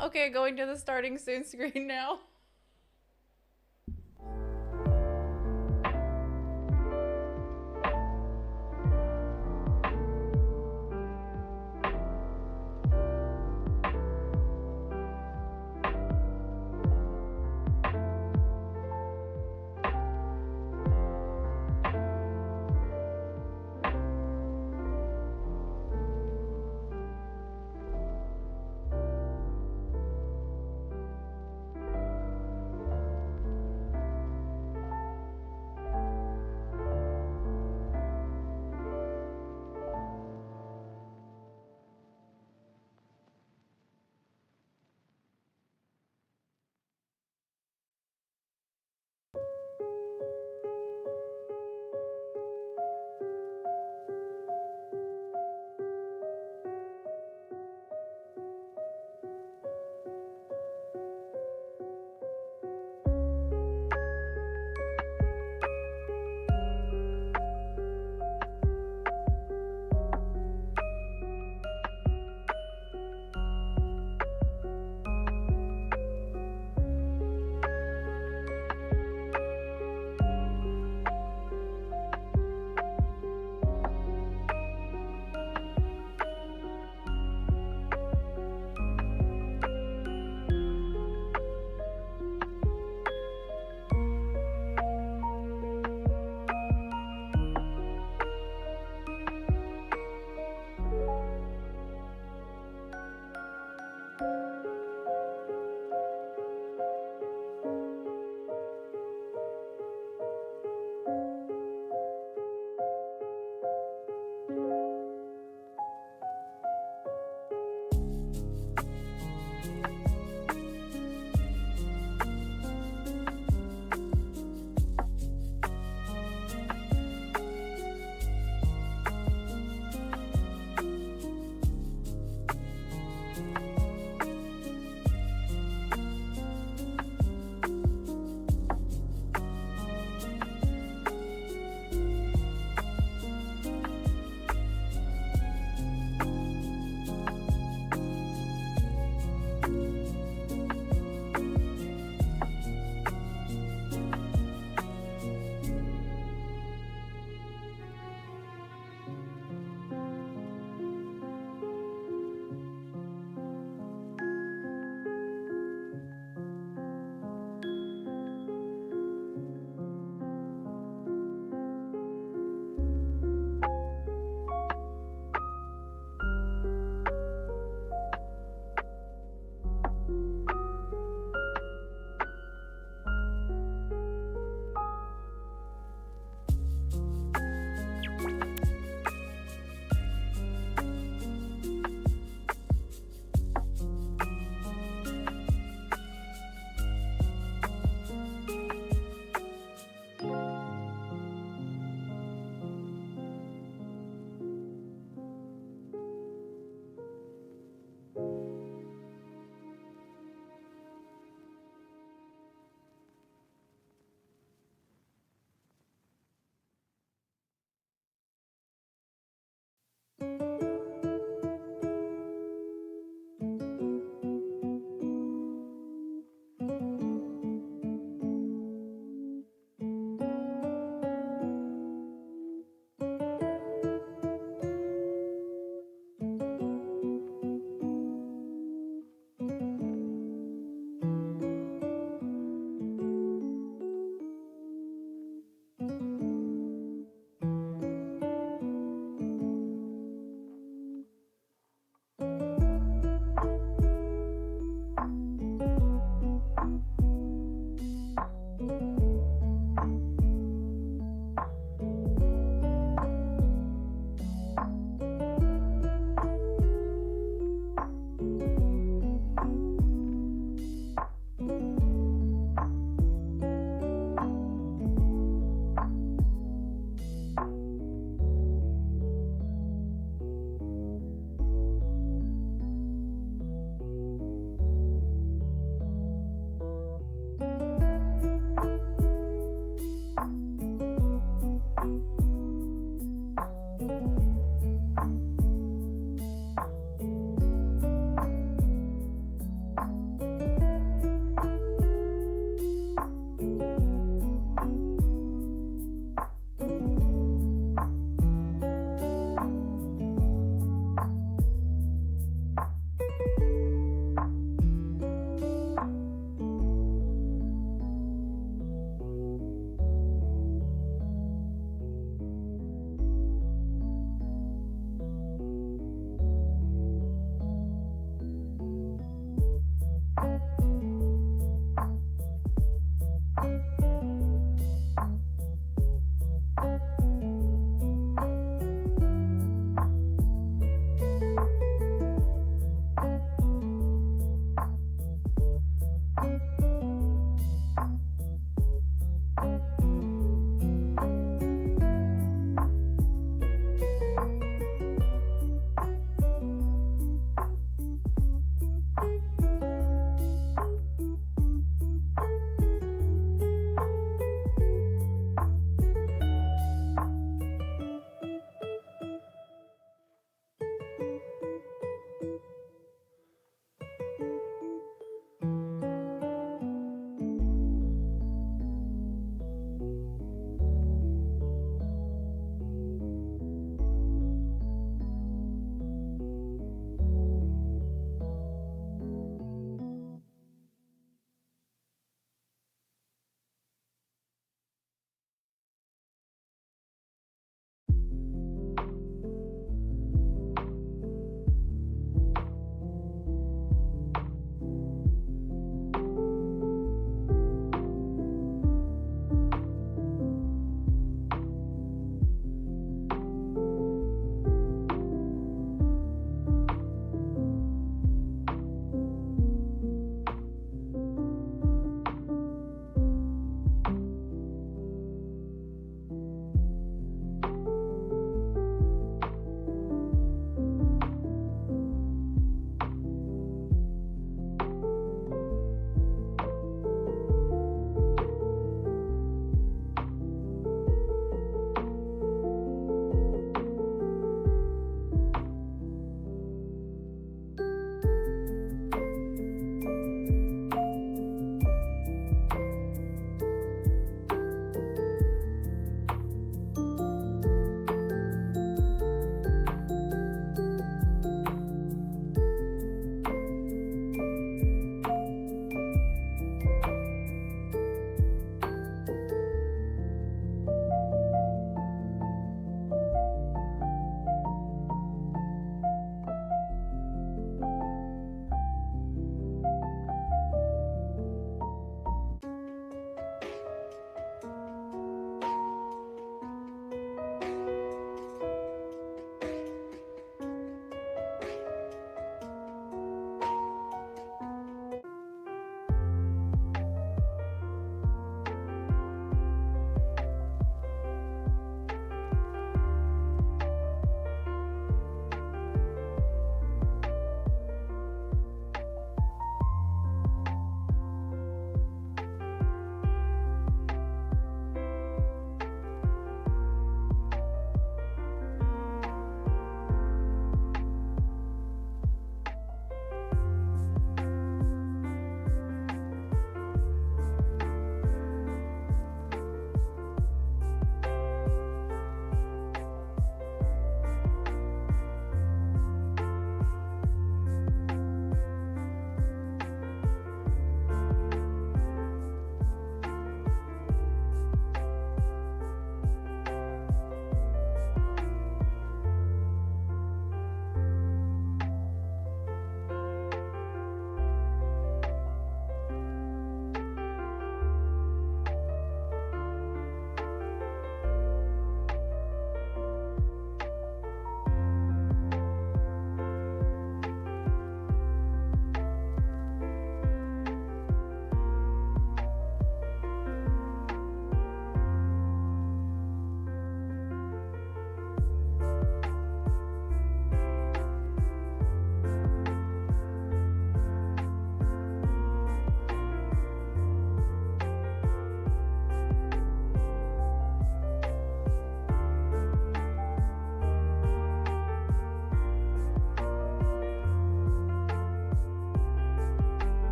Okay, going to the starting soon screen now.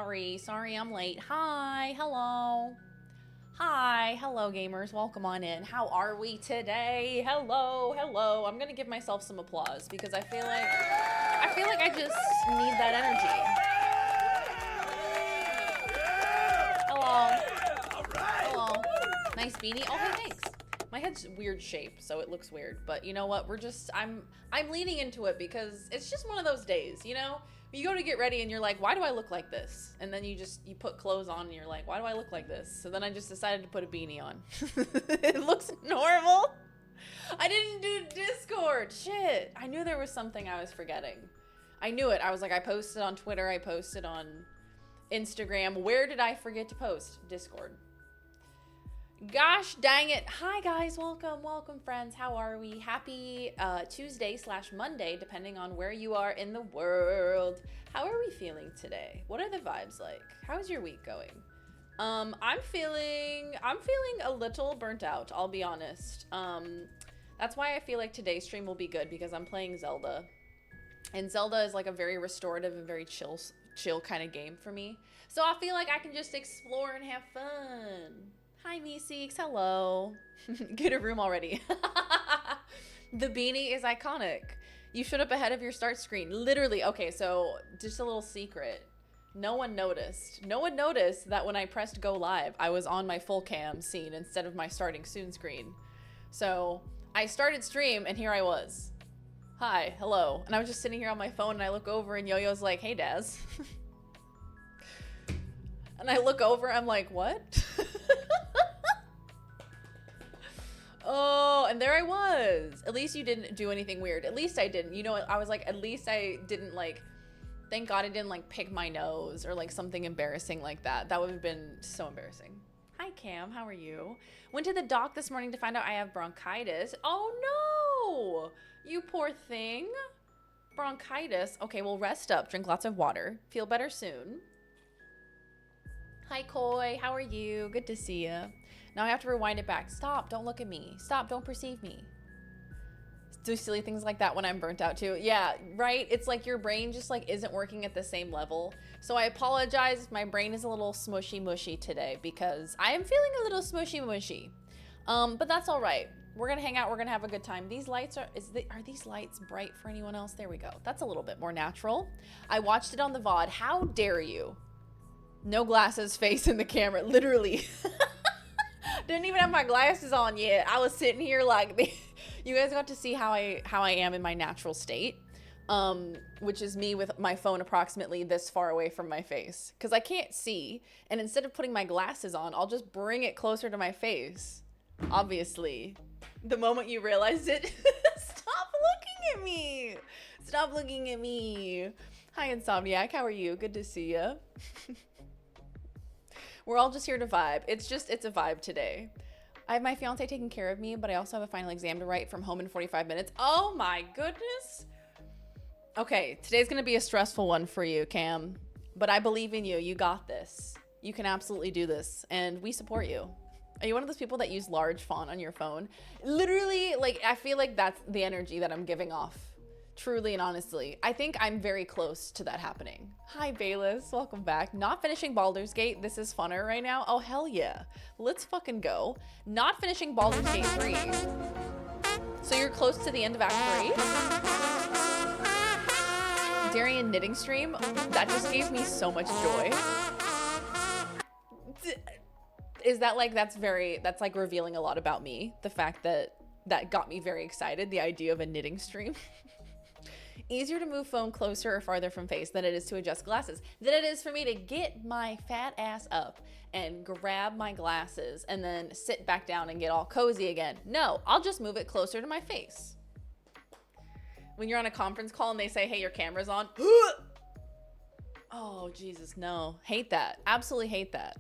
Sorry I'm late. Hi, hello. Hi, hello gamers. Welcome on in. How are we today? Hello. I'm gonna give myself some applause because I feel like I just need that energy. Hello. Nice beanie. Oh, hey, thanks. My head's weird shape, so it looks weird. But you know what? I'm leaning into it because it's just one of those days, you know? You go to get ready and you're like, why do I look like this? And then you put clothes on and you're like, why do I look like this? So then I just decided to put a beanie on. It looks normal. I didn't do Discord. Shit. I knew there was something I was forgetting. I knew it. I was like, I posted on Twitter. I posted on Instagram. Where did I forget to post? Discord. Gosh dang it. Hi guys, welcome friends. How are we? Happy Tuesday/Monday, depending on where you are in the world. How are we feeling today? What are the vibes like? How's your week going? I'm feeling a little burnt out, I'll be honest. That's why I feel like today's stream will be good because I'm playing Zelda. And Zelda is like a very restorative and very chill kind of game for me. So I feel like I can just explore and have fun. Hi, Meeseeks. Hello. Get a room already. The beanie is iconic. You showed up ahead of your start screen. Literally. Okay, so just a little secret. No one noticed. No one noticed that when I pressed go live, I was on my full cam scene instead of my starting soon screen. So I started stream and here I was. Hi, hello. And I was just sitting here on my phone and I look over and Yo-Yo's like, hey, Daz. And I look over, I'm like, what? Oh, and there I was. At least you didn't do anything weird. At least I didn't. You know, I was like, at least I didn't like, thank God I didn't like pick my nose or like something embarrassing like that. That would have been so embarrassing. Hi, Cam. How are you? Went to the doc this morning to find out I have bronchitis. Oh, no. You poor thing. Bronchitis. Okay, well, rest up. Drink lots of water. Feel better soon. Hi, Koi. How are you? Good to see you. Now I have to rewind it back. Stop. Don't look at me. Stop. Don't perceive me. Do silly things like that when I'm burnt out too. Yeah, right? It's like your brain just like isn't working at the same level. So I apologize if my brain is a little smushy mushy today because I am feeling a little smushy mushy. But that's all right. We're gonna hang out. We're gonna have a good time. These lights are these lights bright for anyone else? There we go. That's a little bit more natural. I watched it on the VOD. How dare you? No glasses, face in the camera, literally. Didn't even have my glasses on yet. I was sitting here like, you guys got to see how I am in my natural state, which is me with my phone approximately this far away from my face because I can't see. And instead of putting my glasses on, I'll just bring it closer to my face. Obviously, the moment you realize it, stop looking at me. Stop looking at me. Hi, Insomniac. How are you? Good to see you. We're all just here to vibe. It's a vibe today. I have my fiance taking care of me, but I also have a final exam to write from home in 45 minutes. Oh my goodness. Okay, today's gonna be a stressful one for you, Cam, but I believe in you. You got this. You can absolutely do this, and we support you. Are you one of those people that use large font on your phone? Literally, like, I feel like that's the energy that I'm giving off. Truly and honestly, I think I'm very close to that happening. Hi, Bayless. Welcome back. Not finishing Baldur's Gate. This is funner right now. Oh, hell yeah. Let's fucking go. Not finishing Baldur's Gate 3. So you're close to the end of Act 3? Darian knitting stream? That just gave me so much joy. Is that like, that's like revealing a lot about me. The fact that got me very excited. The idea of a knitting stream. Easier to move phone closer or farther from face than it is to adjust glasses. Than it is for me to get my fat ass up and grab my glasses and then sit back down and get all cozy again. No, I'll just move it closer to my face. When you're on a conference call and they say, hey, your camera's on. Oh, Jesus, no. Hate that. Absolutely hate that.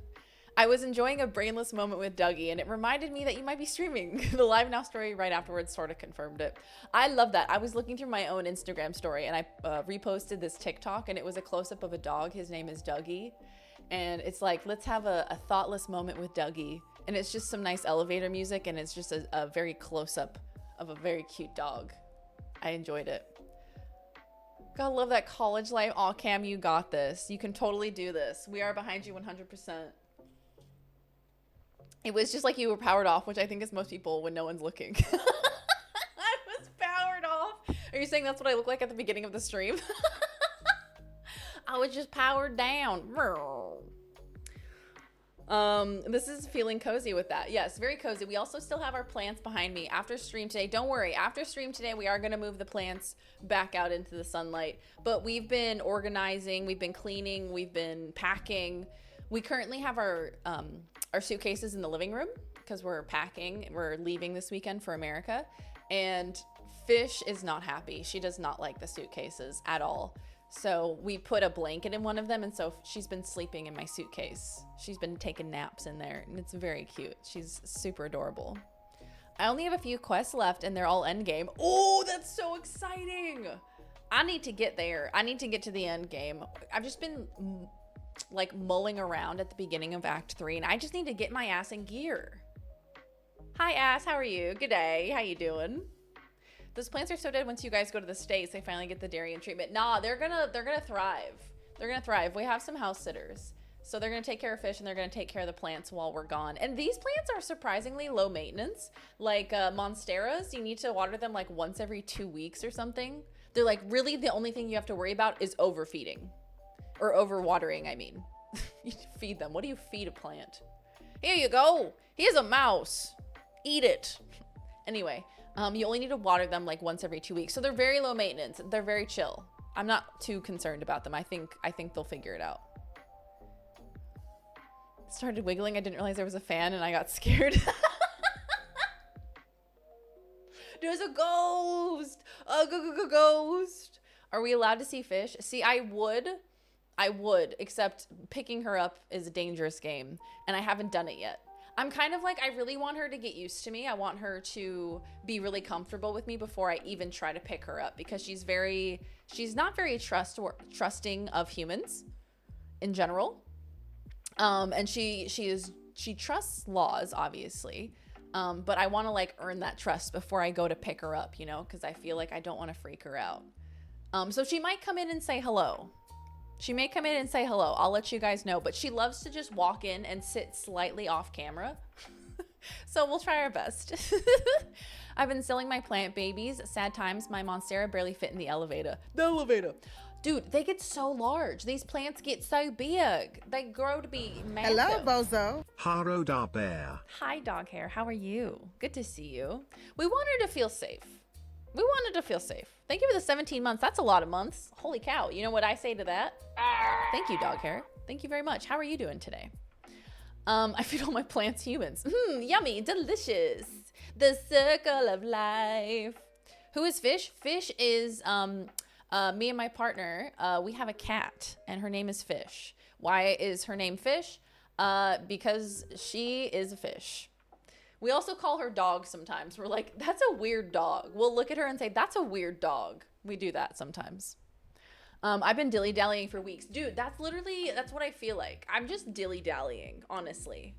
I was enjoying a brainless moment with Dougie, and it reminded me that you might be streaming. The Live Now story right afterwards sort of confirmed it. I love that. I was looking through my own Instagram story, and I reposted this TikTok, and it was a close-up of a dog. His name is Dougie, and it's like, let's have a thoughtless moment with Dougie, and it's just some nice elevator music, and it's just a very close-up of a very cute dog. I enjoyed it. Gotta love that college life. Aw, Cam, you got this. You can totally do this. We are behind you 100%. It was just like you were powered off, which I think is most people when no one's looking. I was powered off. Are you saying that's what I look like at the beginning of the stream? I was just powered down. This is feeling cozy with that. Yes, very cozy. We also still have our plants behind me after stream today. Don't worry. After stream today, we are going to move the plants back out into the sunlight. But we've been organizing, we've been cleaning, we've been packing. We currently have our suitcases in the living room because we're packing. We're leaving this weekend for America. And Fish is not happy. She does not like the suitcases at all. So we put a blanket in one of them, and so she's been sleeping in my suitcase. She's been taking naps in there, and it's very cute. She's super adorable. I only have a few quests left, and they're all endgame. Oh, that's so exciting! I need to get there. I need to get to the end game. I've just been like mulling around at the beginning of Act 3, and I just need to get my ass in gear. Hi, Ass. How are you? Good day. How you doing? Those plants are so dead once you guys go to the States, they finally get the Darien treatment. Nah, they're gonna thrive. They're gonna thrive. We have some house sitters. So they're gonna take care of Fish and they're gonna take care of the plants while we're gone. And these plants are surprisingly low maintenance. Like monsteras, you need to water them like once every 2 weeks or something. They're like really the only thing you have to worry about is overfeeding. Or overwatering, I mean. You feed them. What do you feed a plant? Here you go. Here's a mouse. Eat it. Anyway. You only need to water them like once every 2 weeks. So they're very low maintenance. They're very chill. I'm not too concerned about them. I think they'll figure it out. Started wiggling. I didn't realize there was a fan and I got scared. There's a ghost. A ghost. Are we allowed to see Fish? See, I would, except picking her up is a dangerous game and I haven't done it yet. I'm kind of like, I really want her to get used to me. I want her to be really comfortable with me before I even try to pick her up because she's not very trusting of humans in general. And she trusts laws, obviously. But I want to like earn that trust before I go to pick her up, you know, because I feel like I don't want to freak her out. So she might come in and say hello. She may come in and say hello. I'll let you guys know. But she loves to just walk in and sit slightly off camera. So we'll try our best. I've been selling my plant babies. Sad times. My monstera barely fit in the elevator. The elevator. Dude, they get so large. These plants get so big. They grow to be massive. Hello, Bozo. Haro da bear. Hi, dog hair. How are you? Good to see you. We want her to feel safe. We wanted to feel safe. Thank you for the 17 months. That's a lot of months. Holy cow. You know what I say to that? Thank you, dog hair. Thank you very much. How are you doing today? I feed all my plants humans. Yummy, delicious. The circle of life. Who is Fish? Fish is me and my partner. We have a cat and her name is Fish. Why is her name Fish? Because she is a fish. We also call her dog sometimes. We're like, that's a weird dog. We'll look at her and say, that's a weird dog. We do that sometimes. I've been dilly-dallying for weeks. Dude, that's what I feel like. I'm just dilly-dallying, honestly.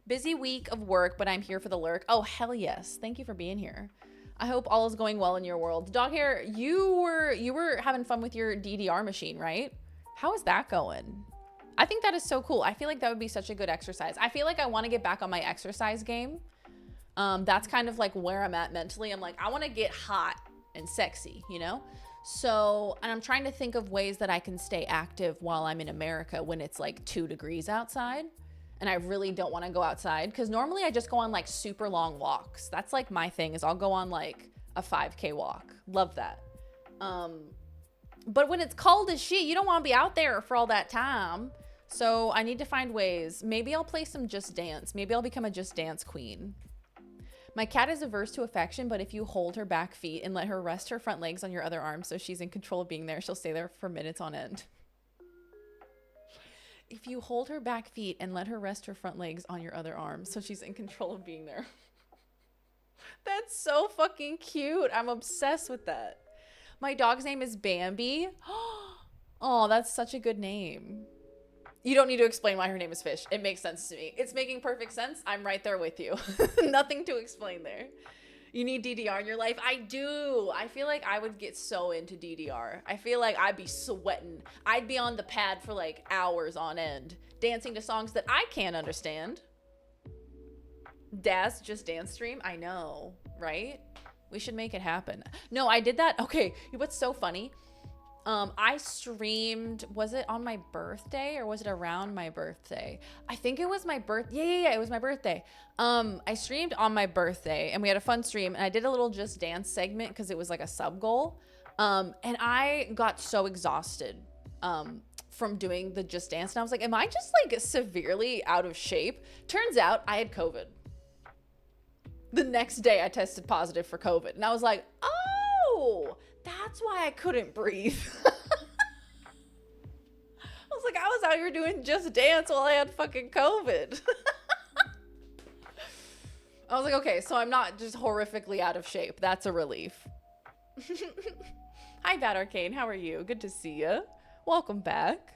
Busy week of work, but I'm here for the lurk. Oh, hell yes. Thank you for being here. I hope all is going well in your world. Dog hair, you were having fun with your DDR machine, right? How is that going? I think that is so cool. I feel like that would be such a good exercise. I feel like I want to get back on my exercise game. That's kind of like where I'm at mentally. I'm like, I want to get hot and sexy, you know? So, and I'm trying to think of ways that I can stay active while I'm in America when it's like 2 degrees outside. And I really don't want to go outside because normally I just go on like super long walks. That's like my thing is I'll go on like a 5K walk. Love that. But when it's cold as shit, you don't want to be out there for all that time. So I need to find ways. Maybe I'll play some Just Dance. Maybe I'll become a Just Dance queen. My cat is averse to affection, but if you hold her back feet and let her rest her front legs on your other arm so she's in control of being there, she'll stay there for minutes on end. If you hold her back feet and let her rest her front legs on your other arm so she's in control of being there. That's so fucking cute. I'm obsessed with that. My dog's name is Bambi. Oh, that's such a good name. You don't need to explain why her name is Fish. It makes sense to me. It's making perfect sense. I'm right there with you. Nothing to explain there. You need DDR in your life? I do. I feel like I would get so into DDR. I feel like I'd be sweating. I'd be on the pad for like hours on end, dancing to songs that I can't understand. Daz Just Dance stream? I know, right? We should make it happen. No, I did that. Okay, what's so funny? I streamed, was it on my birthday or was it around my birthday? I think it was my yeah, it was my birthday. I streamed on my birthday and we had a fun stream and I did a little Just Dance segment because it was like a sub goal. And I got so exhausted from doing the Just Dance and I was like, am I just like severely out of shape? Turns out I had COVID. The next day I tested positive for COVID and I was like, oh, that's why I couldn't breathe. I was like, I was out here doing Just Dance while I had fucking COVID. I was like, okay, so I'm not just horrifically out of shape. That's a relief. Hi, Bad Arcane. How are you? Good to see you. Welcome back.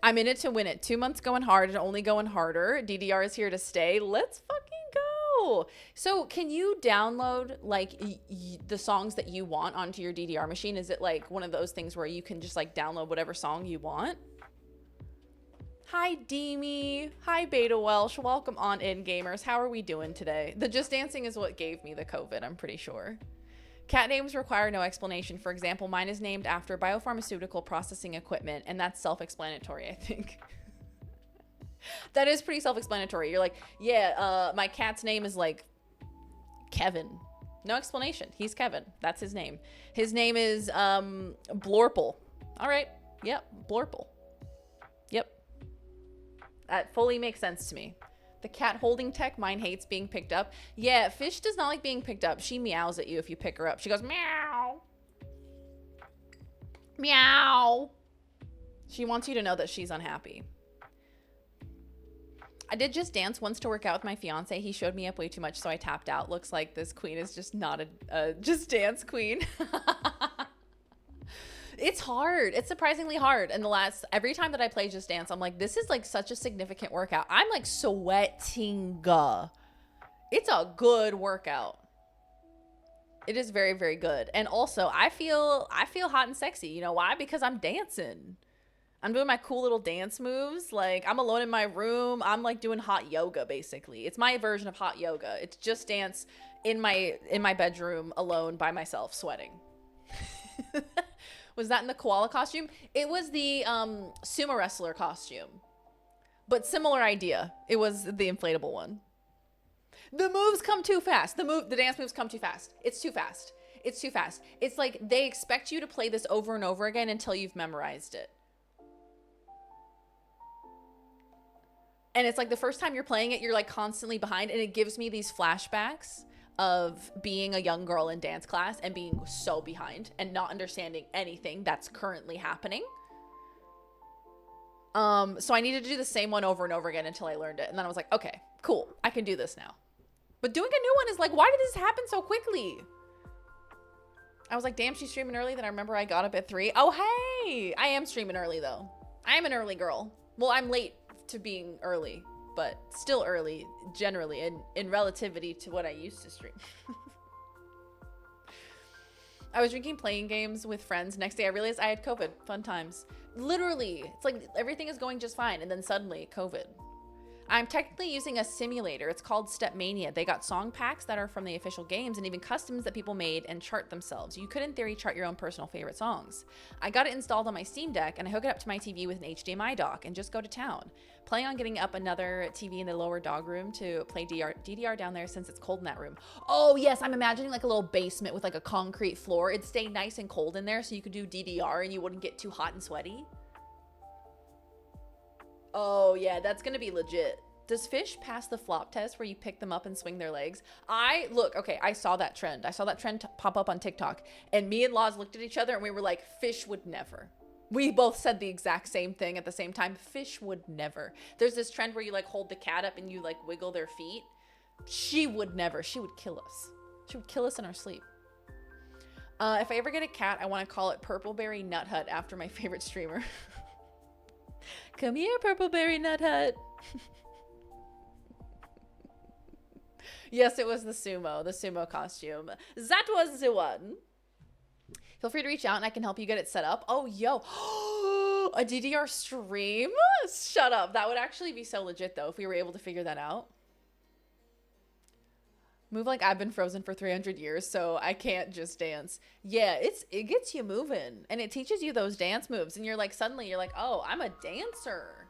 I'm in it to win it. 2 months going hard and only going harder. DDR is here to stay. Let's fucking go. So can you download like the songs that you want onto your DDR machine? Is it like one of those things where you can just like download whatever song you want? Hi, Deemy. Hi, Beta Welsh. Welcome on in, gamers. How are we doing today? The Just Dancing is what gave me the COVID, I'm pretty sure. Cat names require no explanation. For example, mine is named after biopharmaceutical processing equipment, and that's self-explanatory, I think. That is pretty self-explanatory. You're like, yeah, my cat's name is like Kevin. No explanation. He's Kevin. That's his name. His name is Blorple. All right. Yep. Blorple. Yep. That fully makes sense to me. The cat holding tech, mine hates being picked up. Yeah, Fish does not like being picked up. She meows at you if you pick her up. She goes, meow. Meow. She wants you to know that she's unhappy. I did Just Dance once to work out with my fiance. He showed me up way too much, so I tapped out. Looks like this queen is just not a Just Dance queen. It's hard. It's surprisingly hard. And every time that I play Just Dance, I'm like, this is like such a significant workout. I'm like sweating. It's a good workout. It is very, very good. And also I feel hot and sexy. You know why? Because I'm dancing. I'm doing my cool little dance moves. Like I'm alone in my room. I'm like doing hot yoga basically. It's my version of hot yoga. It's Just Dance in my bedroom alone by myself sweating. Was that in the koala costume? It was the sumo wrestler costume. But similar idea. It was the inflatable one. The moves come too fast. The dance moves come too fast. It's too fast. It's too fast. It's like they expect you to play this over and over again until you've memorized it. And it's like the first time you're playing it, you're like constantly behind, and it gives me these flashbacks of being a young girl in dance class and being so behind and not understanding anything that's currently happening. So I needed to do the same one over and over again until I learned it. And then I was like, okay, cool. I can do this now. But doing a new one is like, why did this happen so quickly? I was like, damn, she's streaming early. Then I remember I got up at 3. Oh, hey, I am streaming early though. I am an early girl. Well, I'm late to being early, but still early generally in relativity to what I used to stream. I was drinking playing games with friends. Next day I realized I had COVID. Fun times. Literally, it's like everything is going just fine and then suddenly COVID. I'm technically using a simulator. It's called Stepmania. They got song packs that are from the official games and even customs that people made and chart themselves. You could, in theory, chart your own personal favorite songs. I got it installed on my Steam Deck and I hook it up to my TV with an HDMI dock and just go to town. Planning on getting up another TV in the lower dog room to play DDR down there since it's cold in that room. Oh yes, I'm imagining like a little basement with like a concrete floor. It'd stay nice and cold in there so you could do DDR and you wouldn't get too hot and sweaty. Oh yeah, that's gonna be legit. Does Fish pass the flop test where you pick them up and swing their legs? I saw that trend. I saw that trend pop up on TikTok and me and Laws looked at each other and we were like, Fish would never. We both said the exact same thing at the same time. Fish would never. There's this trend where you like hold the cat up and you like wiggle their feet. She would never. She would kill us. She would kill us in our sleep. If I ever get a cat, I want to call it Purpleberry Nut Hut after my favorite streamer. Come here, Purpleberry Nut Hut. Yes, it was the sumo costume. That was the one. Feel free to reach out and I can help you get it set up. Oh, yo. A DDR stream? Shut up. That would actually be so legit, though, if we were able to figure that out. Move like I've been frozen for 300 years, so I can't just dance. Yeah, it gets you moving, and it teaches you those dance moves, and you're like, suddenly you're like, oh, I'm a dancer.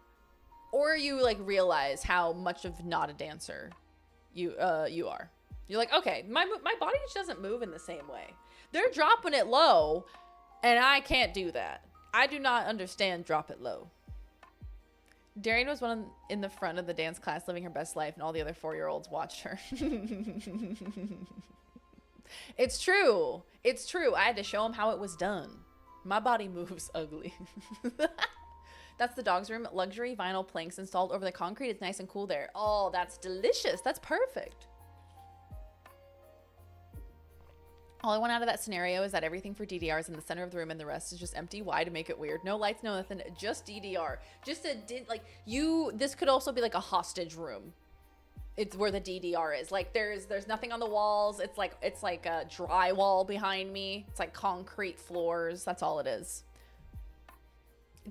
Or you like realize how much of not a dancer you are. You're like, okay, my body just doesn't move in the same way. They're dropping it low, and I can't do that. I do not understand drop it low. Darian was one in the front of the dance class living her best life, and all the other 4-year-olds watched her. It's true. It's true. I had to show him how it was done. My body moves ugly. That's the dog's room. Luxury vinyl planks installed over the concrete. It's nice and cool there. Oh, that's delicious. That's perfect. All I want out of that scenario is that everything for DDR is in the center of the room and the rest is just empty. Why? To make it weird. No lights, no nothing. Just DDR. Just this could also be like a hostage room. It's where the DDR is. Like there's nothing on the walls. It's like a drywall behind me. It's like concrete floors. That's all it is.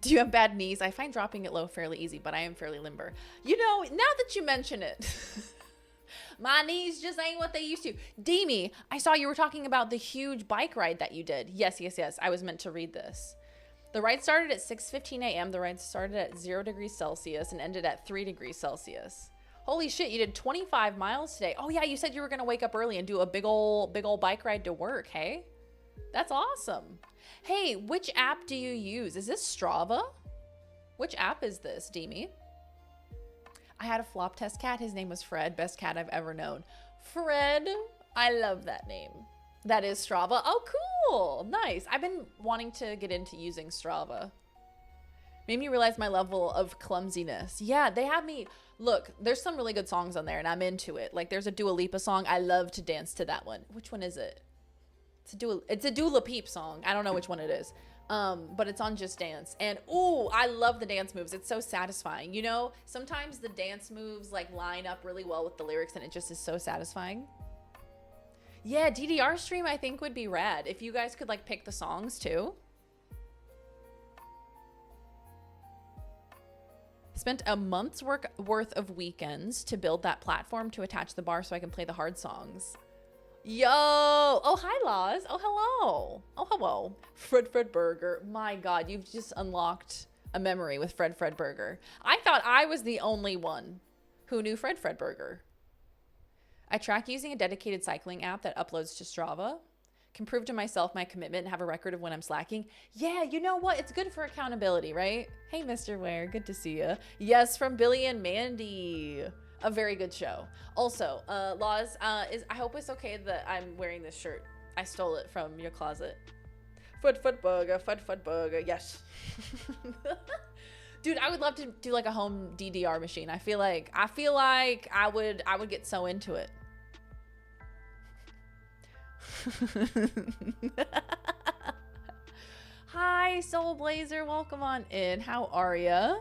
Do you have bad knees? I find dropping it low fairly easy, but I am fairly limber. You know, now that you mention it, my knees just ain't what they used to. Demi, I saw you were talking about the huge bike ride that you did. Yes. I was meant to read this. The ride started at 6:15 a.m. The ride started at 0 degrees Celsius and ended at 3 degrees Celsius. Holy shit, you did 25 miles today. Oh yeah, you said you were going to wake up early and do a big old bike ride to work, hey? That's awesome. Hey, which app do you use? Is this Strava? Which app is this, Demi? I had a flop test cat. His name was Fred. Best cat I've ever known. Fred. I love that name. That is Strava. Oh, cool. Nice. I've been wanting to get into using Strava. Made me realize my level of clumsiness. Yeah, they have me. Look, there's some really good songs on there and I'm into it. Like there's a Dua Lipa song. I love to dance to that one. Which one is it? It's a Dua Lipa song. I don't know which one it is. But it's on Just Dance. And ooh, I love the dance moves. It's so satisfying. You know, sometimes the dance moves like line up really well with the lyrics and it just is so satisfying. Yeah, DDR stream I think would be rad if you guys could like pick the songs too. Spent a month's worth of weekends to build that platform to attach the bar so I can play the hard songs. Yo! Oh, hi, Laws. Oh, hello. Oh, hello. Fred Burger. My God, you've just unlocked a memory with Fred Burger. I thought I was the only one who knew Fred Burger. I track using a dedicated cycling app that uploads to Strava. Can prove to myself my commitment and have a record of when I'm slacking. Yeah, you know what? It's good for accountability, right? Hey, Mr. Ware. Good to see you. Yes, from Billy and Mandy. A very good show. Also, Laws, I hope it's okay that I'm wearing this shirt. I stole it from your closet. Fred Burger, yes. Dude, I would love to do like a home DDR machine. I feel like I would get so into it. Hi, Soul Blazer, welcome on in. How are ya?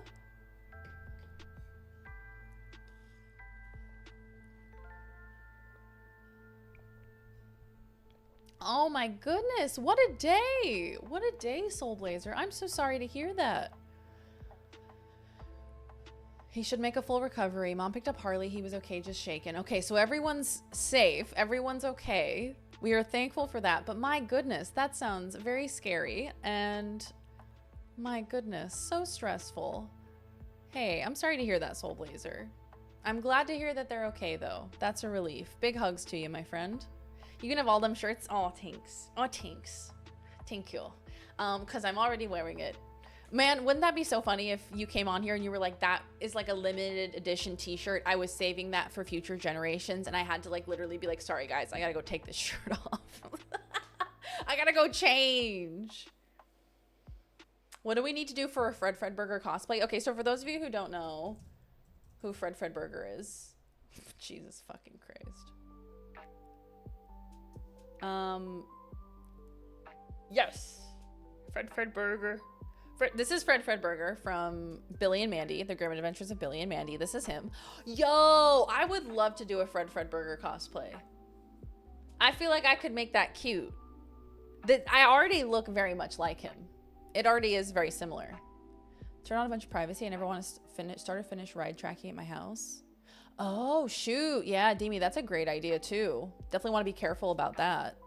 Oh my goodness, what a day. What a day, Soul Blazer. I'm so sorry to hear that. He should make a full recovery. Mom picked up Harley. He was okay, just shaken. Okay, so everyone's safe. Everyone's okay. We are thankful for that. But my goodness, that sounds very scary. And my goodness, so stressful. Hey, I'm sorry to hear that, Soul Blazer. I'm glad to hear that they're okay, though. That's a relief. Big hugs to you, my friend. You can have all them shirts. Oh, thanks. Oh, thanks. Thank you. Because I'm already wearing it. Man, wouldn't that be so funny if you came on here and you were like, that is like a limited edition t-shirt. I was saving that for future generations. And I had to like literally be like, sorry guys, I gotta go take this shirt off. I gotta go change. What do we need to do for a Fred Burger cosplay? Okay, so for those of you who don't know who Fred Burger is, Jesus fucking Christ. Yes. Fred Burger. This is Fred Fredberger from Billy and Mandy, The Grim Adventures of Billy and Mandy. This is him. Yo, I would love to do a Fred Fredberger cosplay. I feel like I could make that cute. I already look very much like him. It already is very similar. Turn on a bunch of privacy. I never want to start or finish ride tracking at my house. Oh, shoot. Yeah, Demi, that's a great idea too. Definitely want to be careful about that.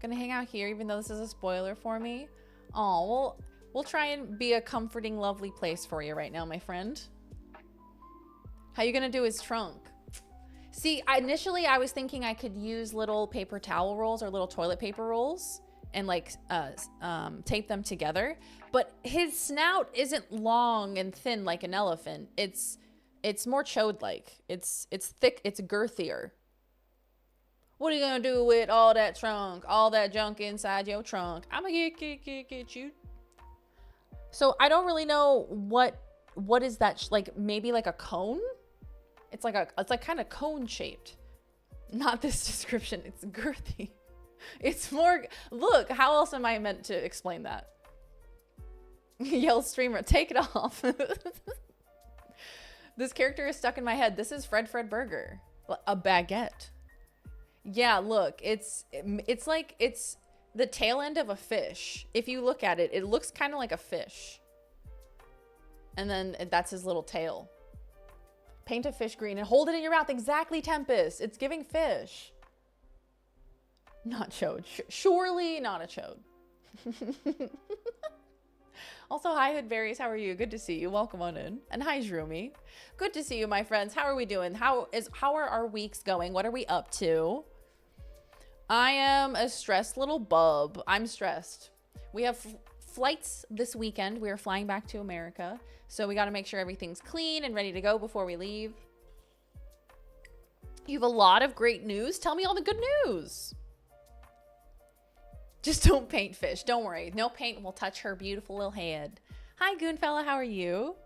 Gonna hang out here even though this is a spoiler for me. Oh, well, we'll try and be a comforting, lovely place for you right now, my friend. How you gonna do his trunk? See, initially I was thinking I could use little paper towel rolls or little toilet paper rolls and like tape them together, but his snout isn't long and thin like an elephant. It's more chode-like. It's thick, it's girthier. What are you gonna do with all that trunk, all that junk inside your trunk? I'm gonna get you. So I don't really know what is that, like maybe like a cone? It's like kind of cone shaped. Not this description, it's girthy. It's more, look, how else am I meant to explain that? Yell streamer, take it off. This character is stuck in my head. This is Fred Fredberger, a baguette. Yeah, look, it's like it's the tail end of a fish. If you look at it, it looks kind of like a fish. And then that's his little tail. Paint a fish green and hold it in your mouth. Exactly, Tempest. It's giving fish. Not chode. Surely not a chode. Also, hi, Hoodberries. How are you? Good to see you. Welcome on in. And hi, Jrumi. Good to see you, my friends. How are we doing? How are our weeks going? What are we up to? I am a stressed little bub. I'm stressed. We have flights this weekend. We are flying back to America. So we got to make sure everything's clean and ready to go before we leave. You have a lot of great news. Tell me all the good news. Just don't paint fish. Don't worry. No paint will touch her beautiful little head. Hi, Goonfella. How are you?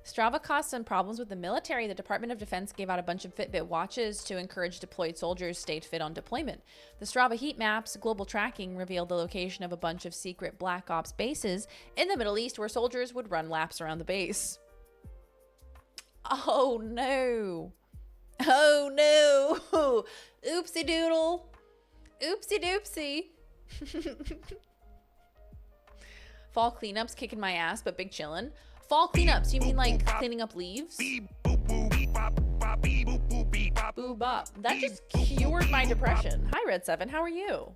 Strava caused some problems with the military. The Department of Defense gave out a bunch of Fitbit watches to encourage deployed soldiers stay fit on deployment. The Strava heat maps global tracking revealed the location of a bunch of secret Black Ops bases in the Middle East where soldiers would run laps around the base. Oh no. Oh no. Oopsie doodle. Oopsie doopsie. Fall cleanups kicking my ass, but big chillin'. Fall cleanups, you mean like cleaning up leaves? Boo bop. That just cured my depression. Hi, Red7. How are you?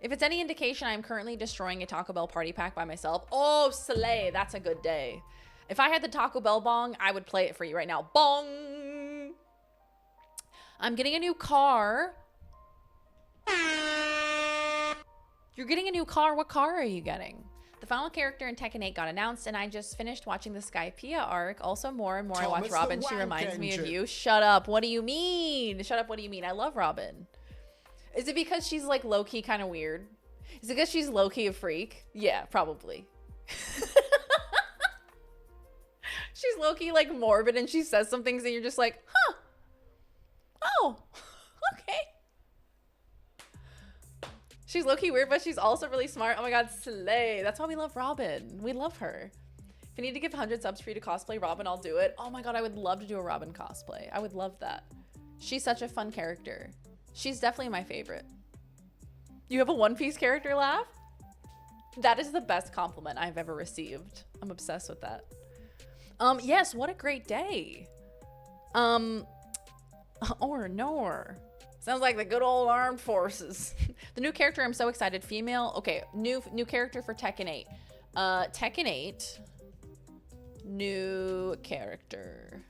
If it's any indication, I'm currently destroying a Taco Bell party pack by myself. Oh, slay. That's a good day. If I had the Taco Bell bong, I would play it for you right now. Bong. I'm getting a new car. You're getting a new car. What car are you getting? The final character in Tekken 8 got announced, and I just finished watching the Skypiea arc. Also, more and more I watch Robin. She reminds me of you. Shut up. What do you mean? Shut up. What do you mean? I love Robin. Is it because she's like low-key kind of weird? Is it because she's low-key a freak? Yeah, probably. She's low-key like morbid, and she says some things, and you're just like, huh. Oh, okay. She's low-key weird, but she's also really smart. Oh my god, slay. That's why we love Robin. We love her. If you need to give 100 subs for you to cosplay Robin, I'll do it. Oh my god, I would love to do a Robin cosplay. I would love that. She's such a fun character. She's definitely my favorite. You have a One Piece character laugh? That is the best compliment I've ever received. I'm obsessed with that. Yes, what a great day. Or nor. Sounds like the good old armed forces. The new character, I'm so excited. Female. Okay, new character for Tekken 8. Tekken 8. New character.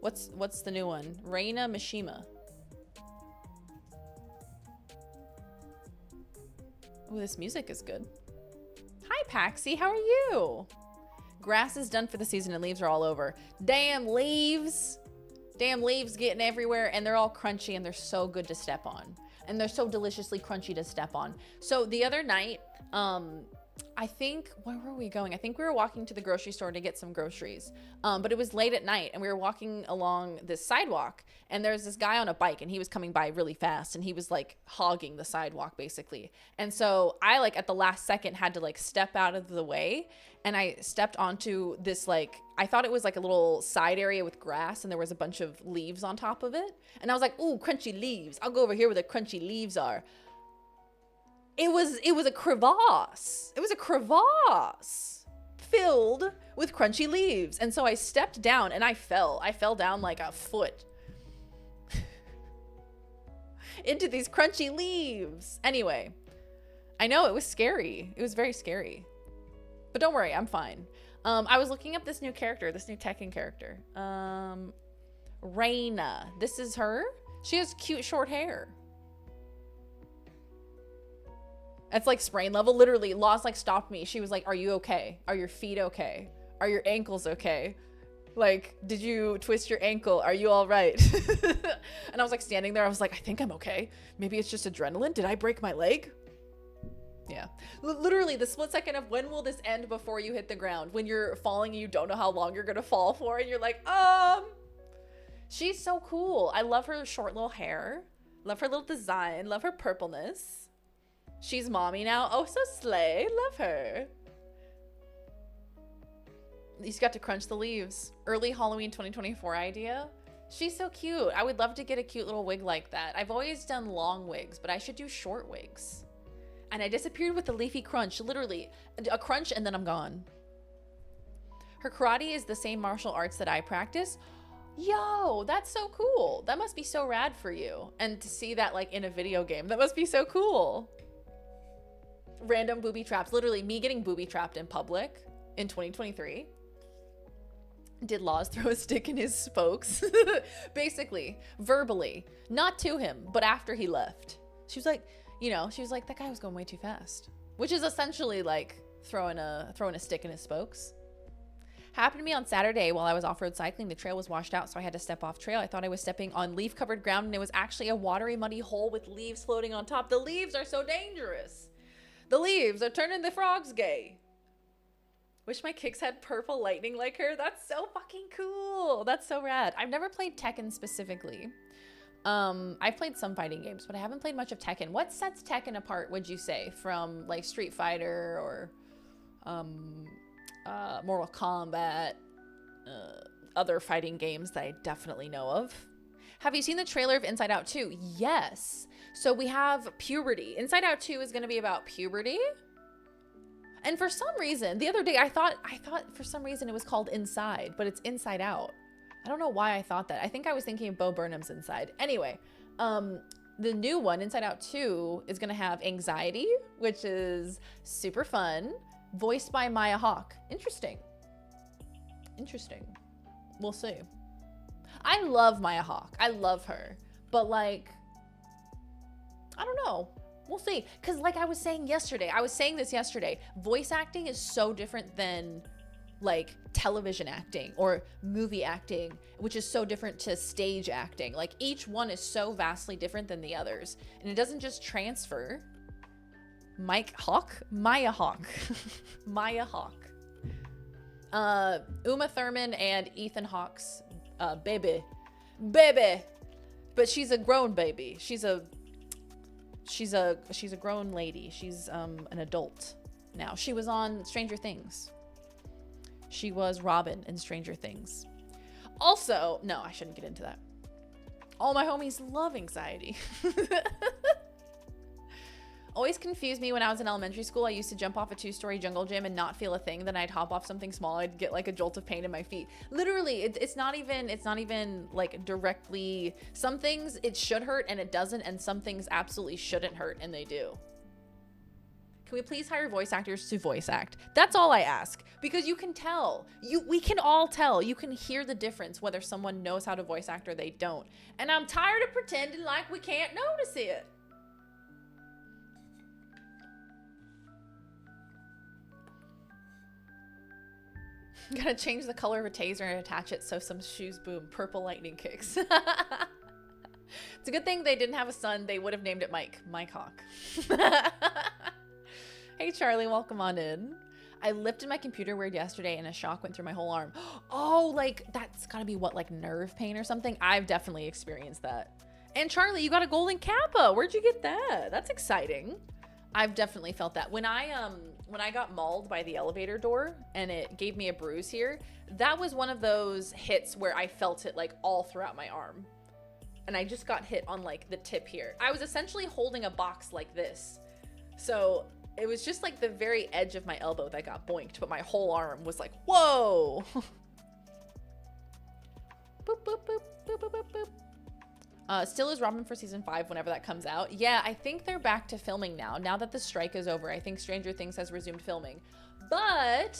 What's the new one? Reina Mishima. Ooh, this music is good. Hi, Paxi. How are you? Grass is done for the season and leaves are all over. Damn leaves. Damn leaves getting everywhere, and they're all crunchy, and they're so good to step on. And they're so deliciously crunchy to step on. So the other night, I think, where were we going? I think we were walking to the grocery store to get some groceries. But it was late at night and we were walking along this sidewalk and there's this guy on a bike and he was coming by really fast and he was like hogging the sidewalk basically. And so I like at the last second had to like step out of the way and I stepped onto this like, I thought it was like a little side area with grass and there was a bunch of leaves on top of it. And I was like, ooh, crunchy leaves. I'll go over here where the crunchy leaves are. It was a crevasse. It was a crevasse filled with crunchy leaves. And so I stepped down and I fell. I fell down like a foot into these crunchy leaves. Anyway, I know it was scary. It was very scary. But don't worry, I'm fine. I was looking up this new character, this new Tekken character. Reina. This is her. She has cute short hair. It's like sprain level. Literally, Lost like stopped me. She was like, are you okay? Are your feet okay? Are your ankles okay? Like, did you twist your ankle? Are you all right? And I was like standing there. I was like, I think I'm okay. Maybe it's just adrenaline. Did I break my leg? Yeah. Literally the split second of when will this end before you hit the ground? When you're falling and you don't know how long you're going to fall for. And you're like, she's so cool. I love her short little hair. Love her little design. Love her purpleness. She's mommy now. Oh, so slay. Love her. He's got to crunch the leaves. Early Halloween 2024 idea. She's so cute. I would love to get a cute little wig like that. I've always done long wigs, but I should do short wigs. And I disappeared with the leafy crunch. Literally, a crunch and then I'm gone. Her karate is the same martial arts that I practice. Yo, that's so cool. That must be so rad for you. And to see that like in a video game, that must be so cool. Random booby traps. Literally me getting booby trapped in public in 2023. Did Laws throw a stick in his spokes? Basically, verbally, not to him, but after he left. She was like, you know, she was like, that guy was going way too fast, which is essentially like throwing a stick in his spokes. Happened to me on Saturday while I was off-road cycling. The trail was washed out, so I had to step off trail. I thought I was stepping on leaf-covered ground, and it was actually a watery, muddy hole with leaves floating on top. The leaves are so dangerous. The leaves are turning the frogs gay. Wish my kicks had purple lightning like her. That's so fucking cool. That's so rad. I've never played Tekken specifically. I've played some fighting games, but I haven't played much of Tekken. What sets Tekken apart, would you say, from like Street Fighter or Mortal Kombat, other fighting games that I definitely know of? Have you seen the trailer of Inside Out 2? Yes. So we have puberty. Inside Out 2 is going to be about puberty. And for some reason, the other day, I thought for some reason it was called Inside, but it's Inside Out. I don't know why I thought that. I think I was thinking of Bo Burnham's Inside. Anyway, the new one, Inside Out 2, is going to have anxiety, which is super fun, voiced by Maya Hawke. Interesting. We'll see. I love Maya Hawke. I love her. But like, I don't know. We'll see. Because like I was saying this yesterday, voice acting is so different than like television acting or movie acting, which is so different to stage acting. Like each one is so vastly different than the others. And it doesn't just transfer. Maya Hawke. Maya Hawke. Uma Thurman and Ethan Hawke's baby. But she's a grown baby. She's a grown lady. She's an adult now. She was on Stranger Things. She was Robin in Stranger Things. Also, no, I shouldn't get into that. All my homies love anxiety. Always confused me when I was in elementary school. I used to jump off a 2-story jungle gym and not feel a thing. Then I'd hop off something small. I'd get like a jolt of pain in my feet. Literally, it's not even like directly. Some things it should hurt and it doesn't, and some things absolutely shouldn't hurt and they do. Can we please hire voice actors to voice act? That's all I ask, because you can tell. We can all tell. You can hear the difference whether someone knows how to voice act or they don't. And I'm tired of pretending like we can't notice it. Gotta change the color of a taser and attach it so some shoes boom. Purple lightning kicks. It's a good thing they didn't have a son. They would have named it Mike. Mike Hawk. Hey, Charlie, welcome on in. I lifted my computer weird yesterday and a shock went through my whole arm. Oh, like that's gotta be what, like nerve pain or something? I've definitely experienced that. And Charlie, you got a golden kappa. Where'd you get that? That's exciting. I've definitely felt that. When I got mauled by the elevator door and it gave me a bruise here, that was one of those hits where I felt it like all throughout my arm. And I just got hit on like the tip here. I was essentially holding a box like this. So it was just like the very edge of my elbow that got boinked, but my whole arm was like, whoa. Boop, boop, boop, boop, boop, boop, boop. Still is Robin for season 5 whenever that comes out. Yeah, I think they're back to filming now. Now that the strike is over, I think Stranger Things has resumed filming. But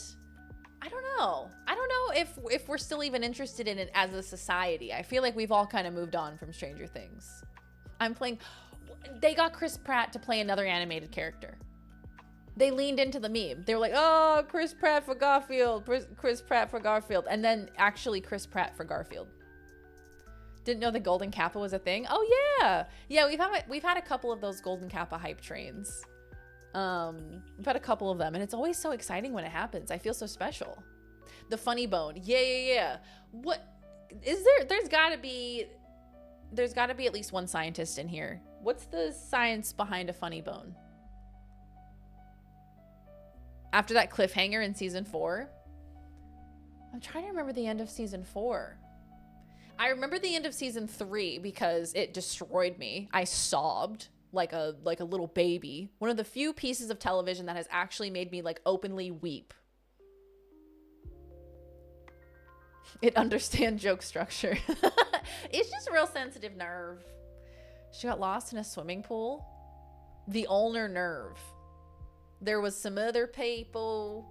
I don't know. I don't know if we're still even interested in it as a society. I feel like we've all kind of moved on from Stranger Things. They got Chris Pratt to play another animated character. They leaned into the meme. They were like, oh, Chris Pratt for Garfield, Chris Pratt for Garfield. And then actually Chris Pratt for Garfield. Didn't know the Golden Kappa was a thing. Oh yeah. Yeah, we've had a couple of those Golden Kappa hype trains. We've had a couple of them and it's always so exciting when it happens. I feel so special. The funny bone. Yeah. What is there? There's gotta be at least one scientist in here. What's the science behind a funny bone? After that cliffhanger in season 4, I'm trying to remember the end of season 4. I remember the end of season 3 because it destroyed me. I sobbed like a little baby. One of the few pieces of television that has actually made me like openly weep. It understands joke structure. It's just a real sensitive nerve. She got lost in a swimming pool. The ulnar nerve. There was some other people.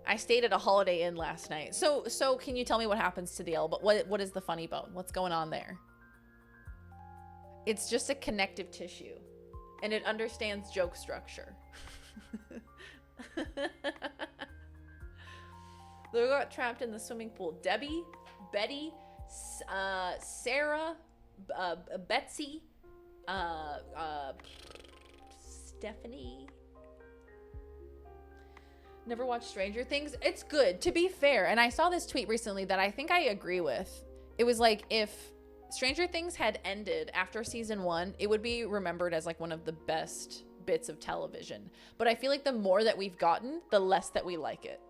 I stayed at a Holiday Inn last night. So can you tell me what happens to the elbow? What is the funny bone? What's going on there? It's just a connective tissue. And it understands joke structure. They got trapped in the swimming pool. Debbie, Betty, Sarah, Betsy, Stephanie. Never watched Stranger Things. It's good, to be fair. And I saw this tweet recently that I think I agree with. It was like, if Stranger Things had ended after season 1, it would be remembered as like one of the best bits of television. But I feel like the more that we've gotten, the less that we like it.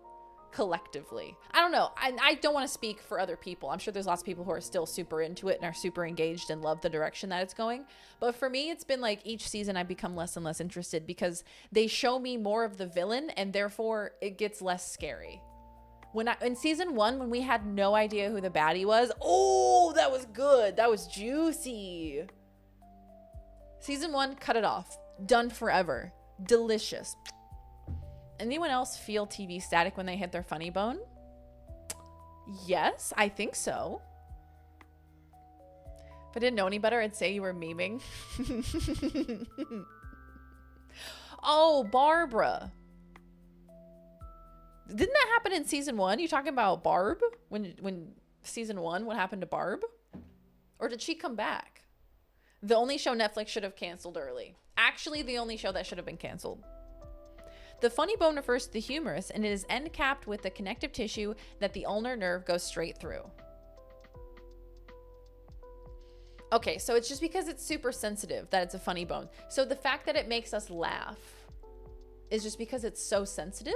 Collectively. I don't know. I don't want to speak for other people. I'm sure there's lots of people who are still super into it and are super engaged and love the direction that it's going. But for me, it's been like each season I've become less and less interested because they show me more of the villain and therefore it gets less scary. In season 1, when we had no idea who the baddie was, oh, that was good. That was juicy. Season 1, cut it off. Done forever. Delicious. Anyone else feel TV static when they hit their funny bone? Yes, I think so. If I didn't know any better, I'd say you were memeing. Oh, Barbara. Didn't that happen in season 1? You talking about Barb? When season 1, what happened to Barb? Or did she come back? The only show Netflix should have canceled early. Actually, the only show that should have been canceled. The funny bone refers to the humerus, and it is end capped with the connective tissue that the ulnar nerve goes straight through. Okay, so it's just because it's super sensitive that it's a funny bone. So the fact that it makes us laugh is just because it's so sensitive?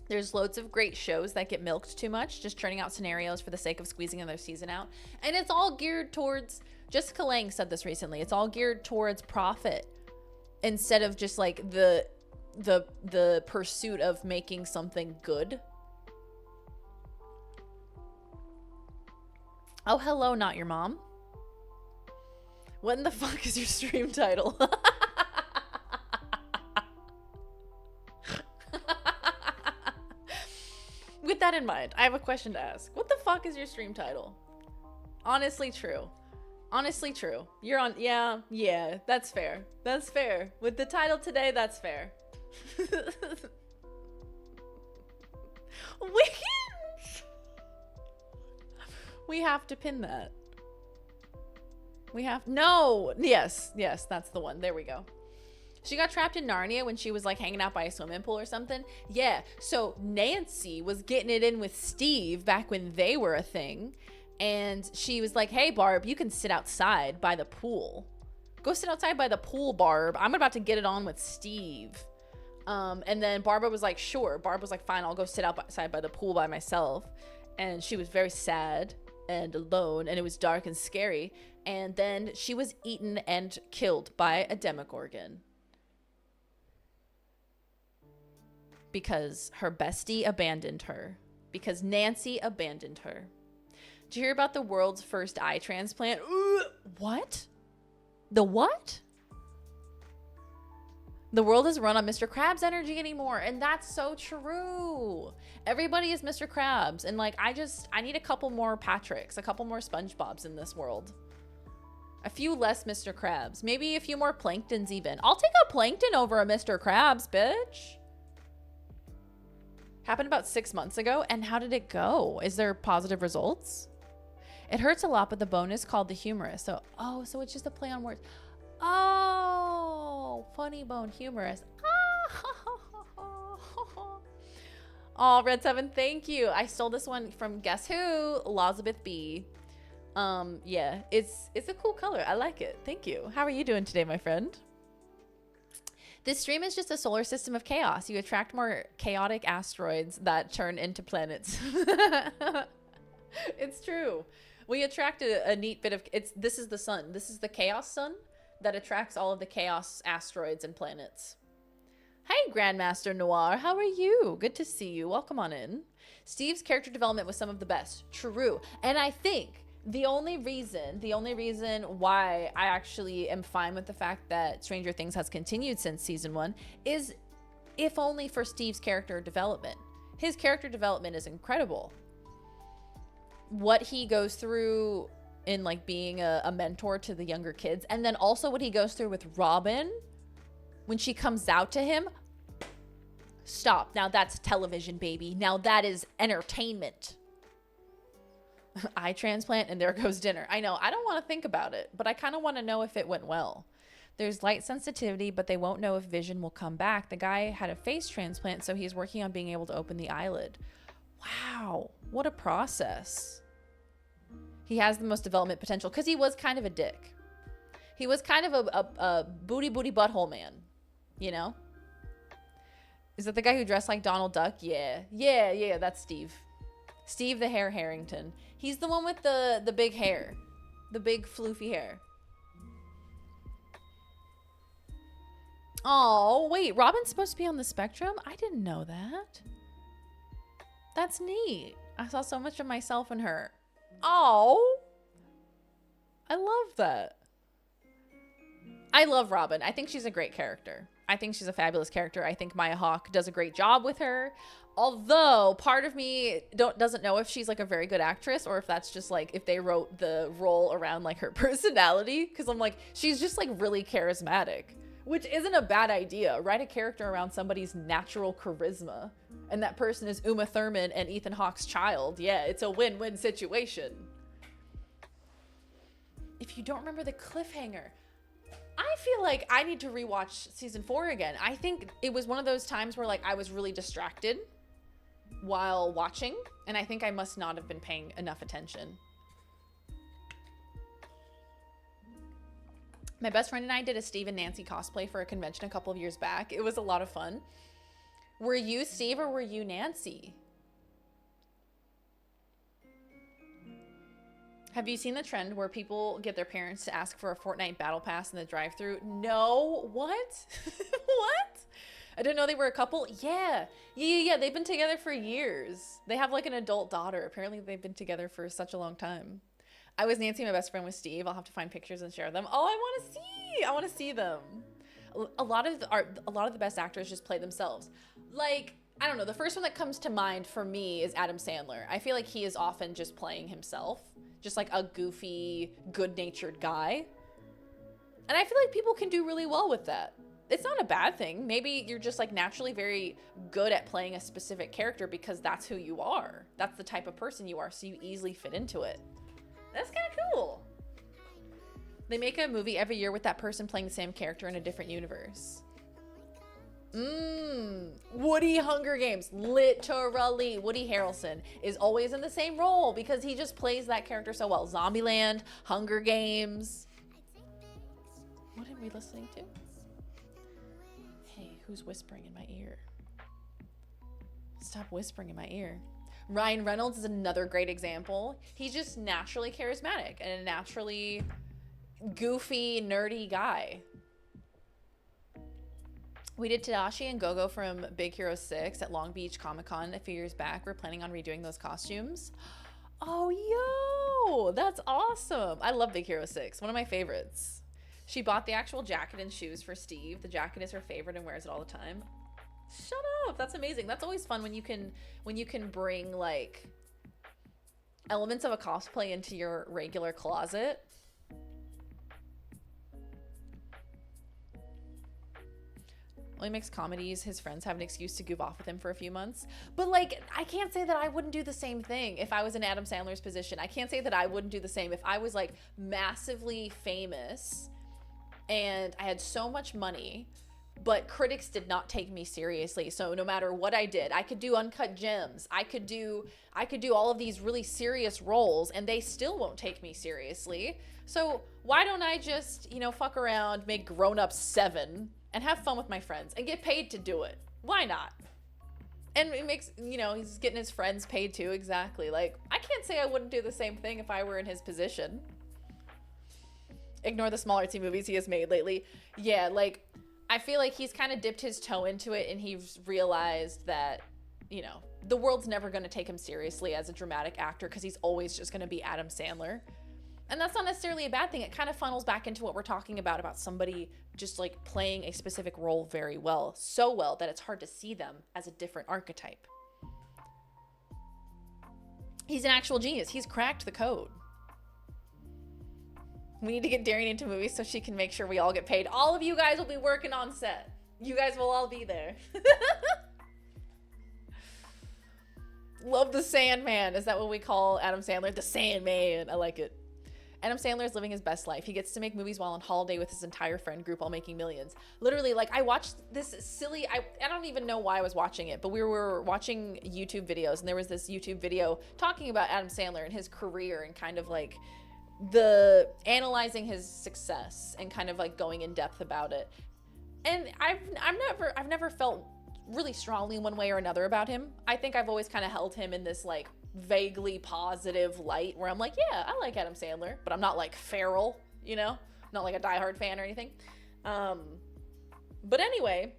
There's loads of great shows that get milked too much, just churning out scenarios for the sake of squeezing another season out. And it's all geared towards... Jessica Lange said this recently. It's all geared towards profit instead of just like the pursuit of making something good. Oh, hello, not your mom. What in the fuck is your stream title? With that in mind, I have a question to ask. What the fuck is your stream title? Honestly true. Honestly true. You're on, yeah, that's fair. That's fair. With the title today, that's fair. We have to pin that. We have no. Yes, that's the one. There we go. She got trapped in Narnia when she was like hanging out by a swimming pool or something. Yeah. So Nancy was getting it in with Steve back when they were a thing. And she was like, hey, Barb, you can sit outside by the pool. Go sit outside by the pool, Barb. I'm about to get it on with Steve. And then Barbara was like, sure. Barb was like, fine, I'll go sit outside by the pool by myself. And she was very sad and alone, and it was dark and scary. And then she was eaten and killed by a Demogorgon. Because her bestie abandoned her. Because Nancy abandoned her. Did you hear about the world's first eye transplant? What? The what? The world isn't run on Mr. Krabs energy anymore. And that's so true. Everybody is Mr. Krabs. And like, I need a couple more Patricks, a couple more SpongeBobs in this world. A few less Mr. Krabs. Maybe a few more Planktons even. I'll take a Plankton over a Mr. Krabs, bitch. Happened about 6 months ago. And how did it go? Is there positive results? It hurts a lot, but the bone is called the humerus. So, oh, so it's just a play on words. Oh, funny bone, humorous. Oh, Red 7, thank you. I stole this one from guess who? Elizabeth B. Yeah, it's a cool color. I like it. Thank you. How are you doing today, my friend? This stream is just a solar system of chaos. You attract more chaotic asteroids that turn into planets. It's true. We attract a neat bit of this is the sun. This is the chaos sun that attracts all of the chaos asteroids and planets. Hey, Grandmaster Noir, how are you? Good to see you. Welcome on in. Steve's character development was some of the best. True. And I think the only reason why I actually am fine with the fact that Stranger Things has continued since season 1 is if only for Steve's character development. His character development is incredible. What he goes through in like being a mentor to the younger kids, and then also what he goes through with Robin when she comes out to him. Stop. Now that's television, baby. Now that is entertainment. Eye transplant and there goes dinner. I know. I don't want to think about it, but I kind of want to know if it went well. There's light sensitivity, but they won't know if vision will come back. The guy had a face transplant, so he's working on being able to open the eyelid. Wow. What a process. He has the most development potential because he was kind of a dick. He was kind of a booty butthole man, you know? Is that the guy who dressed like Donald Duck? Yeah, that's Steve. Steve the Hair Harrington. He's the one with the big hair. The big floofy hair. Oh, wait. Robin's supposed to be on the spectrum? I didn't know that. That's neat. I saw so much of myself in her. Oh, I love that. I love Robin. I think she's a great character. I think she's a fabulous character. I think Maya Hawke does a great job with her. Although part of me doesn't know if she's like a very good actress or if that's just like if they wrote the role around like her personality. Because I'm like, she's just like really charismatic, which isn't a bad idea. Write a character around somebody's natural charisma. And that person is Uma Thurman and Ethan Hawke's child. Yeah, it's a win-win situation. If you don't remember the cliffhanger, I feel like I need to rewatch season 4 again. I think it was one of those times where like I was really distracted while watching, and I think I must not have been paying enough attention. My best friend and I did a Steve and Nancy cosplay for a convention a couple of years back. It was a lot of fun. Were you Steve or were you Nancy? Have you seen the trend where people get their parents to ask for a Fortnite battle pass in the drive-thru? No. What? What? I didn't know they were a couple. Yeah. They've been together for years. They have like an adult daughter. Apparently they've been together for such a long time. I was Nancy, my best friend was Steve. I'll have to find pictures and share them. Oh, I want to see them. A lot of the best actors just play themselves. Like, I don't know. The first one that comes to mind for me is Adam Sandler. I feel like he is often just playing himself. Just like a goofy, good-natured guy. And I feel like people can do really well with that. It's not a bad thing. Maybe you're just like naturally very good at playing a specific character because that's who you are. That's the type of person you are, so you easily fit into it. That's kind of cool. They make a movie every year with that person playing the same character in a different universe. Woody Hunger Games. Literally, Woody Harrelson is always in the same role because he just plays that character so well. Zombieland, Hunger Games. What are we listening to? Hey, who's whispering in my ear? Stop whispering in my ear. Ryan Reynolds is another great example. He's just naturally charismatic and a naturally goofy, nerdy guy. We did Tadashi and Gogo from Big Hero 6 at Long Beach Comic-Con a few years back. We're planning on redoing those costumes. Oh, yo, that's awesome. I love Big Hero 6, one of my favorites. She bought the actual jacket and shoes for Steve. The jacket is her favorite and wears it all the time. Shut up, that's amazing. That's always fun when you can bring like elements of a cosplay into your regular closet. Only makes comedies. His friends have an excuse to goof off with him for a few months. But like, I can't say that I wouldn't do the same thing if I was in Adam Sandler's position. I can't say that I wouldn't do the same if I was like massively famous and I had so much money, but critics did not take me seriously. So no matter what I did, I could do Uncut Gems. I could do all of these really serious roles and they still won't take me seriously. So why don't I just, you know, fuck around, make Grown Ups 7 and have fun with my friends and get paid to do it? Why not? And it makes, you know, he's getting his friends paid too. Exactly. Like, I can't say I wouldn't do the same thing if I were in his position. Ignore the small artsy movies he has made lately. Yeah, like, I feel like he's kind of dipped his toe into it and he's realized that, you know, the world's never going to take him seriously as a dramatic actor because he's always just going to be Adam Sandler. And that's not necessarily a bad thing. It kind of funnels back into what we're talking about somebody just like playing a specific role very well, so well that it's hard to see them as a different archetype. He's an actual genius. He's cracked the code. We need to get Darian into movies so she can make sure we all get paid. All of you guys will be working on set. You guys will all be there. Love the Sandman. Is that what we call Adam Sandler? The Sandman. I like it. Adam Sandler is living his best life. He gets to make movies while on holiday with his entire friend group while making millions. Literally, like, I watched this silly, I don't even know why I was watching it, but we were watching YouTube videos, and there was this YouTube video talking about Adam Sandler and his career and kind of like the analyzing his success and kind of like going in depth about it. And I've never felt really strongly one way or another about him. I think I've always kind of held him in this like vaguely positive light where I'm like, yeah, I like Adam Sandler, but I'm not like feral, you know, not like a diehard fan or anything. But anyway,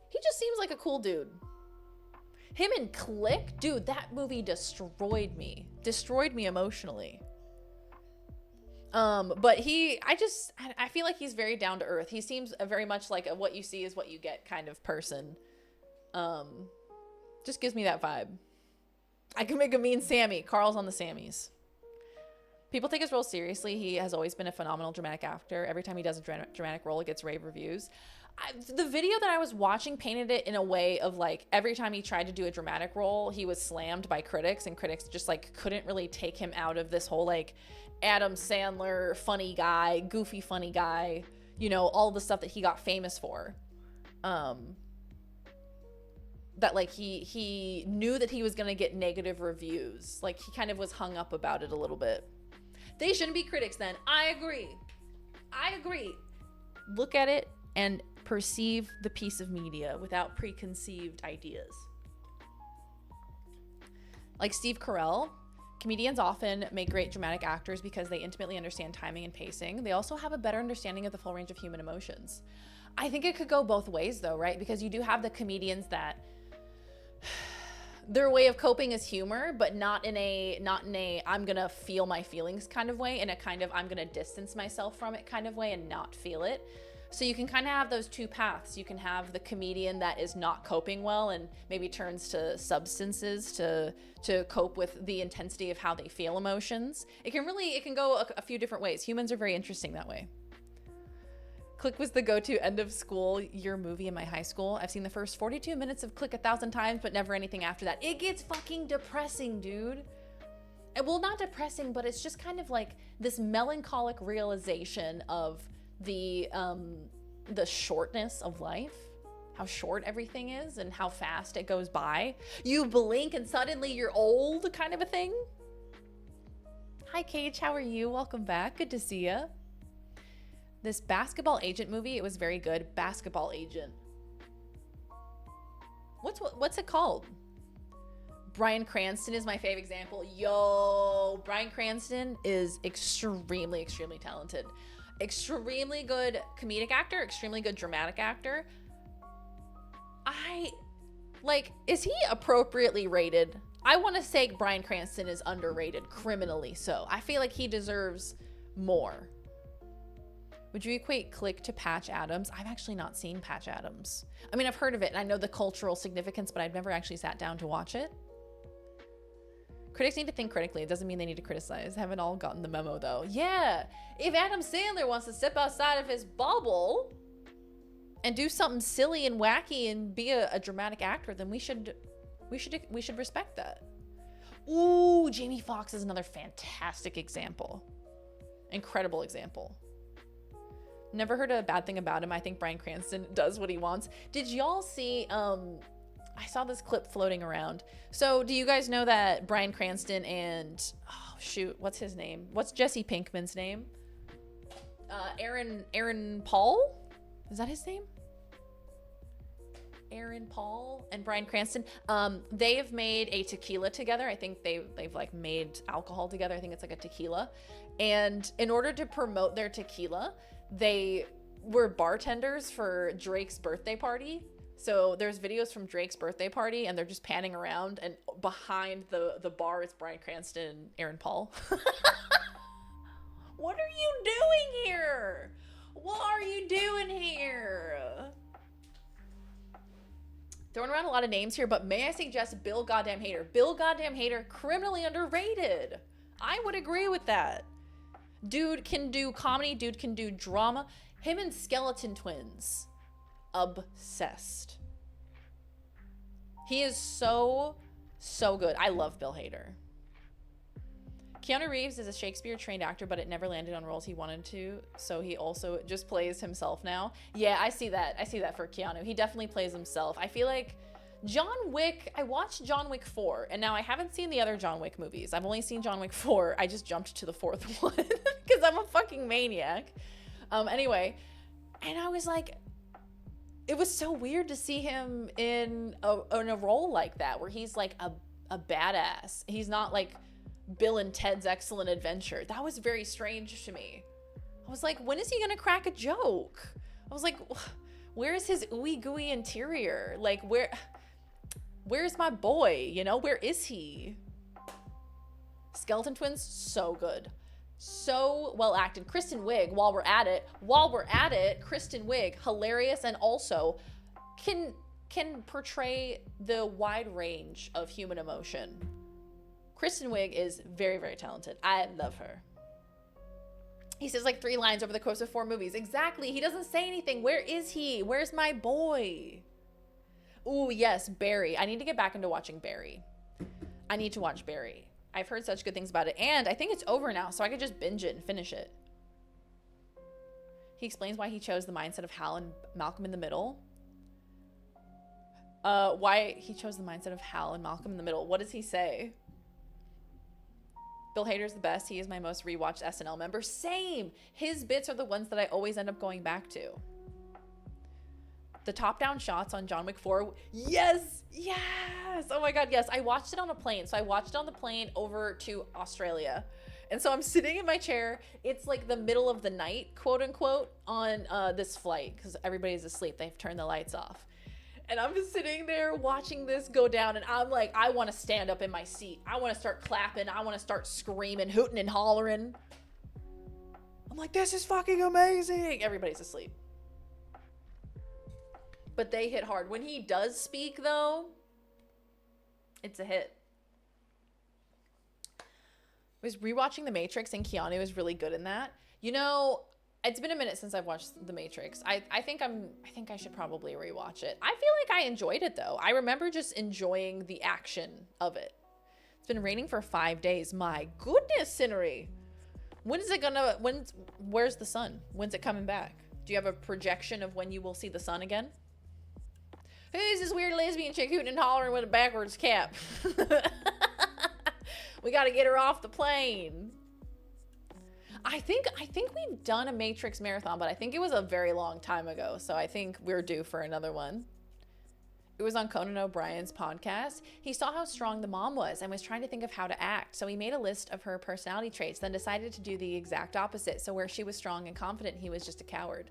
he just seems like a cool dude. Him and Click, dude, that movie destroyed me emotionally. But I feel like he's very down to earth. He seems very much like a what you see is what you get kind of person. Just gives me that vibe. I can make a mean Sammy. Carl's on the Sammys. People take his role seriously. He has always been a phenomenal dramatic actor. Every time he does a dramatic role, it gets rave reviews. The video that I was watching painted it in a way of like every time he tried to do a dramatic role, he was slammed by critics, and critics just like couldn't really take him out of this whole like Adam Sandler funny guy, goofy funny guy, you know, all the stuff that he got famous for. That like he knew that he was gonna get negative reviews. Like he kind of was hung up about it a little bit. They shouldn't be critics then. I agree. Look at it and perceive the piece of media without preconceived ideas. Like Steve Carell, comedians often make great dramatic actors because they intimately understand timing and pacing. They also have a better understanding of the full range of human emotions. I think it could go both ways though, right? Because you do have the comedians that their way of coping is humor, but not in a I'm gonna feel my feelings kind of way, in a kind of I'm gonna distance myself from it kind of way and not feel it. So you can kind of have those two paths. You can have the comedian that is not coping well and maybe turns to substances to cope with the intensity of how they feel emotions. It can go a few different ways. Humans are very interesting that way. Click was the go-to end of school year movie in my high school. I've seen the first 42 minutes of Click 1,000 times, but never anything after that. It gets fucking depressing, dude. well, not depressing, but it's just kind of like this melancholic realization of the shortness of life, how short everything is and how fast it goes by. You blink and suddenly you're old, kind of a thing. Hi, Cage. How are you? Welcome back. Good to see you. This Basketball Agent movie, it was very good. Basketball Agent. What's it called? Bryan Cranston is my favorite example. Yo, Bryan Cranston is extremely, extremely talented. Extremely good comedic actor, extremely good dramatic actor. Is he appropriately rated? I want to say Bryan Cranston is underrated, criminally so. I feel like he deserves more. Would you equate Click to Patch Adams? I've actually not seen Patch Adams. I mean, I've heard of it and I know the cultural significance, but I've never actually sat down to watch it. Critics need to think critically. It doesn't mean they need to criticize. Haven't all gotten the memo though. Yeah, if Adam Sandler wants to step outside of his bubble and do something silly and wacky and be a dramatic actor, then we should respect that. Ooh, Jamie Foxx is another fantastic example. Incredible example. Never heard a bad thing about him. I think Bryan Cranston does what he wants. Did y'all see, I saw this clip floating around. So do you guys know that Bryan Cranston and, oh shoot, what's his name? What's Jesse Pinkman's name? Aaron Paul? Is that his name? Aaron Paul and Bryan Cranston. They have made a tequila together. I think they've like made alcohol together. I think it's like a tequila. And in order to promote their tequila, they were bartenders for Drake's birthday party. So there's videos from Drake's birthday party and they're just panning around and behind the bar is Bryan Cranston and Aaron Paul. What are you doing here? What are you doing here? Throwing around a lot of names here, but may I suggest Bill Goddamn Hader? Bill Goddamn Hader, criminally underrated. I would agree with that. Dude can do comedy, dude can do drama. Him and Skeleton Twins. Obsessed. He is so good. I love Bill Hader. Keanu Reeves is a Shakespeare-trained actor, but it never landed on roles he wanted to, so he also just plays himself now. Yeah, I see that. I see that for Keanu. He definitely plays himself. I feel like John Wick, I watched John Wick 4, and now I haven't seen the other John Wick movies. I've only seen John Wick 4. I just jumped to the fourth one because I'm a fucking maniac. Anyway, and I was like, it was so weird to see him in a role like that, where he's like a badass. He's not like Bill and Ted's Excellent Adventure. That was very strange to me. I was like, when is he gonna crack a joke? I was like, where is his ooey gooey interior? Like, where's my boy? You know, where is he? Skeleton Twins, so good. So well acted. Kristen Wiig, while we're at it, Kristen Wiig, hilarious, and also can portray the wide range of human emotion. Kristen Wiig is very, very talented. I love her. He says like 3 lines over the course of 4 movies. Exactly. He doesn't say anything. Where is he? Where's my boy? Ooh, yes, Barry. I need to get back into watching Barry. I need to watch Barry. I've heard such good things about it. And I think it's over now, so I could just binge it and finish it. He explains why he chose the mindset of Hal and Malcolm in the Middle. Why he chose the mindset of Hal and Malcolm in the Middle. What does he say? Bill Hader's the best. He is my most rewatched SNL member. Same. His bits are the ones that I always end up going back to. The top-down shots on John Wick 4. Yes. Yes. Oh my God. Yes. I watched it on a plane. So I watched it on the plane over to Australia. And so I'm sitting in my chair. It's like the middle of the night, quote unquote, on this flight because everybody's asleep. They've turned the lights off. And I'm just sitting there watching this go down, and I'm like, I want to stand up in my seat. I want to start clapping. I want to start screaming, hooting and hollering. I'm like, this is fucking amazing. Everybody's asleep. But they hit hard. When he does speak, though, it's a hit. I was rewatching The Matrix, and Keanu is really good in that. You know, it's been a minute since I've watched The Matrix. I think I should probably rewatch it. I feel like I enjoyed it though. I remember just enjoying the action of it. It's been raining for 5 days. My goodness, Cinery. Where's the sun? When's it coming back? Do you have a projection of when you will see the sun again? Who's this weird lesbian chick hooting and hollering with a backwards cap? We gotta get her off the plane. I think we've done a Matrix marathon, but I think it was a very long time ago. So I think we're due for another one. It was on Conan O'Brien's podcast. He saw how strong the mom was and was trying to think of how to act. So he made a list of her personality traits, then decided to do the exact opposite. So where she was strong and confident, he was just a coward.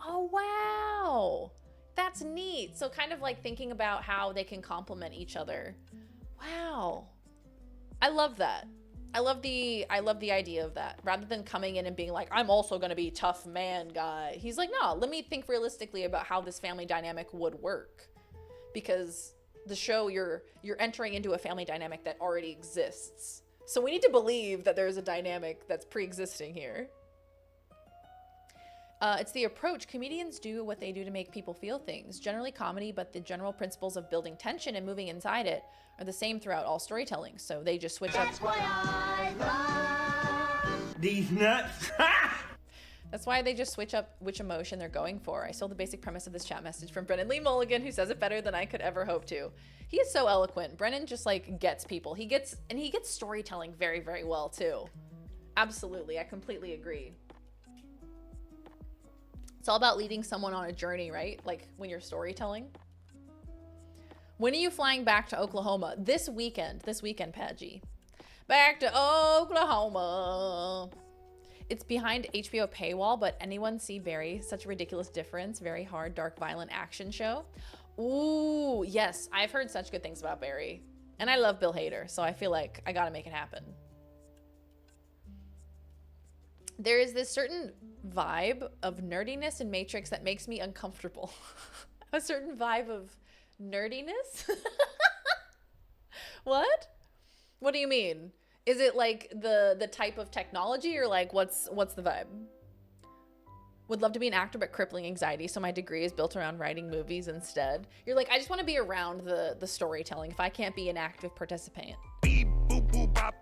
Oh, wow. That's neat. So kind of like thinking about how they can complement each other. Wow. I love that. I love the idea of that. Rather than coming in and being like, I'm also going to be tough man guy. He's like, no, let me think realistically about how this family dynamic would work. Because the show, you're entering into a family dynamic that already exists. So we need to believe that there's a dynamic that's pre-existing here. It's the approach. Comedians do what they do to make people feel things. Generally comedy, but the general principles of building tension and moving inside it are the same throughout all storytelling. So they just switch up. That's why I love these nuts. That's why they just switch up which emotion they're going for. I stole the basic premise of this chat message from Brennan Lee Mulligan, who says it better than I could ever hope to. He is so eloquent. Brennan just like gets people. He gets storytelling very, very well too. Absolutely. I completely agree. It's all about leading someone on a journey, right? Like when you're storytelling. When are you flying back to Oklahoma? This weekend, Padgy. Back to Oklahoma. It's behind HBO paywall, but anyone see Barry? Such a ridiculous difference. Very hard, dark, violent action show. Ooh, yes. I've heard such good things about Barry. And I love Bill Hader, so I feel like I gotta make it happen. There is this certain vibe of nerdiness in Matrix that makes me uncomfortable. A certain vibe of nerdiness? What? What do you mean? Is it like the type of technology, or like what's the vibe? Would love to be an actor, but crippling anxiety, so my degree is built around writing movies instead. You're like, I just want to be around the storytelling if I can't be an active participant. Beep, boop, boop, bop.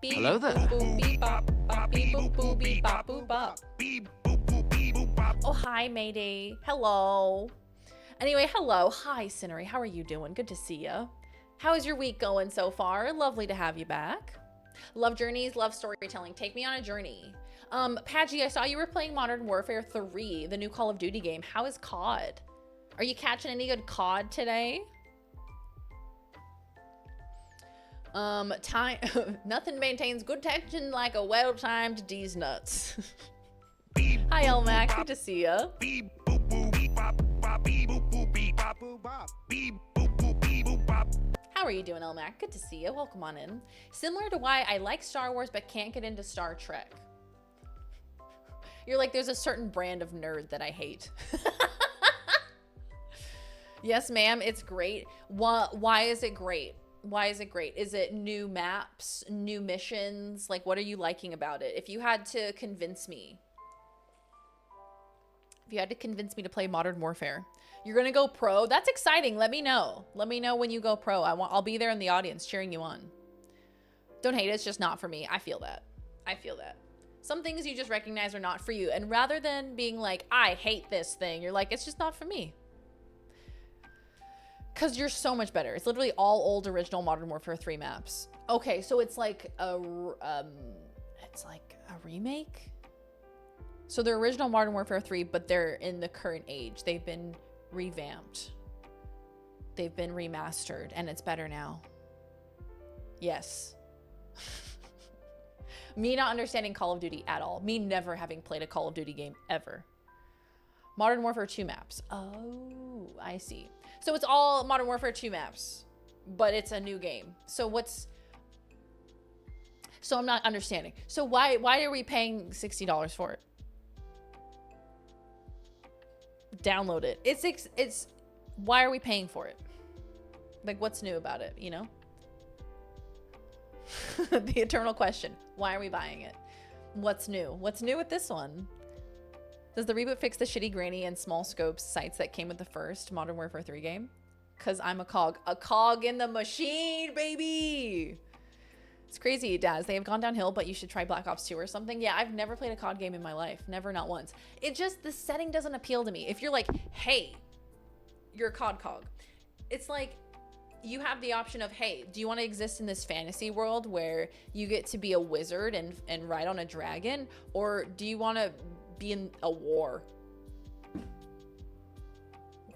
Beep, hello there. Boop, beep, bop, bop, beep, boop, boop, beep, bop, boop, bop. Beep, boop, boop, beep, boop, bop. Oh, hi, Mayday. Hello. Anyway, hello. Hi, Cinery. How are you doing? Good to see you. How is your week going so far? Lovely to have you back. Love journeys, love storytelling. Take me on a journey. Padgy, I saw you were playing Modern Warfare 3, the new Call of Duty game. How is COD? Are you catching any good COD today? Nothing maintains good tension like a well-timed D's nuts. Hi, Elmac. Good to see ya. How are you doing, Elmac? Good to see you. Welcome on in. Similar to why I like Star Wars but can't get into Star Trek. You're like, there's a certain brand of nerd that I hate. Yes, ma'am, it's great. Why is it great? Why is it great? Is it new maps, new missions? Like, what are you liking about it? If you had to convince me to play Modern Warfare, you're gonna go pro? That's exciting. Let me know. Let me know when you go pro. I'll be there in the audience cheering you on. Don't hate it. It's just not for me. I feel that. Some things you just recognize are not for you. And rather than being like, I hate this thing, you're like, it's just not for me. Because you're so much better. It's literally all old original Modern Warfare 3 maps. Okay, so it's like a remake? So they're original Modern Warfare 3, but they're in the current age. They've been revamped. They've been remastered, and it's better now. Yes. Me not understanding Call of Duty at all. Me never having played a Call of Duty game ever. Modern Warfare 2 maps. Oh, I see. So it's all Modern Warfare 2 maps, but it's a new game. So I'm not understanding. So why are we paying $60 for it? Download it. It's why are we paying for it? Like, what's new about it, you know? The eternal question. Why are we buying it? What's new? What's new with this one? Does the reboot fix the shitty grainy and small scopes sights that came with the first Modern Warfare 3 game? Cause I'm a cog in the machine, baby. It's crazy, Daz. They have gone downhill, but you should try Black Ops 2 or something. Yeah, I've never played a COD game in my life. Never, not once. It just, the setting doesn't appeal to me. If you're like, hey, you're a COD cog. It's like, you have the option of, hey, do you want to exist in this fantasy world where you get to be a wizard and ride on a dragon? Or do you want to be in a war?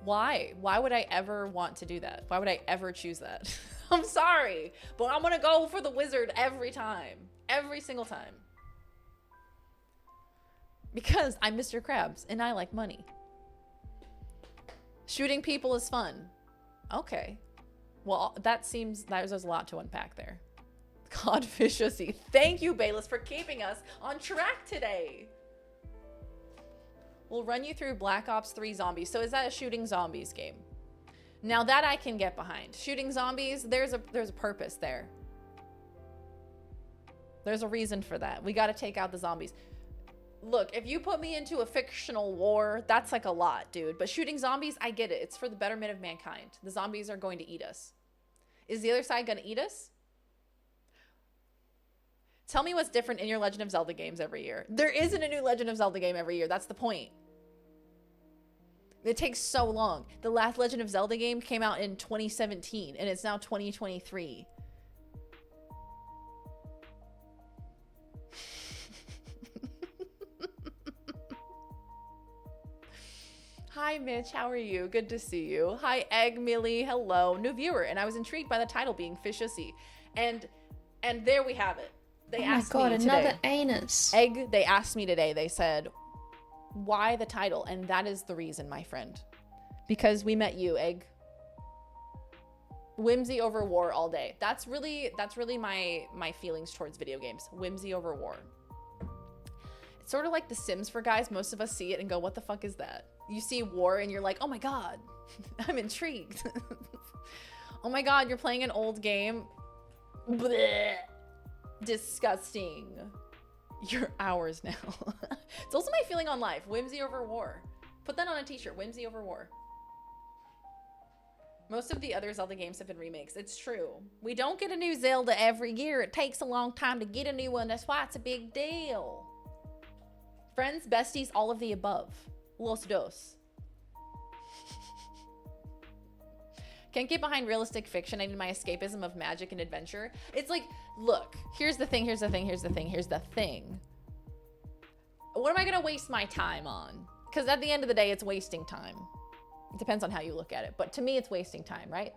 Why? Why would I ever want to do that? Why would I ever choose that? I'm sorry, but I'm gonna go for the wizard every time. Every single time. Because I'm Mr. Krabs and I like money. Shooting people is fun. Okay. Well, that seems, there's a lot to unpack there. Codfishussy. Thank you, Bayless, for keeping us on track today. We'll run you through Black Ops 3 Zombies. So is that a shooting zombies game? Now that I can get behind. Shooting zombies, there's a purpose there. There's a reason for that. We got to take out the zombies. Look, if you put me into a fictional war, that's like a lot, dude. But shooting zombies, I get it. It's for the betterment of mankind. The zombies are going to eat us. Is the other side going to eat us? Tell me what's different in your Legend of Zelda games every year. There isn't a new Legend of Zelda game every year. That's the point. It takes so long. The last Legend of Zelda game came out in 2017, and it's now 2023. Hi, Mitch. How are you? Good to see you. Hi, Egg Millie. Hello. New viewer, and I was intrigued by the title being Fishussy. And there we have it. They asked me today. Another anus. Egg, they asked me today. They said, why the title? And that is the reason, my friend. Because we met you, Egg. Whimsy over war all day. That's really my feelings towards video games. Whimsy over war. It's sort of like The Sims for guys. Most of us see it and go, what the fuck is that? You see war and you're like, oh my God, I'm intrigued. Oh my God, you're playing an old game. Blech. Disgusting. You're ours now. It's also my feeling on life. Whimsy over war. Put that on a t-shirt. Whimsy over war. Most of the other Zelda games have been remakes. It's true. We don't get a new Zelda every year. It takes a long time to get a new one. That's why it's a big deal. Friends, besties, all of the above. Los dos. Can't get behind realistic fiction. I need my escapism of magic and adventure. It's like, look, here's the thing, here's the thing, here's the thing, here's the thing. What am I gonna waste my time on? Because at the end of the day, it's wasting time. It depends on how you look at it. But to me, it's wasting time, right?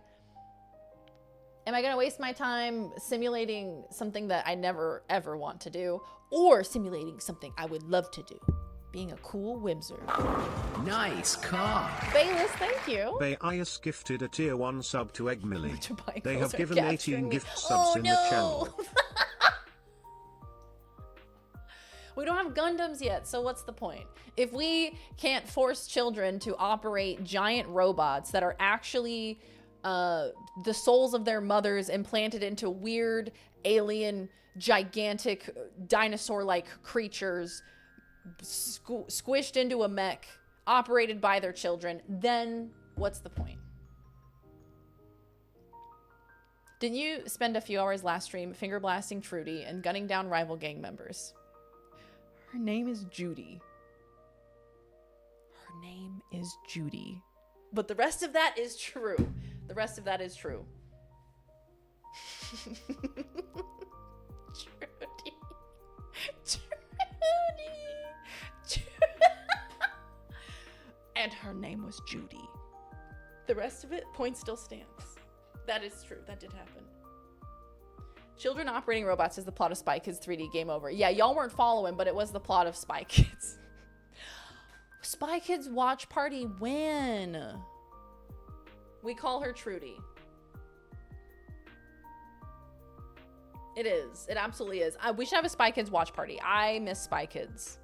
Am I gonna waste my time simulating something that I never, ever want to do? Or simulating something I would love to do? Being a cool whimser. Nice car. Bayless, thank you. Bayas gifted a tier 1 sub to Egg Millie. They have are given capturing 18 me. gift subs in the channel. We don't have Gundams yet, so what's the point? If we can't force children to operate giant robots that are actually the souls of their mothers implanted into weird, alien, gigantic, dinosaur-like creatures squished into a mech, operated by their children, then what's the point? Didn't you spend a few hours last stream finger blasting Trudy and gunning down rival gang members? Her name is Judy. Her name is Judy. But the rest of that is true. The rest of that is true. Trudy. And her name was Judy. The rest of it, point still stands. That is true. That did happen. Children operating robots is the plot of Spy Kids 3D. Game over. Yeah, y'all weren't following, but it was the plot of Spy Kids. Spy Kids watch party when? We call her Trudy. It is. It absolutely is. We should have a Spy Kids watch party. I miss Spy Kids.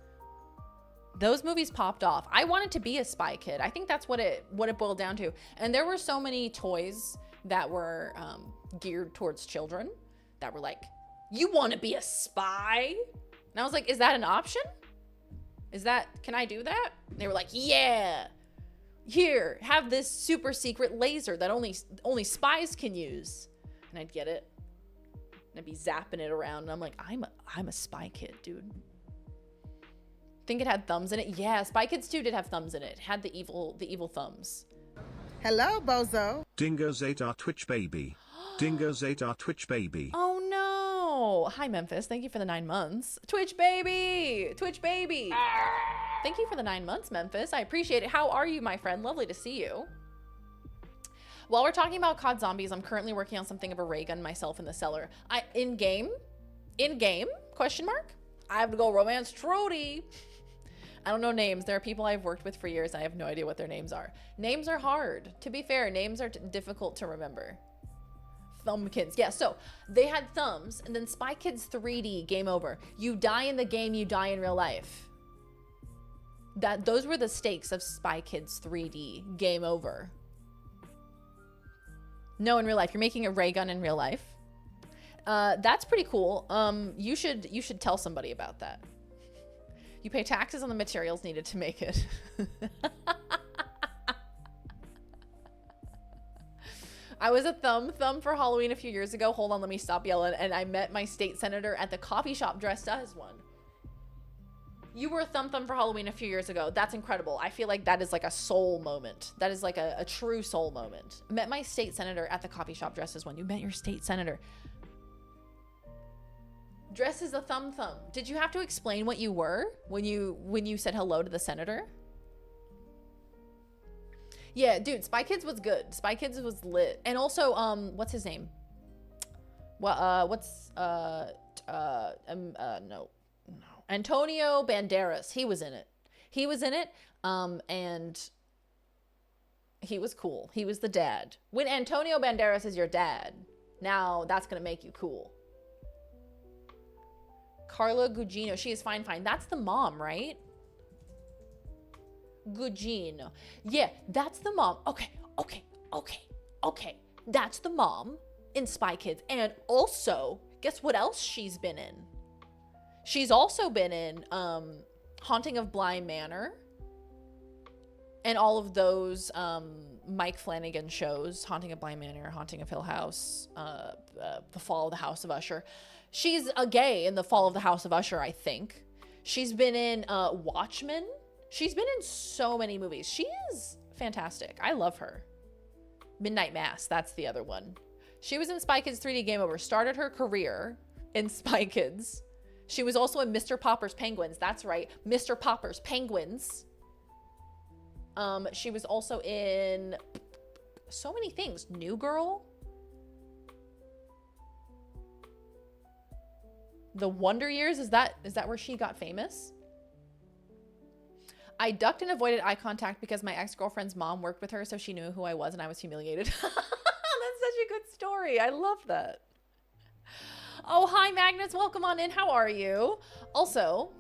Those movies popped off. I wanted to be a spy kid. I think that's what it boiled down to. And there were so many toys that were geared towards children that were like, you want to be a spy? And I was like, is that an option? Can I do that? And they were like, yeah. Here, have this super secret laser that only spies can use. And I'd get it. And I'd be zapping it around, and I'm like, I'm a Spy Kid, dude. Think it had thumbs in it? Yeah, Spy Kids 2 did have thumbs in it. It had the evil thumbs. Hello, bozo. Dingoes ate our Twitch baby. Dingoes ate our Twitch baby. Oh no. Hi Memphis, thank you for the 9 months. Twitch baby! Twitch baby! Thank you for the 9 months, Memphis. I appreciate it. How are you, my friend? Lovely to see you. While we're talking about COD Zombies, I'm currently working on something of a ray gun myself in the cellar. In game? Question mark? I have to go romance Trudy. I don't know names. There are people I've worked with for years. I have no idea what their names are. Names are hard. To be fair, names are difficult to remember. Thumbkins. Yeah, so they had thumbs, and then Spy Kids 3D, game over. You die in the game, you die in real life. Those were the stakes of Spy Kids 3D, game over. No, in real life. You're making a ray gun in real life. That's pretty cool. You should tell somebody about that. You pay taxes on the materials needed to make it. I was a thumb for Halloween a few years ago. Hold on, let me stop yelling. And I met my state senator at the coffee shop dressed as one. You were a thumb for Halloween a few years ago. That's incredible. I feel like that is like a soul moment. That is like a true soul moment. I met my state senator at the coffee shop dressed as one. You met your state senator. Dressed as a thumb. Did you have to explain what you were when you said hello to the senator? Yeah, dude, Spy Kids was good. Spy Kids was lit. And also, what's his name? Well, no. Antonio Banderas. He was in it. And he was cool. He was the dad. When Antonio Banderas is your dad, now that's gonna make you cool. Carla Gugino. She is fine. That's the mom, right? Gugino. Yeah, that's the mom. Okay. That's the mom in Spy Kids. And also, guess what else she's been in? She's also been in Haunting of Bly Manor and all of those Mike Flanagan shows, Haunting of Bly Manor, Haunting of Hill House, The Fall of the House of Usher. She's a gay in The Fall of the House of Usher, I think. She's been in Watchmen. She's been in so many movies. She is fantastic. I love her. Midnight Mass, that's the other one. She was in Spy Kids 3D Game Over, started her career in Spy Kids. She was also in Mr. Popper's Penguins. That's right, Mr. Popper's Penguins. She was also in so many things. New Girl. The Wonder Years, is that where she got famous? I ducked and avoided eye contact because my ex-girlfriend's mom worked with her, so she knew who I was and I was humiliated. That's such a good story. I love that. Oh, hi, Magnus. Welcome on in. How are you? Also,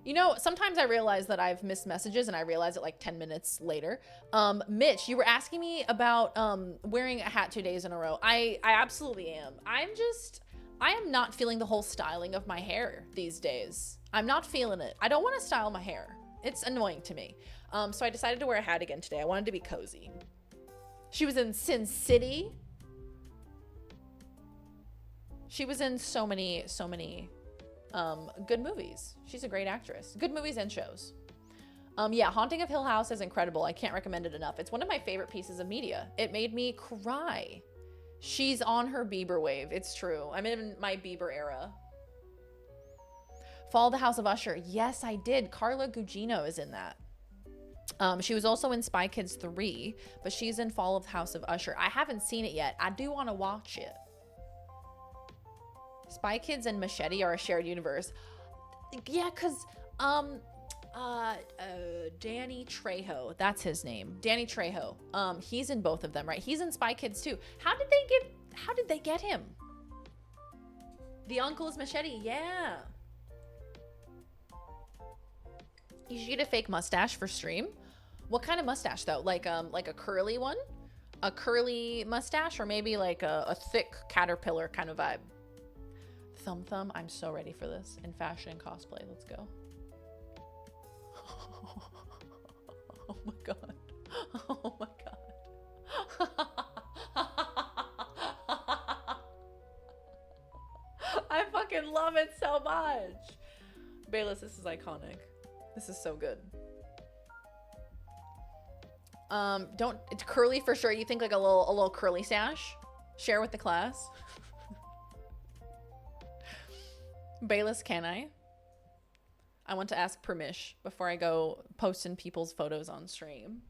you know, sometimes I realize that I've missed messages and I realize it like 10 minutes later. Mitch, you were asking me about wearing a hat 2 days in a row. I absolutely am. I am not feeling the whole styling of my hair these days. I'm not feeling it. I don't want to style my hair. It's annoying to me. So I decided to wear a hat again today. I wanted to be cozy. She was in Sin City. She was in so many good movies. She's a great actress. Good movies and shows. Yeah, Haunting of Hill House is incredible. I can't recommend it enough. It's one of my favorite pieces of media. It made me cry. She's on her Bieber wave. It's true. I'm in my Bieber era. Fall of the House of Usher. Yes, I did. Carla Gugino is in that. She was also in Spy Kids 3, but she's in Fall of the House of Usher. I haven't seen it yet. I do want to watch it. Spy Kids and Machete are a shared universe. Yeah, because Danny Trejo, that's his name. Danny Trejo. He's in both of them, right? He's in Spy Kids too. How did they get him? The uncle is Machete. Yeah. You should get a fake mustache for stream. What kind of mustache though? Like a curly one? A curly mustache, or maybe like a thick caterpillar kind of vibe. Thumb, I'm so ready for this. In fashion and cosplay, let's go. Oh my god. Oh my god. fucking love it so much. Bayless, this is iconic. This is so good. It's curly for sure. You think like a little curly stash? Share with the class. Bayless, can I? I want to ask permission before I go posting people's photos on stream.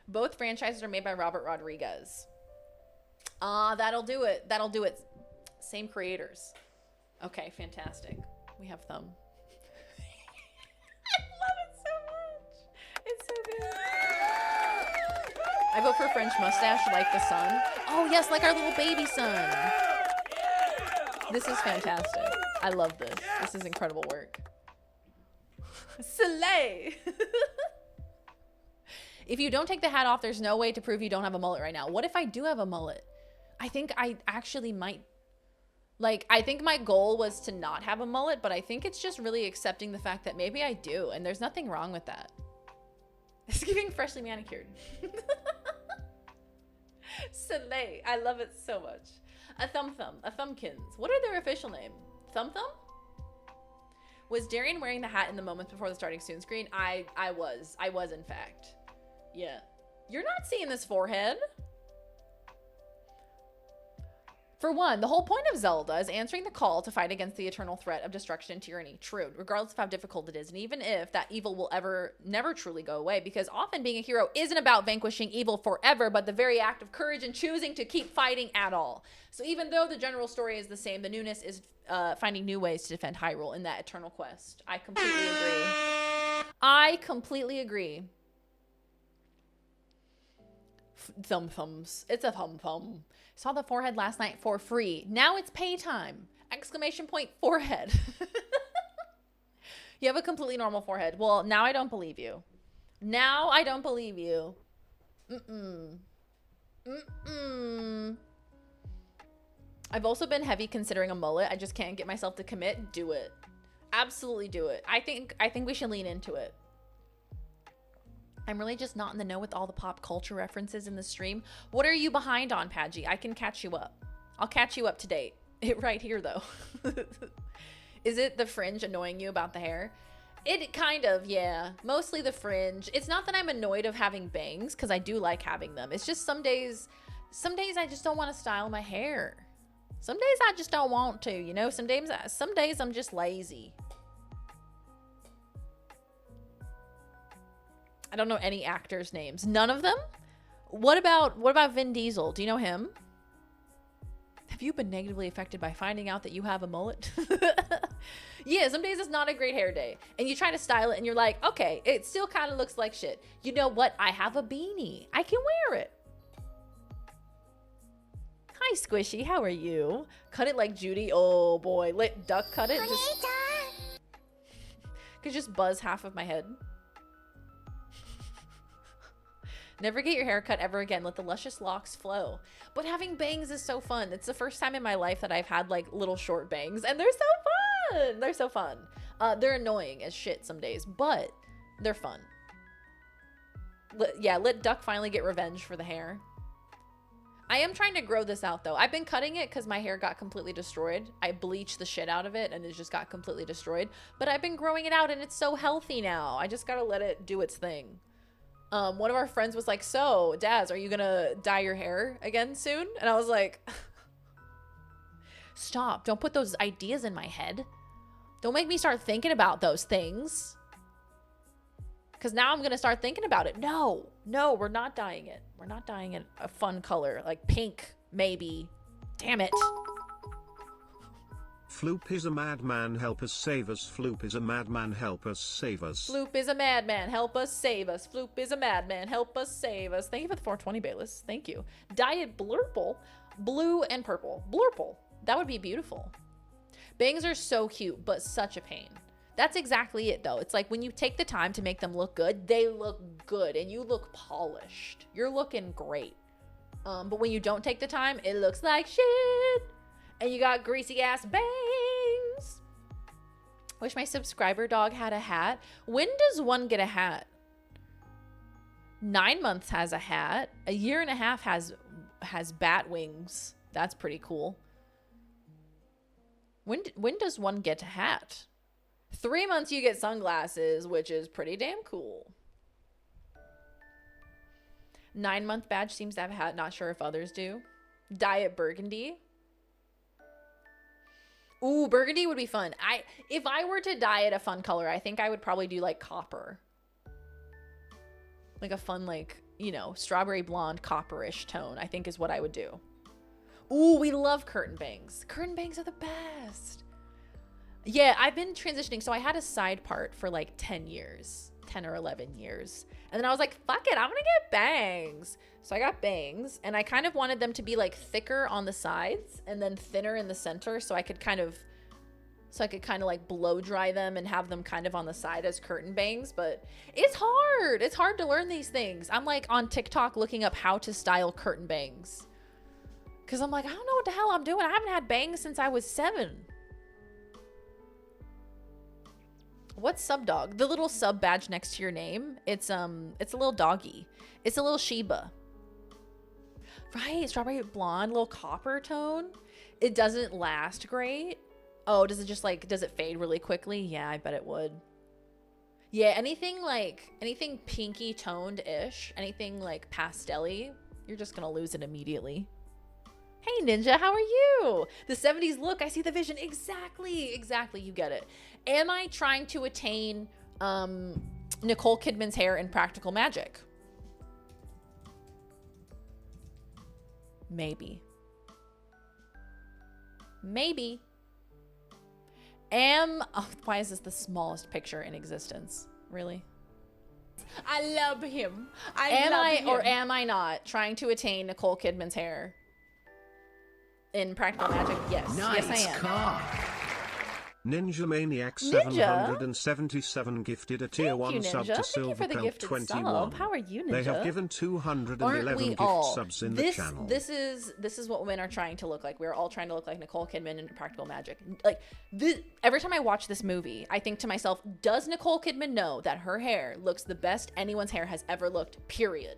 Both franchises are made by Robert Rodriguez. That'll do it. That'll do it. Same creators. Okay, fantastic. We have thumb. I love it so much. It's so good. I vote for French mustache like the sun. Oh yes, like our little baby son. This is fantastic. I love this. This is incredible work. Slay. If you don't take the hat off, there's no way to prove you don't have a mullet right now. What if I do have a mullet? I think I actually might. Like, I think my goal was to not have a mullet, but I think it's just really accepting the fact that maybe I do, and there's nothing wrong with that. It's giving freshly manicured. Slay. I love it so much. A thumbkins. What are their official name? Thumb? Was Darian wearing the hat in the moments before the starting soon screen? I was in fact. Yeah. You're not seeing this forehead. For one, the whole point of Zelda is answering the call to fight against the eternal threat of destruction and tyranny. True, regardless of how difficult it is, and even if that evil will never truly go away, because often being a hero isn't about vanquishing evil forever, but the very act of courage and choosing to keep fighting at all. So even though the general story is the same, the newness is finding new ways to defend Hyrule in that eternal quest. I completely agree. I completely agree. Thumbs. It's a thumb. Saw the forehead last night for free. Now it's pay time. Exclamation point forehead. You have a completely normal forehead. Well, now I don't believe you. Now I don't believe you. I've also been heavy considering a mullet. I just can't get myself to commit. Do it. Absolutely do it. I think we should lean into it. I'm really just not in the know with all the pop culture references in the stream. What are you behind on, Padgy? I can catch you up. I'll catch you up to date. It right here, though. Is it the fringe annoying you about the hair? It kind of, yeah. Mostly the fringe. It's not that I'm annoyed of having bangs, because I do like having them. It's just some days I just don't want to style my hair. Some days I just don't want to, you know? Some days I'm just lazy. I don't know any actors' names. None of them? What about Vin Diesel? Do you know him? Have you been negatively affected by finding out that you have a mullet? Yeah, some days it's not a great hair day. And you try to style it and you're like, okay, it still kind of looks like shit. You know what? I have a beanie. I can wear it. Hi, Squishy. How are you? Cut it like Judy. Oh, boy. Let Duck cut it. Could just buzz half of my head. Never get your hair cut ever again. Let the luscious locks flow. But having bangs is so fun. It's the first time in my life that I've had like little short bangs, and they're so fun. They're so fun. They're annoying as shit some days, but they're fun. Let Duck finally get revenge for the hair. I am trying to grow this out though. I've been cutting it because my hair got completely destroyed. I bleached the shit out of it and it just got completely destroyed. But I've been growing it out and it's so healthy now. I just gotta let it do its thing. One of our friends was like, so, Daz, are you gonna dye your hair again soon? And I was like, stop. Don't put those ideas in my head. Don't make me start thinking about those things. Because now I'm gonna start thinking about it. No, we're not dyeing it. We're not dyeing it a fun color, like pink, maybe. Damn it. Floop is a madman, help us save us. Floop is a madman, help us save us. Floop is a madman, help us save us. Floop is a madman, help us save us. Thank you for the 420, Bayless. Thank you. Dye it blurple, blue and purple. Blurple. That would be beautiful. Bangs are so cute, but such a pain. That's exactly it, though. It's like when you take the time to make them look good, they look good, and you look polished. You're looking great. But when you don't take the time, it looks like shit. And you got greasy ass bangs. Wish my subscriber dog had a hat. When does one get a hat? 9 months has a hat. A year and a half has bat wings. That's pretty cool. When does one get a hat? 3 months you get sunglasses, which is pretty damn cool. 9-month badge seems to have a hat. Not sure if others do. Diet burgundy. Ooh, burgundy would be fun. If I were to dye it a fun color, I think I would probably do like copper. Like a fun, like, you know, strawberry blonde copperish tone, I think is what I would do. Ooh, we love curtain bangs. Curtain bangs are the best. Yeah, I've been transitioning. So I had a side part for like 10 years, 10 or 11 years. And then I was like, fuck it, I'm gonna get bangs. So I got bangs, and I kind of wanted them to be like thicker on the sides and then thinner in the center, so I could kind of like blow dry them and have them kind of on the side as curtain bangs. But it's hard. It's hard to learn these things. I'm like on TikTok looking up how to style curtain bangs. Cause I'm like, I don't know what the hell I'm doing. I haven't had bangs since I was 7. What's sub dog? The little sub badge next to your name. It's a little doggy. It's a little Shiba. Right? Strawberry blonde, little copper tone. It doesn't last great. Oh, does it fade really quickly? Yeah, I bet it would. Yeah, anything pinky toned-ish, anything like pastel-y, you're just gonna lose it immediately. Hey Ninja, how are you? The 70s look, I see the vision. Exactly, you get it. Am I trying to attain Nicole Kidman's hair in Practical Magic? Maybe. Why is this the smallest picture in existence? Really? I love him. Am I not trying to attain Nicole Kidman's hair in Practical Magic? Yes. Nice. Yes, I am. Car. Ninja Maniac Ninja? 777 gifted a tier 1 sub to Thank you for the Silvercount gifted 21. sub. How are you, Ninja? They have given 211 Aren't we gift all? subs in the channel. This is what women are trying to look like. We're all trying to look like Nicole Kidman in Practical Magic. Like this, every time I watch this movie, I think to myself, does Nicole Kidman know that her hair looks the best anyone's hair has ever looked? Period.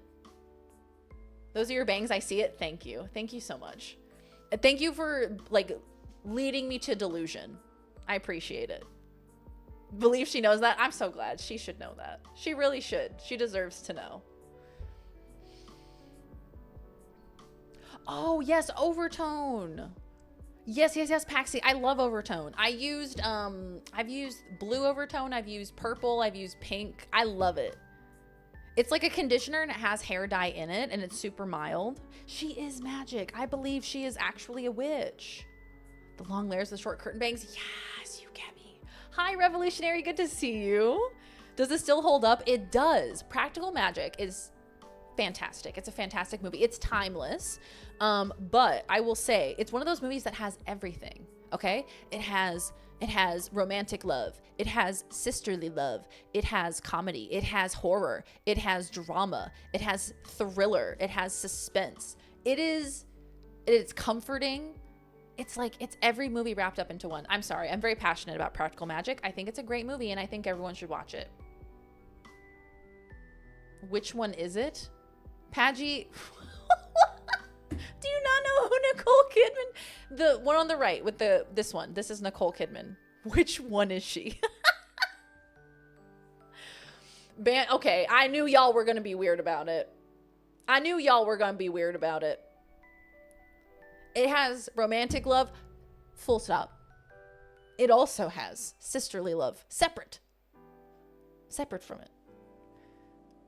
Those are your bangs. I see it. Thank you. Thank you so much. Thank you for like leading me to delusion. I appreciate it. Believe she knows that. I'm so glad. She should know that. She really should. She deserves to know. Oh yes, overtone. Yes, Paxi. I love overtone. I've used blue overtone. I've used purple. I've used pink. I love it. It's like a conditioner and it has hair dye in it and it's super mild. She is magic. I believe she is actually a witch. The long layers, the short curtain bangs. Yes, you get me. Hi, Revolutionary. Good to see you. Does this still hold up? It does. Practical Magic is fantastic. It's a fantastic movie. It's timeless. But I will say it's one of those movies that has everything. Okay? It has romantic love. It has sisterly love. It has comedy. It has horror. It has drama. It has thriller. It has suspense. It's comforting. It's every movie wrapped up into one. I'm sorry. I'm very passionate about Practical Magic. I think it's a great movie and I think everyone should watch it. Which one is it? Padgy. Do you not know who Nicole Kidman? The one on the right with this one. This is Nicole Kidman. Which one is she? Okay, I knew y'all were going to be weird about it. It has romantic love, full stop. It also has sisterly love, separate from it.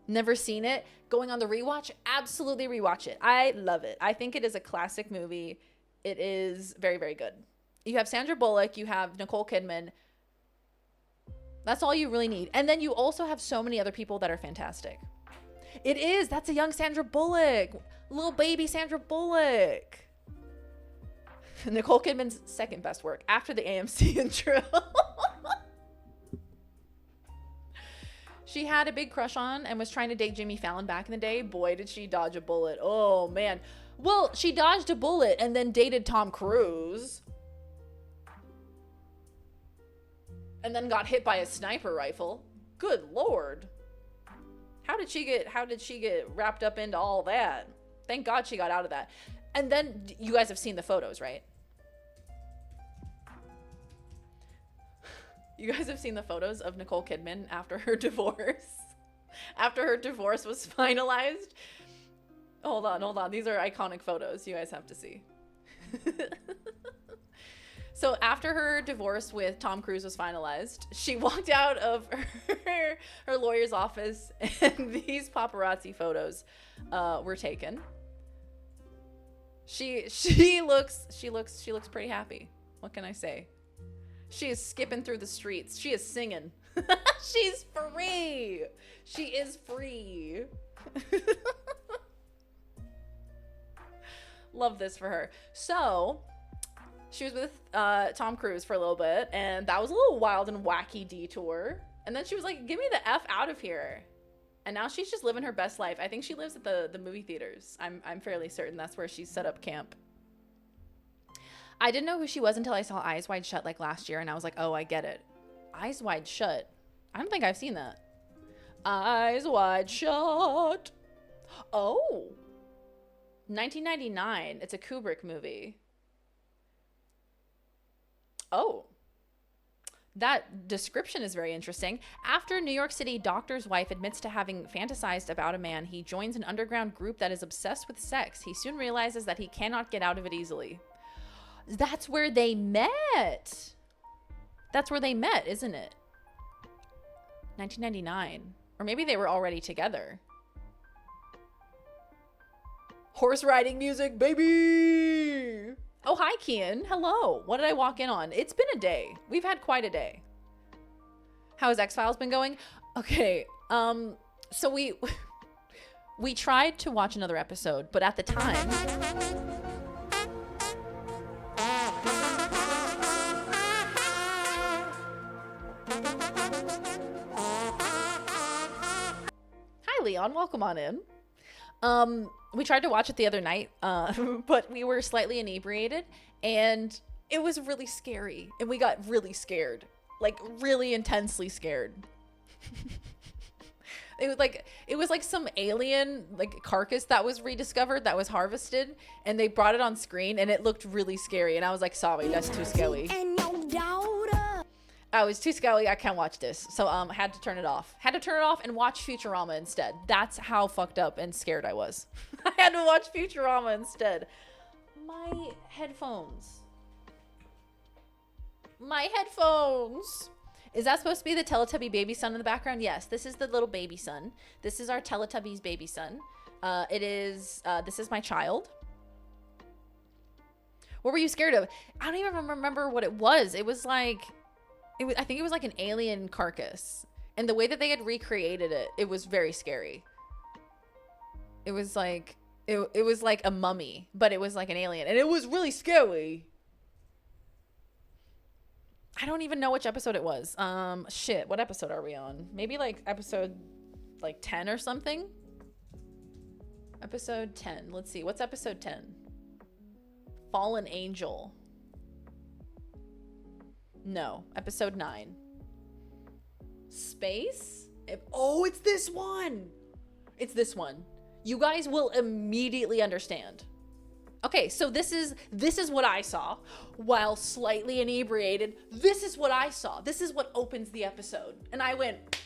Never seen it. Going on the rewatch, absolutely rewatch it. I love it. I think it is a classic movie. It is very, very good. You have Sandra Bullock, you have Nicole Kidman. That's all you really need. And then you also have so many other people that are fantastic. It is. That's a young Sandra Bullock. Little baby Sandra Bullock. Nicole Kidman's second best work after the AMC intro. She had a big crush on and was trying to date Jimmy Fallon back in the day. Boy, did she dodge a bullet. Oh, man. Well, she dodged a bullet and then dated Tom Cruise. And then got hit by a sniper rifle. Good Lord. How did she get wrapped up into all that? Thank God she got out of that. And then you guys have seen the photos, right? You guys have seen the photos of Nicole Kidman after her divorce? After her divorce was finalized? Hold on. These are iconic photos you guys have to see. So after her divorce with Tom Cruise was finalized, she walked out of her lawyer's office and these paparazzi photos were taken. She looks pretty happy. What can I say? She is skipping through the streets. She is singing. She's free. She is free. Love this for her. So she was with Tom Cruise for a little bit, and that was a little wild and wacky detour. And then she was like, "Get me the F out of here." And now she's just living her best life. I think she lives at the movie theaters. I'm fairly certain that's where she's set up camp. I didn't know who she was until I saw Eyes Wide Shut like last year, and I was like, oh, I get it. Eyes Wide Shut. I don't think I've seen that. Eyes Wide Shut. Oh. 1999. It's a Kubrick movie. Oh. That description is very interesting. After a New York City doctor's wife admits to having fantasized about a man, he joins an underground group that is obsessed with sex. He soon realizes that he cannot get out of it easily. That's where they met. That's where they met, isn't it? 1999. Or maybe they were already together. Horse riding music, baby! Oh, hi, Kian. Hello. What did I walk in on? It's been a day. We've had quite a day. How has X-Files been going? Okay, so we tried to watch another episode, but at the time... Hi, Leon. Welcome on in. We tried to watch it the other night, but we were slightly inebriated, and it was really scary, and we got really scared, like really intensely scared. It was like some alien like carcass that was rediscovered, that was harvested, and they brought it on screen, and it looked really scary, and I was like, sorry, that's too scary. I was too scary. I can't watch this. So had to turn it off. Had to turn it off and watch Futurama instead. That's how fucked up and scared I was. I had to watch Futurama instead. My headphones. My headphones. Is that supposed to be the Teletubby baby son in the background? Yes, this is the little baby son. This is our Teletubbies baby son. This is my child. What were you scared of? I don't even remember what it was. It was like... I think it was like an alien carcass. And the way that they had recreated it, it was very scary. It was like it was like a mummy, but it was like an alien. And it was really scary. I don't even know which episode it was. Shit, what episode are we on? Maybe like episode like 10 or something? Episode 10. Let's see. What's episode 10? Fallen Angel. No, episode 9. Space? Oh, it's this one. It's this one. You guys will immediately understand. Okay, so this is what I saw while slightly inebriated. This is what I saw. This is what opens the episode. And I went,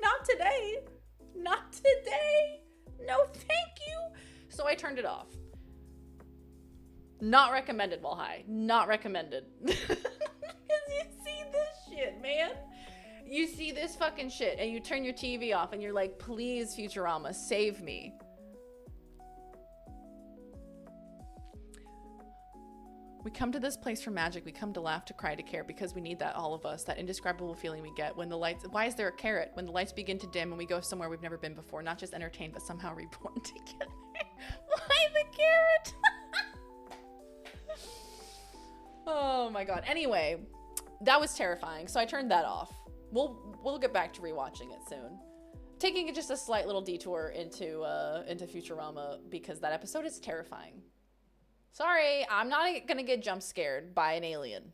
not today. Not today. No, thank you. So I turned it off. Not recommended while high. Not recommended. Because you see this shit, man. You see this fucking shit and you turn your TV off and you're like, please, Futurama, save me. We come to this place for magic. We come to laugh, to cry, to care, because we need that, all of us. That indescribable feeling we get when the lights... Why is there a carrot? When the lights begin to dim and we go somewhere we've never been before. Not just entertained, but somehow reborn together. Why the carrot? Oh my god. Anyway, that was terrifying. So I turned that off. We'll get back to rewatching it soon. Taking just a slight little detour into Futurama because that episode is terrifying. Sorry, I'm not gonna get jump scared by an alien.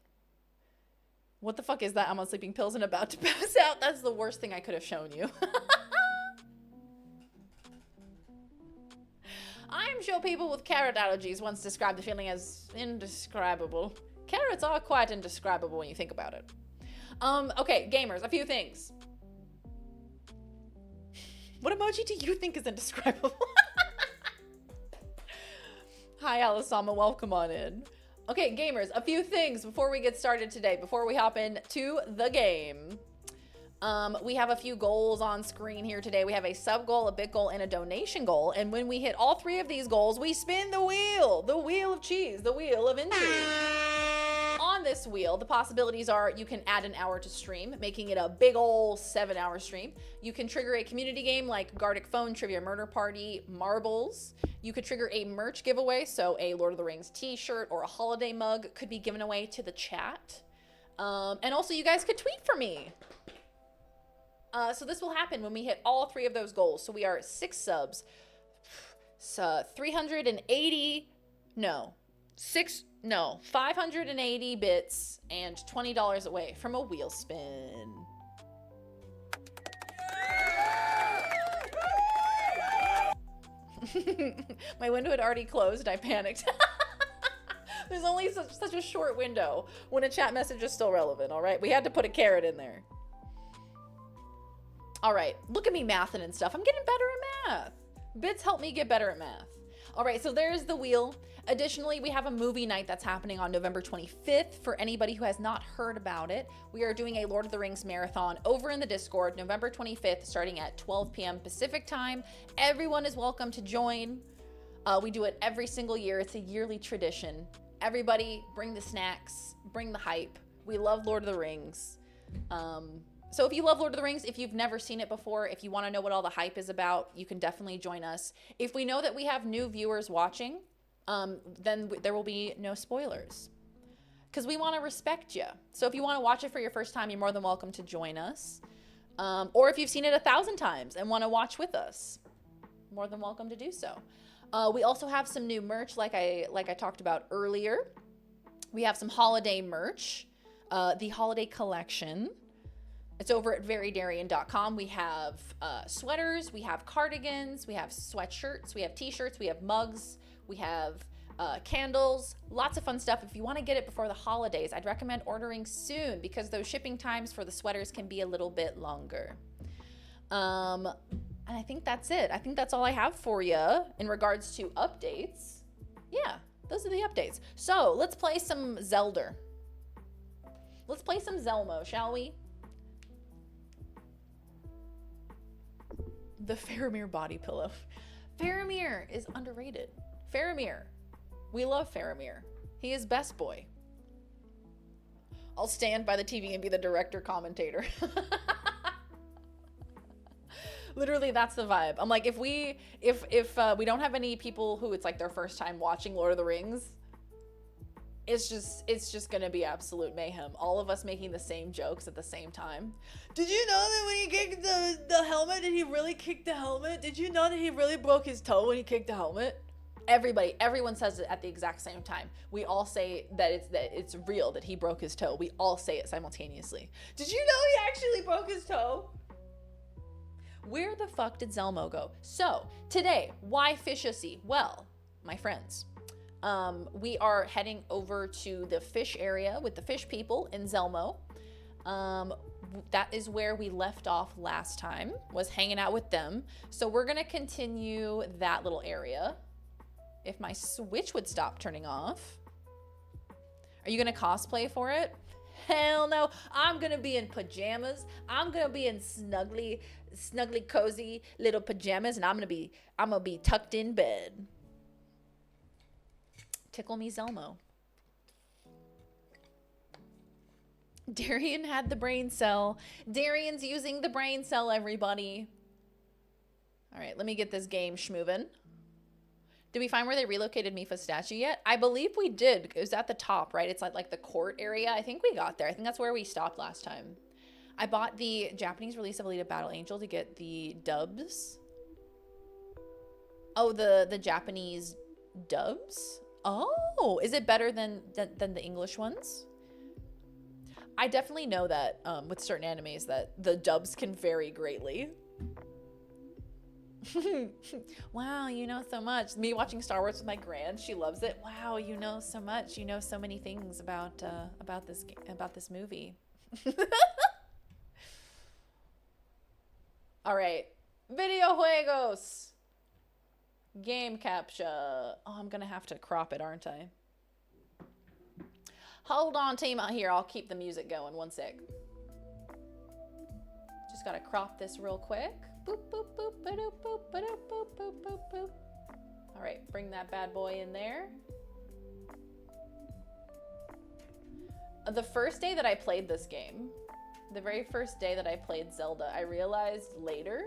What the fuck is that? I'm on sleeping pills and about to pass out. That's the worst thing I could have shown you. I'm sure people with carrot allergies once described the feeling as indescribable. Carrots are quite indescribable when you think about it. Okay, gamers, a few things. What emoji do you think is indescribable? Hi, Alisama, welcome on in. Okay, gamers, a few things before we get started today, before we hop into the game. We have a few goals on screen here today. We have a sub goal, a bit goal, and a donation goal. And when we hit all three of these goals, we spin the wheel of cheese, the wheel of intrigue. On this wheel, the possibilities are you can add an hour to stream, making it a big ol' 7-hour stream. You can trigger a community game like Gartic Phone, Trivia Murder Party, Marbles. You could trigger a merch giveaway, so a Lord of the Rings t-shirt or a holiday mug could be given away to the chat. And also you guys could tweet for me. So this will happen when we hit all three of those goals. So we are 6 subs, 580 bits and $20 away from a wheel spin. My window had already closed. I panicked. There's only such a short window when a chat message is still relevant, all right? We had to put a carrot in there. All right, look at me mathing and stuff. I'm getting better at math. Bits help me get better at math. All right, so there's the wheel. Additionally, we have a movie night that's happening on November 25th. For anybody who has not heard about it, we are doing a Lord of the Rings marathon over in the Discord, November 25th, starting at 12 p.m. Pacific time. Everyone is welcome to join. We do it every single year. It's a yearly tradition. Everybody bring the snacks, bring the hype. We love Lord of the Rings. So if you love Lord of the Rings, if you've never seen it before, if you want to know what all the hype is about, you can definitely join us. If we know that we have new viewers watching, then there will be no spoilers. Because we want to respect you. So if you want to watch it for your first time, you're more than welcome to join us. Or if you've seen it 1,000 times and want to watch with us, more than welcome to do so. We also have some new merch like I talked about earlier. We have some holiday merch, the holiday collection. It's over at VeryDarian.com. We have sweaters, we have cardigans, we have sweatshirts, we have t-shirts, we have mugs, we have candles, lots of fun stuff. If you want to get it before the holidays, I'd recommend ordering soon because those shipping times for the sweaters can be a little bit longer. And I think that's it. I think that's all I have for you in regards to updates. Yeah, those are the updates. So let's play some Zelda. Let's play some Zelmo, shall we? The Faramir body pillow. Faramir is underrated. Faramir. We love Faramir. He is best boy. I'll stand by the TV and be the director commentator. Literally, that's the vibe. I'm like, if we don't have any people who it's like their first time watching Lord of the Rings, it's just gonna be absolute mayhem. All of us making the same jokes at the same time. Did you know that when he kicked the helmet, did he really kick the helmet? Did you know that he really broke his toe when he kicked the helmet? Everyone says it at the exact same time. We all say that it's real, that he broke his toe. We all say it simultaneously. Did you know he actually broke his toe? Where the fuck did Zelmo go? So, today, why Fishacy? Well, my friends, we are heading over to the fish area with the fish people in Zelmo. That is where we left off last time, was hanging out with them. So we're gonna continue that little area. If my Switch would stop turning off. Are you gonna cosplay for it? Hell no, I'm gonna be in pajamas. I'm gonna be in snuggly, cozy little pajamas, and I'm gonna be tucked in bed. Tickle me, Zelmo. Darian had the brain cell. Darian's using the brain cell, everybody. All right, let me get this game schmovin'. Did we find where they relocated Mifa's statue yet? I believe we did. It was at the top, right? It's like the court area. I think we got there. I think that's where we stopped last time. I bought the Japanese release of Alita Battle Angel to get the dubs. Oh, the Japanese dubs? Oh, is it better than the English ones? I definitely know that with certain animes that the dubs can vary greatly. Wow, you know so much. Me watching Star Wars with my grand, she loves it. Wow, you know so much. You know so many things about this movie. All right. Videojuegos. Game capture. Oh, I'm going to have to crop it, aren't I? Hold on, team. Here, I'll keep the music going. One sec. Just got to crop this real quick. Boop, boop, boop, ba-doop, boop, ba-doop, boop, boop, boop, boop. All right, bring that bad boy in there. The first day that I played this game, the very first day that I played Zelda, I realized later,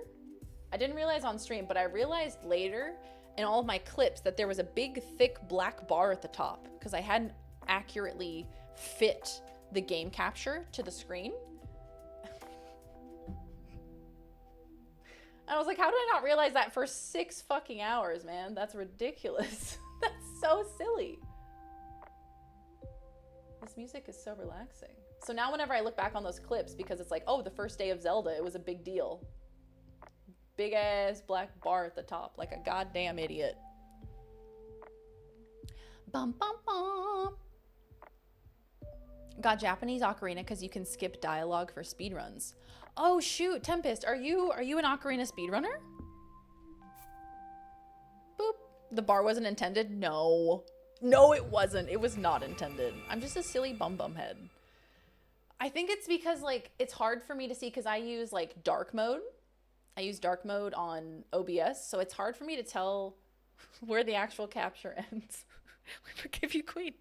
I didn't realize on stream, but I realized later in all of my clips that there was a big, thick black bar at the top because I hadn't accurately fit the game capture to the screen. I was like, how did I not realize that for 6 fucking hours, man? That's ridiculous. That's so silly. This music is so relaxing. So now whenever I look back on those clips, because it's like, oh, the first day of Zelda, it was a big deal. Big ass black bar at the top, like a goddamn idiot. Bum, bum, bum. Got Japanese ocarina because you can skip dialogue for speedruns. Oh shoot, Tempest, are you an ocarina speedrunner? Boop. The bar wasn't intended? No. No, it wasn't. It was not intended. I'm just a silly bum head. I think it's because like it's hard for me to see because I use like dark mode. I use dark mode on OBS, so it's hard for me to tell where the actual capture ends. We forgive you, Queen.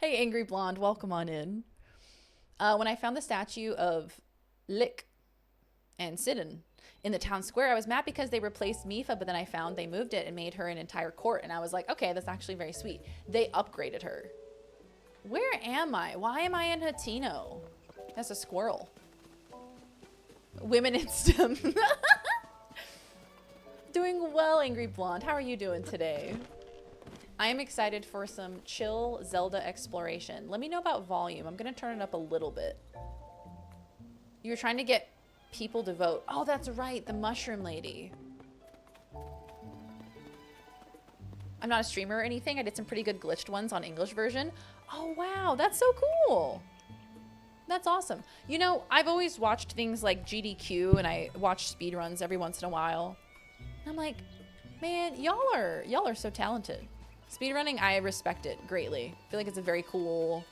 Hey, Angry Blonde, welcome on in. When I found the statue of Lick and Sidon in the town square, I was mad because they replaced Mifa, but then I found they moved it and made her an entire court, and I was like, okay, that's actually very sweet. They upgraded her. Where am I? Why am I in Hatino? That's a squirrel. Women in STEM. Doing well, Angry Blonde. How are you doing today? I am excited for some chill Zelda exploration. Let me know about volume. I'm going to turn it up a little bit. You were trying to get people to vote. Oh, that's right. The mushroom lady. I'm not a streamer or anything. I did some pretty good glitched ones on English version. Oh, wow. That's so cool. That's awesome. You know, I've always watched things like GDQ and I watch speedruns every once in a while. And I'm like, man, y'all are so talented. Speedrunning, I respect it greatly. I feel like it's a very cool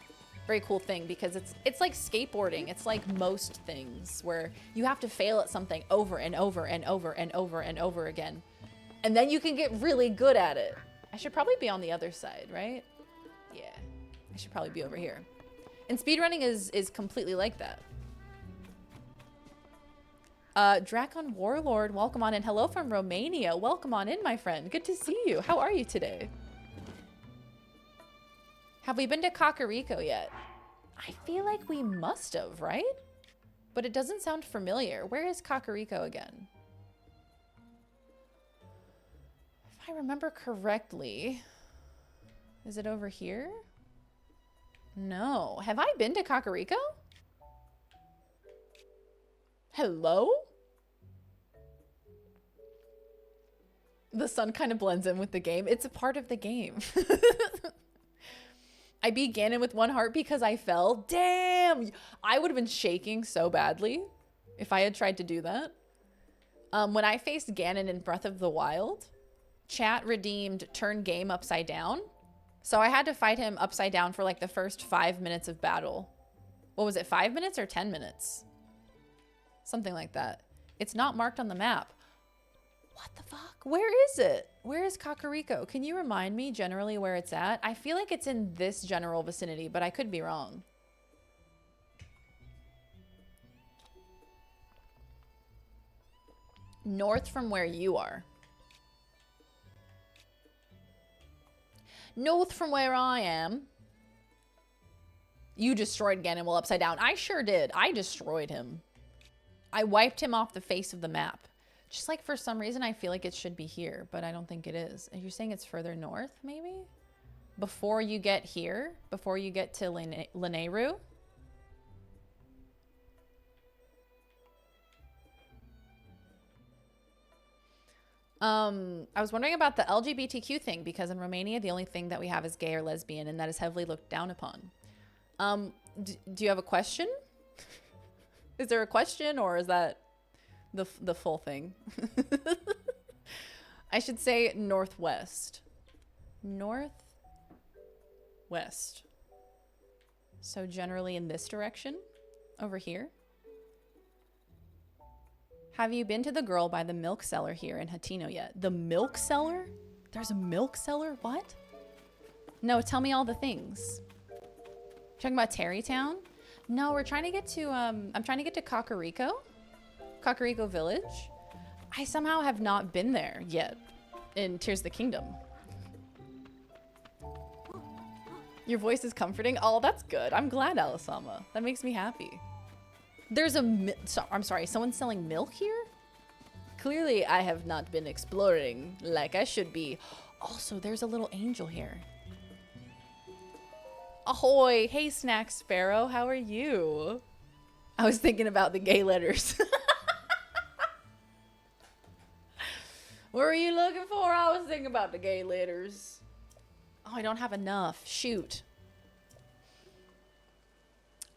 thing because it's like skateboarding. It's like most things where you have to fail at something over and over and over and over and over again. And then you can get really good at it. I should probably be on the other side, right? Yeah, I should probably be over here. And speedrunning is completely like that. Drakon Warlord, welcome on in. Hello from Romania. Welcome on in, my friend. Good to see you. How are you today? Have we been to Kakariko yet? I feel like we must have, right? But it doesn't sound familiar. Where is Kakariko again? If I remember correctly, is it over here? No. Have I been to Kakariko? Hello? The sun kind of blends in with the game. It's a part of the game. I beat Ganon with 1 heart because I fell. Damn! I would have been shaking so badly if I had tried to do that. When I faced Ganon in Breath of the Wild, chat redeemed turn game upside down. So I had to fight him upside down for like the first 5 minutes of battle. What was it, 5 minutes or 10 minutes? Something like that. It's not marked on the map. What the fuck? Where is it? Where is Kakariko? Can you remind me generally where it's at? I feel like it's in this general vicinity, but I could be wrong. North from where you are. North from where I am. You destroyed Ganon while upside down. I sure did. I destroyed him. I wiped him off the face of the map. Just like for some reason, I feel like it should be here, but I don't think it is. You're saying it's further north, maybe? Before you get here? Before you get to Lanayru? I was wondering about the LGBTQ thing because in Romania, the only thing that we have is gay or lesbian, and that is heavily looked down upon. Do you have a question? Is there a question, or is that the full thing? I should say northwest. Northwest. So generally in this direction, over here. Have you been to the girl by the milk cellar here in Hatino yet? The milk cellar? There's a milk cellar? What? No, tell me all the things. Talking about Terrytown? No, we're trying to get to, I'm trying to get to Kakariko Village. I somehow have not been there yet in Tears of the Kingdom. Your voice is comforting. Oh, that's good. I'm glad, Alisama. That makes me happy. There's a, I'm sorry, someone's selling milk here? Clearly, I have not been exploring like I should be. Also, there's a little angel here. Ahoy! Hey, Snack Sparrow, how are you? I was thinking about the gay letters. What were you looking for? I was thinking about the gay letters. Oh, I don't have enough. Shoot.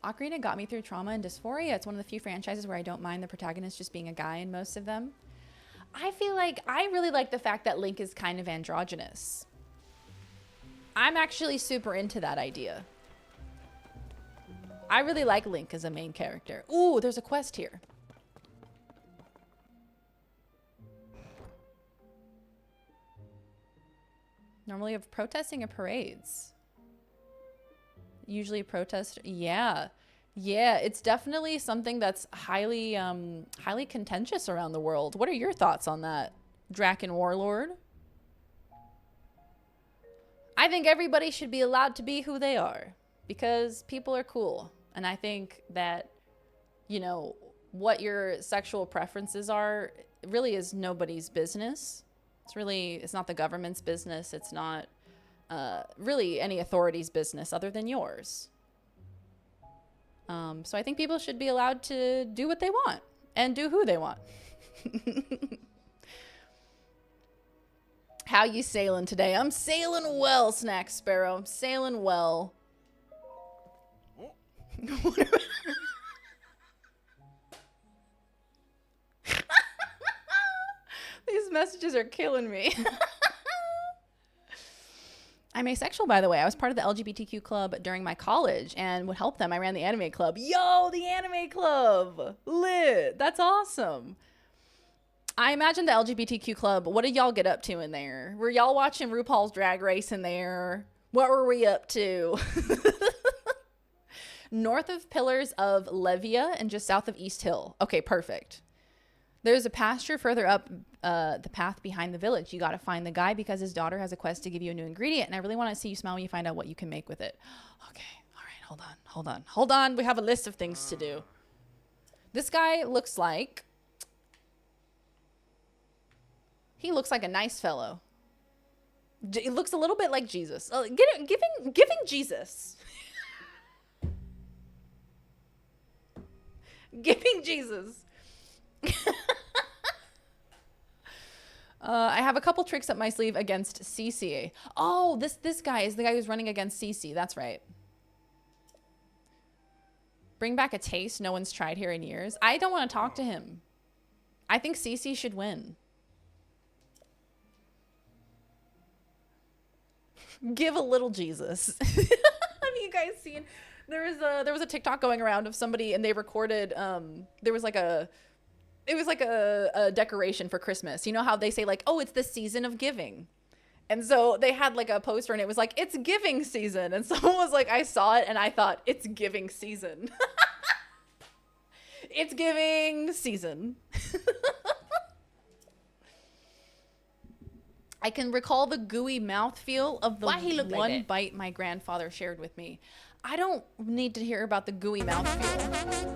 Ocarina got me through trauma and dysphoria. It's one of the few franchises where I don't mind the protagonist just being a guy in most of them. I feel like I really like the fact that Link is kind of androgynous. I'm actually super into that idea. I really like Link as a main character. Ooh, there's a quest here. Normally of protesting or parades. Usually protest. Yeah. Yeah, it's definitely something that's highly highly contentious around the world. What are your thoughts on that, Draken Warlord? I think everybody should be allowed to be who they are because people are cool. And I think that, you know, what your sexual preferences are really is nobody's business. It's not the government's business. It's not really any authority's business other than yours. So I think people should be allowed to do what they want and do who they want. How you sailing today? I'm sailing well, Snack Sparrow. I'm sailing well. These messages are killing me. I'm asexual, by the way. I was part of the LGBTQ club during my college and would help them. I ran the anime club. Yo, the anime club. Lit. That's awesome. I imagine the LGBTQ club, what did y'all get up to in there? Were y'all watching RuPaul's Drag Race in there? What were we up to? North of Pillars of Levia and just south of East Hill. Okay, perfect. There's a pasture further up the path behind the village. You got to find the guy because his daughter has a quest to give you a new ingredient. And I really want to see you smile when you find out what you can make with it. Okay. All right. Hold on. We have a list of things to do. This guy looks like... He looks like a nice fellow. He looks a little bit like Jesus. Giving Jesus. Giving Jesus. I have a couple tricks up my sleeve against CC. Oh, this guy is the guy who's running against CC. That's right. Bring back a taste no one's tried here in years. I don't want to talk to him. I think CC should win. Give a little Jesus. Have you guys seen? There was a TikTok going around of somebody and they recorded. There was like a decoration for Christmas. You know how they say like, oh, it's the season of giving. And so they had like a poster and it was like, it's giving season. And someone was like, I saw it and I thought it's giving season. It's giving season. I can recall the gooey mouthfeel of the one bite my grandfather shared with me. I don't need to hear about the gooey mouthfeel.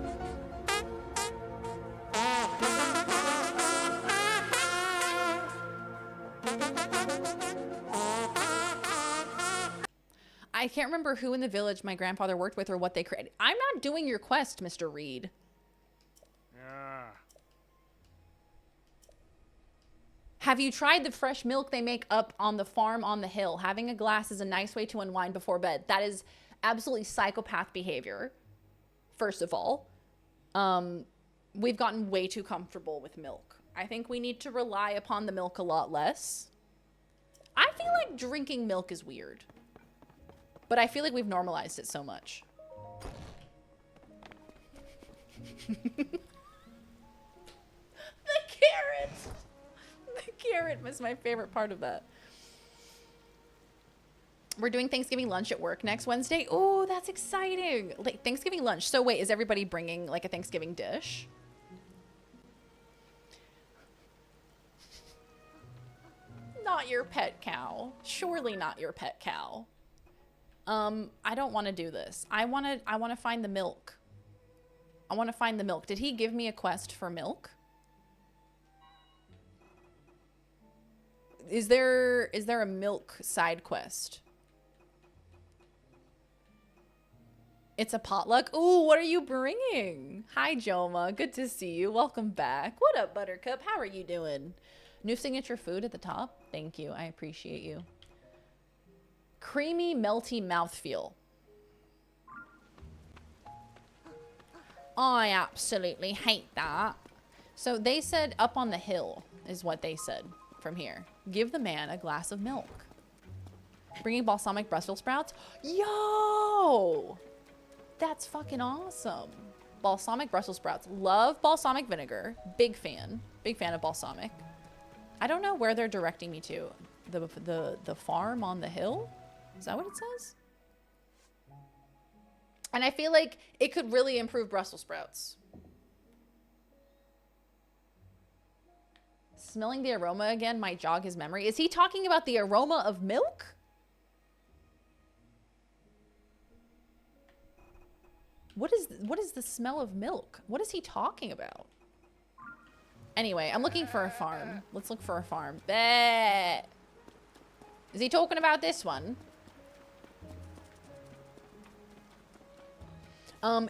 I can't remember who in the village my grandfather worked with or what they created. I'm not doing your quest, Mr. Reed. Have you tried the fresh milk they make up on the farm on the hill? Having a glass is a nice way to unwind before bed. That is Absolutely psychopath behavior, first of all. We've gotten way too comfortable with milk. I think we need to rely upon the milk a lot less. I feel like drinking milk is weird, but I feel like we've normalized it so much. The carrot! The carrot was my favorite part of that. We're doing Thanksgiving lunch at work next Wednesday. Oh, that's exciting. Like Thanksgiving lunch. So wait, is everybody bringing like a Thanksgiving dish? Not your pet cow. Surely not your pet cow. I don't want to do this. I want to find the milk. I want to find the milk. Did he give me a quest for milk? Is there a milk side quest? It's a potluck. Ooh, what are you bringing? Hi, Joma. Good to see you. Welcome back. What up, Buttercup? How are you doing? New signature food at the top. Thank you. I appreciate you. Creamy, melty mouthfeel. I absolutely hate that. So they said up on the hill is what they said from here. Give the man a glass of milk. Bringing balsamic Brussels sprouts. Yo! That's fucking awesome. Balsamic Brussels sprouts. Love balsamic vinegar. Big fan. Big fan of balsamic. I don't know where they're directing me to. The farm on the hill? Is that what it says? And I feel like it could really improve Brussels sprouts. Smelling the aroma again might jog his memory. Is he talking about the aroma of milk? What is the smell of milk? What is he talking about? Anyway, I'm looking for a farm. Let's look for a farm. Bah! Is he talking about this one?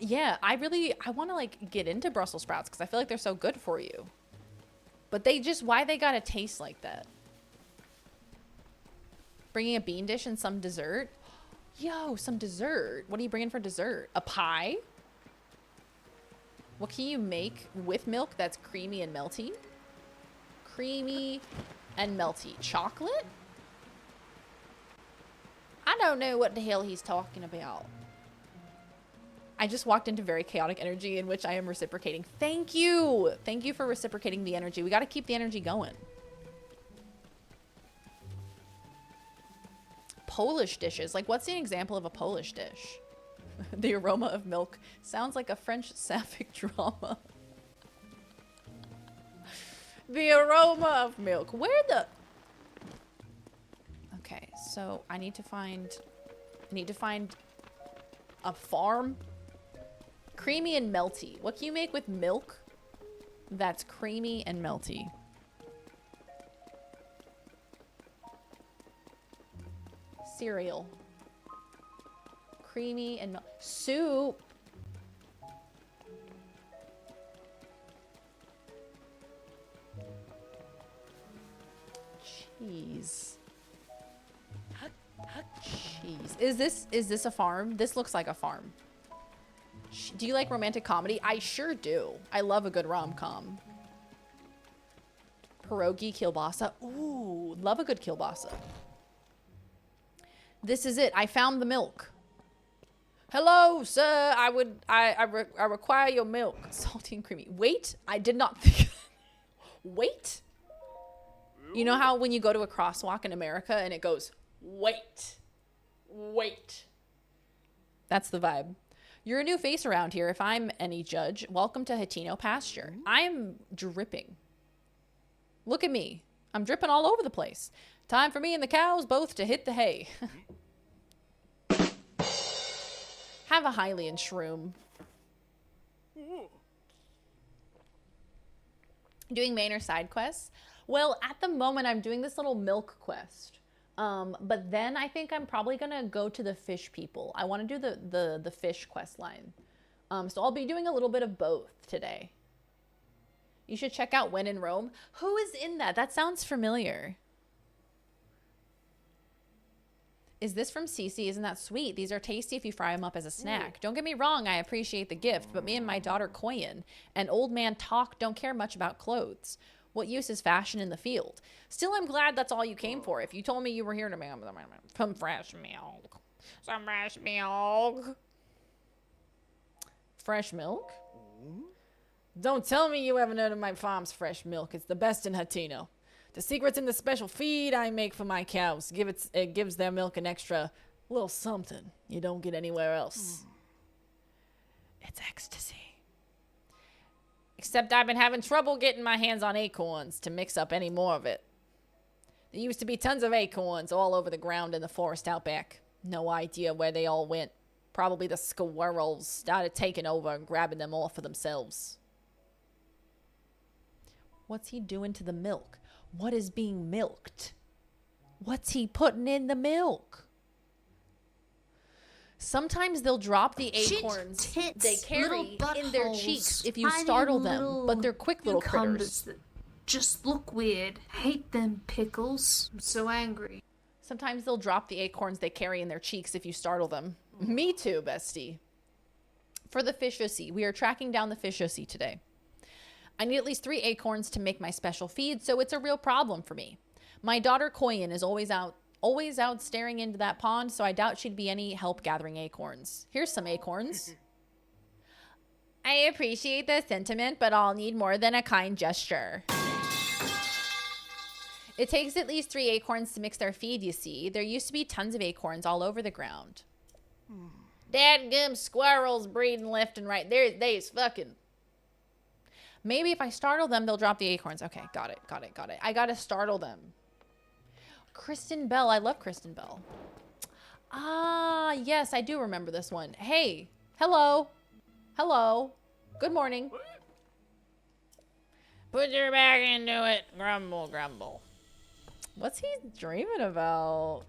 Yeah, I want to like get into Brussels sprouts because I feel like they're so good for you. But why they gotta taste like that? Bringing a bean dish and some dessert. Yo, some dessert. What are you bringing for dessert? A pie? What can you make with milk that's creamy and melty? Creamy and melty. Chocolate? I don't know what the hell he's talking about. I just walked into very chaotic energy in which I am reciprocating. Thank you. Thank you for reciprocating the energy. We got to keep the energy going. Polish dishes. Like, what's an example of a Polish dish? The aroma of milk sounds like a French sapphic drama. The aroma of milk. Where the... Okay, so I need to find a farm. Creamy and melty. What can you make with milk that's creamy and melty? Cereal. Creamy and soup. Cheese. Cheese. Is this a farm? This looks like a farm. Do you like romantic comedy? I sure do. I love a good rom-com. Pierogi kielbasa. Ooh, love a good kielbasa. This is it. I found the milk. Hello, sir. I require your milk. Salty and creamy. Wait, I did not think. Wait. You know how when you go to a crosswalk in America and it goes, wait, wait. That's the vibe. You're a new face around here. If I'm any judge, welcome to Hatino pasture. I am dripping. Look at me. I'm dripping all over the place. Time for me and the cows both to hit the hay. Have a Hylian shroom. Doing main or side quests? Well, at the moment, I'm doing this little milk quest. But then I think I'm probably going to go to the fish people. I want to do the fish quest line. So I'll be doing a little bit of both today. You should check out When in Rome. Who is in that? That sounds familiar. Is this from Cece? Isn't that sweet? These are tasty if you fry them up as a snack. Don't get me wrong, I appreciate the gift, but me and my daughter Koyin and old man Talk don't care much about clothes. What use is fashion in the field? Still, I'm glad that's all you came for. If you told me you were here to make some fresh milk. Some fresh milk. Fresh milk? Don't tell me you haven't heard of my farm's fresh milk. It's the best in Hatino. The secret's in the special feed I make for my cows. It gives their milk an extra little something you don't get anywhere else. It's ecstasy. Except I've been having trouble getting my hands on acorns to mix up any more of it. There used to be tons of acorns all over the ground in the forest out back. No idea where they all went. Probably the squirrels started taking over and grabbing them all for themselves. What's he doing to the milk? What is being milked? What's he putting in the milk? Sometimes they'll drop the acorns they carry in their cheeks if you startle them, but they're quick little critters. That just look weird. Hate them pickles. I'm so angry. Sometimes they'll drop the acorns they carry in their cheeks if you startle them. Me too, bestie. For the fish Fishussy, we are tracking down the fish Fishussy today. I need at least 3 acorns to make my special feed, so it's a real problem for me. My daughter Koyin is always out staring into that pond, so I doubt she'd be any help gathering acorns. Here's some acorns. I appreciate the sentiment, but I'll need more than a kind gesture. It takes at least 3 acorns to mix their feed, you see. There used to be tons of acorns all over the ground. Dadgum squirrels breeding left and right. They's fucking... Maybe if I startle them, they'll drop the acorns. Okay, got it. I gotta startle them. Kristen Bell. I love Kristen Bell. Ah, yes, I do remember this one. Hey, hello. Good morning. Put your back into it. Grumble, grumble. What's he dreaming about?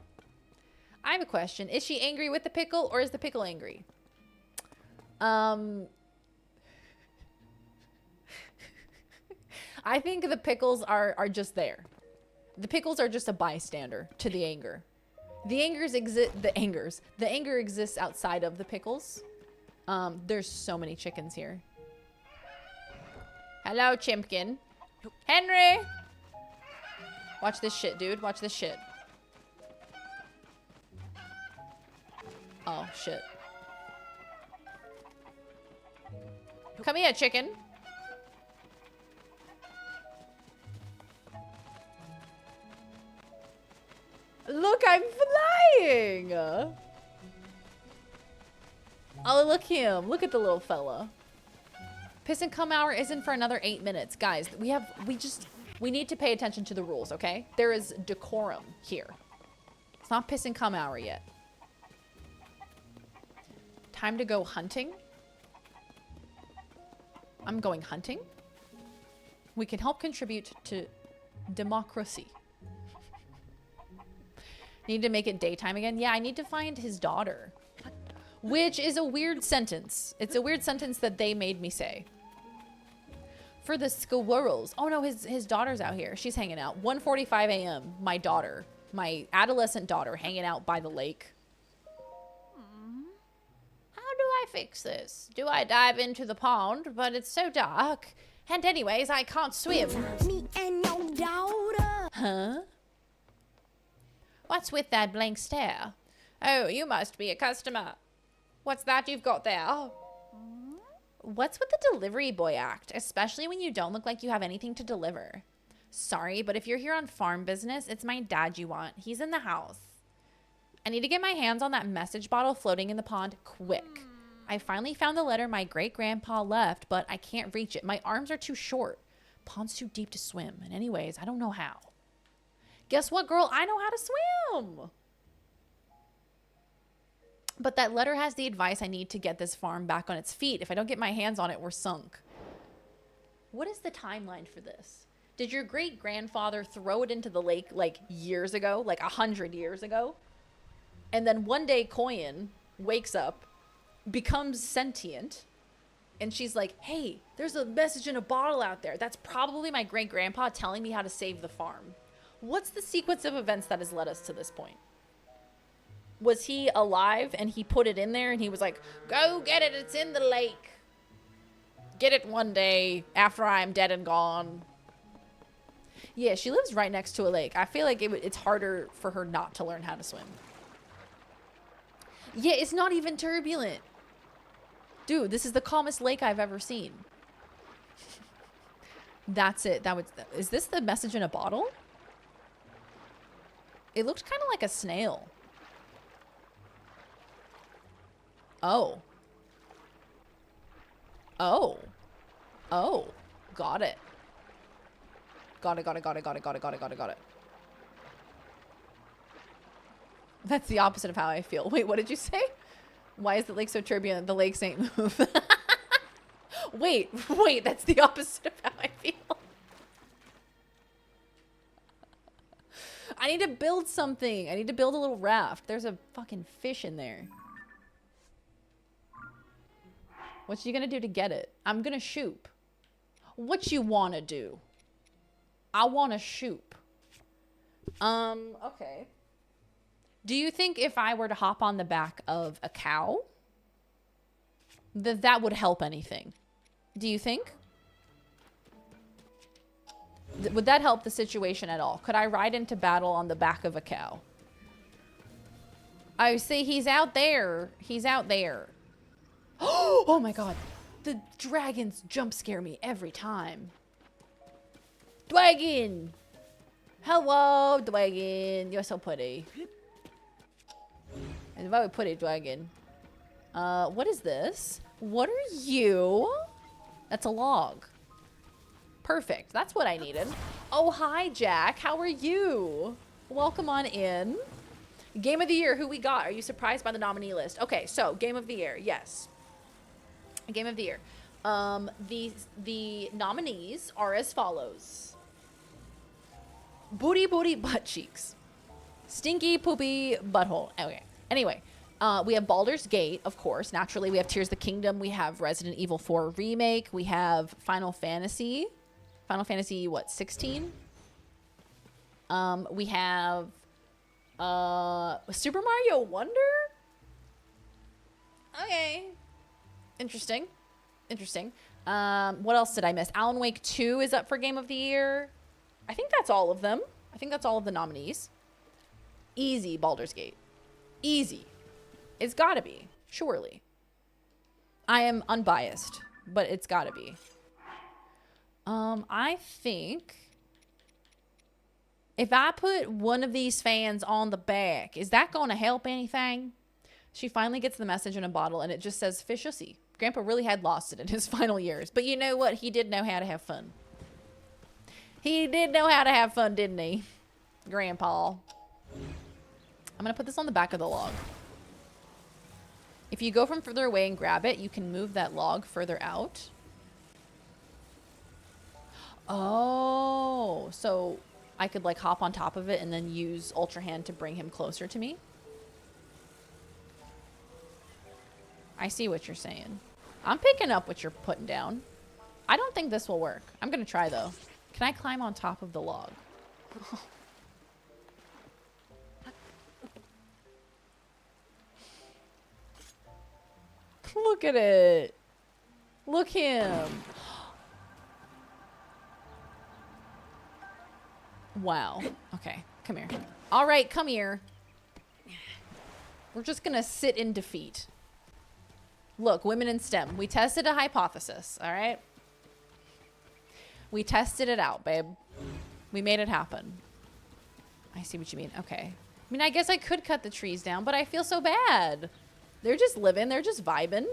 I have a question. Is she angry with the pickle or is the pickle angry? I think the pickles are just there. The pickles are just a bystander to the anger. The anger exists outside of the pickles. There's so many chickens here. Hello, Chimpkin. Henry! Watch this shit, dude. Watch this shit. Oh, shit. Come here, chicken. Look, I'm flying! Oh, look him. Look at the little fella. Piss and cum hour isn't for another 8 minutes. Guys, we need to pay attention to the rules, okay? There is decorum here. It's not piss and cum hour yet. Time to go hunting. I'm going hunting. We can help contribute to democracy. Need to make it daytime again? Yeah, I need to find his daughter. Which is a weird sentence. It's a weird sentence that they made me say. For the squirrels. Oh no, his daughter's out here. She's hanging out. 1:45 a.m. My daughter. My adolescent daughter hanging out by the lake. How do I fix this? Do I dive into the pond? But it's so dark. And anyways, I can't swim. Me and your daughter. Huh? What's with that blank stare? Oh, you must be a customer. What's that you've got there? What's with the delivery boy act, especially when you don't look like you have anything to deliver? Sorry, but if you're here on farm business, it's my dad you want. He's in the house. I need to get my hands on that message bottle floating in the pond quick. I finally found the letter my great-grandpa left, but I can't reach it. My arms are too short. Pond's too deep to swim. And anyways, I don't know how. Guess what, girl? I know how to swim. But that letter has the advice I need to get this farm back on its feet. If I don't get my hands on it, we're sunk. What is the timeline for this? Did your great-grandfather throw it into the lake like years ago, like 100 years ago? And then one day Koyin wakes up, becomes sentient, and she's like, hey, there's a message in a bottle out there. That's probably my great-grandpa telling me how to save the farm. What's the sequence of events that has led us to this point? Was he alive and he put it in there and he was like, go get it, it's in the lake. Get it one day after I'm dead and gone. Yeah, she lives right next to a lake. I feel like it's harder for her not to learn how to swim. Yeah, it's not even turbulent. Dude, this is the calmest lake I've ever seen. That's it. Is this the message in a bottle? It looked kind of like a snail. Oh. Oh. Oh. Got it. Got it. That's the opposite of how I feel. Wait, what did you say? Why is the lake so turbulent? The lakes ain't move. Wait, that's the opposite of how I feel. I need to build something. I need to build a little raft. There's a fucking fish in there. What you gonna do to get it? I'm gonna shoot. What you wanna do? I wanna shoot. Okay. Do you think if I were to hop on the back of a cow, that would help anything? Do you think? Would that help the situation at all? Could I ride into battle on the back of a cow? I see he's out there. He's out there. Oh my god. The dragons jump scare me every time. Dragon! Hello, dragon. You're so pretty. And very pretty dragon. What is this? What are you? That's a log. Perfect. That's what I needed. Oh, hi, Jack. How are you? Welcome on in. Game of the year. Who we got? Are you surprised by the nominee list? Okay, so game of the year. Yes. Game of the year. The nominees are as follows. Booty booty butt cheeks. Stinky poopy butthole. Okay. Anyway, we have Baldur's Gate, of course. Naturally, we have Tears of the Kingdom. We have Resident Evil 4 Remake. We have Final Fantasy. Final Fantasy, what, 16? We have Super Mario Wonder? Okay. Interesting. Interesting. What else did I miss? Alan Wake 2 is up for Game of the Year. I think that's all of them. I think that's all of the nominees. Easy, Baldur's Gate. Easy. It's gotta be. Surely. I am unbiased, but it's gotta be. I think if I put one of these fans on the back, is that gonna help anything? She finally gets the message in a bottle and it just says fishy. Grandpa really had lost it in his final years. But you know what? He did know how to have fun. He did know how to have fun, didn't he? Grandpa. I'm going to put this on the back of the log. If you go from further away and grab it, you can move that log further out. Oh, so I could like hop on top of it and then use Ultra Hand to bring him closer to me. I see what you're saying. I'm picking up what you're putting down. I don't think this will work. I'm going to try though. Can I climb on top of the log? Look at it. Look him. Wow. Okay, come here. All right, come here. We're just gonna sit in defeat. Look, women in STEM. We tested a hypothesis, all right? We tested it out, babe. We made it happen. I see what you mean. Okay. I mean, I guess I could cut the trees down, but I feel so bad. They're just living. They're just vibing.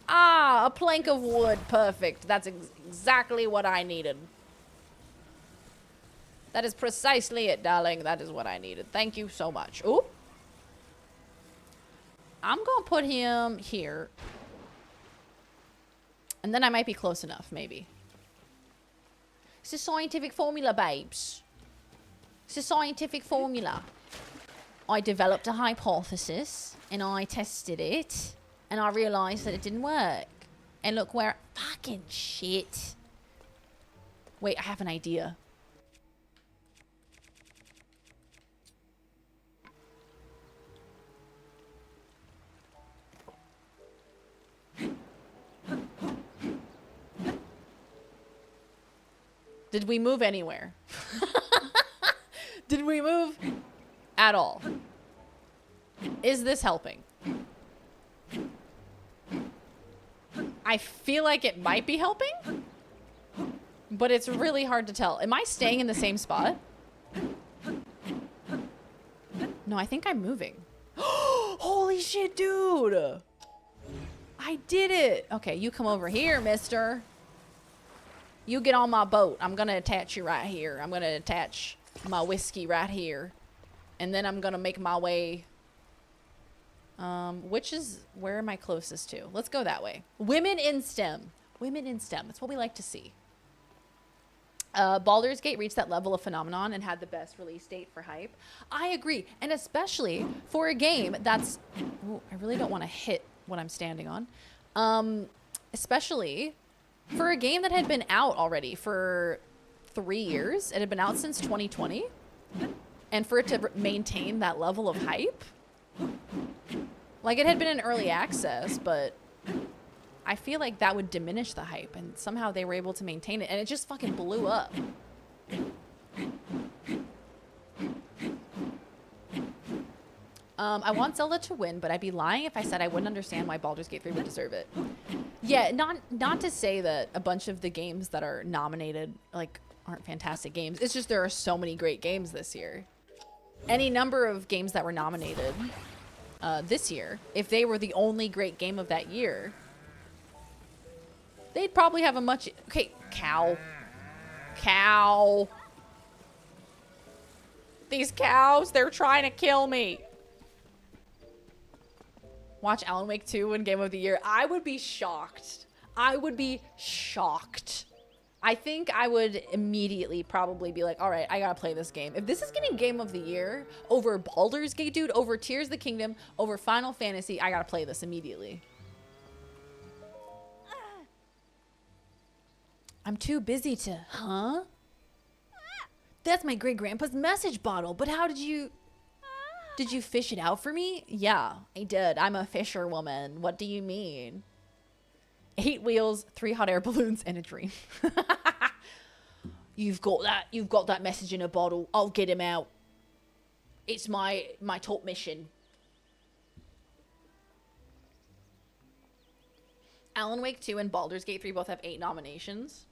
Ah, a plank of wood. Perfect. That's exactly what I needed. That is precisely it, darling. That is what I needed. Thank you so much. Ooh. I'm going to put him here. And then I might be close enough, maybe. It's a scientific formula, babes. It's a scientific formula. I developed a hypothesis, and I tested it, and I realized that it didn't work. And look where... Fucking shit. Wait, I have an idea. Did we move anywhere? Did we move at all? Is this helping? I feel like it might be helping, but it's really hard to tell. Am I staying in the same spot? No, I think I'm moving. Holy shit, dude. I did it. Okay, you come over here, mister. You get on my boat. I'm going to attach you right here. I'm going to attach my whiskey right here. And then I'm going to make my way. Where am I closest to? Let's go that way. Women in STEM. Women in STEM. That's what we like to see. Baldur's Gate reached that level of phenomenon and had the best release date for hype. I agree. And especially for a game that's... Ooh, I really don't want to hit what I'm standing on. Especially for a game that had been out already for 3 years. It had been out since 2020. And for it to maintain that level of hype. Like, it had been in early access, but I feel like that would diminish the hype. And somehow they were able to maintain it. And it just fucking blew up. I want Zelda to win, but I'd be lying if I said I wouldn't understand why Baldur's Gate 3 would deserve it. Yeah, not to say that a bunch of the games that are nominated, like, aren't fantastic games. It's just there are so many great games this year. Any number of games that were nominated this year, if they were the only great game of that year, they'd probably have a much... Okay, cow. Cow. These cows, they're trying to kill me. Watch Alan Wake 2 win Game of the Year. I would be shocked. I would be shocked. I think I would immediately probably be like, all right, I gotta play this game. If this is getting Game of the Year over Baldur's Gate, dude, over Tears of the Kingdom, over Final Fantasy, I gotta play this immediately. I'm too busy to... Huh? That's my great-grandpa's message bottle, but how did you... Did you fish it out for me? Yeah, I did. I'm a fisherwoman. What do you mean? 8 wheels, 3 hot air balloons, and a dream. You've got that message in a bottle. I'll get him out. It's my top mission. Alan Wake 2 and Baldur's Gate 3 both have 8 nominations.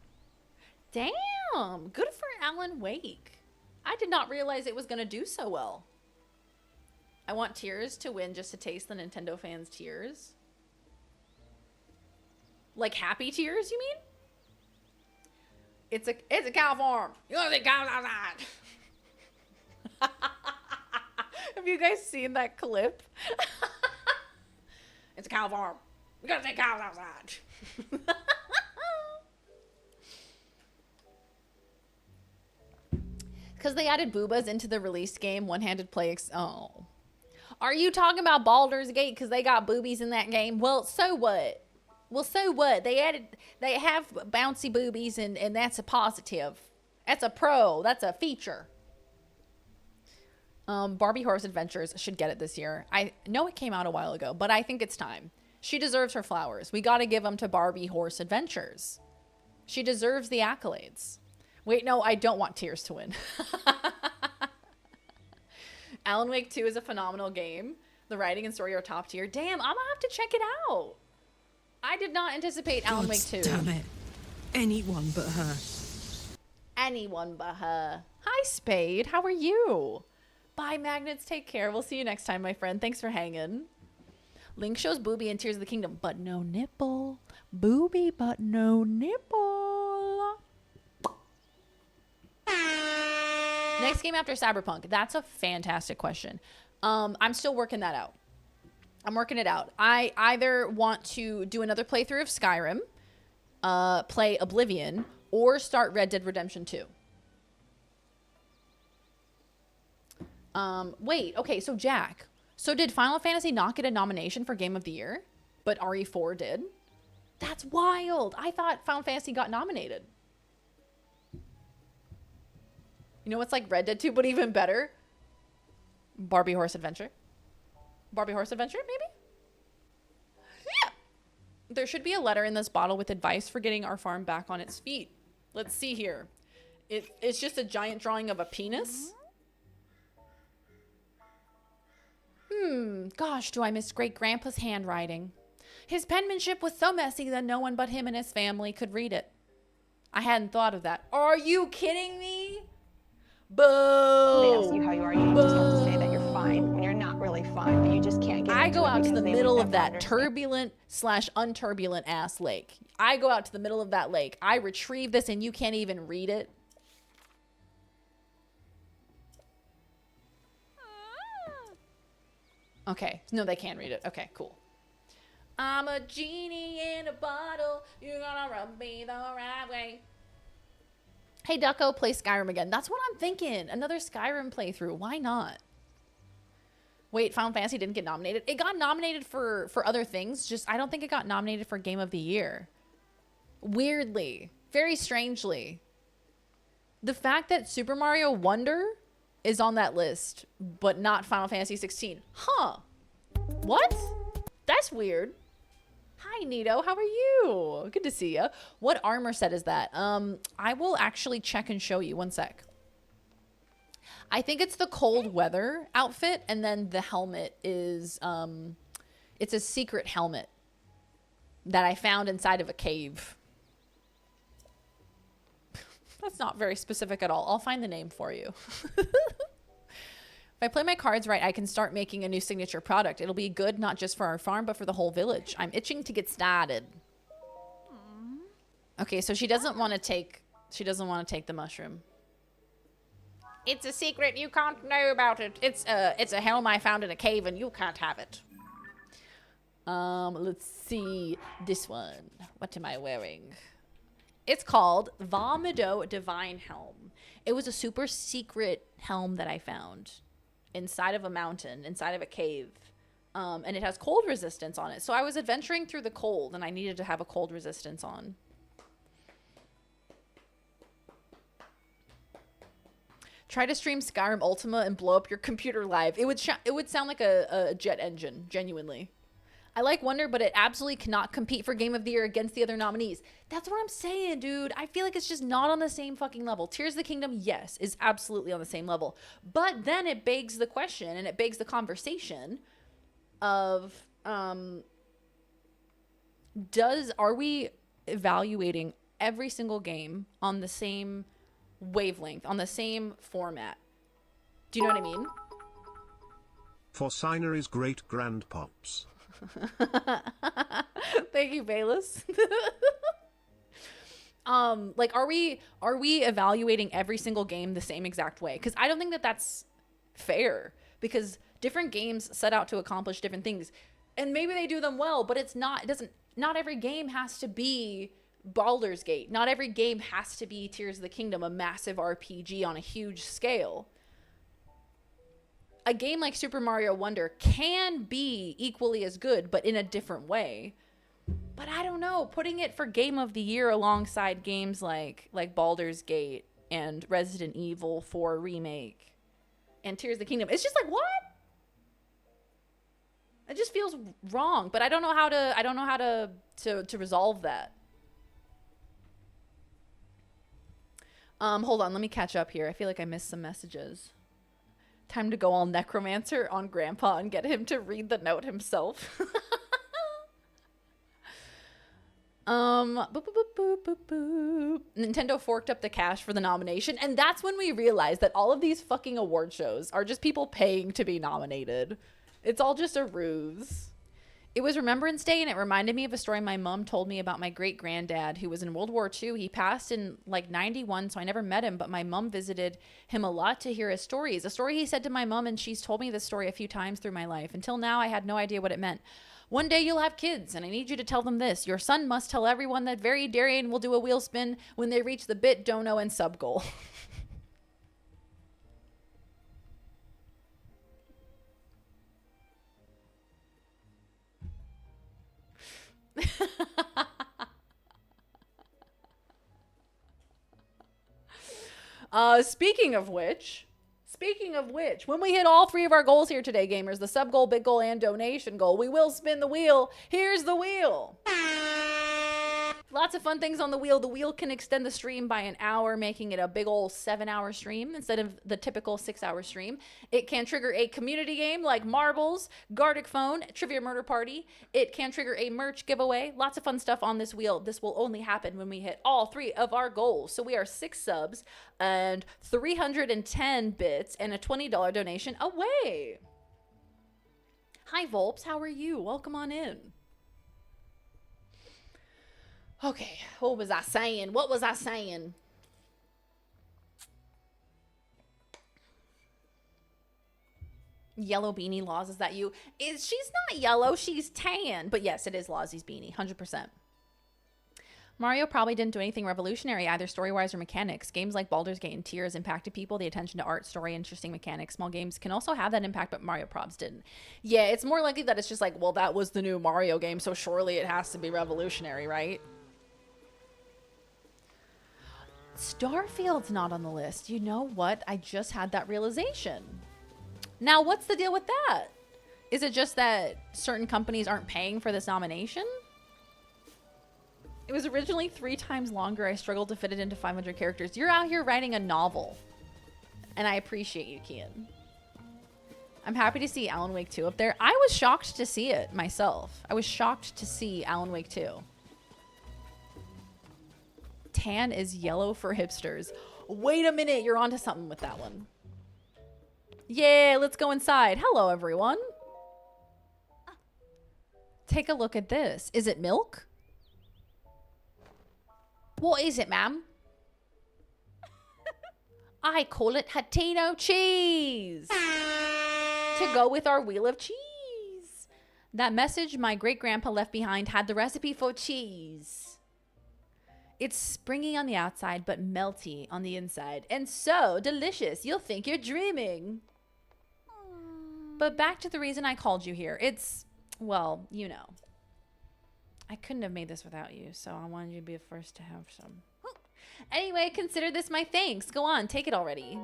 Damn, good for Alan Wake. I did not realize it was going to do so well. I want Tears to win just to taste the Nintendo fans' tears. Like happy tears, you mean? It's a cow farm. You gonna say cows outside? Have you guys seen that clip? It's a cow farm. We gotta say cows outside. Because they added boobas into the release game, one-handed play. Oh. Are you talking about Baldur's Gate because they got boobies in that game? Well, so what? Well, so what? They have bouncy boobies and that's a positive. That's a pro. That's a feature. Barbie Horse Adventures should get it this year. I know it came out a while ago, but I think it's time. She deserves her flowers. We got to give them to Barbie Horse Adventures. She deserves the accolades. Wait, no, I don't want Tears to win. Alan Wake 2 is a phenomenal game. The writing and story are top tier. Damn, I'm gonna have to check it out. I did not anticipate Alan Wake 2. Damn it. Anyone but her. Anyone but her. Hi, Spade. How are you? Bye, Magnets. Take care. We'll see you next time, my friend. Thanks for hanging. Link shows booby in Tears of the Kingdom, but no nipple. Booby, but no nipple. Next game after Cyberpunk. That's a fantastic question. I'm still working that out. I'm working it out. I either want to do another playthrough of Skyrim, play Oblivion, or start Red Dead Redemption 2. Wait, okay, so Jack. So did Final Fantasy not get a nomination for Game of the Year, but RE4 did? That's wild. I thought Final Fantasy got nominated. You know what's like Red Dead 2, but even better? Barbie Horse Adventure. Barbie Horse Adventure, maybe? Yeah. There should be a letter in this bottle with advice for getting our farm back on its feet. Let's see here. It's just a giant drawing of a penis? Gosh, do I miss great-grandpa's handwriting. His penmanship was so messy that no one but him and his family could read it. I hadn't thought of that. Are you kidding me? Boo! They ask you how you are, you just have to say that you're fine when you're not really fine, but you just can't get I into go it out to because the they would middle of never that understand. turbulent/unturbulent ass lake. I go out to the middle of that lake. I retrieve this and you can't even read it. Okay. No, they can read it. Okay, cool. I'm a genie in a bottle. You're gonna rub me the right way. Hey, Ducko, play Skyrim again. That's what I'm thinking. Another Skyrim playthrough. Why not? Wait, Final Fantasy didn't get nominated. It got nominated for other things. Just, I don't think it got nominated for Game of the Year. Weirdly. Very strangely. The fact that Super Mario Wonder is on that list, but not Final Fantasy 16. Huh. What? That's weird. Hi, Nito. How are you? Good to see you. What armor set is that? I will actually check and show you. One sec. I think it's the cold weather outfit, and then the helmet is, it's a secret helmet that I found inside of a cave. That's not very specific at all. I'll find the name for you. If I play my cards right, I can start making a new signature product. It'll be good not just for our farm, but for the whole village. I'm itching to get started. Okay, so she doesn't want to take the mushroom. It's a secret. You can't know about it. It's a helm I found in a cave and you can't have it. Let's see this one. What am I wearing? It's called Vomido Divine Helm. It was a super secret helm that I found inside of a mountain, inside of a cave. And it has cold resistance on it. So I was adventuring through the cold and I needed to have a cold resistance on. Try to stream Skyrim Ultima and blow up your computer live. It would sound like a jet engine, genuinely. I like Wonder, but it absolutely cannot compete for Game of the Year against the other nominees. That's what I'm saying, dude. I feel like it's just not on the same fucking level. Tears of the Kingdom, yes, is absolutely on the same level. But then it begs the question, and it begs the conversation of, are we evaluating every single game on the same wavelength, on the same format? Do you know what I mean? For Signery's great grandpops. Thank you, Bayless. Like, are we evaluating every single game the same exact way? Because I don't think that that's fair, because different games set out to accomplish different things, and maybe they do them well, but not every game has to be Baldur's Gate. Not every game has to be Tears of the Kingdom, a massive RPG on a huge scale. A game like Super Mario Wonder can be equally as good, but in a different way. But I don't know, putting it for Game of the Year alongside games like Baldur's Gate and Resident Evil 4 Remake and Tears of the Kingdom, it's just like, what? It just feels wrong, but I don't know how to resolve that. Hold on, let me catch up here. I feel like I missed some messages. Time to go all necromancer on Grandpa and get him to read the note himself. Boop, boop, boop, boop, boop, boop. Nintendo forked up the cash for the nomination, and that's when we realized that all of these fucking award shows are just people paying to be nominated. It's all just a ruse. It was Remembrance Day, and it reminded me of a story my mom told me about my great-granddad who was in World War II. He passed in like 91, so I never met him, but my mom visited him a lot to hear his stories. A story he said to my mom, and she's told me this story a few times through my life. Until now, I had no idea what it meant. One day you'll have kids, and I need you to tell them this. Your son must tell everyone that VeryDarian will do a wheel spin when they reach the bit, dono, and sub goal. Speaking of which, when we hit all three of our goals here today, gamers, the sub goal, big goal, and donation goal, we will spin the wheel. Here's the wheel. Lots of fun things on the wheel. The wheel can extend the stream by an hour, making it a big old 7-hour stream instead of the typical 6-hour stream. It can trigger a community game like Marbles, Gardic Phone, Trivia Murder Party. It can trigger a merch giveaway. Lots of fun stuff on this wheel. This will only happen when we hit all 3 of our goals. So we are 6 subs and 310 bits and a $20 donation away. Hi, Volps. How are you? Welcome on in. Okay, what was I saying? What was I saying? Yellow beanie, Laws, is that you? She's not yellow, she's tan. But yes, it is Lawsy's beanie, 100%. Mario probably didn't do anything revolutionary, either story-wise or mechanics. Games like Baldur's Gate and Tears impacted people, the attention to art, story, interesting mechanics. Small games can also have that impact, but Mario probs didn't. Yeah, it's more likely that it's just like, well, that was the new Mario game, so surely it has to be revolutionary, right? Starfield's not on the list. You know what? I just had that realization. Now, what's the deal with that? Is it just that certain companies aren't paying for this nomination? It was originally 3 times longer. I struggled to fit it into 500 characters. You're out here writing a novel. And I appreciate you, Kian. I'm happy to see Alan Wake 2 up there. I was shocked to see it myself. I was shocked to see Alan Wake 2. Tan is yellow for hipsters. Wait a minute, you're onto something with that one. Yeah, let's go inside. Hello, everyone. Take a look at this. Is it milk? What is it, ma'am? I call it Hatino cheese. To go with our wheel of cheese. That message my great-grandpa left behind had the recipe for cheese. It's springy on the outside, but melty on the inside. And so delicious, you'll think you're dreaming. But back to the reason I called you here. It's, well, you know. I couldn't have made this without you, so I wanted you to be the first to have some. Anyway, consider this my thanks. Go on, take it already.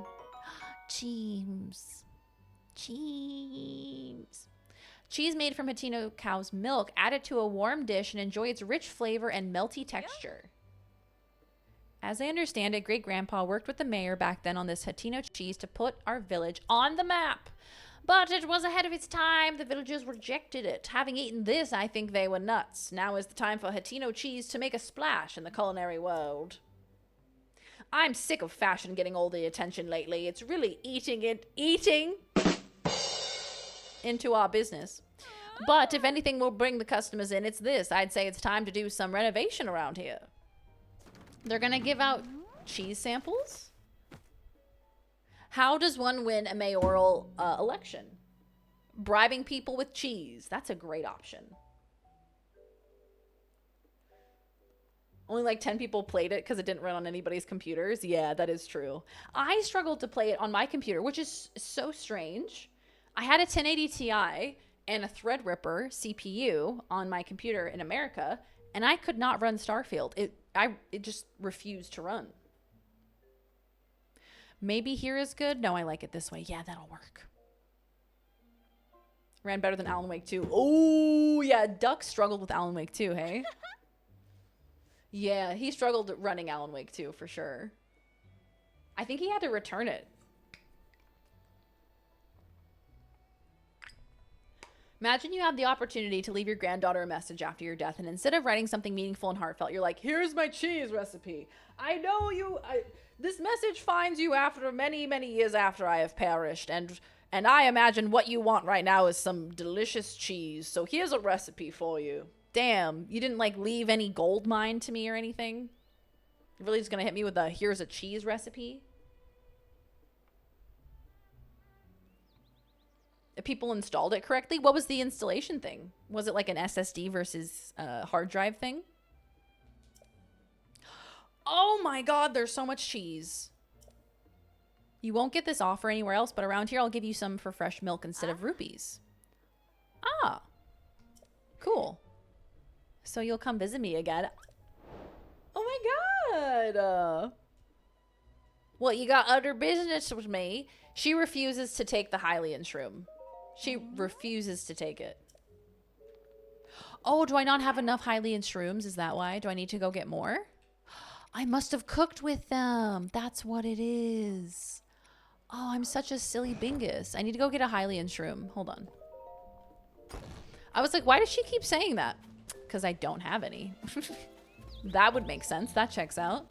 Cheese. Cheese. Cheese made from Hatino cow's milk. Add it to a warm dish and enjoy its rich flavor and melty texture. As I understand it, great-grandpa worked with the mayor back then on this Hatino cheese to put our village on the map. But it was ahead of its time. The villagers rejected it. Having eaten this, I think they were nuts. Now is the time for Hatino cheese to make a splash in the culinary world. I'm sick of fashion getting all the attention lately. It's really eating into our business. But if anything will bring the customers in, it's this. I'd say it's time to do some renovation around here. They're going to give out cheese samples? How does one win a mayoral election? Bribing people with cheese. That's a great option. Only like 10 people played it because it didn't run on anybody's computers. Yeah, that is true. I struggled to play it on my computer, which is so strange. I had a 1080 Ti and a Threadripper CPU on my computer in America, and I could not run Starfield. It just refused to run. Maybe here is good. No, I like it this way. Yeah, that'll work. Ran better than Alan Wake 2. Oh, yeah. Duck struggled with Alan Wake 2, hey? Yeah, he struggled running Alan Wake 2 for sure. I think he had to return it. Imagine you have the opportunity to leave your granddaughter a message after your death, and instead of writing something meaningful and heartfelt, you're like, here's my cheese recipe. I know you... This message finds you after many, many years after I have perished, and I imagine what you want right now is some delicious cheese, so here's a recipe for you. Damn, you didn't, like, leave any gold mine to me or anything? You're really just gonna hit me with a, here's a cheese recipe? If people installed it correctly? What was the installation thing? Was it like an SSD versus hard drive thing? Oh my god, there's so much cheese. You won't get this offer anywhere else, but around here I'll give you some for fresh milk instead of rupees. Ah. Cool. So you'll come visit me again. Oh my god. Well, you got other business with me. She refuses to take the Hylian shroom. She refuses to take it. Oh, do I not have enough Hylian shrooms? Is that why? Do I need to go get more? I must have cooked with them. That's what it is. Oh, I'm such a silly bingus. I need to go get a Hylian shroom. Hold on. I was like, why does she keep saying that? Because I don't have any. That would make sense. That checks out.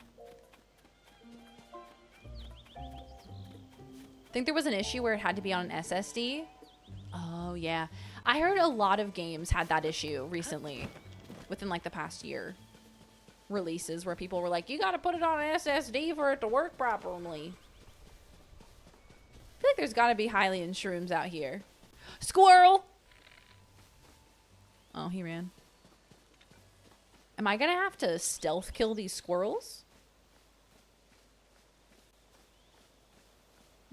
I think there was an issue where it had to be on an SSD. Oh, yeah. I heard a lot of games had that issue recently. Within like the past year. Releases where people were like, you gotta put it on an SSD for it to work properly. I feel like there's gotta be Hylian shrooms out here. Squirrel! Oh, he ran. Am I gonna have to stealth kill these squirrels?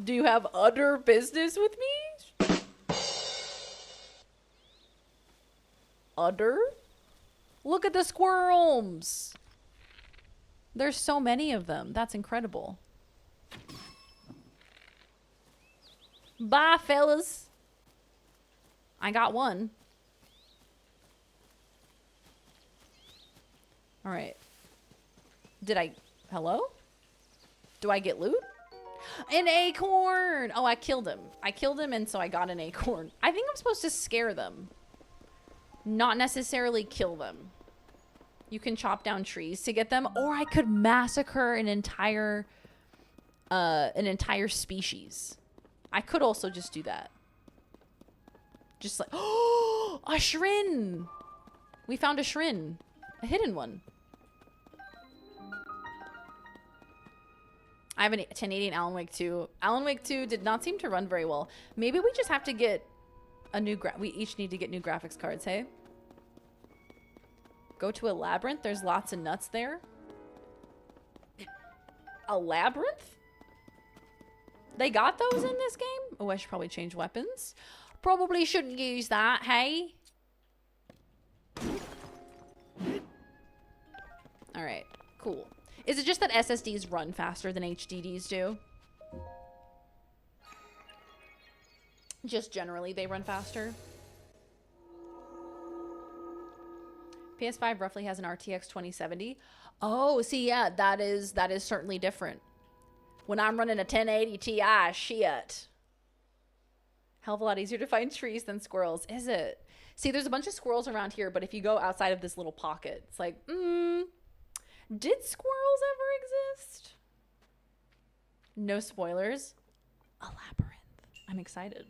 Do you have other business with me? Udder? Look at the squirrels! There's so many of them. That's incredible. Bye, fellas. I got one. Alright. Did I... Hello? Do I get loot? An acorn! Oh, I killed him. I killed him, and so I got an acorn. I think I'm supposed to scare them. Not necessarily kill them. You can chop down trees to get them, or I could massacre an entire species. I could also just do that. Just like, oh, a Shrin! We found a Shrin. A hidden one. I have a 1080 Alan Wake 2. Alan Wake 2 did not seem to run very well. Maybe we just have to get a new we each need to get new graphics cards, hey? Go to a labyrinth. There's lots of nuts there. A labyrinth? They got those in this game? Oh, I should probably change weapons. Probably shouldn't use that, hey? Alright, cool. Is it just that SSDs run faster than HDDs do? Just generally they run faster? PS5 roughly has an RTX 2070. Oh, see, yeah, that is certainly different. When I'm running a 1080 Ti, shit. Hell of a lot easier to find trees than squirrels, is it? See, there's a bunch of squirrels around here, but if you go outside of this little pocket, it's like, did squirrels ever exist? No spoilers. A labyrinth. I'm excited.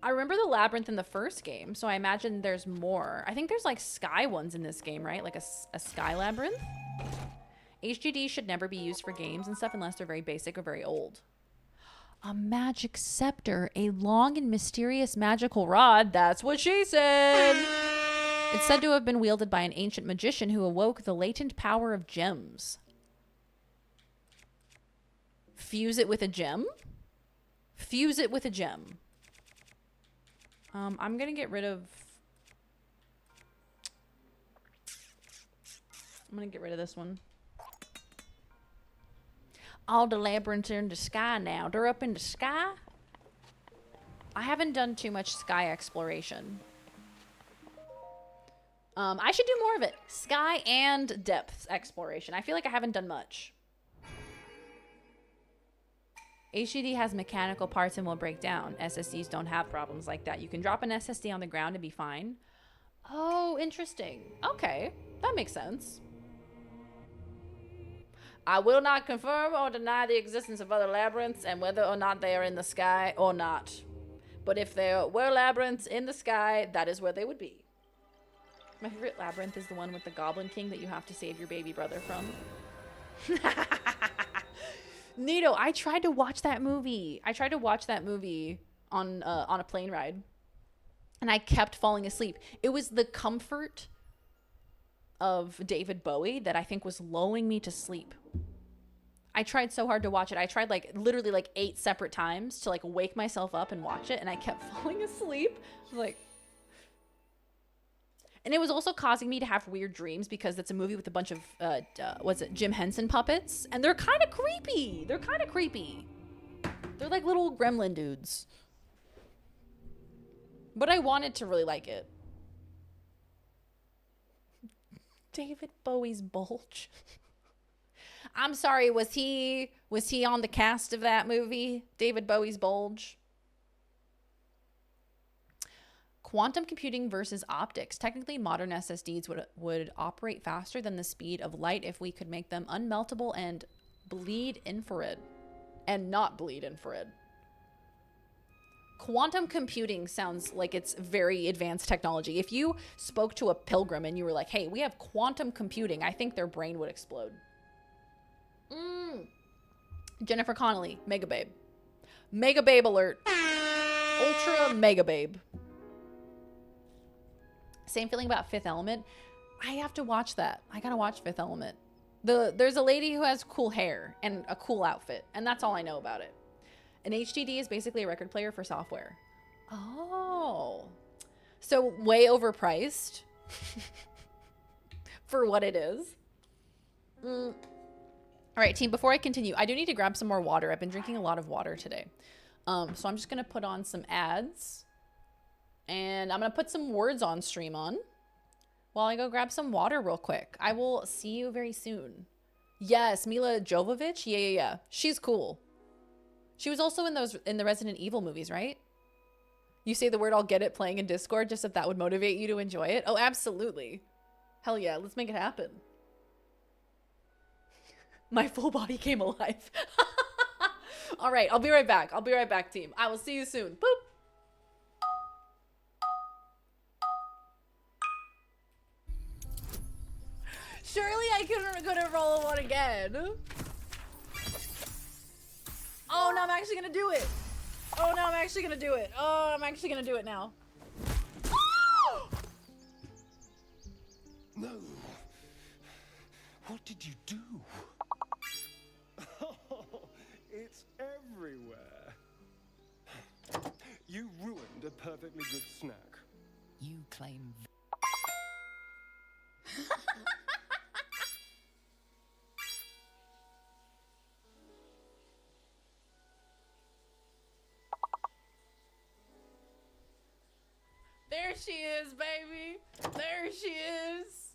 I remember the labyrinth in the first game, so I imagine there's more. I think there's like sky ones in this game, right? Like a sky labyrinth. HGD should never be used for games and stuff unless they're very basic or very old. A magic scepter, a long and mysterious magical rod. That's what she said. It's said to have been wielded by an ancient magician who awoke the latent power of gems. Fuse it with a gem? Fuse it with a gem. I'm gonna get rid of... I'm gonna get rid of this one. All the labyrinths are in the sky now. They're up in the sky? I haven't done too much sky exploration. I should do more of it. Sky and depths exploration. I feel like I haven't done much. HDD has mechanical parts and will break down. SSDs don't have problems like that. You can drop an SSD on the ground and be fine. Oh, interesting. Okay, that makes sense. I will not confirm or deny the existence of other labyrinths and whether or not they are in the sky or not. But if there were labyrinths in the sky, that is where they would be. My favorite labyrinth is the one with the Goblin King that you have to save your baby brother from. Nito, I tried to watch that movie. On a plane ride. And I kept falling asleep. It was the comfort of David Bowie that I think was lulling me to sleep. I tried so hard to watch it. I tried like literally like 8 separate times to like wake myself up and watch it, and I kept falling asleep. Like, and it was also causing me to have weird dreams because it's a movie with a bunch of Jim Henson puppets, and they're kind of creepy. They're like little gremlin dudes. But I wanted to really like it. David Bowie's bulge. I'm sorry, was he on the cast of that movie? David Bowie's bulge? Quantum computing versus optics. Technically, modern SSDs would operate faster than the speed of light if we could make them unmeltable and bleed infrared. And not bleed infrared. Quantum computing sounds like it's very advanced technology. If you spoke to a pilgrim and you were like, hey, we have quantum computing, I think their brain would explode. Jennifer Connelly, Mega Babe. Mega Babe alert. Ultra Mega Babe. Same feeling about Fifth Element. I have to watch that. I gotta watch Fifth Element. There's a lady who has cool hair and a cool outfit, and that's all I know about it. An HDD is basically a record player for software. Oh. So way overpriced for what it is. All right, team, before I continue, I do need to grab some more water. I've been drinking a lot of water today. So I'm just going to put on some ads. And I'm going to put some words on stream on while I go grab some water real quick. I will see you very soon. Yes, Mila Jovovich. Yeah. She's cool. She was also in the Resident Evil movies, right? You say the word, I'll get it playing in Discord, just if that would motivate you to enjoy it. Oh, absolutely. Hell yeah, let's make it happen. My full body came alive. All right, I'll be right back. I'll be right back, team. I will see you soon. Boop. Surely I couldn't roll one again. Oh, no, I'm actually gonna do it. Oh, no, I'm actually gonna do it. Oh, I'm actually gonna do it now. No. What did you do? Oh, it's everywhere. You ruined a perfectly good snack. You claim. There she is, baby. There she is.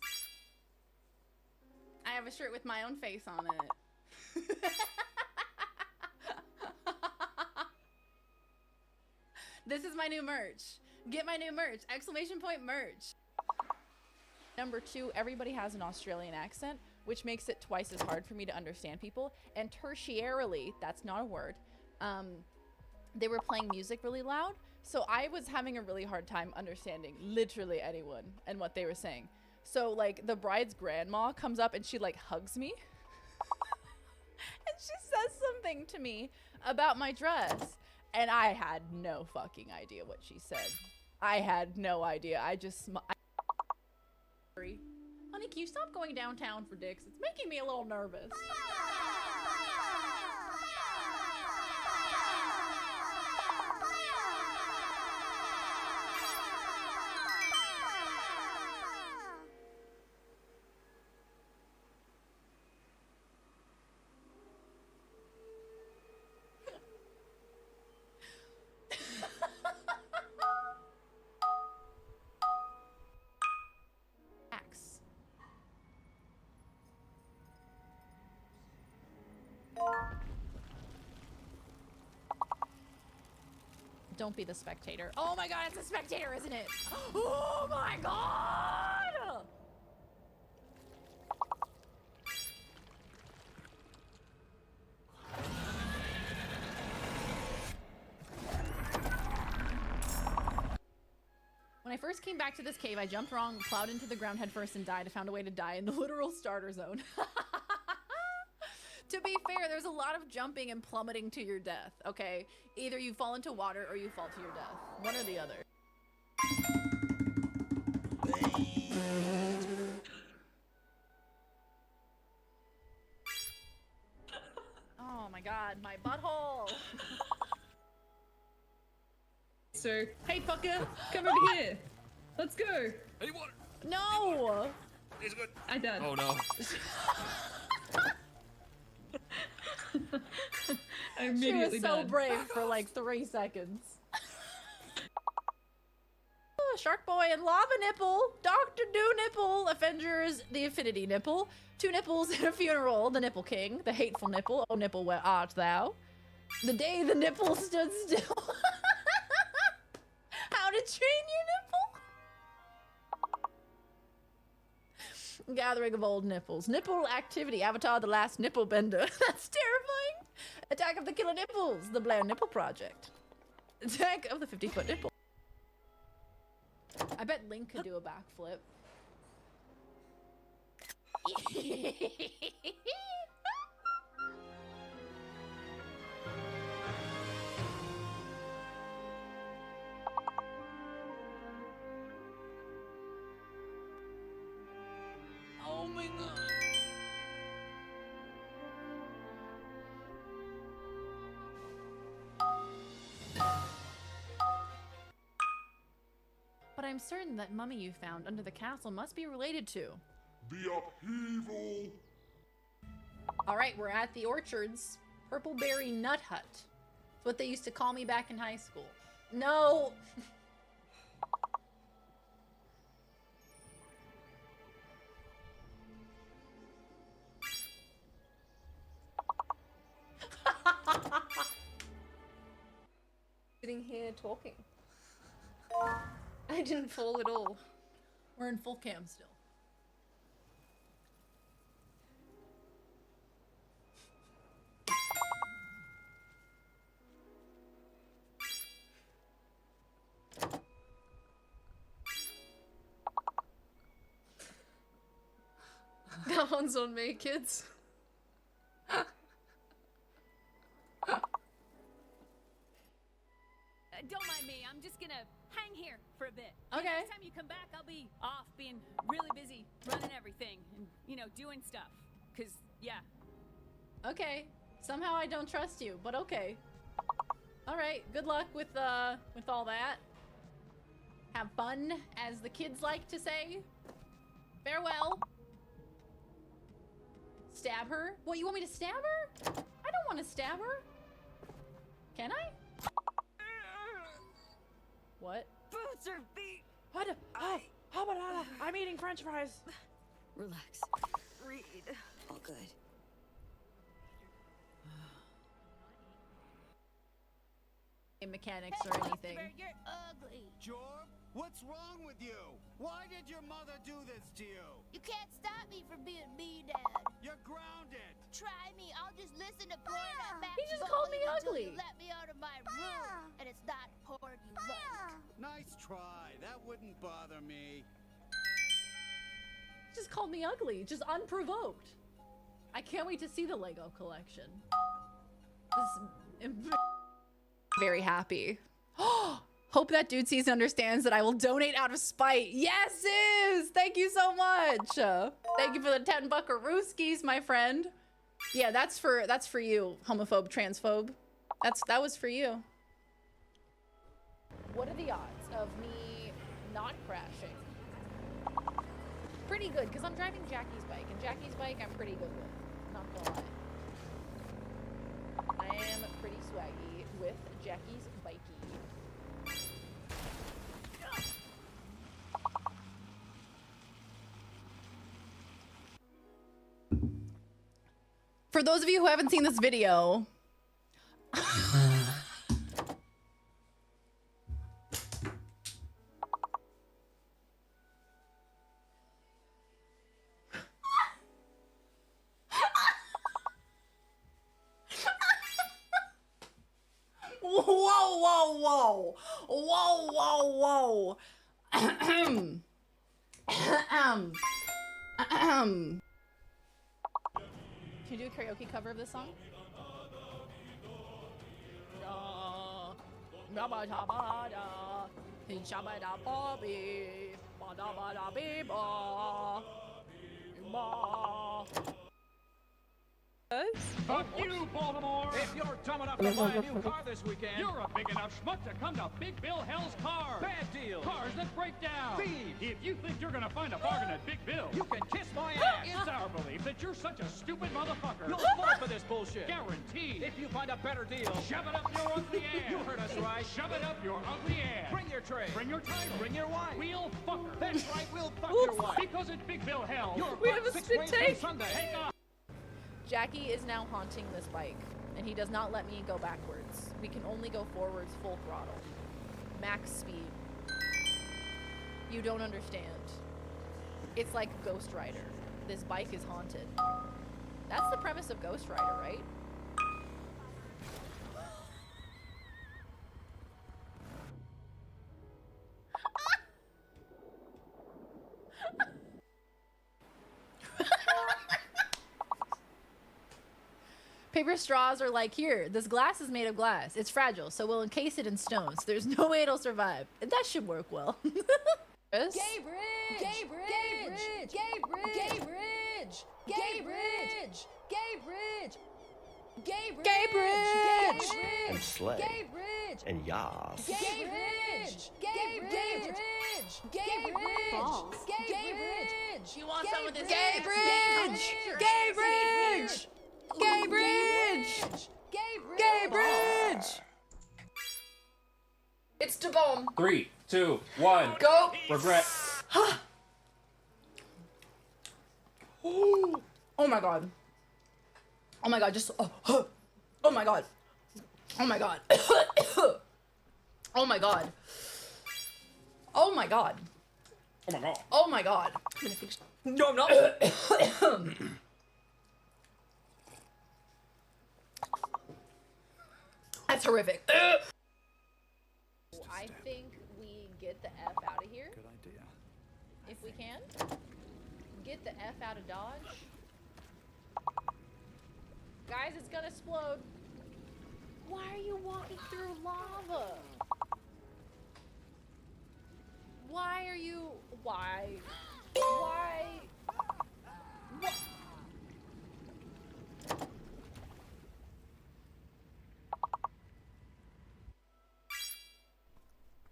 I have a shirt with my own face on it. This is my new merch. Get my new merch. Exclamation point merch. Number 2, everybody has an Australian accent, which makes it twice as hard for me to understand people. And tertiarily, that's not a word, they were playing music really loud. So I was having a really hard time understanding literally anyone and what they were saying. So like the bride's grandma comes up and she like hugs me. And she says something to me about my dress. And I had no fucking idea what she said. I had no idea. I just... Honey, can you stop going downtown for dicks? It's making me a little nervous. Don't be the spectator. Oh my god, it's a spectator, isn't it? Oh my god! When I first came back to this cave, I jumped wrong, plowed into the ground headfirst, and died. I found a way to die in the literal starter zone. To be fair, there's a lot of jumping and plummeting to your death, okay? Either you fall into water or you fall to your death. One or the other. Oh my god, my butthole! So, hey fucker, come over here. Let's go. Any water? No! It's good. I died. Oh no. I She immediately was so died. brave for like 3 seconds. Shark Boy and Lava Nipple, Dr. Do Nipple, Avengers, the Infinity Nipple, Two Nipples in a Funeral, the Nipple King, the Hateful Nipple, oh nipple, where art thou? The day the nipple stood still. How to Train Your Nipple. Gathering of Old Nipples. Nipple Activity, Avatar the Last Nipple Bender. That's terrifying. Attack of the Killer Nipples, the Blair Nipple Project. Attack of the 50-foot nipple. I bet Link could do a backflip. Oh my god. But I'm certain that mummy you found under the castle must be related to The upheaval. All right, we're at the Orchards. Purpleberry Nut Hut. It's what they used to call me back in high school. No. Sitting here talking. I didn't fall at all. We're in full cam still. That one's on me, kids. Don't mind me. I'm just gonna hang here for a bit. Okay. Next time you come back, I'll be off being really busy running everything and, you know, doing stuff. 'Cause, yeah. Okay. Somehow I don't trust you, but okay. All right. Good luck with all that. Have fun, as the kids like to say. Farewell. Stab her? What, you want me to stab her? I don't want to stab her. Can I? What? Boots or feet. What? Oh, I'm eating French fries. Relax. Read. All good. Mechanics or anything. You're ugly. Jorb, what's wrong with you? Why did your mother do this to you? You can't stop me from being me, Dad. You're grounded. Try me. I'll just listen to porn at Max He just called me Bowling until ugly. you let me out of my room. And it's not porn you like. Nice try. That wouldn't bother me. He just called me ugly, just unprovoked. I can't wait to see the Lego collection. This very happy. Hope that dude sees and understands that I will donate out of spite. Yes, Iz! Thank you so much. Thank you for the 10 buckarooskies, my friend. Yeah, that's for you, homophobe, transphobe. That was for you. What are the odds of me not crashing? Pretty good, because I'm driving Jackie's bike, and Jackie's bike I'm pretty good with. Not gonna lie. I am pretty swaggy with Jackie's bikey. For those of you who haven't seen this video, whoa. Can you do a karaoke cover of this song? Fuck you, Baltimore! If you're dumb enough to buy a new car this weekend, you're a big enough schmuck to come to Big Bill Hell's Car. Bad deal. Cars that break down. Thieves. If you think you're gonna find a bargain at Big Bill, you can kiss my ass. It's our belief that you're such a stupid motherfucker. You'll fall for this bullshit. Guaranteed. If you find a better deal, shove it up your ugly ass. You heard us right. Shove it up your ugly ass. Bring your tray. Bring your title. Bring your wife. We'll fuck her. That's right. We'll fuck your wife. Because at Big Bill Hell, We have a spit take. Sunday. Take off. Jackie is now haunting this bike, and he does not let me go backwards. We can only go forwards full throttle. Max speed. You don't understand. It's like Ghost Rider. This bike is haunted. That's the premise of Ghost Rider, right? Paper straws are like, here, this glass is made of glass. It's fragile, so we'll encase it in stones. There's no way it'll survive. And that should work well. Gay bridge! Gay bridge! Gay bridge! Gay bridge! Gay bridge! Gay bridge! Gay bridge! Gay bridge! And slay. Gay bridge! And yas. Gay bridge! Gay bridge! Gay bridge! Gay bridge! You want some of this? Gay bridge! Gay bridge! Gay bridge! Gay bridge! It's the bomb. 3, 2, 1. Go! Regret. Oh my god. Oh my god, just oh my god. Oh my god. Oh my god. Oh my god. Oh my god. Oh my god. No, I'm not. That's horrific. I think we get the F out of here. Good idea. If we can. Get the F out of Dodge. Guys, it's gonna explode. Why are you walking through lava? Why are you... Why? Why? What?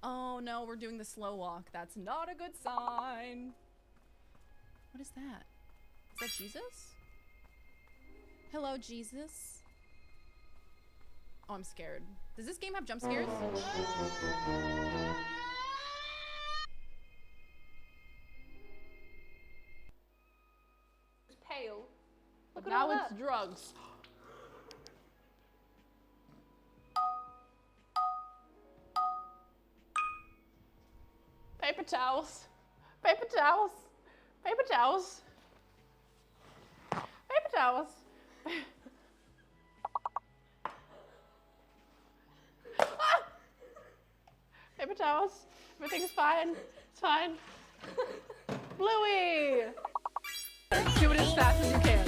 Oh no, we're doing the slow walk. That's not a good sign. What is that? Is that Jesus? Hello, Jesus. Oh, I'm scared. Does this game have jump scares? It's pale. Look at all that. drugs. Paper towels. Paper towels. Paper towels. Paper towels. Ah! Paper towels. Everything's fine. It's fine. Bluey! Do it as fast as you can.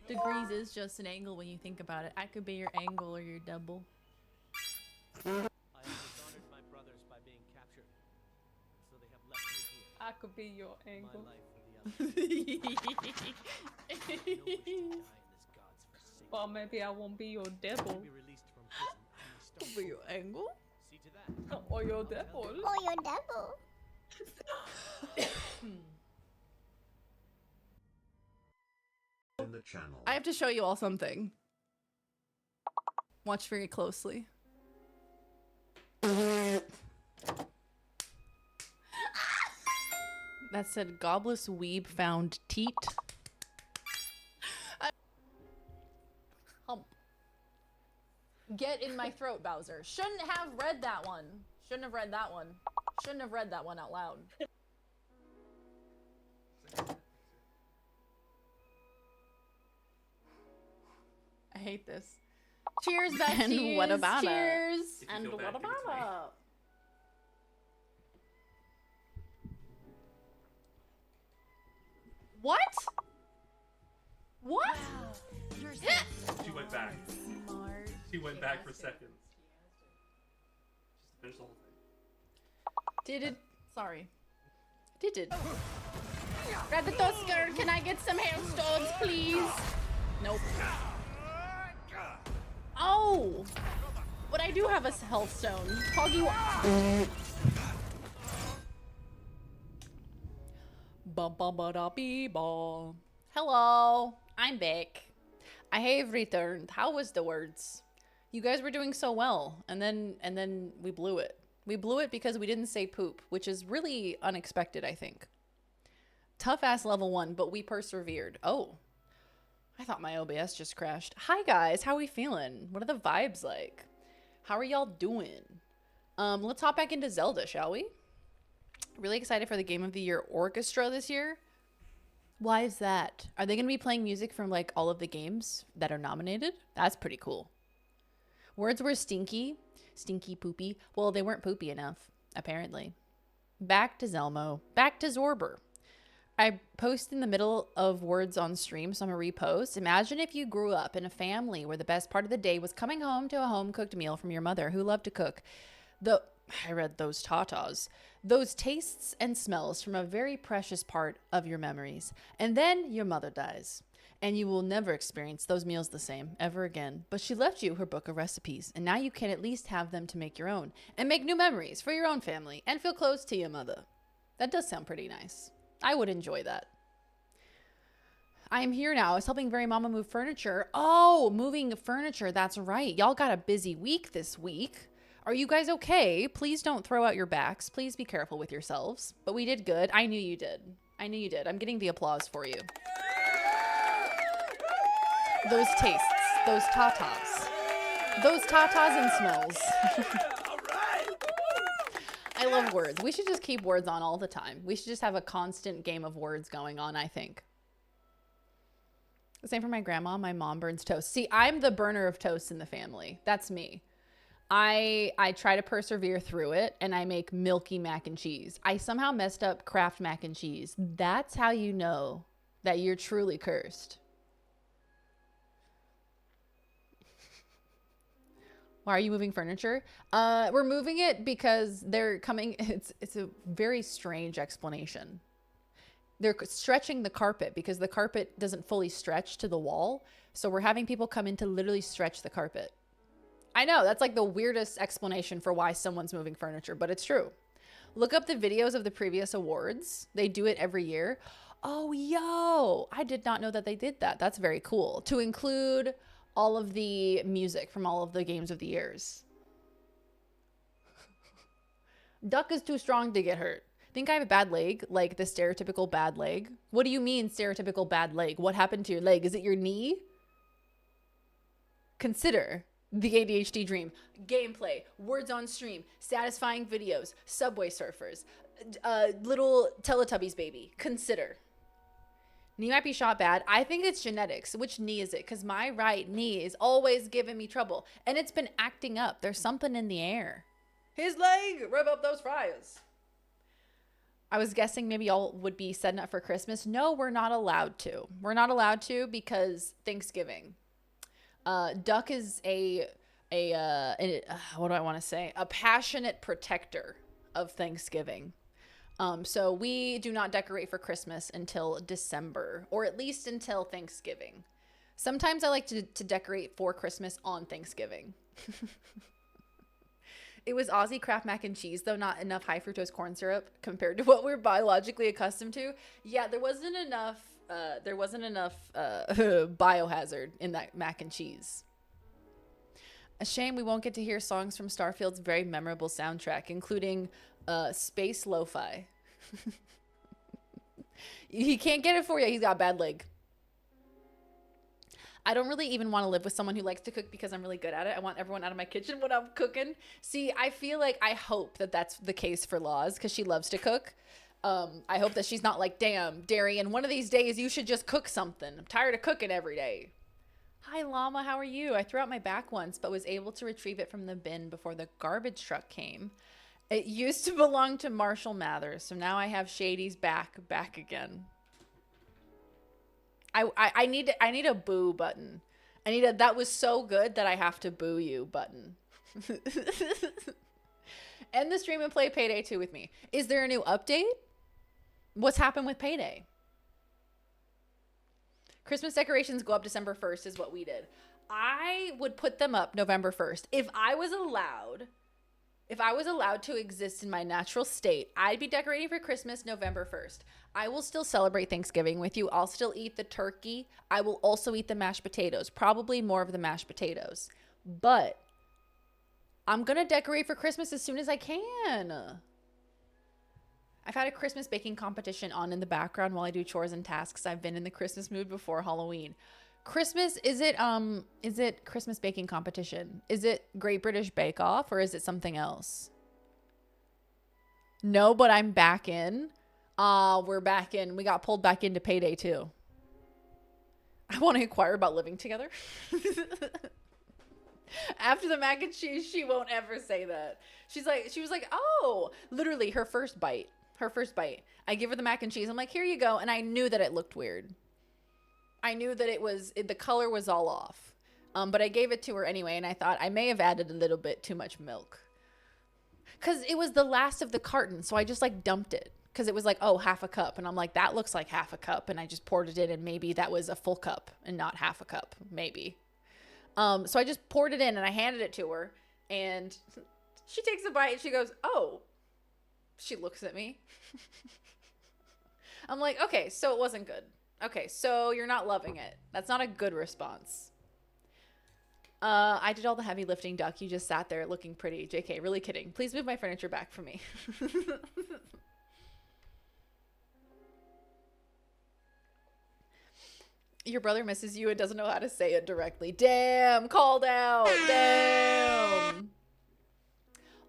Degrees is just an angle when you think about it. I could be your angle or your double. I have dishonored my brothers by being captured, so they have left me here. I could be your angle. My life for the others. Well, maybe I won't be your devil. Be released from prison and Could be your angle? see to that. Or your devil. Or your devil. In the channel. I have to show you all something. Watch very closely. That said, Gobless Weeb found teat. Hump. Get in my throat, Bowser. Shouldn't have read that one. Shouldn't have read that one. Shouldn't have read that one out loud. I hate this. Cheers, besties. And what about it? Cheers. And And what what about about it? What? What? Wow. You're so She went back. smart. She went back for seconds. Just finish the whole thing. Did it? Sorry. Did it? Ratatosker, can I get some hailstones, please? Nope. Oh! But I do have a health stone. Poggy. Hello, I'm back. I have returned. How was the words? You guys were doing so well, and then we blew it. We blew it because we didn't say poop, which is really unexpected, I think. Tough ass level 1, but we persevered. Oh, I thought my OBS just crashed. Hi guys, how are we feeling? What are the vibes like? How are y'all doing? Let's hop back into Zelda, shall we? Really excited for the Game of the Year orchestra this year. Why is that? Are they going to be playing music from like all of the games that are nominated? That's pretty cool. Words were stinky, poopy. Well, they weren't poopy enough, apparently. Back to Zelmo, back to Zorber. I post in the middle of words on stream, so I'm going to repost. Imagine if you grew up in a family where the best part of the day was coming home to a home-cooked meal from your mother who loved to cook. I read those tatas. Those tastes and smells from a very precious part of your memories. And then your mother dies. And you will never experience those meals the same ever again. But she left you her book of recipes. And now you can at least have them to make your own. And make new memories for your own family. And feel close to your mother. That does sound pretty nice. I would enjoy that. I am here now. I was helping Very Mama move furniture. Oh, moving furniture. That's right. Y'all got a busy week this week. Are you guys okay? Please don't throw out your backs. Please be careful with yourselves. But we did good. I knew you did. I knew you did. I'm getting the applause for you. Those tastes. Those tatas. Those tatas and smells. I love words. We should just keep words on all the time. We should just have a constant game of words going on, I think. The same for my grandma. My mom burns toast. See, I'm the burner of toast in the family. That's me. I try to persevere through it, and I make milky mac and cheese. I somehow messed up Kraft mac and cheese. That's how you know that you're truly cursed. Why are you moving furniture? We're moving it because they're coming. It's a very strange explanation. They're stretching the carpet because the carpet doesn't fully stretch to the wall. So we're having people come in to literally stretch the carpet. I know, that's like the weirdest explanation for why someone's moving furniture, but it's true. Look up the videos of the previous awards. They do it every year. Oh, yo, I did not know that they did that. That's very cool. To include all of the music from all of the games of the years. Duck is too strong to get hurt. Think I have a bad leg, like the stereotypical bad leg? What do you mean stereotypical bad leg? What happened to your leg? Is it your knee? Consider the ADHD dream. Gameplay, words on stream, satisfying videos, Subway Surfers, little Teletubbies baby. Consider. Knee might be shot bad. I think it's genetics. Which knee is it? Because my right knee is always giving me trouble. And it's been acting up. There's something in the air. His leg! Rev up those fryers. I was guessing maybe y'all would be setting up for Christmas. No, we're not allowed to. We're not allowed to because Thanksgiving. Duck is what do I want to say? A passionate protector of Thanksgiving. So we do not decorate for Christmas until December, or at least until Thanksgiving. Sometimes I like to decorate for Christmas on Thanksgiving. It was Aussie Kraft mac and cheese, though not enough high fructose corn syrup compared to what we're biologically accustomed to. Yeah, there wasn't enough biohazard in that mac and cheese. A shame we won't get to hear songs from Starfield's very memorable soundtrack, including Space Lo-Fi. He can't get it for you. He's got a bad leg. I don't really even want to live with someone who likes to cook because I'm really good at it. I want everyone out of my kitchen when I'm cooking. See, I feel like I hope that that's the case for Laws because she loves to cook. I hope that she's not like, damn, Darian, one of these days you should just cook something. I'm tired of cooking every day. Hi, Llama. How are you? I threw out my back once, but was able to retrieve it from the bin before the garbage truck came. It used to belong to Marshall Mathers, so now I have Shady's back again. I need a boo button. I need a that was so good that I have to boo you button. End the stream and play Payday 2 with me. Is there a new update? What's happened with Payday? Christmas decorations go up December 1st is what we did. I would put them up November 1st. If I was allowed to exist in my natural state, I'd be decorating for Christmas November 1st. I will still celebrate Thanksgiving with you. I'll still eat the turkey. I will also eat the mashed potatoes, probably more of the mashed potatoes. But I'm going to decorate for Christmas as soon as I can. I've had a Christmas baking competition on in the background while I do chores and tasks. I've been in the Christmas mood before Halloween. Christmas, is it Christmas baking competition? Is it Great British Bake Off or is it something else? No, but I'm back in. We're back in. We got pulled back into payday too. I want to inquire about living together. After the mac and cheese, she won't ever say that. She was like, oh, literally her first bite. I give her the mac and cheese. I'm like, here you go. And I knew that it looked weird. I knew that the color was all off. But I gave it to her anyway. And I thought I may have added a little bit too much milk. Because it was the last of the carton. So I just like dumped it. Because it was like, oh, half a cup. And I'm like, that looks like half a cup. And I just poured it in. And maybe that was a full cup and not half a cup. Maybe. So I just poured it in and I handed it to her. And she takes a bite and she goes, oh. She looks at me. I'm like, okay, so it wasn't good. Okay, so you're not loving it. That's not a good response. I did all the heavy lifting, Duck. You just sat there looking pretty. JK, really kidding. Please move my furniture back for me. Your brother misses you and doesn't know how to say it directly. Damn, called out. Damn.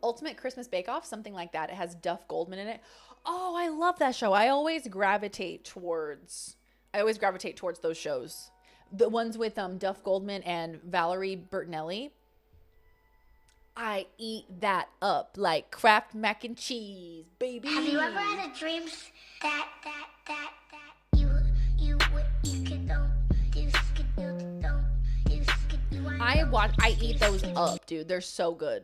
Ultimate Christmas Bake Off, something like that. It has Duff Goldman in it. Oh, I love that show. I always gravitate towards those shows. The ones with Duff Goldman and Valerie Bertinelli. I eat that up like Kraft mac and cheese, baby. Have you ever had a dream that you could I eat those up, dude. They're so good.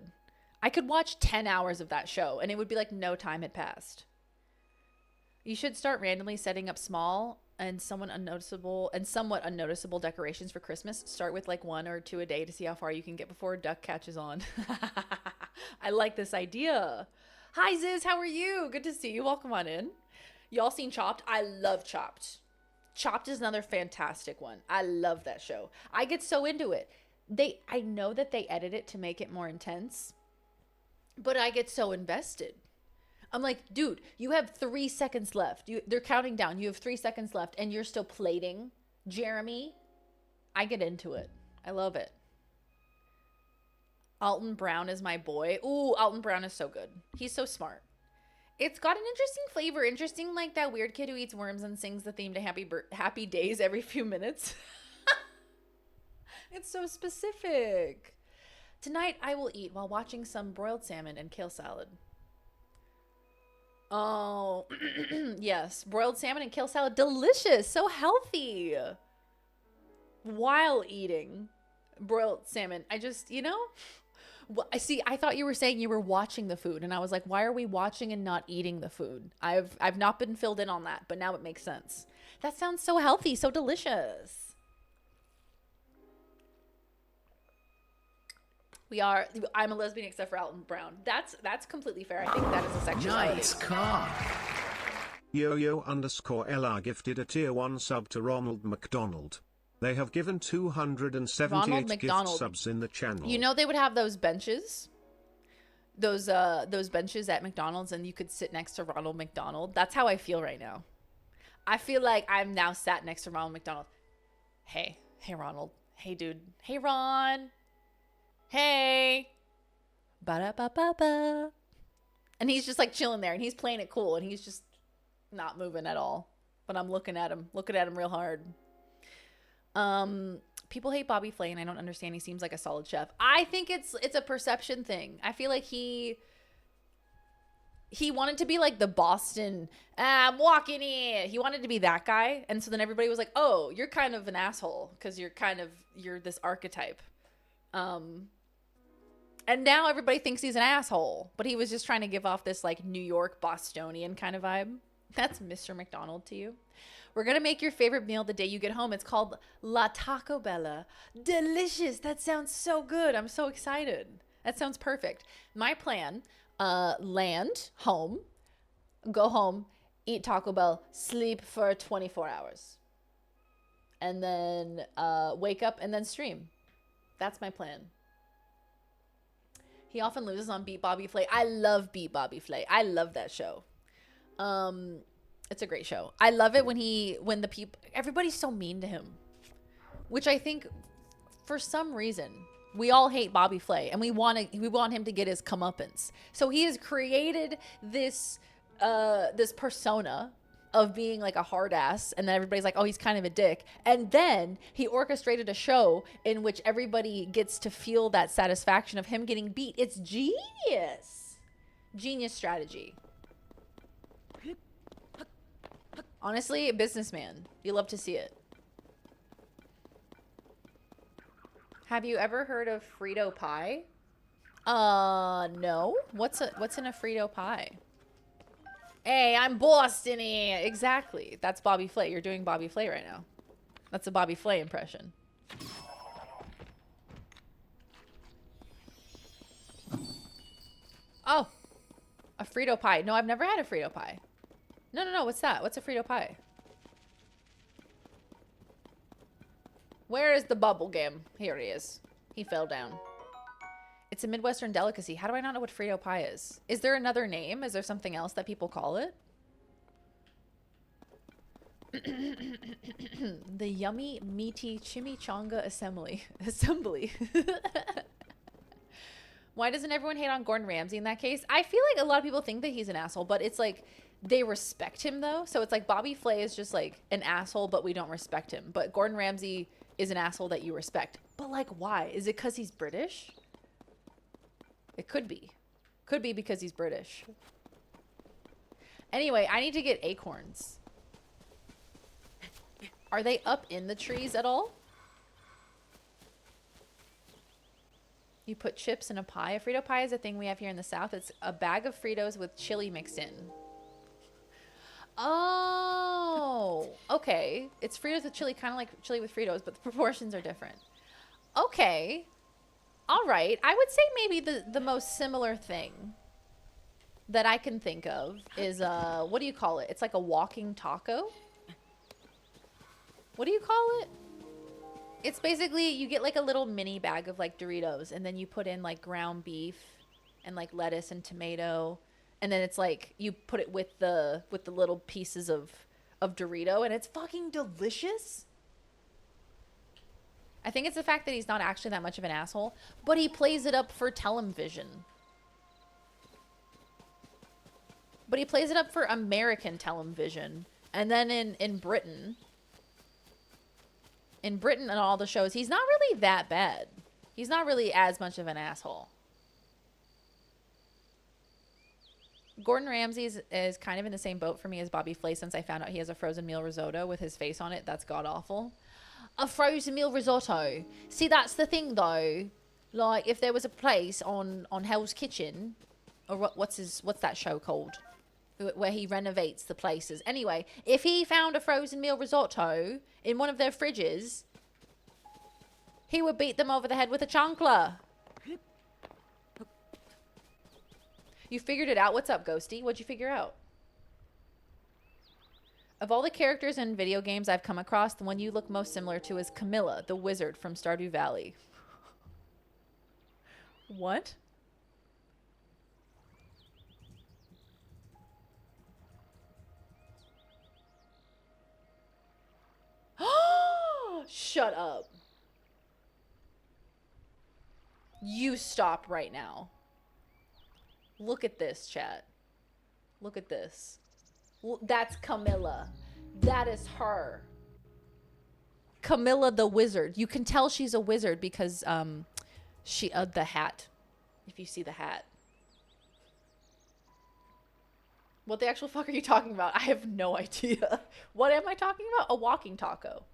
I could watch 10 hours of that show and it would be like no time had passed. You should start randomly setting up small and somewhat unnoticeable decorations for Christmas. Start with like 1 or 2 a day to see how far you can get before Duck catches on. I like this idea. Hi, Ziz. How are you? Good to see you. Welcome on in. Y'all seen Chopped? I love Chopped. Chopped is another fantastic one. I love that show. I get so into it. I know that they edit it to make it more intense, but I get so invested. I'm like, dude, you have 3 seconds left. They're counting down. You have 3 seconds left and you're still plating. Jeremy, I get into it. I love it. Alton Brown is my boy. Ooh, Alton Brown is so good. He's so smart. It's got an interesting flavor. Interesting like that weird kid who eats worms and sings the theme to Happy Days every few minutes. It's so specific. Tonight I will eat while watching some broiled salmon and kale salad. Oh, yes. Broiled salmon and kale salad. Delicious. So healthy. While eating broiled salmon. I just, well, I thought you were saying you were watching the food. And I was like, why are we watching and not eating the food? I've not been filled in on that, but now it makes sense. That sounds so healthy. So delicious. I'm a lesbian except for Alton Brown. That's completely fair. I think that is a sexuality. Nice car. Yo_LR gifted a tier 1 sub to Ronald McDonald. They have given 278 gift subs in the channel. You know they would have those benches? Those benches at McDonald's and you could sit next to Ronald McDonald. That's how I feel right now. I feel like I'm now sat next to Ronald McDonald. Hey Ronald. Hey dude. Hey Ron. Hey, ba-da-ba-ba-ba. And he's just like chilling there and he's playing it cool and he's just not moving at all. But I'm looking at him real hard. People hate Bobby Flay and I don't understand. He seems like a solid chef. I think it's a perception thing. I feel like he wanted to be like the Boston, I'm walking in. He wanted to be that guy. And so then everybody was like, oh, you're kind of an asshole because you're this archetype. And now everybody thinks he's an asshole, but he was just trying to give off this like New York Bostonian kind of vibe. That's Mr. McDonald to you. We're going to make your favorite meal the day you get home. It's called La Taco Bella. Delicious. That sounds so good. I'm so excited. That sounds perfect. My plan, land, home, go home, eat Taco Bell, sleep for 24 hours. And then wake up and then stream. That's my plan. He often loses on Beat Bobby Flay. I love Beat Bobby Flay. I love that show. It's a great show. I love it when the people, everybody's so mean to him, which I think for some reason we all hate Bobby Flay and we want him to get his comeuppance. So he has created this persona of being like a hard ass, and then everybody's like, oh, he's kind of a dick. And then he orchestrated a show in which everybody gets to feel that satisfaction of him getting beat. It's genius. Genius strategy. Honestly, a businessman. You love to see it. Have you ever heard of Frito pie? No. What's in a Frito pie? Hey, I'm Boston-y. Exactly. That's Bobby Flay. You're doing Bobby Flay right now. That's a Bobby Flay impression. Oh, a Frito pie. No, I've never had a Frito pie. No. What's that? What's a Frito pie? Where is the bubble gum? Here he is. He fell down. It's a Midwestern delicacy. How do I not know what Frito pie is? Is there another name? Is there something else that people call it? The yummy, meaty chimichanga assembly. Why doesn't everyone hate on Gordon Ramsay in that case? I feel like a lot of people think that he's an asshole, but it's like they respect him though. So it's like Bobby Flay is just like an asshole, but we don't respect him. But Gordon Ramsay is an asshole that you respect. But like, why? Is it because he's British? It could be. Could be because he's British. Anyway, I need to get acorns. Are they up in the trees at all? You put chips in a pie. A Frito pie is a thing we have here in the South. It's a bag of Fritos with chili mixed in. Oh, okay. It's Fritos with chili, kind of like chili with Fritos, but the proportions are different. Okay. All right. I would say maybe the most similar thing that I can think of is, what do you call it? It's like a walking taco. What do you call it? It's basically, you get like a little mini bag of like Doritos, and then you put in like ground beef and like lettuce and tomato. And then it's like, you put it with the little pieces of Dorito, and it's fucking delicious. I think it's the fact that he's not actually that much of an asshole, but he plays it up for television. But he plays it up for American television. And then in Britain and all the shows, he's not really that bad. He's not really as much of an asshole. Gordon Ramsay is kind of in the same boat for me as Bobby Flay since I found out he has a frozen meal risotto with his face on it. That's god-awful. A frozen meal risotto. See, that's the thing, though. Like, if there was a place on Hell's Kitchen, or what's that show called? Where he renovates the places. Anyway, if he found a frozen meal risotto in one of their fridges, he would beat them over the head with a chancla. You figured it out? What's up, Ghosty? What'd you figure out? Of all the characters in video games I've come across, the one you look most similar to is Camilla, the wizard from Stardew Valley. What? Shut up. You stop right now. Look at this, chat. Look at this. That's Camilla. That is her. Camilla the wizard. You can tell she's a wizard because she the hat. If you see the hat. What the actual fuck are you talking about? I have no idea. What am I talking about? A walking taco.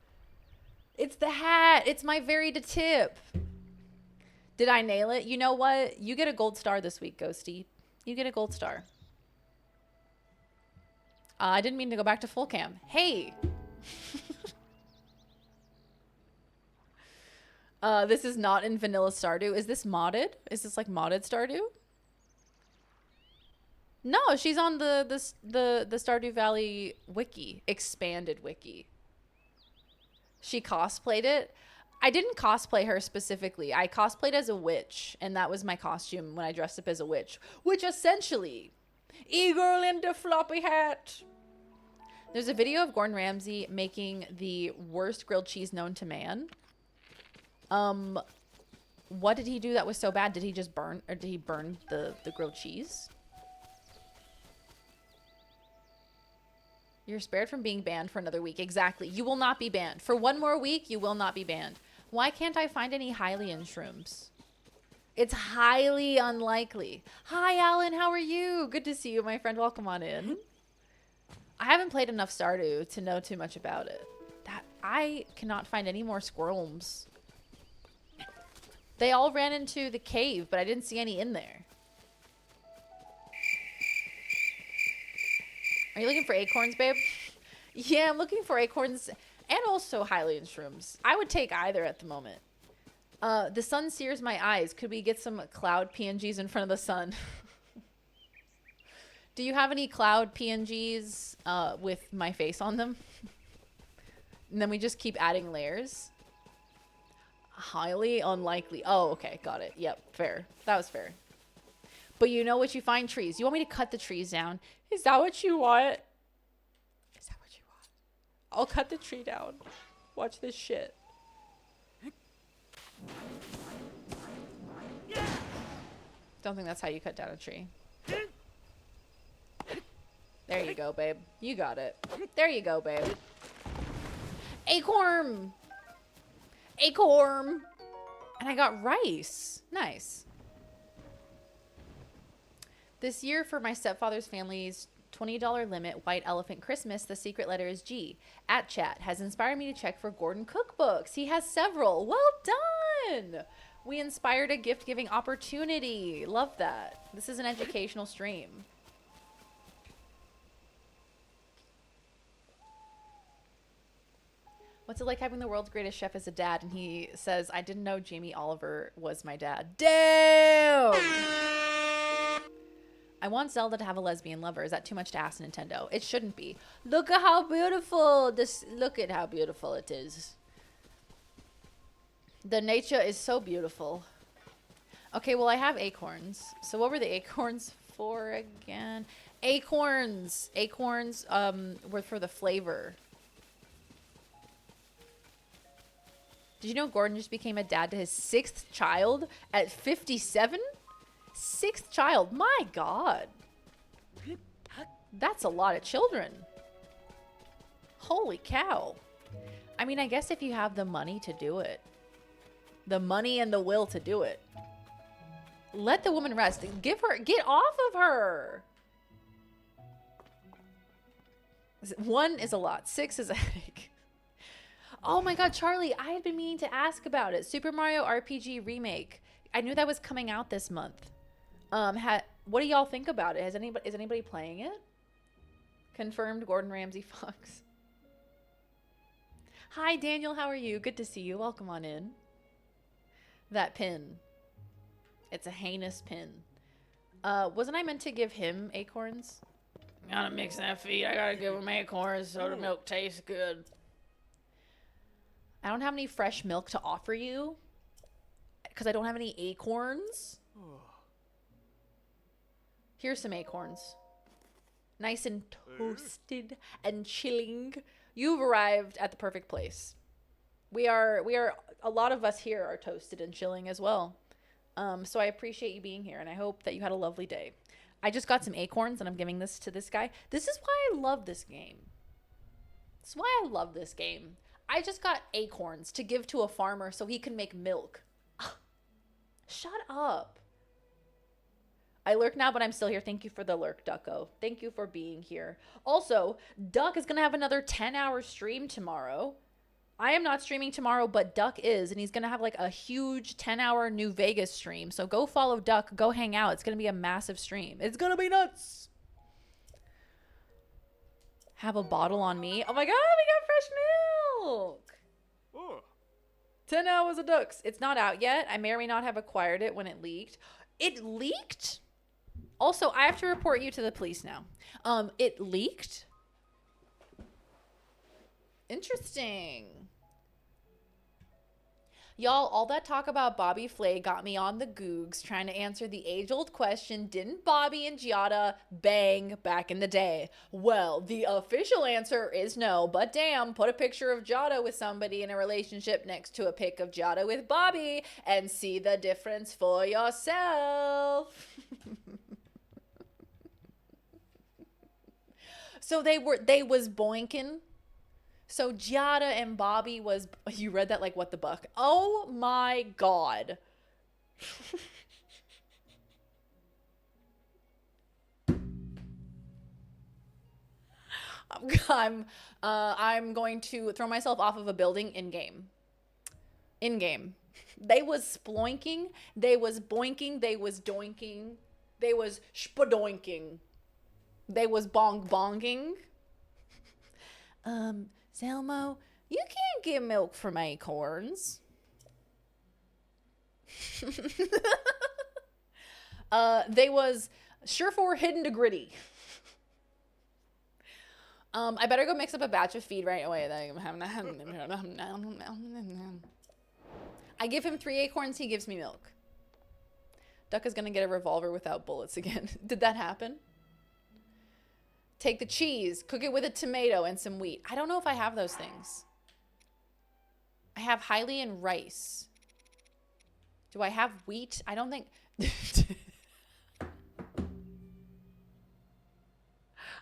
It's the hat. It's my very tip. Did I nail it? You know what? You get a gold star this week, Ghosty. You get a gold star. I didn't mean to go back to full cam. Hey, This is not in vanilla Stardew. Is this modded? Is this like modded Stardew? No, she's on the Stardew Valley wiki, expanded wiki. She cosplayed it. I didn't cosplay her specifically. I cosplayed as a witch, and that was my costume when I dressed up as a witch, which essentially, e-girl in the floppy hat. There's a video of Gordon Ramsay making the worst grilled cheese known to man. What did he do that was so bad? Did he just burn, or did he burn the grilled cheese? You're spared from being banned for another week. Exactly. You will not be banned. For one more week, you will not be banned. Why can't I find any Hylian shrooms? It's highly unlikely. Hi, Alan. How are you? Good to see you, my friend. Welcome on in. I haven't played enough Stardew to know too much about it. I cannot find any more squirrels. They all ran into the cave, but I didn't see any in there. Are you looking for acorns, babe? Yeah, I'm looking for acorns and also Hylian shrooms. I would take either at the moment. The sun sears my eyes. Could we get some cloud PNGs in front of the sun? Do you have any cloud PNGs with my face on them? And then we just keep adding layers. Highly unlikely. Oh, okay. Got it. Yep. Fair. That was fair. But you know what? You find trees. You want me to cut the trees down? Is that what you want? Is that what you want? I'll cut the tree down. Watch this shit. Don't think that's how you cut down a tree. There you go, babe. You got it. There you go, babe. Acorn! Acorn! And I got rice. Nice. This year for my stepfather's family's $20 limit White Elephant Christmas, the secret letter is G. At chat has inspired me to check for Gordon cookbooks. He has several. Well done! We inspired a gift-giving opportunity. Love that. This is an educational stream. What's it like having the world's greatest chef as a dad? And he says, I didn't know Jamie Oliver was my dad. Damn! I want Zelda to have a lesbian lover. Is that too much to ask Nintendo? It shouldn't be. Look at how beautiful this. Look at how beautiful it is. The nature is so beautiful. Okay, well I have acorns. So what were the acorns for again? Acorns. Acorns were for the flavor. Did you know Gordon just became a dad to his 6th child at 57? 6th child. My God. That's a lot of children. Holy cow. I mean, I guess if you have the money to do it. The money and the will to do it. Let the woman rest. Give her, get off of her. 1 is a lot. 6 is a headache. Oh my God, Charlie, I had been meaning to ask about it. Super Mario RPG Remake. I knew that was coming out this month. What do y'all think about it? Is anybody playing it? Confirmed Gordon Ramsay Fox. Hi, Daniel. How are you? Good to see you. Welcome on in. That pin. It's a heinous pin. Wasn't I meant to give him acorns? Gotta mix that feed. I gotta give him acorns so the milk tastes good. I don't have any fresh milk to offer you because I don't have any acorns. Here's some acorns. Nice and toasted and chilling. You've arrived at the perfect place. We are a lot of us here are toasted and chilling as well. So I appreciate you being here and I hope that you had a lovely day. I just got some acorns and I'm giving this to this guy. This is why I love this game. That's why I love this game. I just got acorns to give to a farmer so he can make milk. Shut up. I lurk now, but I'm still here. Thank you for the lurk, Ducko. Thank you for being here. Also, Duck is going to have another 10-hour stream tomorrow. I am not streaming tomorrow, but Duck is, and he's going to have like a huge 10-hour New Vegas stream. So go follow Duck. Go hang out. It's going to be a massive stream. It's going to be nuts. Have a bottle on me. Oh my God, we got fresh milk. 10 hours of ducks. It's not out yet. I may or may not have acquired it when it leaked. It leaked? Also, I have to report you to the police now. It leaked? Interesting. Y'all, all that talk about Bobby Flay got me on the googs trying to answer the age-old question, didn't Bobby and Giada bang back in the day? Well, the official answer is no, but damn, put a picture of Giada with somebody in a relationship next to a pic of Giada with Bobby and see the difference for yourself. So they was boinking. So Giada and Bobby was, you read that like what the buck? Oh my God. I'm going to throw myself off of a building in game. In game. They was sploinking, they was boinking, they was doinking, they was spadoinking, they was bonging. Selmo, you can't get milk from acorns. They was sure for hidden to gritty. I better go mix up a batch of feed right away. I give him 3 acorns, he gives me milk. Duck is gonna get a revolver without bullets again. Did that happen? Take the cheese, cook it with a tomato and some wheat. I don't know if I have those things. I have Hylian rice. Do I have wheat? I don't think...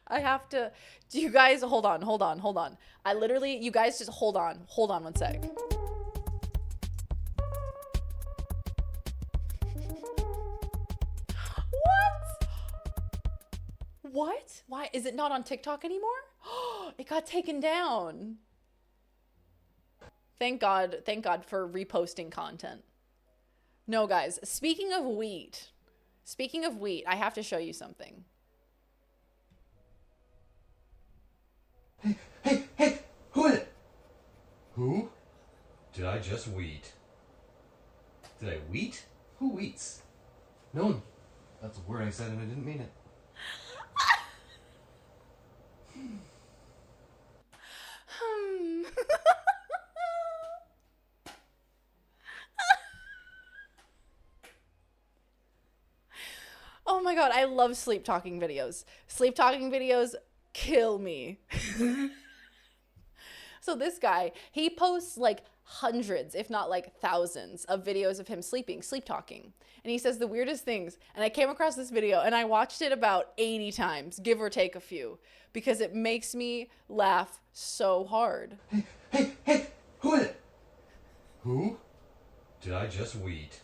I have to... Do you guys... Hold on. I literally... You guys just hold on. Hold on one sec. What? Why? Is it not on TikTok anymore? It got taken down. Thank God for reposting content. No, guys, speaking of wheat, I have to show you something. Hey, who is it? Who? Did I just wheat? Did I wheat? Who wheats? No one. That's a word I said and I didn't mean it. Oh my God, I love sleep talking videos. Sleep talking videos kill me. So this guy, he posts like hundreds, if not like thousands of videos of him sleep talking. And he says the weirdest things. And I came across this video and I watched it about 80 times, give or take a few, because it makes me laugh so hard. Hey, who is it? Who? Did I just wheat?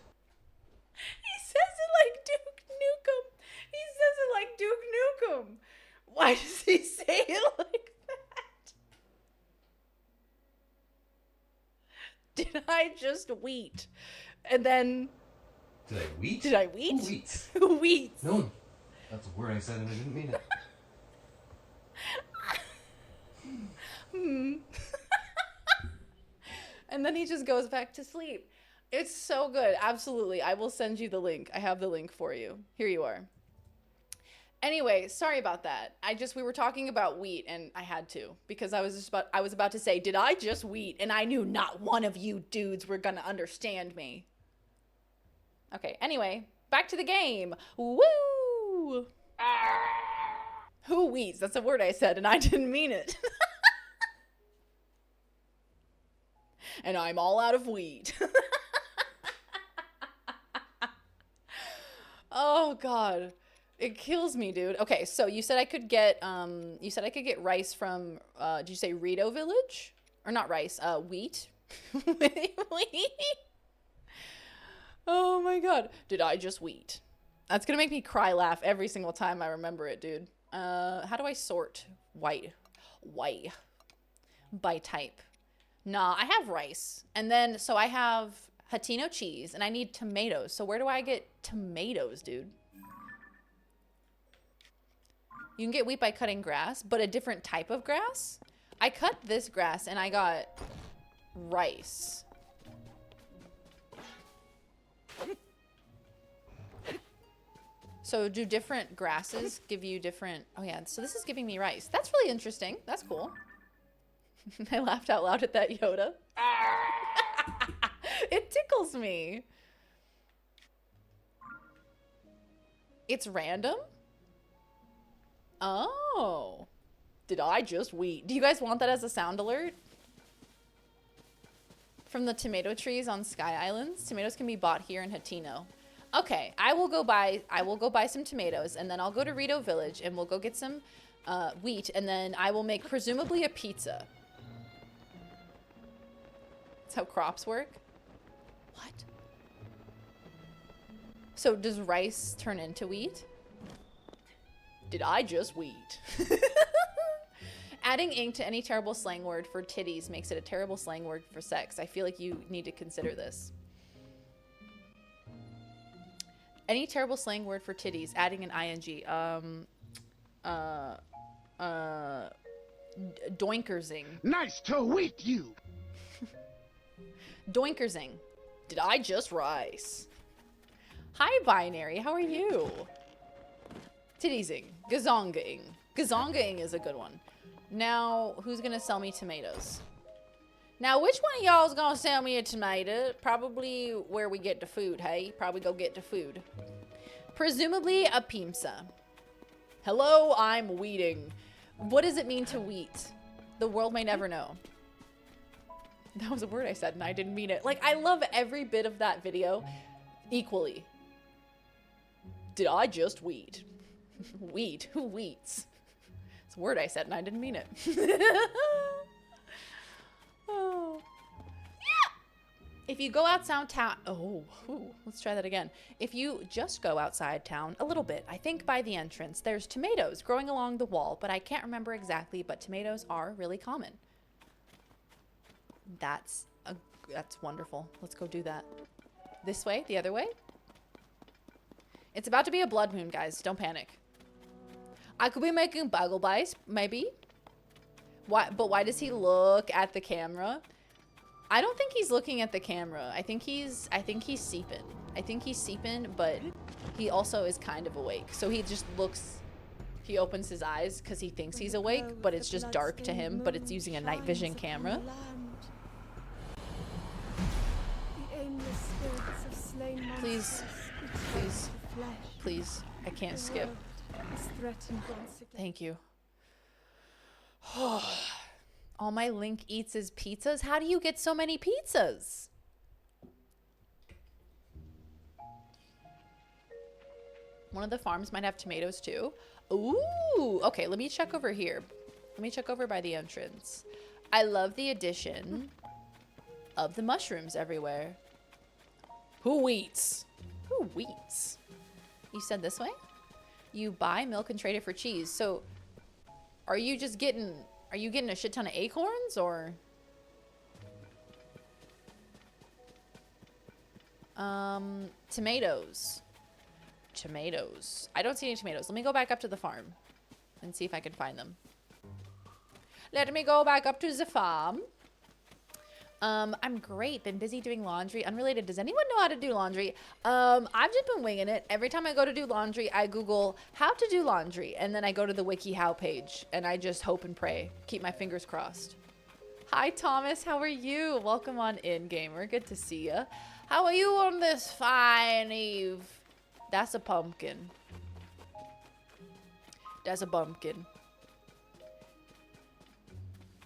He says it like Duke Nukem. He says it like Duke Nukem. Why does he say it like that? Did I just wheat? And then... Did I wheat? Did I wheat? Who wheats? Who wheats? No one. That's a word I said and I didn't mean it. And then he just goes back to sleep. It's so good. Absolutely. I will send you the link. I have the link for you. Here you are. Anyway, sorry about that. We were talking about wheat and I had to, because I was about to say, did I just wheat? And I knew not one of you dudes were gonna understand me. Okay, anyway, back to the game. Woo! Who wheats? That's a word I said and I didn't mean it. And I'm all out of wheat. Oh God. It kills me, dude. Okay, so you said I could get rice from did you say Rito Village? Or not rice, wheat. Wheat. Oh my God. Did I just wheat? That's gonna make me cry laugh every single time I remember it, dude. How do I sort white? White. By type. Nah, I have rice. And then, so I have Hatino cheese and I need tomatoes. So where do I get tomatoes, dude? You can get wheat by cutting grass, but a different type of grass? I cut this grass and I got rice. So do different grasses give you different... Oh yeah, so this is giving me rice. That's really interesting. That's cool. I laughed out loud at that Yoda. It tickles me. It's random? Oh. Did I just weed? Do you guys want that as a sound alert? From the tomato trees on Sky Islands. Tomatoes can be bought here in Hatino. Okay, I will go buy some tomatoes, and then I'll go to Rito Village and we'll go get some wheat, and then I will make presumably a pizza. That's how crops work. What? So does rice turn into wheat? Did I just wheat? Adding ink to any terrible slang word for titties makes it a terrible slang word for sex. I feel like you need to consider this. Any terrible slang word for titties, adding an ing. Doinkersing. Nice to meet you. Doinkersing. Did I just rice? Hi, Binary. How are you? Tittiesing. Gazongaing. Gazongaing is a good one. Now, who's gonna sell me tomatoes? Now, which one of y'all is gonna sell me a tomato? Probably where we get the food, hey? Probably go get the food. Presumably a pimsa. Hello, I'm weeding. What does it mean to wheat? The world may never know. That was a word I said and I didn't mean it. Like, I love every bit of that video equally. Did I just weed? Weed? Who weeds? It's a word I said and I didn't mean it. Oh. Yeah. If you go outside town, let's try that again. If you just go outside town a little bit, I think by the entrance, there's tomatoes growing along the wall, but I can't remember exactly, but tomatoes are really common. That's wonderful. Let's go do that. This way, the other way. It's about to be a blood moon, guys. Don't panic. I could be making bagel bites, maybe. Why? But why does he look at the camera? I don't think he's looking at the camera. I think he's seeping. I think he's seeping, but he also is kind of awake. So he just looks, he opens his eyes because he thinks he's awake, but it's just dark to him, but it's using a night vision camera. Please, please, please. I can't skip. Thank you. All my Link eats is pizzas? How do you get so many pizzas? One of the farms might have tomatoes too. Ooh, okay, let me check over here. Let me check over by the entrance. I love the addition of the mushrooms everywhere. Who eats? Who eats? You said this way? You buy milk and trade it for cheese. So are you just getting, are you getting a shit ton of acorns or? Tomatoes. Tomatoes. I don't see any tomatoes. Let me go back up to the farm and see if I can find them. Let me go back up to the farm. I'm great. Been busy doing laundry. Unrelated. Does anyone know how to do laundry? I've just been winging it. Every time I go to do laundry, I Google how to do laundry. And then I go to the WikiHow page and I just hope and pray. Keep my fingers crossed. Hi, Thomas. How are you? Welcome on in, gamer. Good to see you. How are you on this fine eve? That's a pumpkin. That's a bumpkin.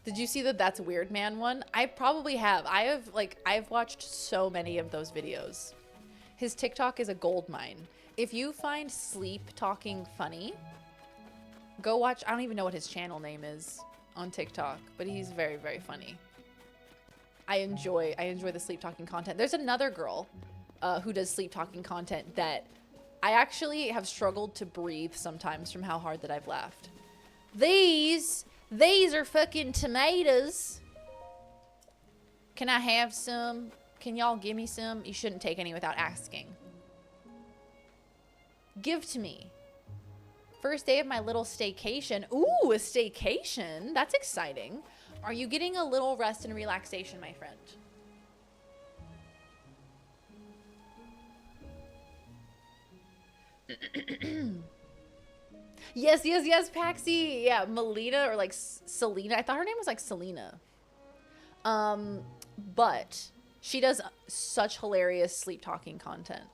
Did you see the That's Weird Man one? I probably have. I've watched so many of those videos. His TikTok is a gold mine. If you find sleep talking funny, go watch. I don't even know what his channel name is on TikTok, but he's very, very funny. I enjoy the sleep talking content. There's another girl who does sleep talking content that I actually have struggled to breathe sometimes from how hard that I've laughed. These are fucking tomatoes. Can I have some? Can y'all give me some? You shouldn't take any without asking. Give to me. First day of my little staycation. Ooh, a staycation. That's exciting. Are you getting a little rest and relaxation, my friend? Yes, yes, yes, Paxi. Yeah, Melina or like Selena. I thought her name was like Selena. But she does such hilarious sleep talking content.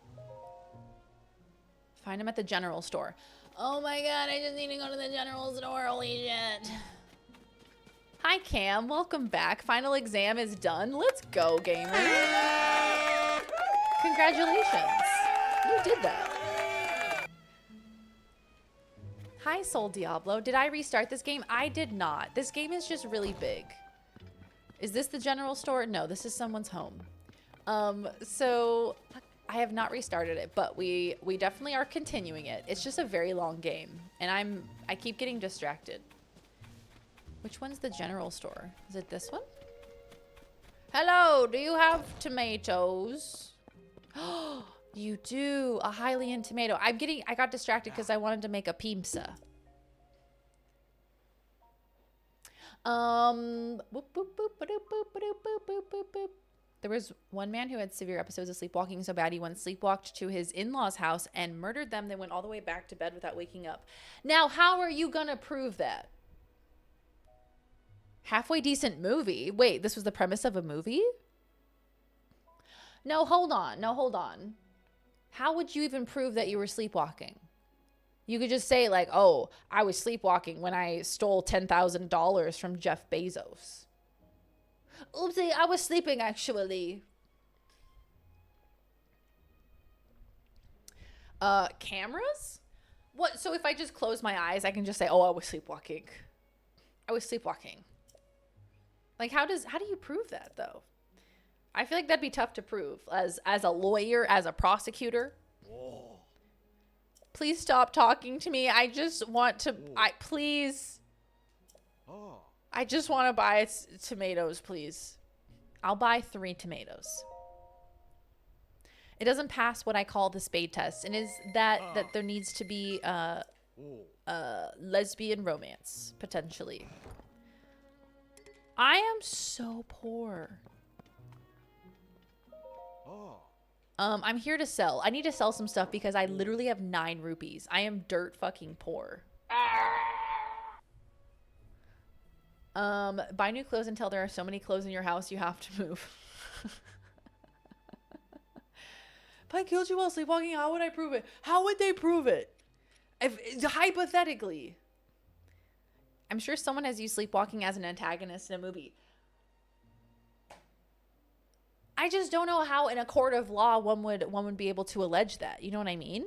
Find him at the general store. Oh my god, I just need to go to the general store. Holy shit. Hi, Cam. Welcome back. Final exam is done. Let's go, gamer. Congratulations. You did that. Hi, Soul Diablo. Did I restart this game? I did not. This game is just really big. Is this the general store? No, this is someone's home. So I have not restarted it, but we definitely are continuing it. It's just a very long game, and I keep getting distracted. Which one's the general store? Is it this one? Hello, do you have tomatoes? You do. A Hylian tomato. I got distracted because I wanted to make a pizza. There was one man who had severe episodes of sleepwalking so bad he once sleepwalked to his in-laws' house and murdered them, then went all the way back to bed without waking up. Now, how are you gonna prove that? Halfway decent movie? Wait, this was the premise of a movie? No, hold on. No, hold on. How would you even prove that you were sleepwalking? You could just say like, oh, I was sleepwalking when I stole $10,000 from Jeff Bezos. Oopsie, I was sleeping actually. Cameras? What? So if I just close my eyes, I can just say, oh, I was sleepwalking. I was sleepwalking. Like, how do you prove that though? I feel like that'd be tough to prove as a lawyer, as a prosecutor. Whoa. Please stop talking to me. I just want to, please. Oh. I just want to buy tomatoes, please. I'll buy 3 tomatoes. It doesn't pass what I call the spade test, and is that there needs to be lesbian romance, potentially. I am so poor. I'm here to sell. I need to sell some stuff because I literally have 9 rupees. I am dirt fucking poor. Buy new clothes until there are so many clothes in your house you have to move. If I killed you while sleepwalking, how would I prove it? How would they prove it? Hypothetically. I'm sure someone has used sleepwalking as an antagonist in a movie. I just don't know how in a court of law one would be able to allege that. You know what I mean?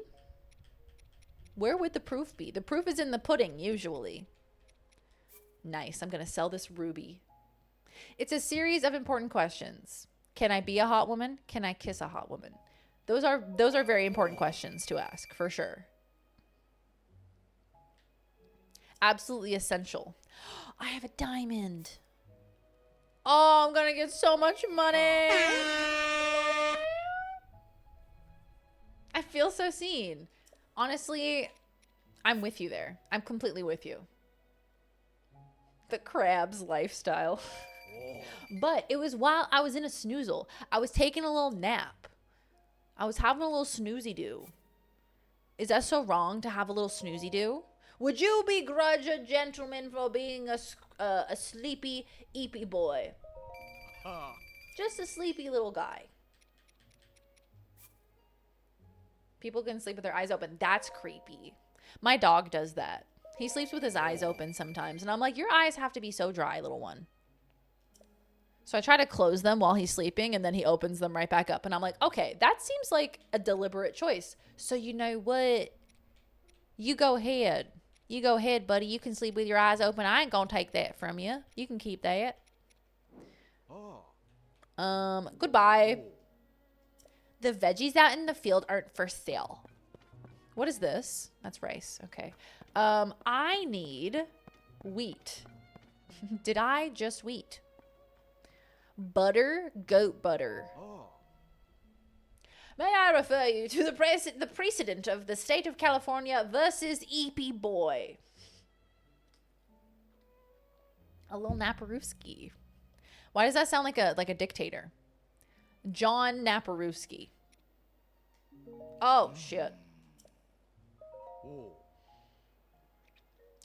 Where would the proof be? The proof is in the pudding, usually. Nice. I'm going to sell this ruby. It's a series of important questions. Can I be a hot woman? Can I kiss a hot woman? Those are very important questions to ask, for sure. Absolutely essential. I have a diamond. Oh, I'm gonna get so much money. I feel so seen. Honestly, I'm with you there. I'm completely with you. The crabs lifestyle. But it was while I was in a snoozle. I was taking a little nap. I was having a little snoozy-doo. Is that so wrong to have a little snoozy-doo? Would you begrudge a gentleman for being a sleepy, eepy boy? Just a sleepy little guy. People can sleep with their eyes open. That's creepy. My dog does that. He sleeps with his eyes open sometimes. And I'm like, your eyes have to be so dry, little one. So I try to close them while he's sleeping, and then he opens them right back up. And I'm like, okay, that seems like a deliberate choice. So you know what? You go ahead. You go ahead, buddy. You can sleep with your eyes open. I ain't gonna take that from you. You can keep that. Goodbye. The veggies out in the field aren't for sale. What is this? That's rice. Okay. I need wheat. Did I just wheat? Butter, goat butter. May I refer you to the precedent of the state of California versus EP Boy. A little Naparooski. Why does that sound like a dictator? John Naparooski. Oh, shit. Boop.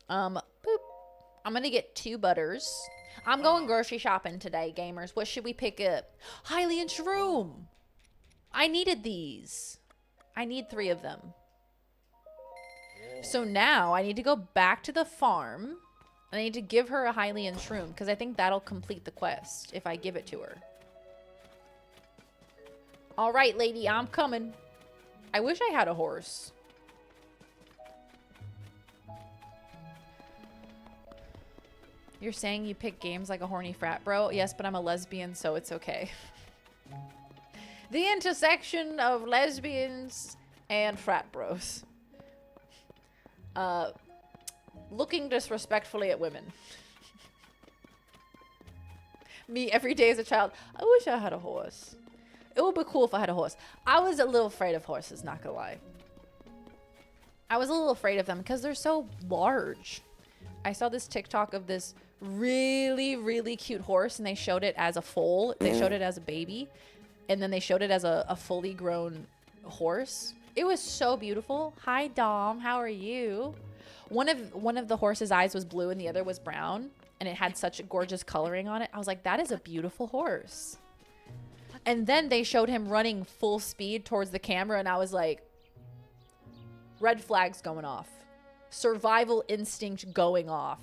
I'm gonna get 2 butters. I'm going grocery shopping today, gamers. What should we pick up? Hylian Shroom. I needed these. I need 3 of them. So now I need to go back to the farm. I need to give her a Hylian Shroom because I think that'll complete the quest if I give it to her. All right, lady, I'm coming. I wish I had a horse. You're saying you pick games like a horny frat bro? Yes, but I'm a lesbian, so it's okay. The intersection of lesbians and frat bros. Looking disrespectfully at women. Me every day as a child. I wish I had a horse. It would be cool if I had a horse. I was a little afraid of horses, not gonna lie. I was a little afraid of them because they're so large. I saw this TikTok of this really, really cute horse, and they showed it as a foal. They showed it as a baby, and then they showed it as a fully grown horse. It was so beautiful. Hi, Dom. How are you? One of the horse's eyes was blue, and the other was brown, and it had such gorgeous coloring on it. I was like, that is a beautiful horse. And then they showed him running full speed towards the camera, and I was like, red flags going off. Survival instinct going off.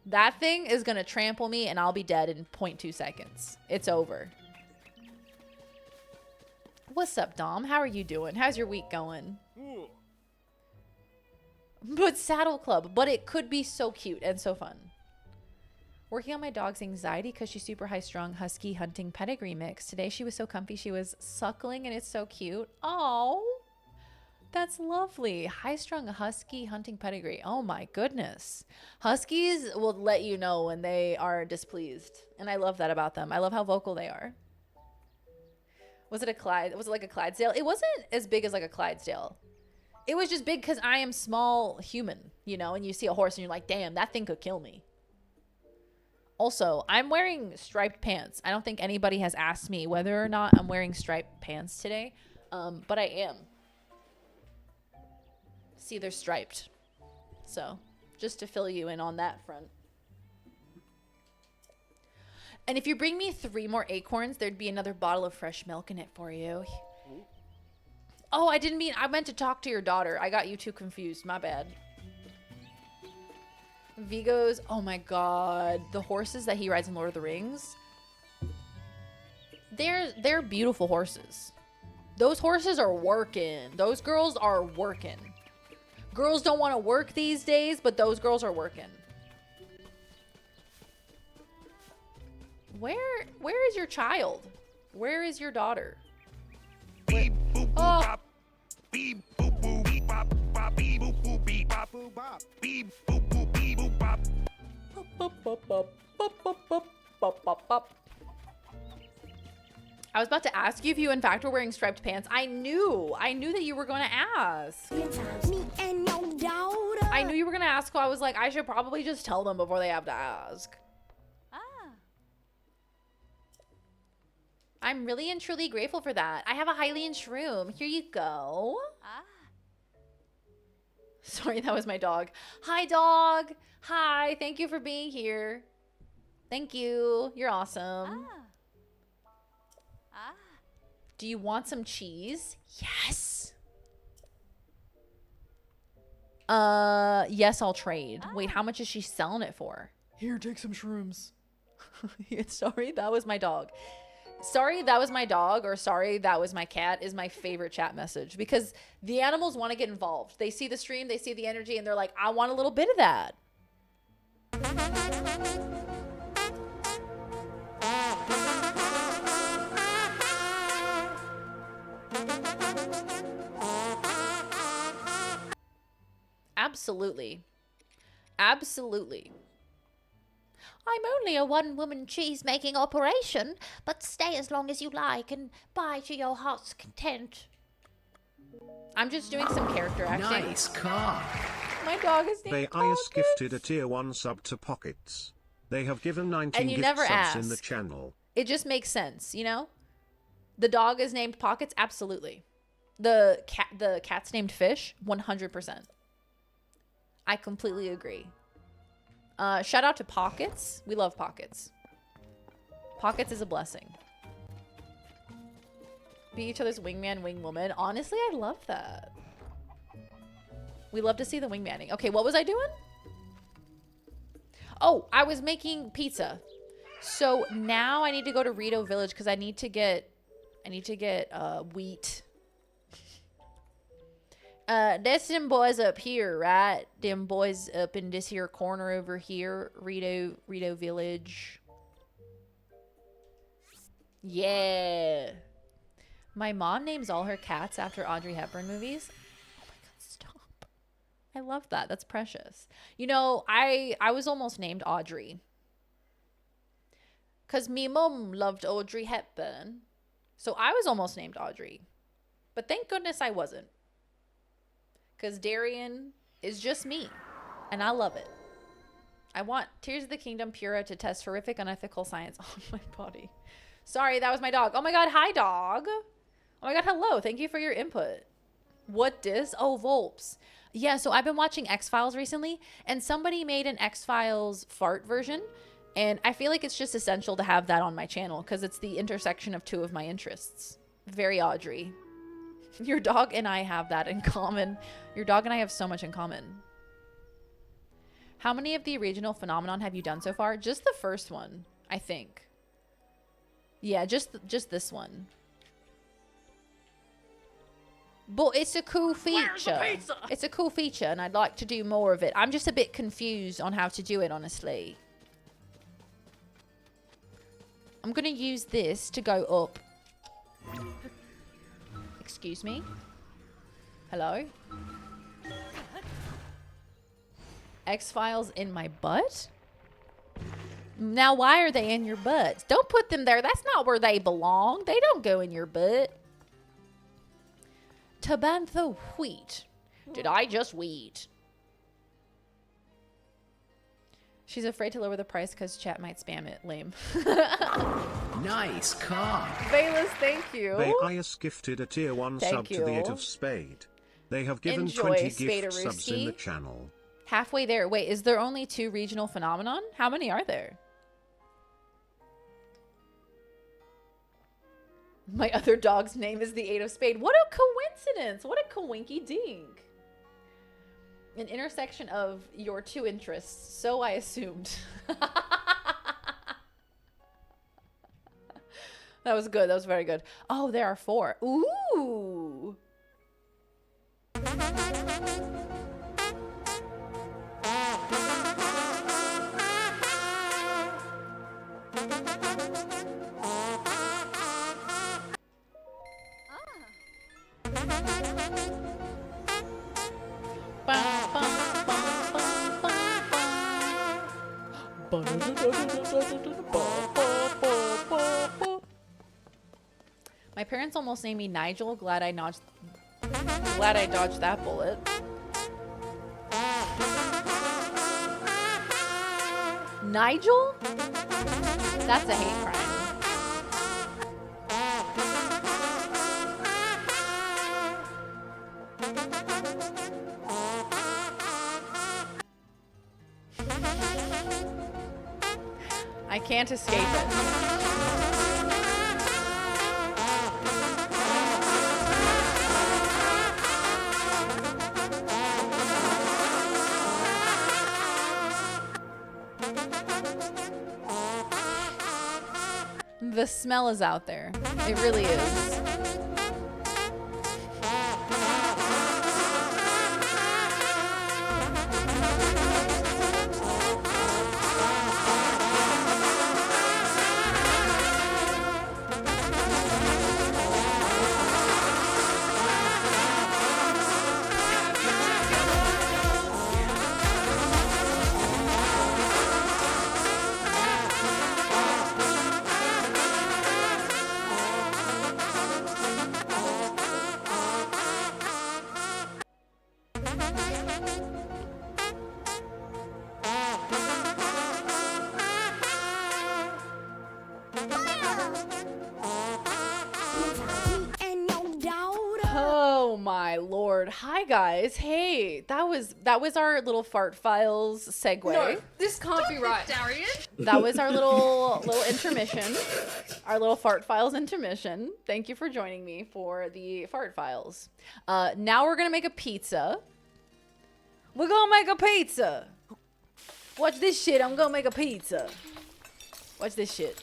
That thing is going to trample me, and I'll be dead in 0.2 seconds. It's over. What's up, Dom? How are you doing? How's your week going? But Saddle Club. But it could be so cute and so fun. Working on my dog's anxiety because she's super high-strung husky hunting pedigree mix. Today she was so comfy. She was suckling, and it's so cute. Oh, that's lovely. High-strung husky hunting pedigree. Oh my goodness. Huskies will let you know when they are displeased. And I love that about them. I love how vocal they are. Was it a Clyde? Was it like a Clydesdale? It wasn't as big as like a Clydesdale. It was just big because I am small human, you know, and you see a horse and you're like, damn, that thing could kill me. Also, I'm wearing striped pants. I don't think anybody has asked me whether or not I'm wearing striped pants today, but I am. See, they're striped. So, just to fill you in on that front. And if you bring me 3 more acorns, there'd be another bottle of fresh milk in it for you. Oh, I meant to talk to your daughter. I got you two confused. My bad. Vigo's, oh my god. The horses that he rides in Lord of the Rings. They're beautiful horses. Those horses are working. Those girls are working. Girls don't want to work these days, but those girls are working. Where is your child? Where is your daughter? Oh. I was about to ask you if you in fact were wearing striped pants. I knew that you were going to ask. Me and your daughter. I knew you were going to ask, so I was like, I should probably just tell them before they have to ask. I'm really and truly grateful for that. I have a Hylian Shroom. Here you go. Sorry, that was my dog. Hi, dog. Hi. Thank you for being here. Thank you. You're awesome. Do you want some cheese? Yes. Yes, I'll trade. Wait, how much is she selling it for? Here, take some shrooms. Sorry, that was my dog. Sorry, that was my dog, or sorry, that was my cat is my favorite chat message because the animals want to get involved. They see the stream, they see the energy, and they're like, I want a little bit of that. Absolutely. Absolutely. I'm only a one-woman cheese-making operation, but stay as long as you like and buy to your heart's content. I'm just doing some character acting. Nice car. My dog is named Pockets. Gifted a tier 1 sub to Pockets. They have given 19 gift subs ask. in the channel. It just makes sense, you know? The dog is named Pockets? Absolutely. The cat's named Fish. 100%. I completely agree. Shout out to Pockets. We love Pockets. Pockets is a blessing. Be each other's wingman, wingwoman. Honestly, I love that. We love to see the wingmanning. Okay, what was I doing? Oh, I was making pizza. So now I need to go to Rito Village because I need to get wheat. That's them boys up here, right? Them boys up in this here corner over here. Rito Village. Yeah. My mom names all her cats after Audrey Hepburn movies. Oh my god, stop. I love that. That's precious. You know, I was almost named Audrey. Because me mom loved Audrey Hepburn. So I was almost named Audrey. But thank goodness I wasn't. Because Darian is just me. And I love it. I want Tears of the Kingdom Pura to test horrific unethical science on my body. Sorry, that was my dog. Oh my god, hi dog. Oh my god, hello. Thank you for your input. What dis? Oh, Volps. Yeah, so I've been watching X-Files recently. And somebody made an X-Files fart version. And I feel like it's just essential to have that on my channel. Because it's the intersection of two of my interests. Very Audrey. Your dog and I have that in common. Your dog and I have so much in common. How many of the original Phenomenon have you done so far? Just the first one, I think. Yeah, just this one. But it's a cool feature. Where's the pizza? It's a cool feature, and I'd like to do more of it. I'm just a bit confused on how to do it, honestly. I'm going to use this to go up. Excuse me. Hello? X-Files in my butt? Now, why are they in your butts? Don't put them there. That's not where they belong. They don't go in your butt. Tabantha wheat. Did I just wheat? She's afraid to lower the price because chat might spam it. Lame. Nice car. Bayless, thank you. Bayas gifted a tier 1 sub to the 8 of Spade. They have given Enjoy, 20 gift subs in Spaderooski. the channel. Halfway there. Wait, is there only 2 regional Phenomenon? How many are there? My other dog's name is the 8 of Spade. What a coincidence. What a coinky dink. An intersection of your 2 interests. So I assumed. That was good. That was very good. Oh, there are 4. Ooh. My parents almost named me Nigel. Glad I dodged that bullet. Nigel? That's a hate crime. I can't escape it. The smell is out there. It really is. Hi guys. Hey, that was our little fart files segue. No, this can't be right. Darian. That was our little intermission. Our little fart files intermission. Thank you for joining me for the fart files. Now we're gonna make a pizza. We're gonna make a pizza. Watch this shit. I'm gonna make a pizza. Watch this shit.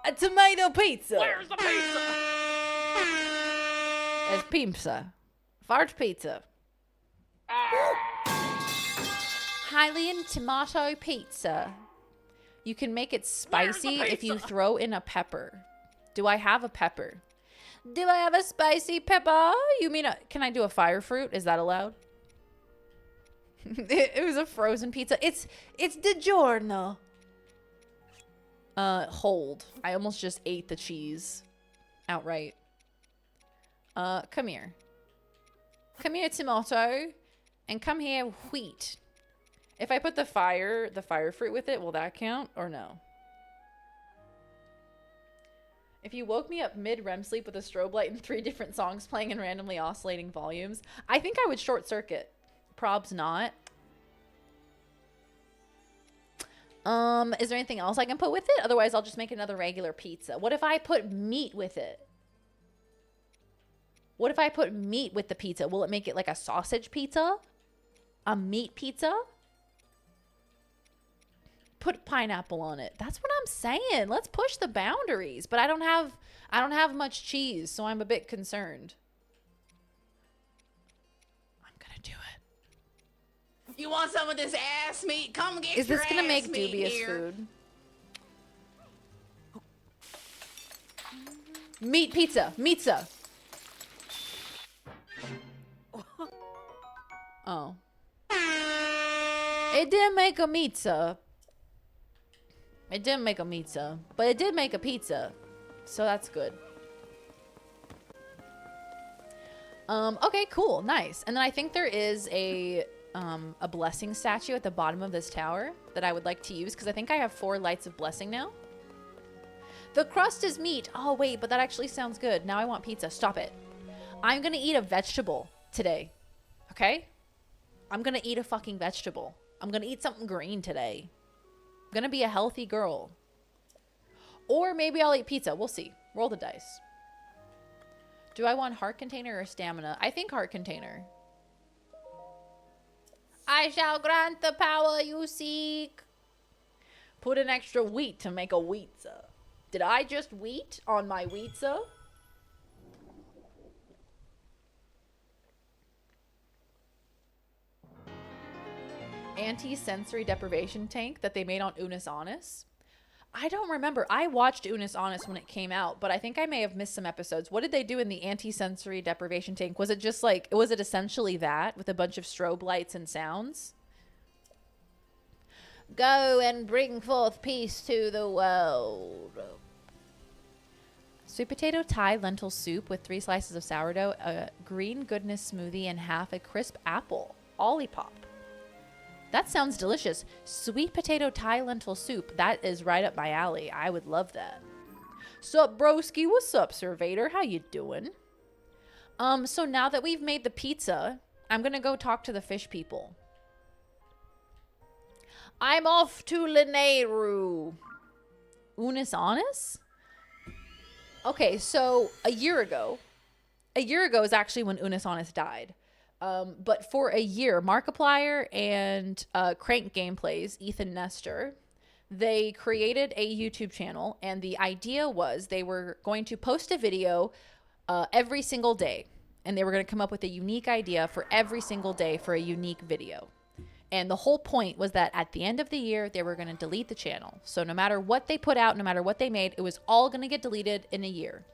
A tomato pizza. Where's the pizza? It's pizza. Fart pizza. Hylian tomato pizza. You can make it spicy if you throw in a pepper. Do I have a pepper? Do I have a spicy pepper? You mean can I do a fire fruit? Is that allowed? It was a frozen pizza. It's DiGiorno. Hold. I almost just ate the cheese outright. Come here. Come here, tomato. And come here, wheat. If I put the fire fruit with it, will that count or no? If you woke me up mid-REM sleep with a strobe light and 3 different songs playing in randomly oscillating volumes, I think I would short circuit. Probs not. Is there anything else I can put with it? Otherwise, I'll just make another regular pizza. What if I put meat with it? What if I put meat with the pizza? Will it make it like a sausage pizza? A meat pizza? Put pineapple on it. That's what I'm saying. Let's push the boundaries. But I don't have much cheese, so I'm a bit concerned. I'm gonna do it. You want some of this ass meat? Come get Is your this gonna ass make meat dubious here. food? Meat pizza. Pizza. Oh. It didn't make a pizza. It didn't make a pizza, but it did make a pizza. So that's good. Okay, cool. Nice. And then I think there is a blessing statue at the bottom of this tower that I would like to use because I think I have 4 lights of blessing now. The crust is meat. Oh, wait, but that actually sounds good. Now I want pizza. Stop it. I'm going to eat a vegetable today. Okay? I'm going to eat a fucking vegetable. I'm going to eat something green today. I'm going to be a healthy girl. Or maybe I'll eat pizza. We'll see. Roll the dice. Do I want heart container or stamina? I think heart container. I shall grant the power you seek. Put an extra wheat to make a wheatza. Did I just wheat on my wheatza? Anti-sensory deprivation tank that they made on Unis Honest. I don't remember. I watched Unis Honest when it came out, but I think I may have missed some episodes. What did they do in the anti-sensory deprivation tank? Was it just like, was it essentially that with a bunch of strobe lights and sounds? Go and bring forth peace to the world. Sweet potato Thai lentil soup with 3 slices of sourdough, a green goodness smoothie, and half a crisp apple. Olipop. That sounds delicious. Sweet potato Thai lentil soup. That is right up my alley. I would love that. Sup, broski? What's up, Surveyor? How you doing? So now that we've made the pizza, I'm gonna go talk to the fish people. I'm off to Lineru. Unis Honest? Okay, so a year ago is actually when Unis Honest died. But for a year, Markiplier and Crank Gameplays, Ethan Nestor, they created a YouTube channel, and the idea was they were going to post a video every single day, and they were going to come up with a unique idea for every single day for a unique video. And the whole point was that at the end of the year, they were going to delete the channel. So no matter what they put out, no matter what they made, it was all going to get deleted in a year.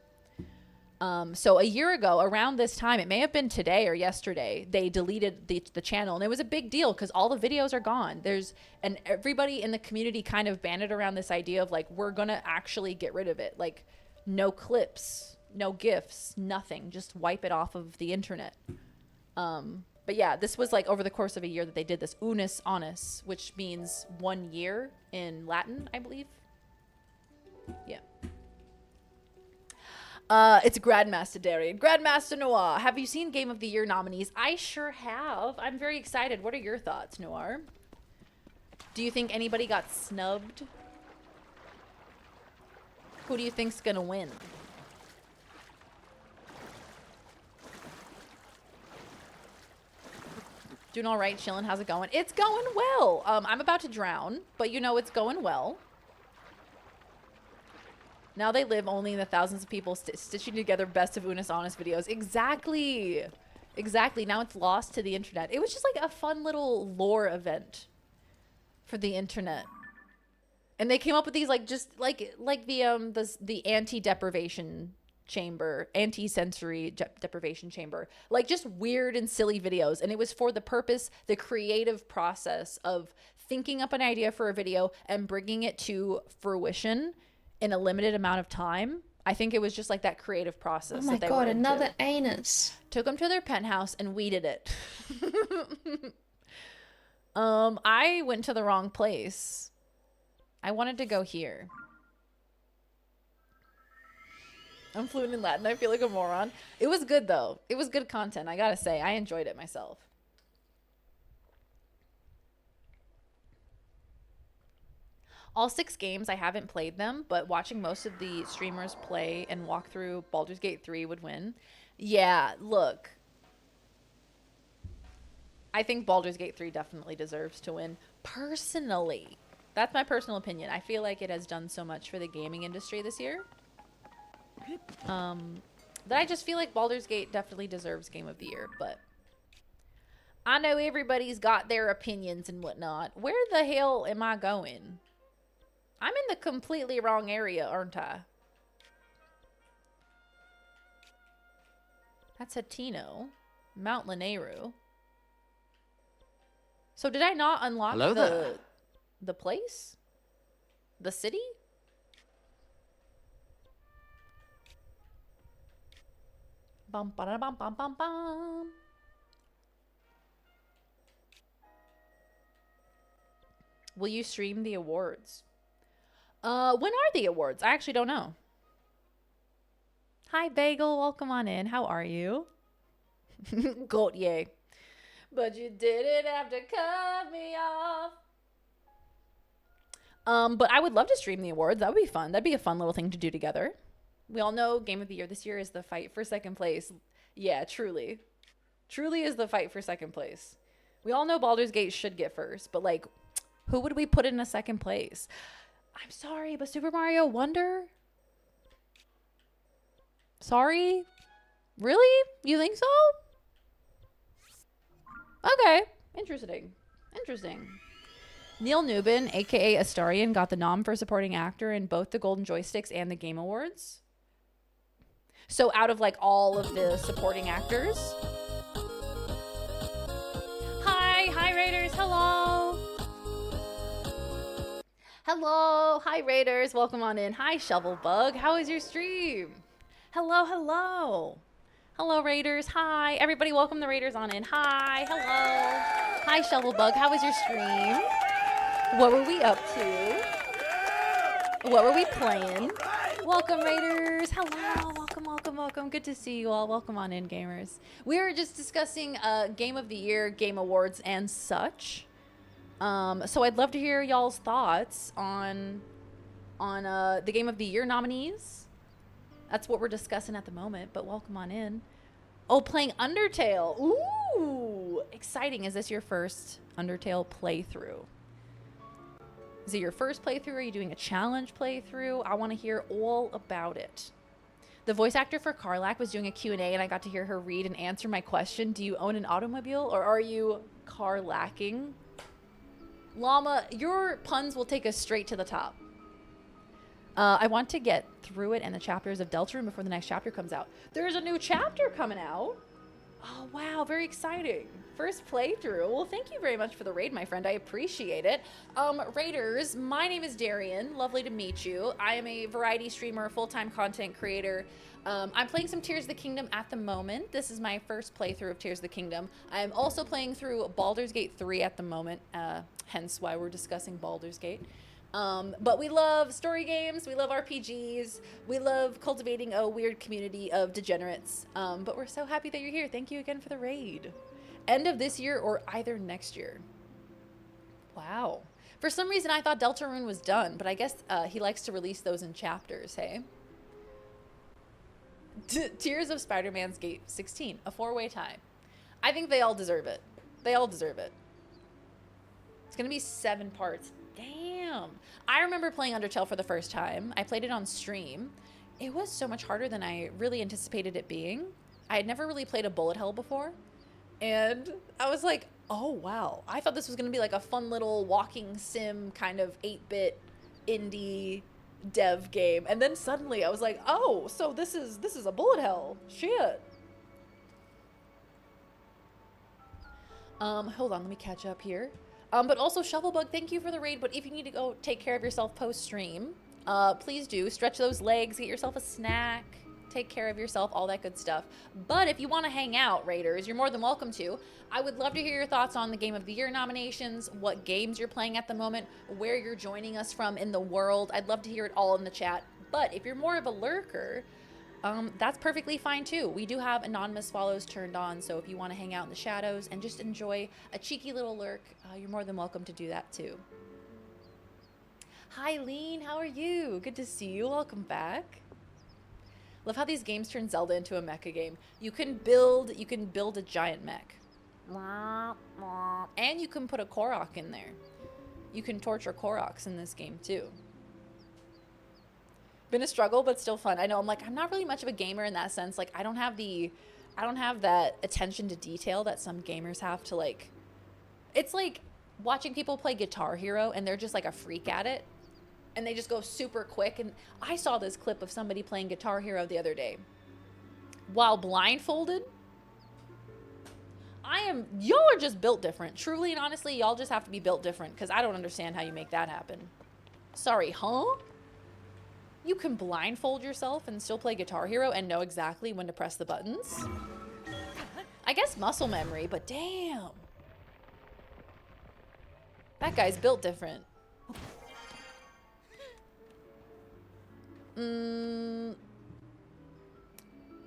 So a year ago, around this time, it may have been today or yesterday, they deleted the channel. And it was a big deal because all the videos are gone. And everybody in the community kind of banded around this idea of like, we're going to actually get rid of it. Like no clips, no GIFs, nothing. Just wipe it off of the internet. But yeah, this was like over the course of a year that they did this. Unis Honest, which means 1 year in Latin, I believe. Yeah. It's Grandmaster Darian. Grandmaster Noir. Have you seen Game of the Year nominees? I sure have. I'm very excited. What are your thoughts, Noir? Do you think anybody got snubbed? Who do you think's gonna win? Doing all right, chilling. How's it going? It's going well. I'm about to drown, but you know it's going well. Now they live only in the thousands of people stitching together best of Unis Honest videos. Exactly. Exactly. Now it's lost to the internet. It was just like a fun little lore event for the internet. And they came up with these like just like the anti-deprivation chamber, anti-sensory deprivation chamber, like just weird and silly videos. And it was for the purpose, the creative process of thinking up an idea for a video and bringing it to fruition in a limited amount of time. I think it was just like that creative process. Oh my that they god, were into. another anus. Took them to their penthouse and weeded it. I went to the wrong place. I wanted to go here. I'm fluent in Latin. I feel like a moron. It was good, though. It was good content, I gotta say. I enjoyed it myself. All 6 games, I haven't played them, but watching most of the streamers play and walk through Baldur's Gate 3 would win. Yeah, look. I think Baldur's Gate 3 definitely deserves to win. Personally. That's my personal opinion. I feel like it has done so much for the gaming industry this year. That I just feel like Baldur's Gate definitely deserves Game of the Year, but I know everybody's got their opinions and whatnot. Where the hell am I going? I'm in the completely wrong area, aren't I? That's Hatino. Mount Lanayru. So did I not unlock the place? The city? Bum ba da bum bum bum bum. Will you stream the awards? When are the awards? I actually don't know. Hi Bagel, welcome on in. How are you? Goat yay. But you didn't have to cut me off. But I would love to stream the awards. That would be fun. That'd be a fun little thing to do together. We all know Game of the Year this year is the fight for second place. Yeah, truly. Truly is the fight for second place. We all know Baldur's Gate should get first, but like, who would we put in a second place? I'm sorry, but Super Mario Wonder? Sorry? Really? You think so? Okay. Interesting. Interesting. Neil Newbin, aka Astarion, got the nom for supporting actor in both the Golden Joysticks and the Game Awards. So out of like all of the supporting actors. Hi Raiders, hello. Hello, hi Raiders, welcome on in. Hi Shovelbug, how is your stream? Hello. Hello Raiders, hi. Everybody welcome the Raiders on in. Hi, hello. Hi Shovelbug, how was your stream? What were we up to? What were we playing? Welcome Raiders, hello, welcome. Good to see you all. Welcome on in, gamers. We were just discussing Game of the Year, Game Awards, and such. So I'd love to hear y'all's thoughts on the Game of the Year nominees. That's what we're discussing at the moment, but welcome on in. Oh, playing Undertale. Ooh, exciting. Is this your first Undertale playthrough? Is it your first playthrough? Are you doing a challenge playthrough? I want to hear all about it. The voice actor for Karlach was doing a Q&A and I got to hear her read and answer my question. Do you own an automobile or are you Karlaching? Llama, your puns will take us straight to the top. I want to get through it and the chapters of Deltarune before the next chapter comes out. There's a new chapter coming out. Oh, wow. Very exciting. First playthrough. Well, thank you very much for the raid, my friend. I appreciate it. Raiders, my name is Darian. Lovely to meet you. I am a variety streamer, full-time content creator. I'm playing some Tears of the Kingdom at the moment. This is my first playthrough of Tears of the Kingdom. I'm also playing through Baldur's Gate 3 at the moment, hence why we're discussing Baldur's Gate. But we love story games, we love RPGs, we love cultivating a weird community of degenerates. But we're so happy that you're here. Thank you again for the raid. End of this year or either next year. Wow. For some reason I thought Deltarune was done, but I guess he likes to release those in chapters, hey? Tears of Spider-Man's Gate 16, a 4-way tie. I think they all deserve it. They all deserve it. It's gonna be 7 parts. Damn. I remember playing Undertale for the first time. I played it on stream. It was so much harder than I really anticipated it being. I had never really played a bullet hell before. And I was like, oh wow. I thought this was gonna be like a fun little walking sim kind of 8-bit indie dev game. And then suddenly I was like, oh, so this is a bullet hell. Shit. Hold on, let me catch up here. But also Shovelbug, thank you for the raid, but if you need to go take care of yourself post-stream, please do. Stretch those legs, get yourself a snack, take care of yourself, all that good stuff. But if you want to hang out, raiders, you're more than welcome to. I would love to hear your thoughts on the Game of the Year nominations, what games you're playing at the moment, where you're joining us from in the world. I'd love to hear it all in the chat. But if you're more of a lurker, that's perfectly fine too. We do have anonymous follows turned on, so if you want to hang out in the shadows and just enjoy a cheeky little lurk, you're more than welcome to do that too. Hi Lean, how are you? Good to see you. Welcome back. Love how these games turn Zelda into a mecha game. You can build a giant mech. And you can put a Korok in there. You can torture Koroks in this game too. Been a struggle, but still fun. I know, I'm not really much of a gamer in that sense. Like, I don't have that attention to detail that some gamers have to, like, it's like watching people play Guitar Hero and they're just like a freak at it. And they just go super quick. And I saw this clip of somebody playing Guitar Hero the other day while blindfolded. Y'all are just built different. Truly and honestly, y'all just have to be built different because I don't understand how you make that happen. Sorry, huh? You can blindfold yourself and still play Guitar Hero and know exactly when to press the buttons? I guess muscle memory, but damn. That guy's built different.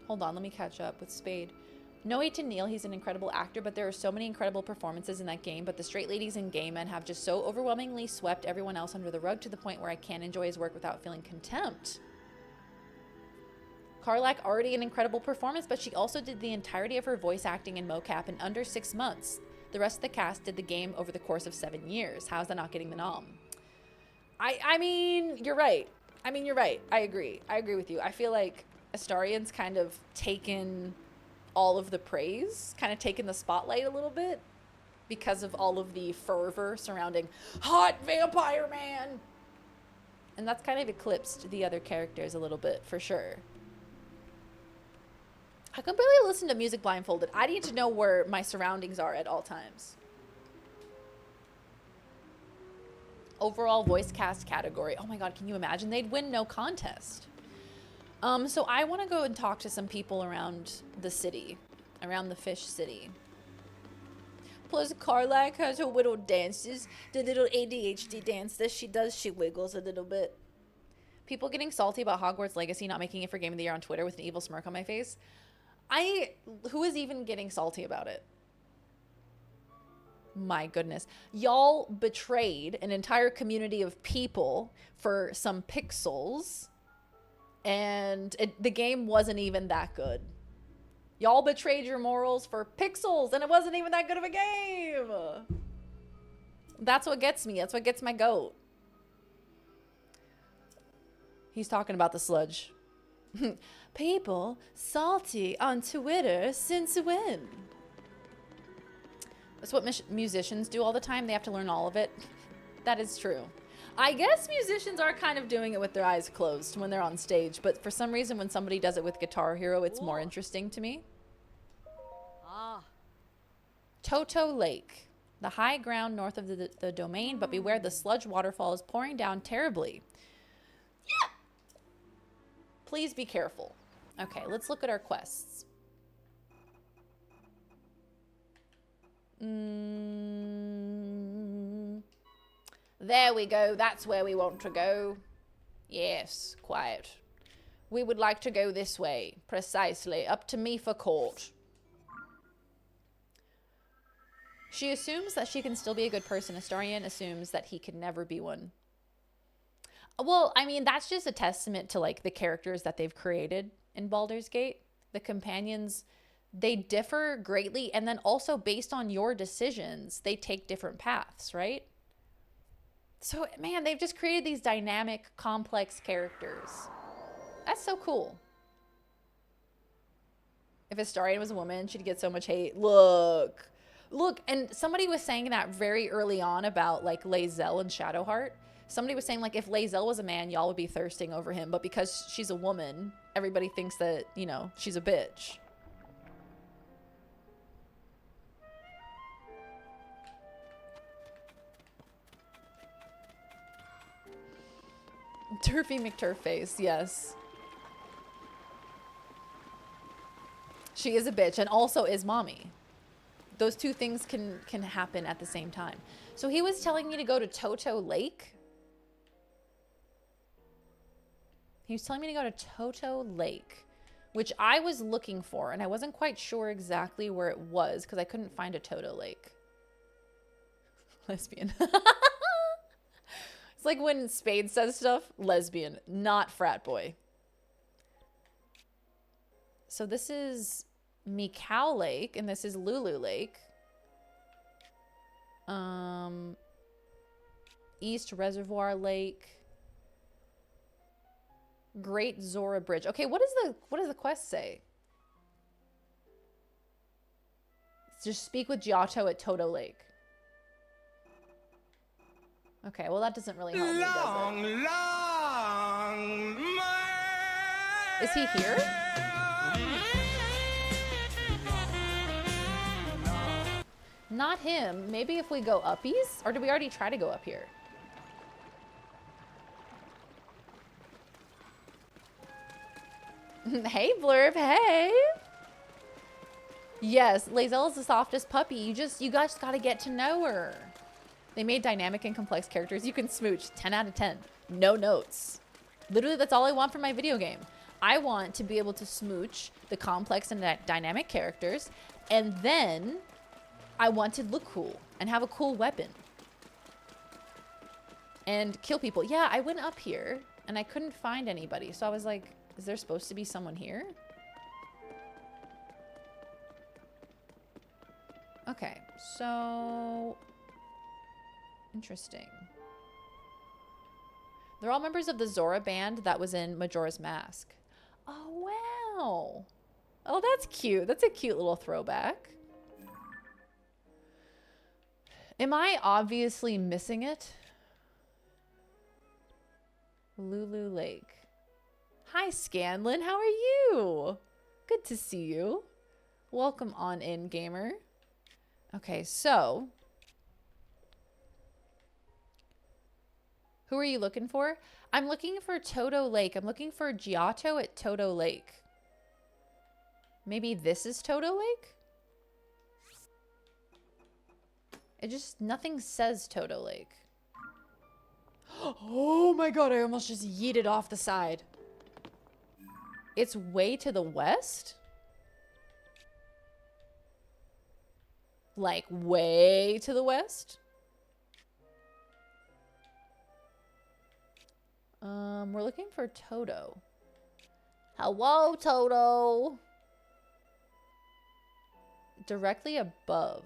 Hold on, let me catch up with Spade. No hate to Neil, he's an incredible actor, but there are so many incredible performances in that game, but the straight ladies and gay men have just so overwhelmingly swept everyone else under the rug to the point where I can't enjoy his work without feeling contempt. Karlak, already an incredible performance, but she also did the entirety of her voice acting in mocap in under 6 months. The rest of the cast did the game over the course of 7 years. How's that not getting the nom? I mean, you're right. You're right. I agree. I agree with you. I feel like Astarian's kind of taken all of the praise, kind of taken the spotlight a little bit because of all of the fervor surrounding hot vampire man. And that's kind of eclipsed the other characters a little bit, for sure. I can barely listen to music blindfolded. I need to know where my surroundings are at all times. Overall voice cast category. Oh my god, can you imagine? They'd win no contest. So I want to go and talk to some people around the city, around the fish city. Plus, Karlak has her little dances, the little ADHD dance that she does. She wiggles a little bit. People getting salty about Hogwarts Legacy not making it for Game of the Year on Twitter with an evil smirk on my face. Who is even getting salty about it? My goodness. Y'all betrayed an entire community of people for some pixels. And the game wasn't even that good. Y'all betrayed your morals for pixels, and it wasn't even that good of a game. That's what gets me. That's what gets my goat. He's talking about the sludge. People salty on Twitter since when? That's what musicians do all the time. They have to learn all of it. That is true. I guess musicians are kind of doing it with their eyes closed when they're on stage, but for some reason when somebody does it with Guitar Hero, it's more interesting to me. Toto Lake, the high ground north of the domain, but beware the sludge waterfall is pouring down terribly. Yeah. Please be careful. Okay, let's look at our quests. There we go. That's where we want to go. Yes, quiet. We would like to go this way. Precisely. Up to me for court. She assumes that she can still be a good person. Astarion assumes that he can never be one. Well, I mean, that's just a testament to, like, the characters that they've created in Baldur's Gate. The companions, they differ greatly. And then also, based on your decisions, they take different paths, right? So, man, they've just created these dynamic, complex characters. That's so cool. If Astarion was a woman, she'd get so much hate. Look, and somebody was saying that very early on about, like, Lae'zel and Shadowheart. Somebody was saying, like, if Lae'zel was a man, y'all would be thirsting over him. But because she's a woman, everybody thinks that, you know, she's a bitch. Turfy McTurfface, yes. She is a bitch and also is mommy. Those two things can happen at the same time. So he was telling me to go to Toto Lake. He was telling me to go to Toto Lake, which I was looking for, and I wasn't quite sure exactly where it was because I couldn't find a Toto Lake. Lesbian. It's like when Spade says stuff, lesbian, not frat boy. So this is Mikau Lake, and this is Lulu Lake. East Reservoir Lake. Great Zora Bridge. Okay, what does the quest say? Just speak with Giotto at Toto Lake. Okay, well that doesn't really help me, does it? Is he here? Not him. Maybe if we go uppies? Or did we already try to go up here? Hey, Blurb. Hey. Yes, Lae'zel is the softest puppy. You guys gotta get to know her. They made dynamic and complex characters you can smooch. 10 out of 10. No notes. Literally, that's all I want from my video game. I want to be able to smooch the complex and dynamic characters, and then I want to look cool and have a cool weapon. And kill people. Yeah, I went up here, and I couldn't find anybody. So I was like, is there supposed to be someone here? Okay, so... interesting. They're all members of the Zora band that was in Majora's Mask. Oh, wow. Oh, that's cute. That's a cute little throwback. Am I obviously missing it? Lulu Lake. Hi, Scanlon. How are you? Good to see you. Welcome on in, gamer. Okay, so... who are you looking for? I'm looking for Toto Lake. I'm looking for Giotto at Toto Lake. Maybe this is Toto Lake? It just, nothing says Toto Lake. Oh my god, I almost just yeeted off the side. It's way to the west? Like, way to the west? We're looking for Toto. Hello, Toto. Directly above.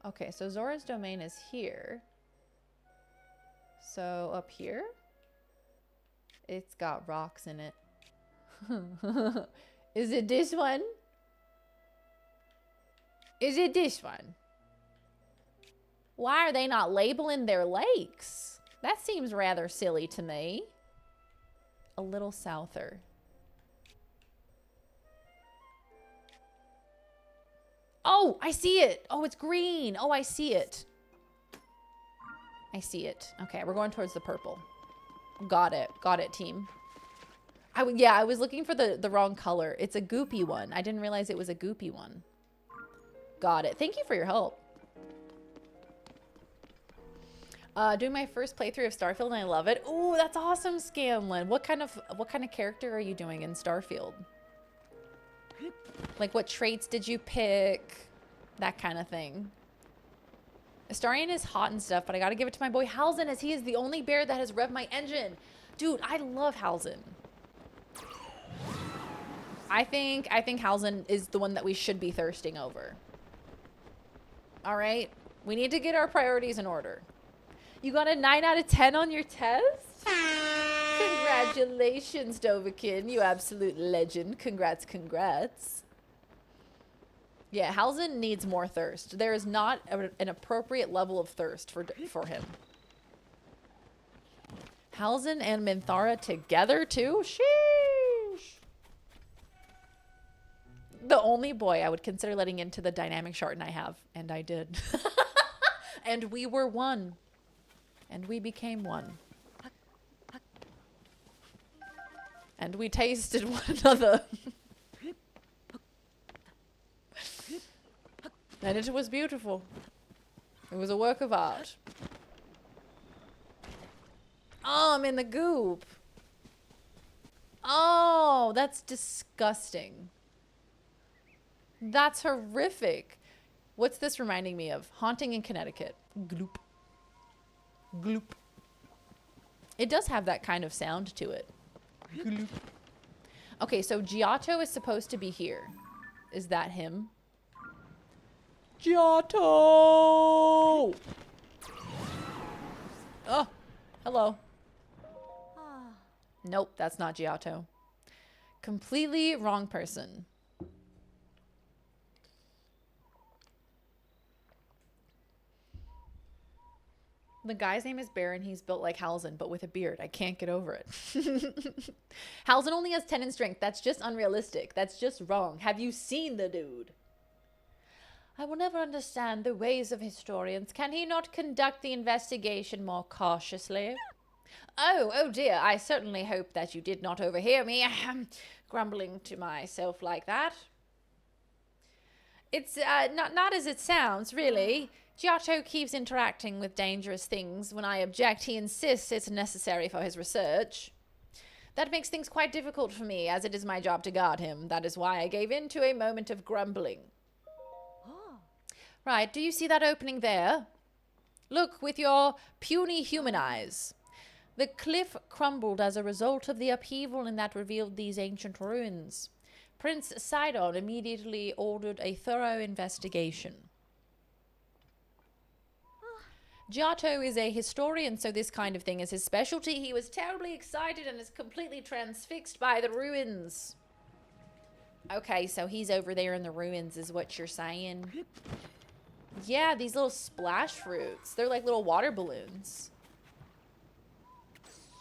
Okay, so Zora's domain is here. So up here, it's got rocks in it. Is it this one? Is it this one? Why are they not labeling their lakes? That seems rather silly to me. A little souther. Oh, I see it. Oh, it's green. Oh, I see it. I see it. Okay, we're going towards the purple. Got it. Got it, team. Yeah, I was looking for the wrong color. It's a goopy one. I didn't realize it was a goopy one. Got it. Thank you for your help. Doing my first playthrough of Starfield and I love it. Ooh, that's awesome, Scanlan. What kind of character are you doing in Starfield? Like, what traits did you pick? That kind of thing. Astarion is hot and stuff, but I gotta give it to my boy Halzen, as he is the only bear that has revved my engine. Dude, I love Halzen. I think Halzen is the one that we should be thirsting over. All right? We need to get our priorities in order. You got a 9 out of 10 on your test? Congratulations, Dovahkiin. You absolute legend. Congrats, congrats. Yeah, Halzen needs more thirst. There is not an appropriate level of thirst for him. Halzen and Minthara together, too? Sheesh. The only boy I would consider letting into the dynamic shard, and I have. And I did. And we were one. And we became one. And we tasted one another. And it was beautiful. It was a work of art. Oh, I'm in the goop. Oh, that's disgusting. That's horrific. What's this reminding me of? Haunting in Connecticut. Gloop. Gloop. It does have that kind of sound to it. Gloop. Okay, so Giotto is supposed to be here. Is that him? Giotto! Oh, hello. Nope, that's not Giotto. Completely wrong person. The guy's name is Baron. He's built like Halzen, but with a beard. I can't get over it. Halzen only has 10 in strength. That's just unrealistic. That's just wrong. Have you seen the dude? I will never understand the ways of historians. Can he not conduct the investigation more cautiously? Oh dear. I certainly hope that you did not overhear me grumbling to myself like that. It's not as it sounds, really. Giotto keeps interacting with dangerous things. When I object, he insists it's necessary for his research. That makes things quite difficult for me, as it is my job to guard him. That is why I gave in to a moment of grumbling. Right, do you see that opening there? Look with your puny human eyes. The cliff crumbled as a result of the upheaval in that revealed these ancient ruins. Prince Sidon immediately ordered a thorough investigation. Giotto is a historian, so this kind of thing is his specialty. He was terribly excited and is completely transfixed by the ruins. Okay, so he's over there in the ruins is what you're saying. Yeah, these little splash fruits. They're like little water balloons.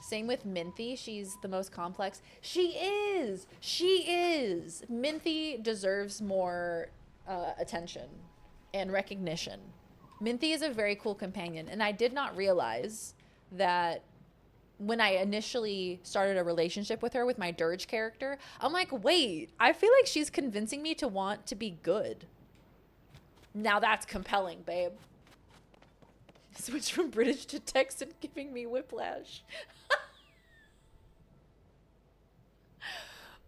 Same with Minthy. She's the most complex. She is! She is! Minthy deserves more attention and recognition. Minthy is a very cool companion, and I did not realize that when I initially started a relationship with her, with my Dirge character, I'm like, wait, I feel like she's convincing me to want to be good. Now that's compelling, babe. Switch from British to Texan, giving me whiplash.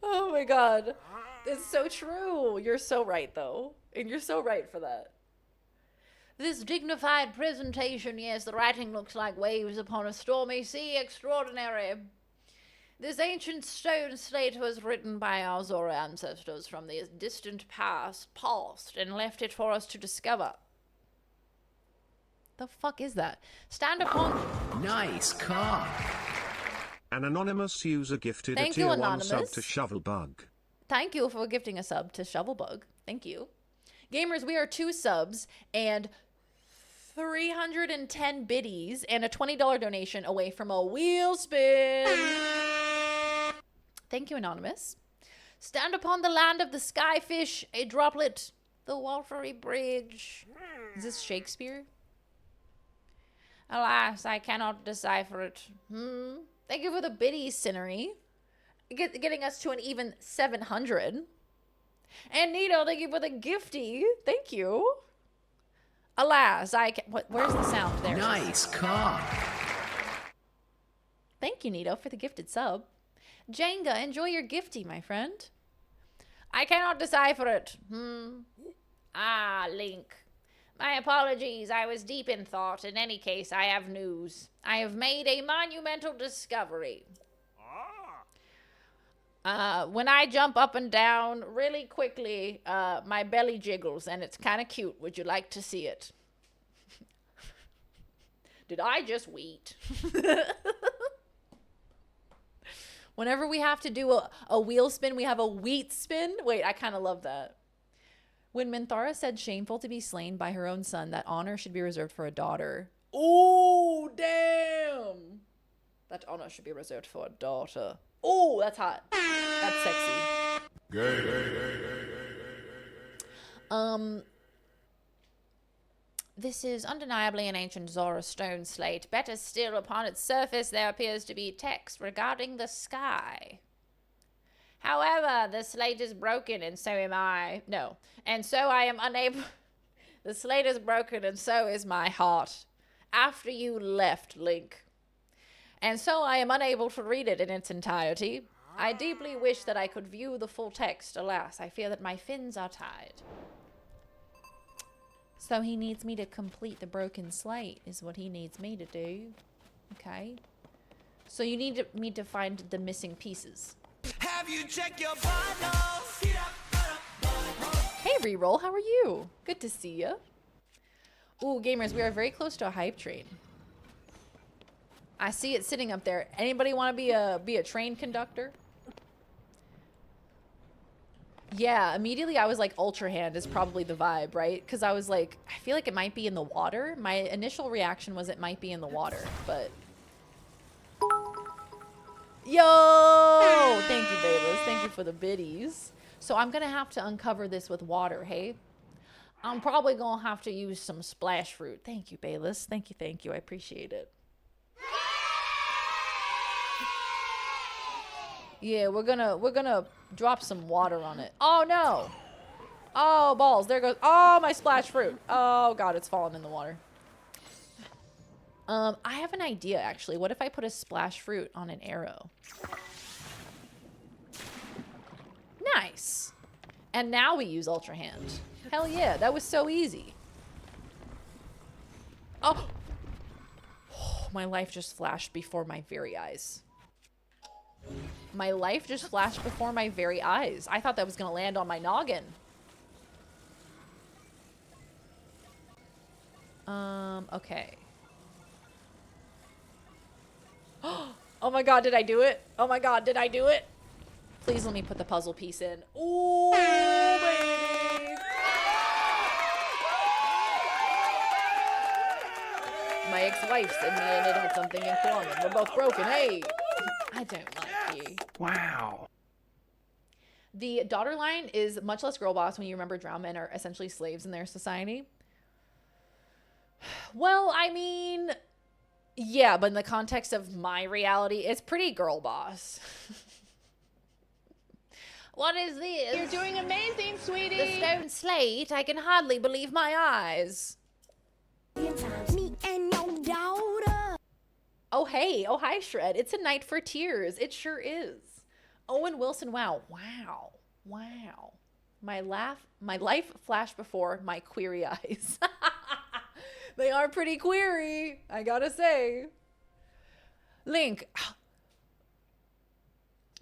Oh my god. It's so true. You're so right, though. And you're so right for that. This dignified presentation, yes, the writing looks like waves upon a stormy sea, extraordinary. This ancient stone slate was written by our Zora ancestors from the distant past, and left it for us to discover. The fuck is that? Stand upon... Nice cock. An anonymous user gifted Thank a tier you, 1 Anonymous. sub to Shovelbug. Thank you for gifting a sub to Shovelbug. Thank you. Gamers, we are 2 subs and 310 biddies and a $20 donation away from a wheel spin. Thank you, Anonymous. Stand upon the land of the skyfish, a droplet, the watery bridge. Is this Shakespeare? Alas, I cannot decipher it. Thank you for the biddies, Cinery. getting us to an even 700. And Nito, thank you for the gifty. Thank you. Alas, I can. Where's the sound? There. Nice cock. Thank you, Nito, for the gifted sub. Jenga, enjoy your gifty, my friend. I cannot decipher it. Ah, Link. My apologies, I was deep in thought. In any case, I have news. I have made a monumental discovery. When I jump up and down really quickly, my belly jiggles, and it's kind of cute. Would you like to see it? Did I just wheat? Whenever we have to do a wheel spin, we have a wheat spin. Wait, I kind of love that. When Minthara said shameful to be slain by her own son, that honor should be reserved for a daughter. Oh, damn. That honor should be reserved for a daughter. Oh, that's hot. That's sexy. This is undeniably an ancient Zora stone slate. Better still, upon its surface there appears to be text regarding the sky. However, the slate is broken, and so am I. No. And so I am unable... The slate is broken, and so is my heart. After you left, Link. And so I am unable to read it in its entirety. I deeply wish that I could view the full text. Alas, I fear that my fins are tied. So he needs me to complete the broken slate, is what he needs me to do. Okay. So you need me to find the missing pieces. Have you checked your vitals? Hey, Reroll, how are you? Good to see you. Ooh, gamers, we are very close to a hype train. I see it sitting up there. Anybody want to be a train conductor? Yeah, immediately I was like, Ultra Hand is probably the vibe, right? Because I was like, I feel like it might be in the water. My initial reaction was it might be in the water, but... Yo! Thank you, Bayless. Thank you for the biddies. So I'm going to have to uncover this with water, hey? I'm probably going to have to use some splash fruit. Thank you, Bayless. Thank you, thank you. I appreciate it. Yeah, we're gonna drop some water on it. Oh no! Oh balls! There goes. Oh, my splash fruit. Oh god, it's falling in the water. I have an idea actually. What if I put a splash fruit on an arrow? Nice. And now we use Ultra Hand. Hell yeah, that was so easy. Oh, my life just flashed before my very eyes. My life just flashed before my very eyes. I thought that was going to land on my noggin. Okay. Oh my god, did I do it? Oh my god, did I do it? Please let me put the puzzle piece in. Ooh, baby! My ex-wife and me and it had something in common. We're both broken, hey! I don't like you. Wow. The daughter line is much less girl boss when you remember drow men are essentially slaves in their society. Well, I mean, yeah, but in the context of my reality, it's pretty girl boss. What is this? You're doing amazing, sweetie. The stone slate. I can hardly believe my eyes. Me and your daughter. Oh, hey. Oh, hi, Shred. It's a night for tears. It sure is. Owen Wilson. Wow. Wow. Wow. My life flashed before my query eyes. They are pretty query, I gotta say. Link.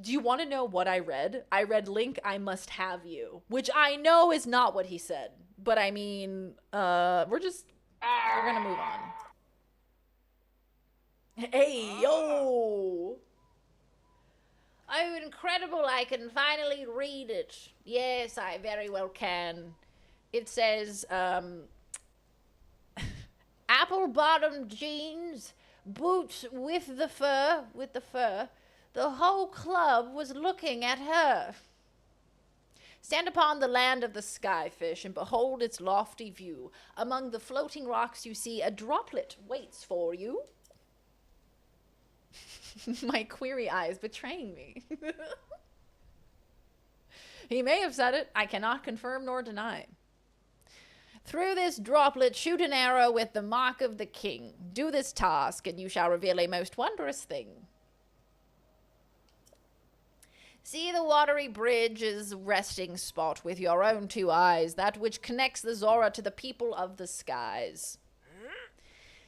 Do you want to know what I read? I read Link, I must have you. Which I know is not what he said. But I mean, we're gonna move on. Hey, yo! Oh, incredible, I can finally read it. Yes, I very well can. It says, apple-bottomed jeans, boots with the fur. The whole club was looking at her. Stand upon the land of the skyfish and behold its lofty view. Among the floating rocks you see a droplet waits for you. My query eyes betraying me. He may have said it. I cannot confirm nor deny. Through this droplet, shoot an arrow with the mark of the king. Do this task, and you shall reveal a most wondrous thing. See the watery bridge's resting spot with your own two eyes, that which connects the Zora to the people of the skies.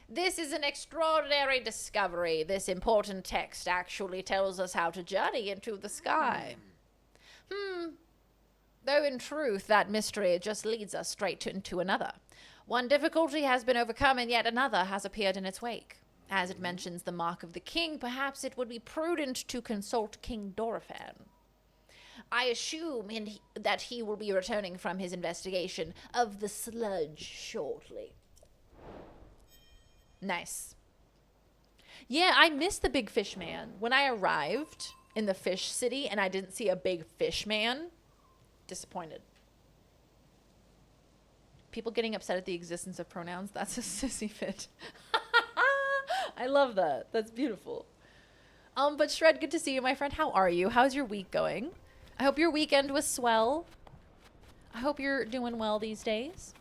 This is an extraordinary discovery. This important text actually tells us how to journey into the sky. Though in truth, that mystery just leads us straight into another. One difficulty has been overcome, and yet another has appeared in its wake. As it mentions the mark of the king, perhaps it would be prudent to consult King Dorephan. I assume that he will be returning from his investigation of the sludge shortly. Nice. Yeah, I missed the big fish man. When I arrived in the fish city and I didn't see a big fish man, disappointed. People getting upset at the existence of pronouns, that's a sissy fit. I love that. That's beautiful. But Shred, good to see you, my friend. How are you? How's your week going? I hope your weekend was swell. I hope you're doing well these days.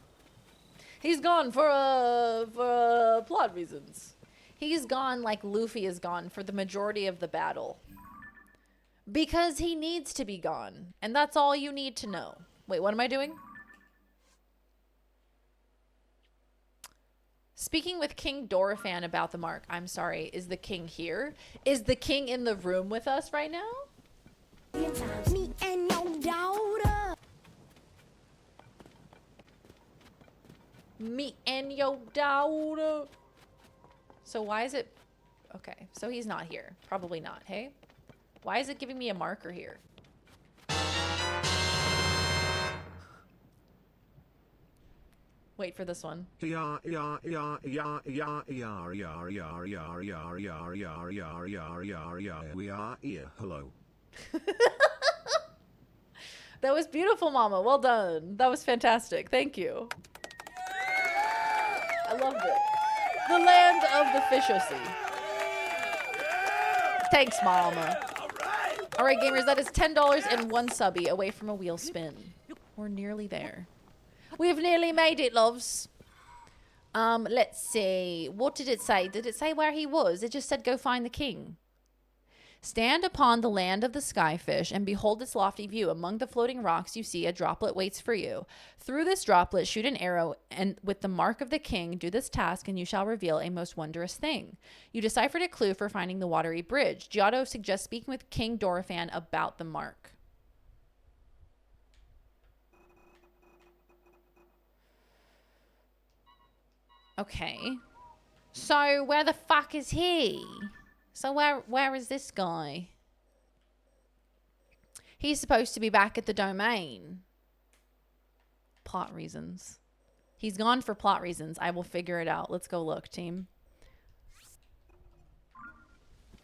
He's gone for plot reasons. He's gone like Luffy is gone for the majority of the battle. Because he needs to be gone. And that's all you need to know. Wait, what am I doing? Speaking with King Dorephan about the mark. I'm sorry, is the king here? Is the king in the room with us right now? Me and your daughter. Me and your daughter. So why is it... Okay, so he's not here. Probably not, hey? Why is it giving me a marker here? Wait for this one. We are here. Hello. That was beautiful, Mama. Well done. That was fantastic. Thank you. I loved it. The land of the Fishosi. Thanks, Mama. All right, gamers, that is $10 and one subby away from a wheel spin. We're nearly there. We've nearly made it, loves. Let's see. What did it say? Did it say where he was? It just said go find the king. Stand upon the land of the skyfish and behold its lofty view. Among the floating rocks you see a droplet waits for you. Through this droplet shoot an arrow, and with the mark of the king do this task, and you shall reveal a most wondrous thing. You deciphered a clue for finding the watery bridge. Giotto suggests speaking with King Dorephan about the mark. Okay. So where the fuck is he? So where is this guy? He's supposed to be back at the domain. Plot reasons. He's gone for plot reasons. I will figure it out. Let's go look, team.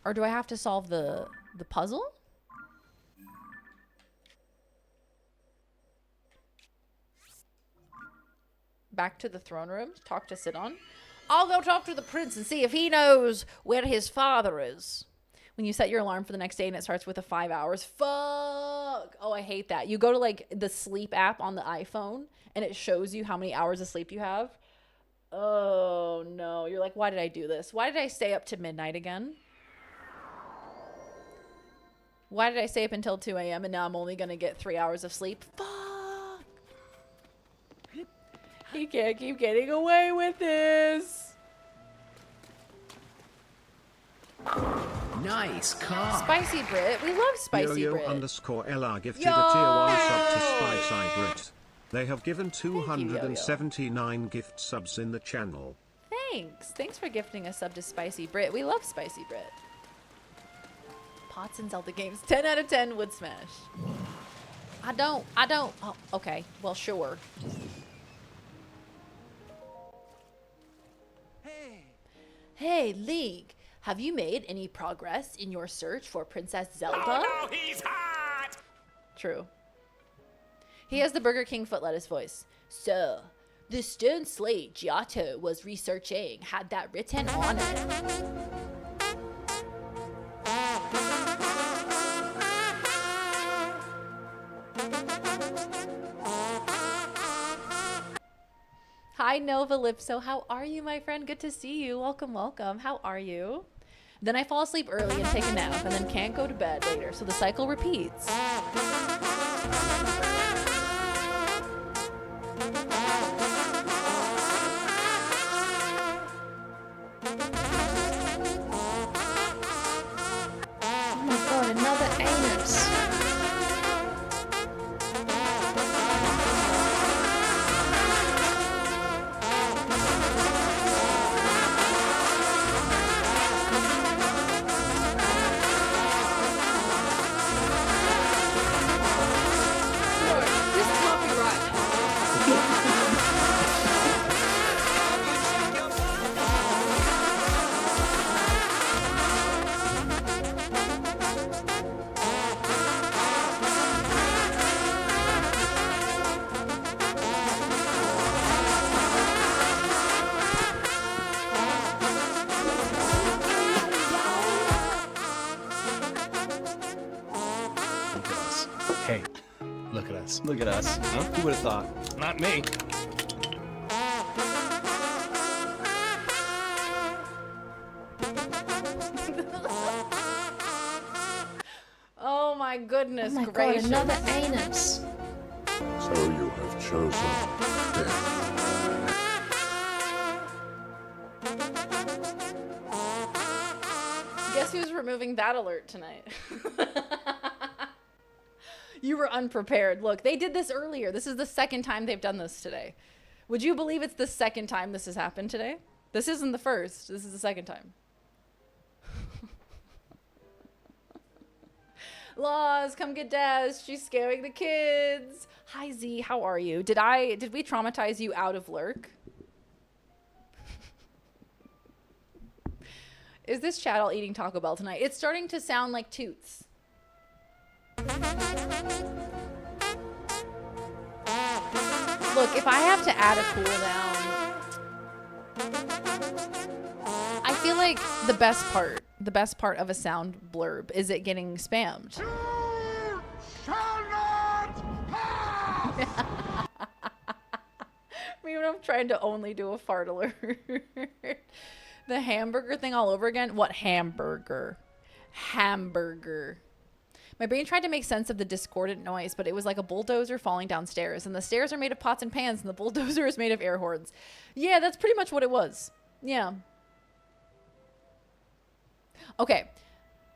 Or do I have to solve the puzzle? Back to the throne room. Talk to Sidon. I'll go talk to the prince and see if he knows where his father is. When you set your alarm for the next day and it starts with a 5 hours. Fuck. Oh, I hate that. You go to like the sleep app on the iPhone and it shows you how many hours of sleep you have. Oh no. You're like, why did I do this? Why did I stay up to midnight again? Why did I stay up until 2 a.m. and now I'm only going to get 3 hours of sleep? Fuck. He can't keep getting away with this. Nice car. Spicy Brit. We love Spicy Brit. Yo_LR gifted a tier 1 sub to Spicy Brit. They have given 279 gift subs in the channel. Thanks. Thanks for gifting a sub to Spicy Brit. We love Spicy Brit. Pots and Zelda games. 10 out of 10 would smash. I don't. Oh, okay. Well, sure. Hey, League, have you made any progress in your search for Princess Zelda? Oh, no, he's hot! True. He has the Burger King foot lettuce voice. So, the stone slate Giotto was researching had that written on it. Hi, Nova Lipso. How are you, my friend? Good to see you. Welcome, welcome. How are you? Then I fall asleep early and take a nap, and then can't go to bed later, so the cycle repeats. Oh my god, another anus. Hey, look at us. Look at us. Huh? Who would have thought? Not me. Oh my goodness Oh my god, gracious. another anus. So you have chosen death. Guess who's removing that alert tonight? You were unprepared. Look, they did this earlier. This is the second time they've done this today. Would you believe it's the second time this has happened today? This isn't the first. This is the second time. Laws, come get Daz. She's scaring the kids. Hi Z, how are you? Did we traumatize you out of lurk? Is this chat all eating Taco Bell tonight? It's starting to sound like Toots. Look, if I have to add a cooldown, I feel like the best part of a sound blurb is it getting spammed. I mean, I'm trying to only do a fart alert. The hamburger thing all over again? What hamburger? Hamburger. My brain tried to make sense of the discordant noise, but it was like a bulldozer falling downstairs, and the stairs are made of pots and pans, and the bulldozer is made of air horns. Yeah, that's pretty much what it was. Yeah. Okay.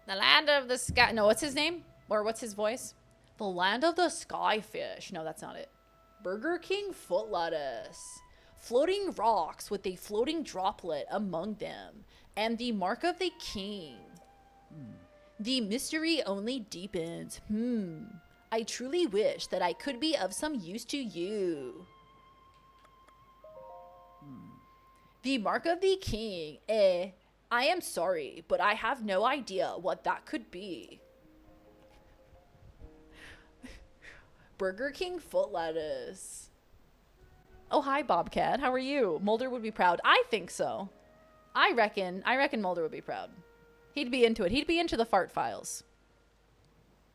The land of the sky... No, what's his name? Or what's his voice? The land of the skyfish. No, that's not it. Burger King foot lettuce. Floating rocks with a floating droplet among them, and the mark of the king. The mystery only deepens. I truly wish that I could be of some use to you. The mark of the king. I am sorry, but I have no idea what that could be. Burger King foot lettuce. Oh, hi, Bobcat. How are you? Mulder would be proud. I think so. I reckon Mulder would be proud. He'd be into it. He'd be into the fart files.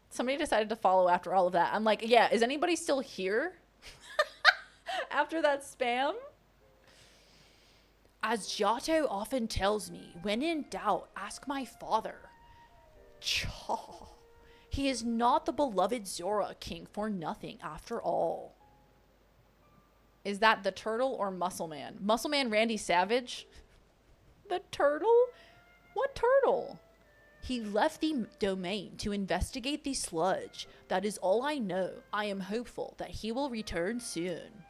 Somebody decided to follow after all of that. I'm like, yeah, is anybody still here? After that spam? As Giotto often tells me, when in doubt, ask my father. Chaw. He is not the beloved Zora King for nothing after all. Is that the turtle or Muscle Man? Muscle Man Randy Savage? The turtle? What turtle? He left the domain to investigate the sludge. That is all I know. I am hopeful that he will return soon.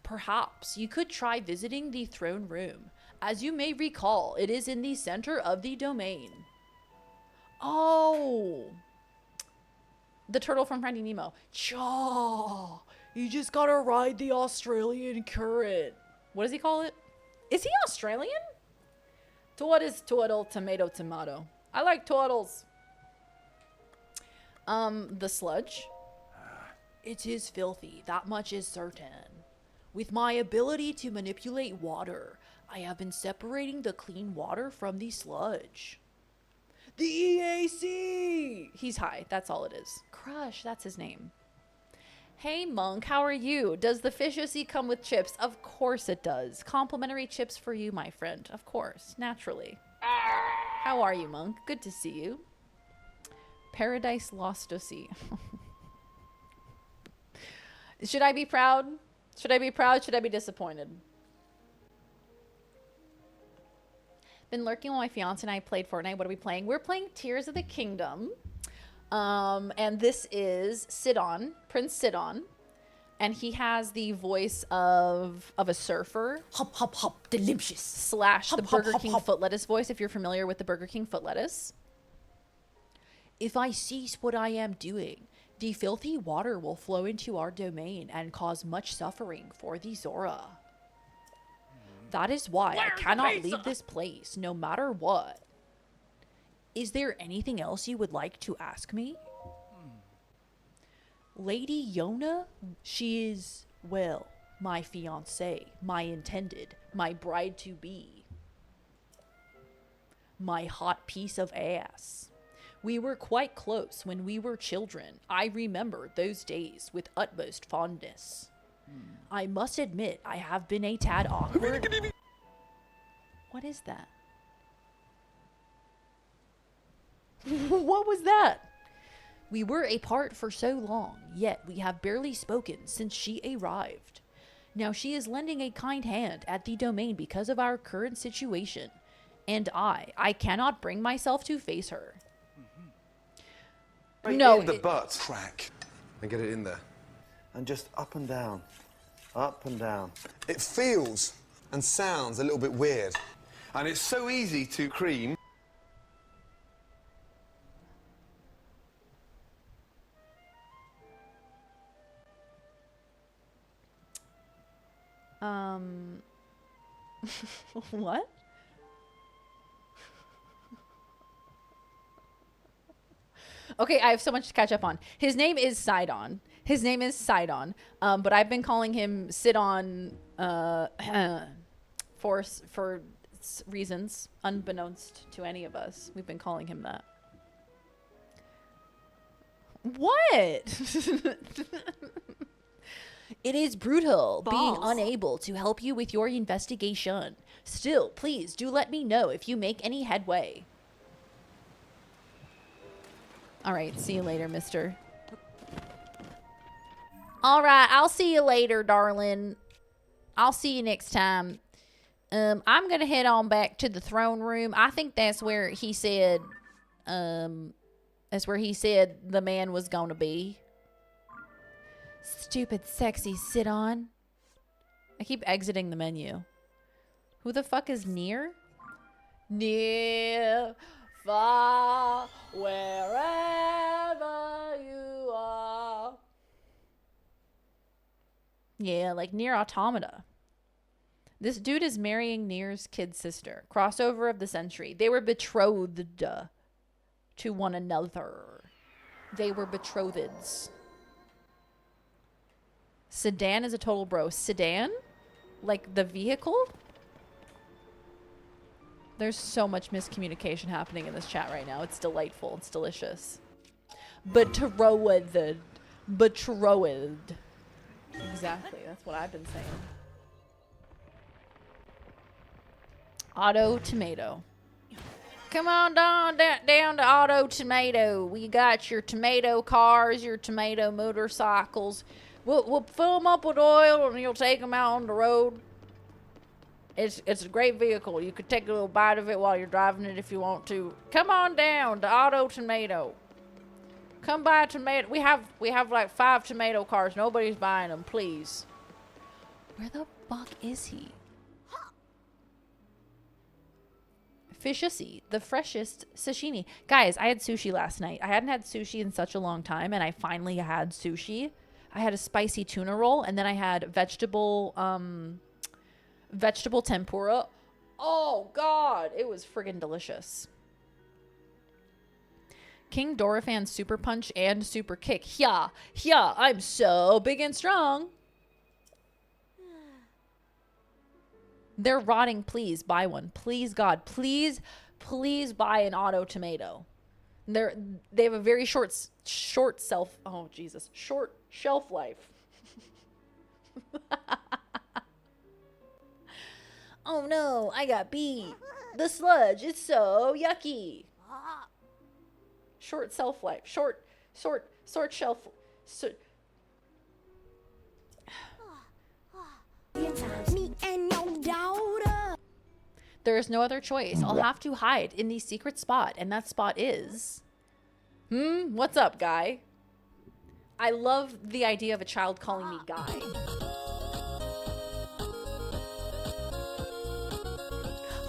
Perhaps you could try visiting the throne room. As you may recall, it is in the center of the domain. Oh! The turtle from Finding Nemo. Chaw! You just gotta ride the Australian current. What does he call it? Is he Australian? What is turtle, tomato, tomato? I like turtles. The sludge? It is filthy, that much is certain. With my ability to manipulate water, I have been separating the clean water from the sludge. The EAC! He's high, that's all it is. Crush, that's his name. Hey Monk, how are you? Does the fishy come with chips? Of course it does. Complimentary chips for you, my friend. Of course, naturally. How are you, Monk? Good to see you. Paradise Lost to see. Should I be proud? Should I be proud? Should I be disappointed? Been lurking while my fiance and I played Fortnite. What are we playing? We're playing Tears of the Kingdom. And this is Sidon, Prince Sidon. And he has the voice of a surfer. Hop, hop, hop, delicious. Slash the Burger King foot lettuce voice, if you're familiar with the Burger King foot lettuce. If I cease what I am doing, the filthy water will flow into our domain and cause much suffering for the Zora. That is why I cannot leave this place, no matter what. Is there anything else you would like to ask me? Lady Yona, she is, well, my fiancée, my intended, my bride-to-be. My hot piece of ass. We were quite close when we were children. I remember those days with utmost fondness. I must admit, I have been a tad awkward. What is that? What was that? We were apart for so long, yet we have barely spoken since she arrived. Now she is lending a kind hand at the domain because of our current situation, and I cannot bring myself to face her. No, the butt crack and get it in there, and just up and down, up and down. It feels and sounds a little bit weird, and it's so easy to cream. What? Okay, I have so much to catch up on. His name is Sidon. His name is Sidon. But I've been calling him Sidon for reasons unbeknownst to any of us. We've been calling him that. What? It is brutal being unable to help you with your investigation. Still, please do let me know if you make any headway. All right, see you later, mister. All right, I'll see you later, darling. I'll see you next time. I'm going to head on back to the throne room. I think that's where he said, the man was going to be. Stupid, sexy, sit on. I keep exiting the menu. Who the fuck is near? Near, far, wherever you are. Yeah, like Nier Automata. This dude is marrying Nier's kid sister. Crossover of the century. They were betrothed to one another. They were betrothed. Sedan is a total bro. Sedan? Like the vehicle? There's so much miscommunication happening in this chat right now. It's delightful. It's delicious. Betrothed. Betrothed. Exactly. That's what I've been saying. Auto Tomato. Come on down to Auto Tomato. We got your tomato cars, your tomato motorcycles. We'll fill them up with oil and you'll take them out on the road. It's a great vehicle. You could take a little bite of it while you're driving it if you want to. Come on down to Auto Tomato. Come buy a tomato. We have like 5 tomato cars. Nobody's buying them, please. Where the fuck is he? Fishy, the freshest sashimi. Guys, I had sushi last night. I hadn't had sushi in such a long time, and I finally had sushi. I had a spicy tuna roll, and then I had vegetable tempura. Oh, God. It was friggin' delicious. King Dorephan super punch and super kick. Yeah, I'm so big and strong. They're rotting. Please buy one. Please, God. Please buy an Auto Tomato. They have a very short short shelf life. Oh no, I got beat. The sludge is so yucky. Short shelf life. Short shelf. Me and your daughter. There is no other choice. I'll have to hide in the secret spot, and that spot is... What's up, guy? I love the idea of a child calling me guy.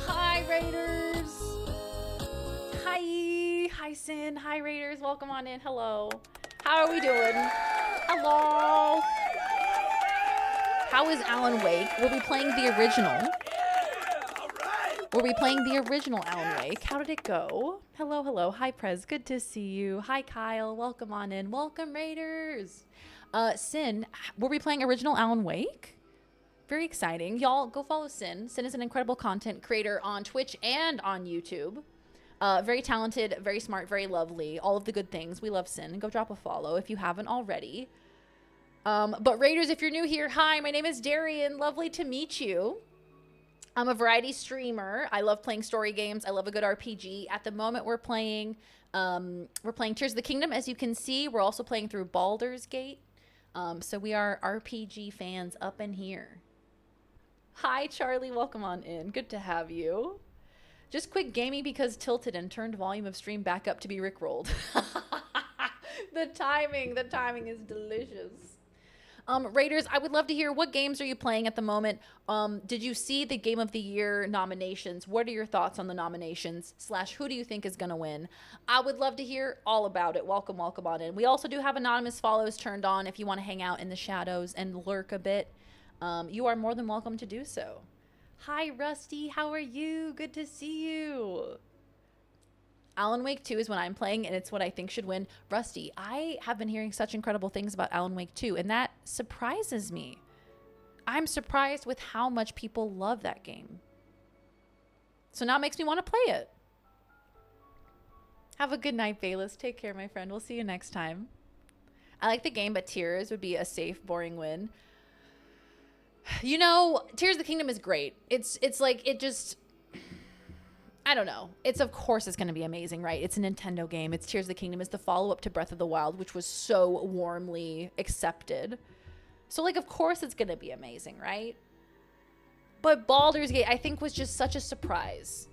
Hi, Raiders! Hi! Hi, Sin. Hi, Raiders. Welcome on in. Hello. How are we doing? Hello! How is Alan Wake? We'll be playing the original. We'll be playing the original Alan Wake. How did it go? Hello, hello. Hi, Prez. Good to see you. Hi, Kyle. Welcome on in. Welcome, Raiders. Sin, we'll be playing original Alan Wake. Very exciting. Y'all, go follow Sin. Sin is an incredible content creator on Twitch and on YouTube. Very talented, very smart, very lovely. All of the good things. We love Sin. Go drop a follow if you haven't already. But Raiders, if you're new here, hi, my name is Darian. Lovely to meet you. I'm a variety streamer. I love playing story games. I love a good RPG. At the moment, we're playing Tears of the Kingdom. As you can see, we're also playing through Baldur's Gate. So we are RPG fans up in here. Hi, Charlie. Welcome on in. Good to have you. Just quit gaming because tilted and turned volume of stream back up to be rickrolled. The timing is delicious. Raiders, I would love to hear, what games are you playing at the moment? Did you see the Game of the Year nominations? What are your thoughts on the nominations? / who do you think is going to win? I would love to hear all about it. Welcome, welcome on in. We also do have anonymous follows turned on if you want to hang out in the shadows and lurk a bit. You are more than welcome to do so. Hi, Rusty. How are you? Good to see you. Alan Wake 2 is what I'm playing, and it's what I think should win. Rusty, I have been hearing such incredible things about Alan Wake 2, and that surprises me. I'm surprised with how much people love that game. So now it makes me want to play it. Have a good night, Bayless. Take care, my friend. We'll see you next time. I like the game, but Tears would be a safe, boring win. You know, Tears of the Kingdom is great. It's like, it just... I don't know. Of course it's going to be amazing, right? It's a Nintendo game. It's Tears of the Kingdom. It's the follow-up to Breath of the Wild, which was so warmly accepted. So, like, of course it's going to be amazing, right? But Baldur's Gate, I think, was just such a surprise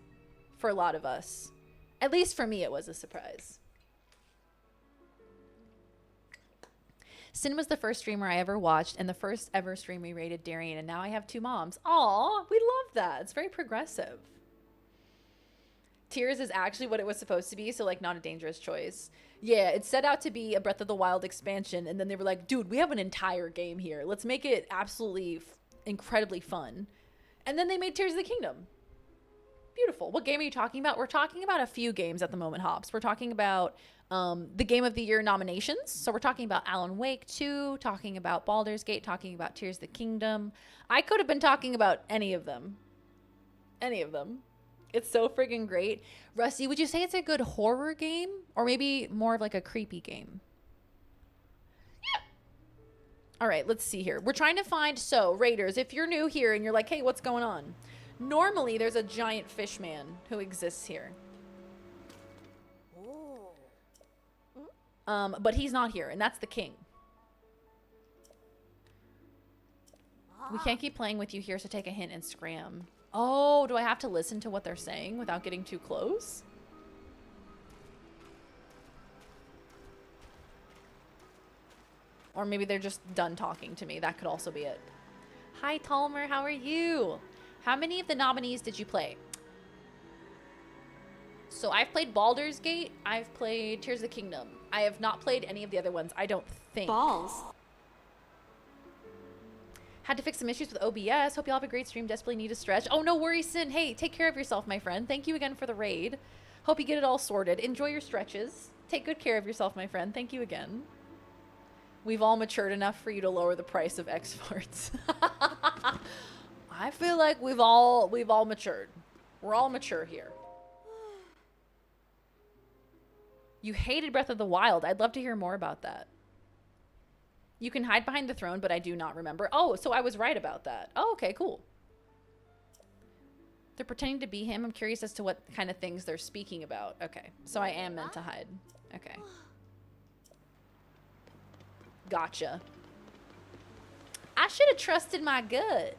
for a lot of us. At least for me, it was a surprise. Sin was the first streamer I ever watched and the first ever stream we rated Darian, and now I have 2 moms. Aw, we love that. It's very progressive. Tears is actually what it was supposed to be, so, like, not a dangerous choice. Yeah, it set out to be a Breath of the Wild expansion, and then they were like, dude, we have an entire game here. Let's make it absolutely incredibly fun. And then they made Tears of the Kingdom. Beautiful. What game are you talking about? We're talking about a few games at the moment, Hops. We're talking about the Game of the Year nominations. So we're talking about Alan Wake 2, talking about Baldur's Gate, talking about Tears of the Kingdom. I could have been talking about any of them. Any of them. It's so friggin' great. Rusty, would you say it's a good horror game? Or maybe more of like a creepy game? Yeah. All right, let's see here. We're trying to find... So, Raiders, if you're new here and you're like, hey, what's going on? Normally, there's a giant fish man who exists here. But he's not here, and that's the king. We can't keep playing with you here, so take a hint and scram. Oh, do I have to listen to what they're saying without getting too close? Or maybe they're just done talking to me. That could also be it. Hi, Talmer. How are you? How many of the nominees did you play? So I've played Baldur's Gate. I've played Tears of the Kingdom. I have not played any of the other ones, I don't think. Balls. Had to fix some issues with OBS. Hope y'all have a great stream. Desperately need a stretch. Oh, no worries, Sin. Hey, take care of yourself, my friend. Thank you again for the raid. Hope you get it all sorted. Enjoy your stretches. Take good care of yourself, my friend. Thank you again. We've all matured enough for you to lower the price of exports. I feel like we've all matured. We're all mature here. You hated Breath of the Wild. I'd love to hear more about that. You can hide behind the throne, but I do not remember. Oh, so I was right about that. Oh, okay, cool. They're pretending to be him. I'm curious as to what kind of things they're speaking about. Okay, so I am meant to hide. Okay. Gotcha. I should have trusted my gut.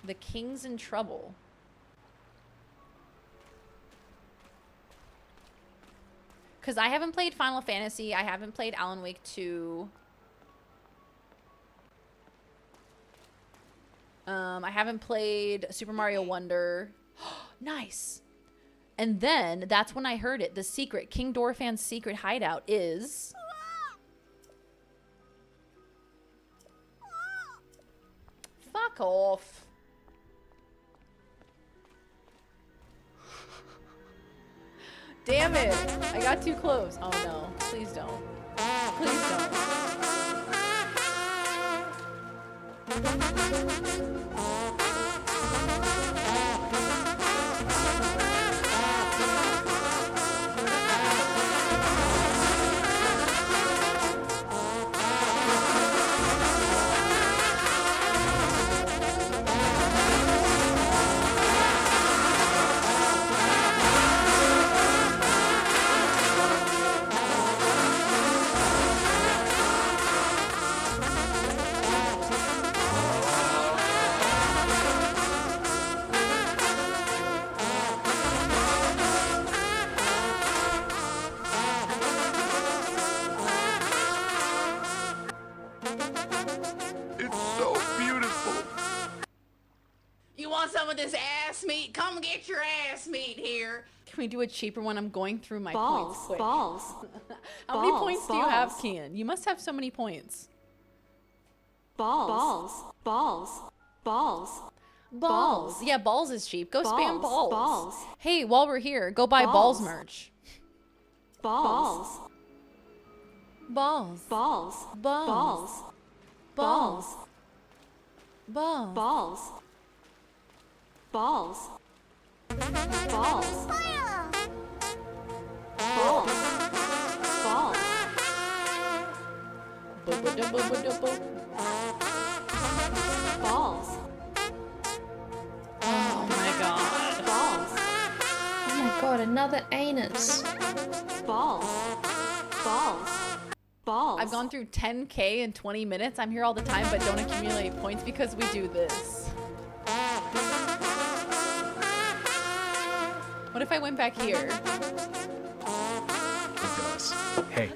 The king's in trouble. Because I haven't played Final Fantasy. I haven't played Alan Wake 2. I haven't played Super Mario Wonder. Nice. And then, that's when I heard it. The secret, King Dorfan's secret hideout is... Fuck off. Damn it. I got too close. Oh no. Please don't. Please It's so beautiful. You want some of this ass meat? Come get your ass meat here. Can we do a cheaper one? I'm going through my Balls, points quick. balls. How many Balls, points do you have, balls. Kian? You must have so many points. Balls. Balls. Balls. Balls. Yeah, balls is cheap. Go spam balls. Balls. Hey, while we're here, go buy balls Balls. merch. Balls. Balls. Balls. Balls. Balls. Balls. Balls. Balls. Balls. Balls. Balls. Balls. Oh my god. Balls. Oh my god, another anus. Balls. Balls. Balls. I've gone through 10K in 20 minutes. I'm here all the time, but don't accumulate points because we do this. What if I went back here? Look at us. Hey,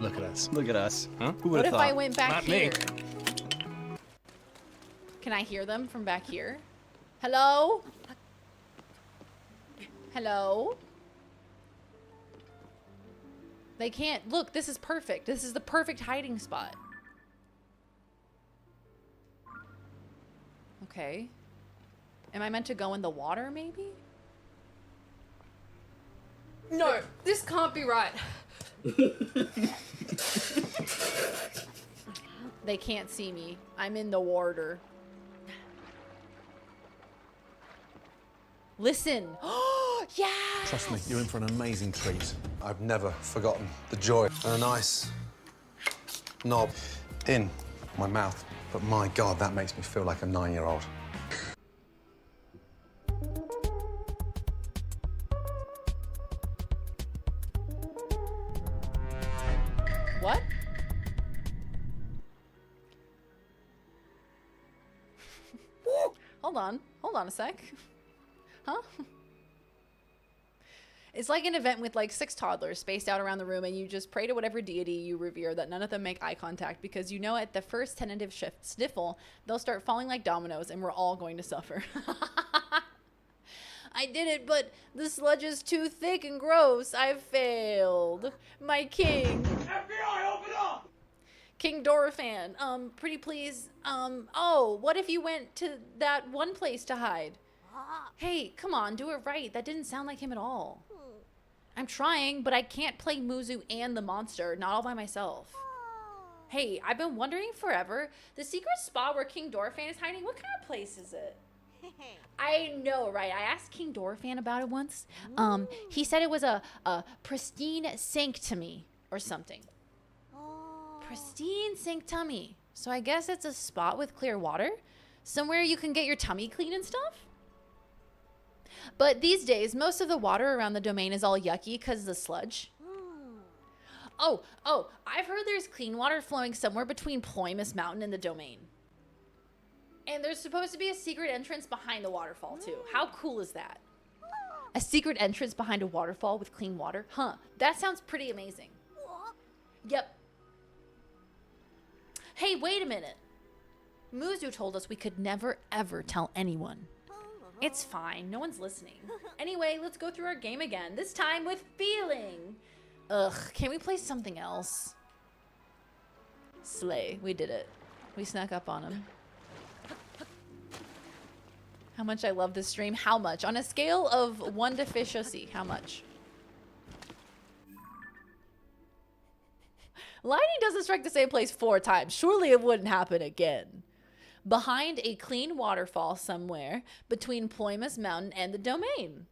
look at us. Look at us. Huh? Who would What have if thought? I went back Not here? Me. Can I hear them from back here? Hello? Hello? They can't. Look, this is perfect. This is the perfect hiding spot. Okay. Am I meant to go in the water, maybe? No, this can't be right. They can't see me. I'm in the water. Listen. Oh, yeah. Trust me, you're in for an amazing treat. I've never forgotten the joy and a nice knob in my mouth. But my God, that makes me feel like a 9-year-old. What? Hold on. Hold on a sec. Huh? It's like an event with like 6 toddlers spaced out around the room, and you just pray to whatever deity you revere that none of them make eye contact, because you know at the first tentative sniffle, they'll start falling like dominoes and we're all going to suffer. I did it, but the sludge is too thick and gross. I failed. My king. FBI, open up! King Dorfan, pretty please, oh, what if you went to that one place to hide? Hey, come on, do it right. That didn't sound like him at all. I'm trying, but I can't play Muzu and the monster, not all by myself. Hey, I've been wondering forever, the secret spot where King Dorfan is hiding, what kind of place is it? I know, right? I asked King Dorfan about it once. He said it was a pristine sink to me or something. Pristine sink tummy. So I guess it's a spot with clear water, somewhere you can get your tummy clean and stuff. But these days, most of the water around the domain is all yucky because of the sludge. Oh, I've heard there's clean water flowing somewhere between Ploymus Mountain and the domain. And there's supposed to be a secret entrance behind the waterfall, too. How cool is that? A secret entrance behind a waterfall with clean water? Huh. That sounds pretty amazing. Yep. Hey, wait a minute. Muzu told us we could never, ever tell anyone. It's fine. No one's listening. Anyway, let's go through our game again. This time with feeling. Ugh, can we play something else? Slay. We did it. We snuck up on him. How much I love this stream. How much? On a scale of 1 to fishussy, how much? Lightning doesn't strike the same place 4 times. Surely it wouldn't happen again. Behind a clean waterfall somewhere between Ploymus Mountain and the domain.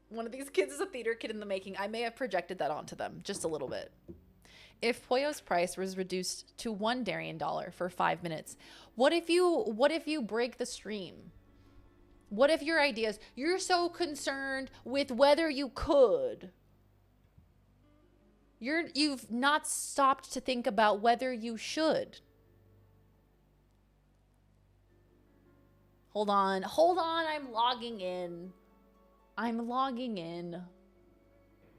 One of these kids is a theater kid in the making. I may have projected that onto them just a little bit. If Poyo's price was reduced to $1 Darien for 5 minutes, what if you break the stream? What if your ideas, you're so concerned with whether you could. You've not stopped to think about whether you should. Hold on, I'm logging in.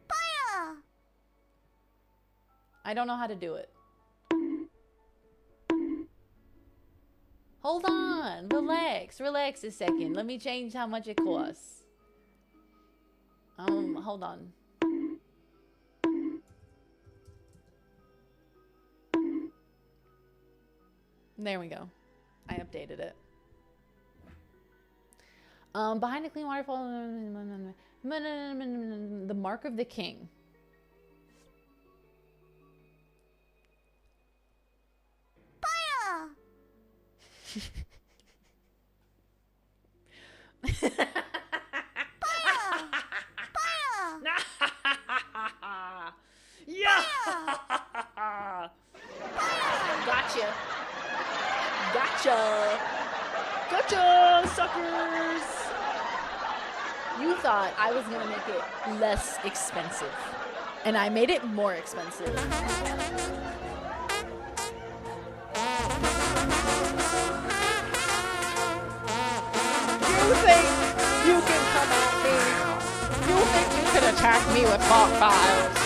Fire! I don't know how to do it. Hold on, relax a second. Let me change how much it costs. Hold on. There we go. I updated it. Behind a clean waterfall, the mark of the king. Fire! Yeah! Gotcha, suckers! You thought I was gonna make it less expensive, and I made it more expensive. You think you can come at me? You think you can attack me with fog files?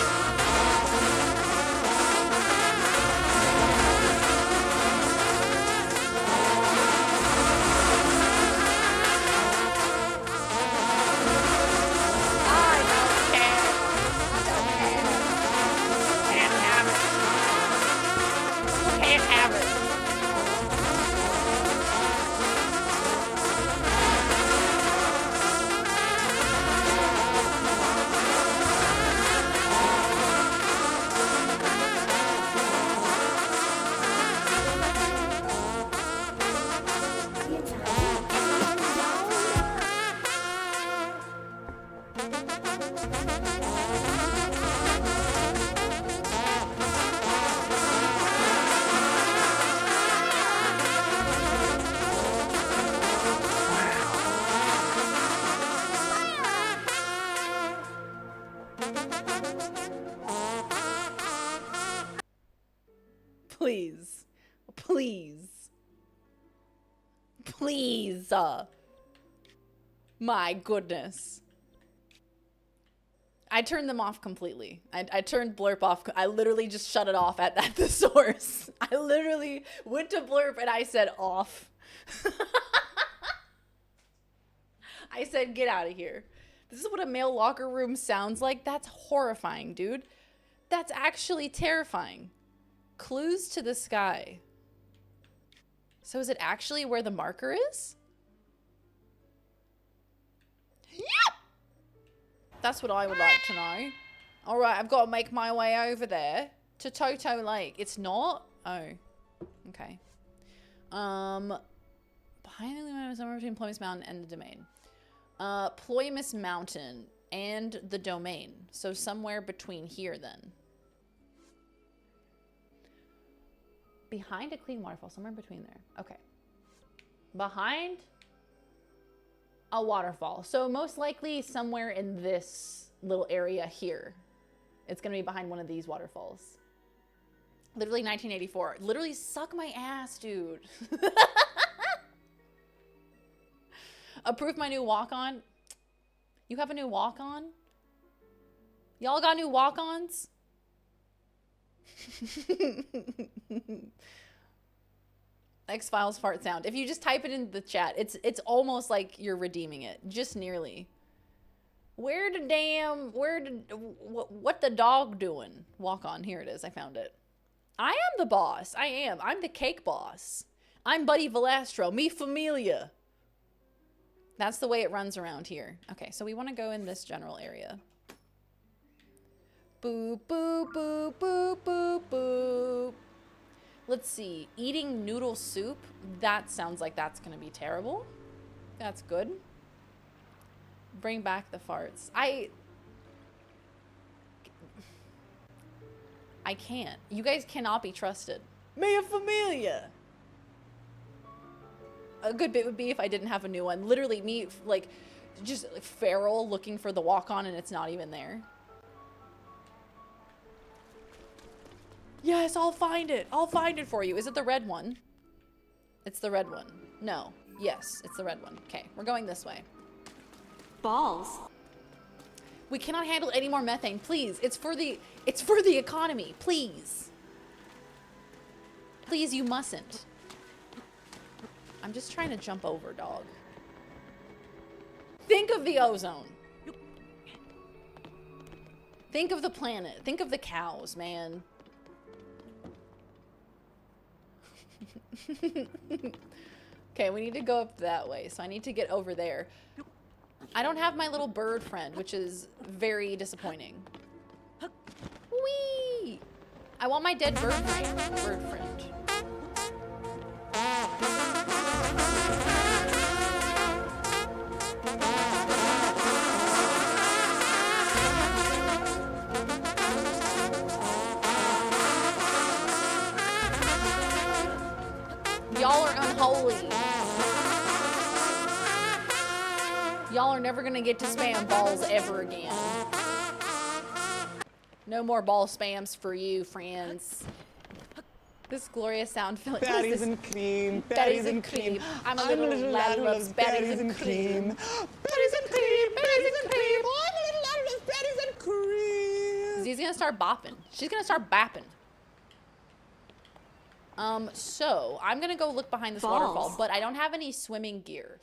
Please. My goodness. I turned them off completely. I turned blurp off. I literally just shut it off at the source. I literally went to blurp and I said off. I said, get out of here. This is what a male locker room sounds like. That's horrifying, dude. That's actually terrifying. Clues to the sky. So is it actually where the marker is? Yep! That's what I would like to know. All right, I've got to make my way over there to Toto Lake. It's not? Oh, okay. Behind somewhere between Ploymus Mountain and the domain. Ploymus Mountain and the domain. So somewhere between here then. Behind a clean waterfall, somewhere between there. Okay. Behind a waterfall. So most likely somewhere in this little area here. It's gonna be behind one of these waterfalls. Literally 1984. Literally suck my ass, dude. Approve my new walk-on. You have a new walk-on? Y'all got new walk-ons? X-Files fart sound. If you just type it in the chat, it's almost like you're redeeming it. Just nearly. What the dog doing? Walk on. Here it is. I found it. I am the boss. I am. I'm the cake boss. I'm Buddy Velastro. Mi familia. That's the way it runs around here. Okay, so we want to go in this general area. Boop, boop, boop, boop, boop, boop. Let's see. Eating noodle soup. That sounds like that's going to be terrible. That's good. Bring back the farts. I can't. You guys cannot be trusted. Mia Familia. A good bit would be if I didn't have a new one. Literally me, like, just like, feral looking for the walk-on and it's not even there. Yes, I'll find it. I'll find it for you. Is it the red one? It's the red one. No. Yes, it's the red one. Okay, we're going this way. Balls. We cannot handle any more methane, please. It's for the economy, please. Please, you mustn't. I'm just trying to jump over, dog. Think of the ozone. Think of the planet. Think of the cows, man. Okay, we need to go up that way, so I need to get over there. I don't have my little bird friend, which is very disappointing. Whee! I want my dead bird friend. Y'all are unholy. Y'all are never gonna get to spam balls ever again. No more ball spams for you, friends. This glorious sound feeling. Baddies and cream, Baddies and cream. I'm a little lad who loves baddies and cream. Baddies and cream, baddies and cream. Oh, I'm a little lad who loves baddies and cream. Z's gonna start bopping. She's gonna start bapping. So I'm gonna go look behind this waterfall, but I don't have any swimming gear.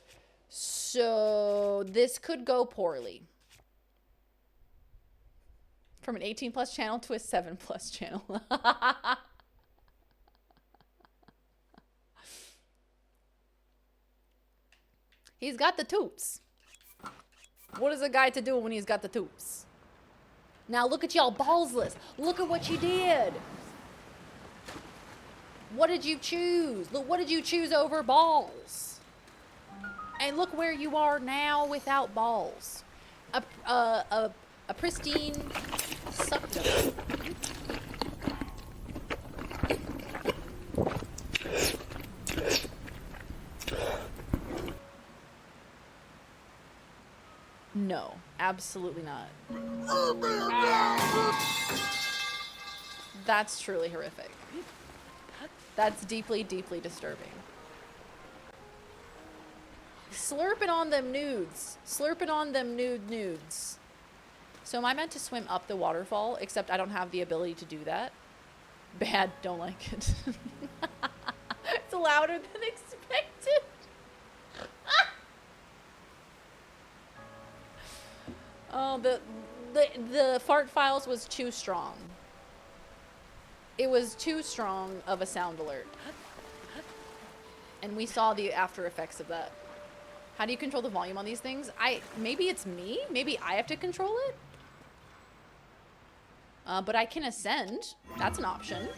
So this could go poorly. From an 18+ channel to a 7+ channel. He's got the toops. What is a guy to do when he's got the toops? Now look at y'all ballsless. Look at what you did. What did you choose? Look, what did you choose over balls? And look where you are now without balls. A pristine suctum. No, absolutely not. That's truly horrific. That's deeply, deeply disturbing. Slurping on them nudes. Slurping on them nudes. So am I meant to swim up the waterfall, except I don't have the ability to do that? Bad, don't like it. It's louder than expected. Oh, the fart files was too strong. It was too strong of a sound alert. And we saw the after effects of that. How do you control the volume on these things? Maybe it's me? Maybe I have to control it? But I can ascend. That's an option.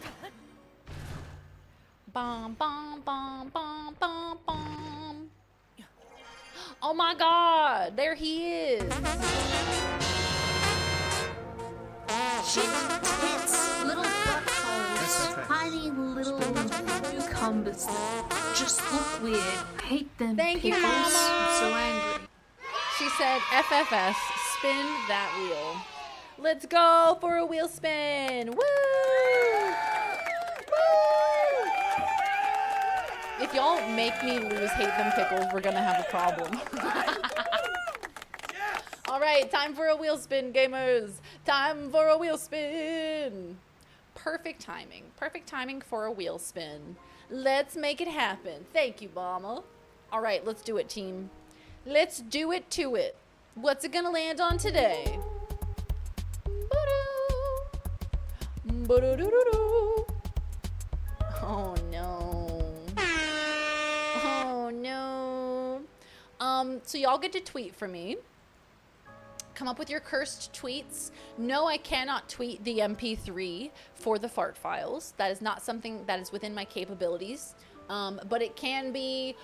Bom, bom, bom, bom, bom, bom. Oh my god, there he is. Shit, tits, little buttholes, tiny little cucumbers that just look weird. I hate them Thank you, pickles. Mama. I'm so angry. She said, FFS, spin that wheel. Let's go for a wheel spin. Woo! Woo! If y'all make me lose hate them pickles, we're gonna have a problem. All right, time for a wheel spin, gamers. Time for a wheel spin. Perfect timing. Perfect timing for a wheel spin. Let's make it happen. Thank you, Mama. All right, let's do it, team. Let's do it to it. What's it gonna land on today? Oh no. Oh no. So y'all get to tweet for me. Come up with your cursed tweets. No, I cannot tweet the MP3 for the fart files. That is not something that is within my capabilities. But it can be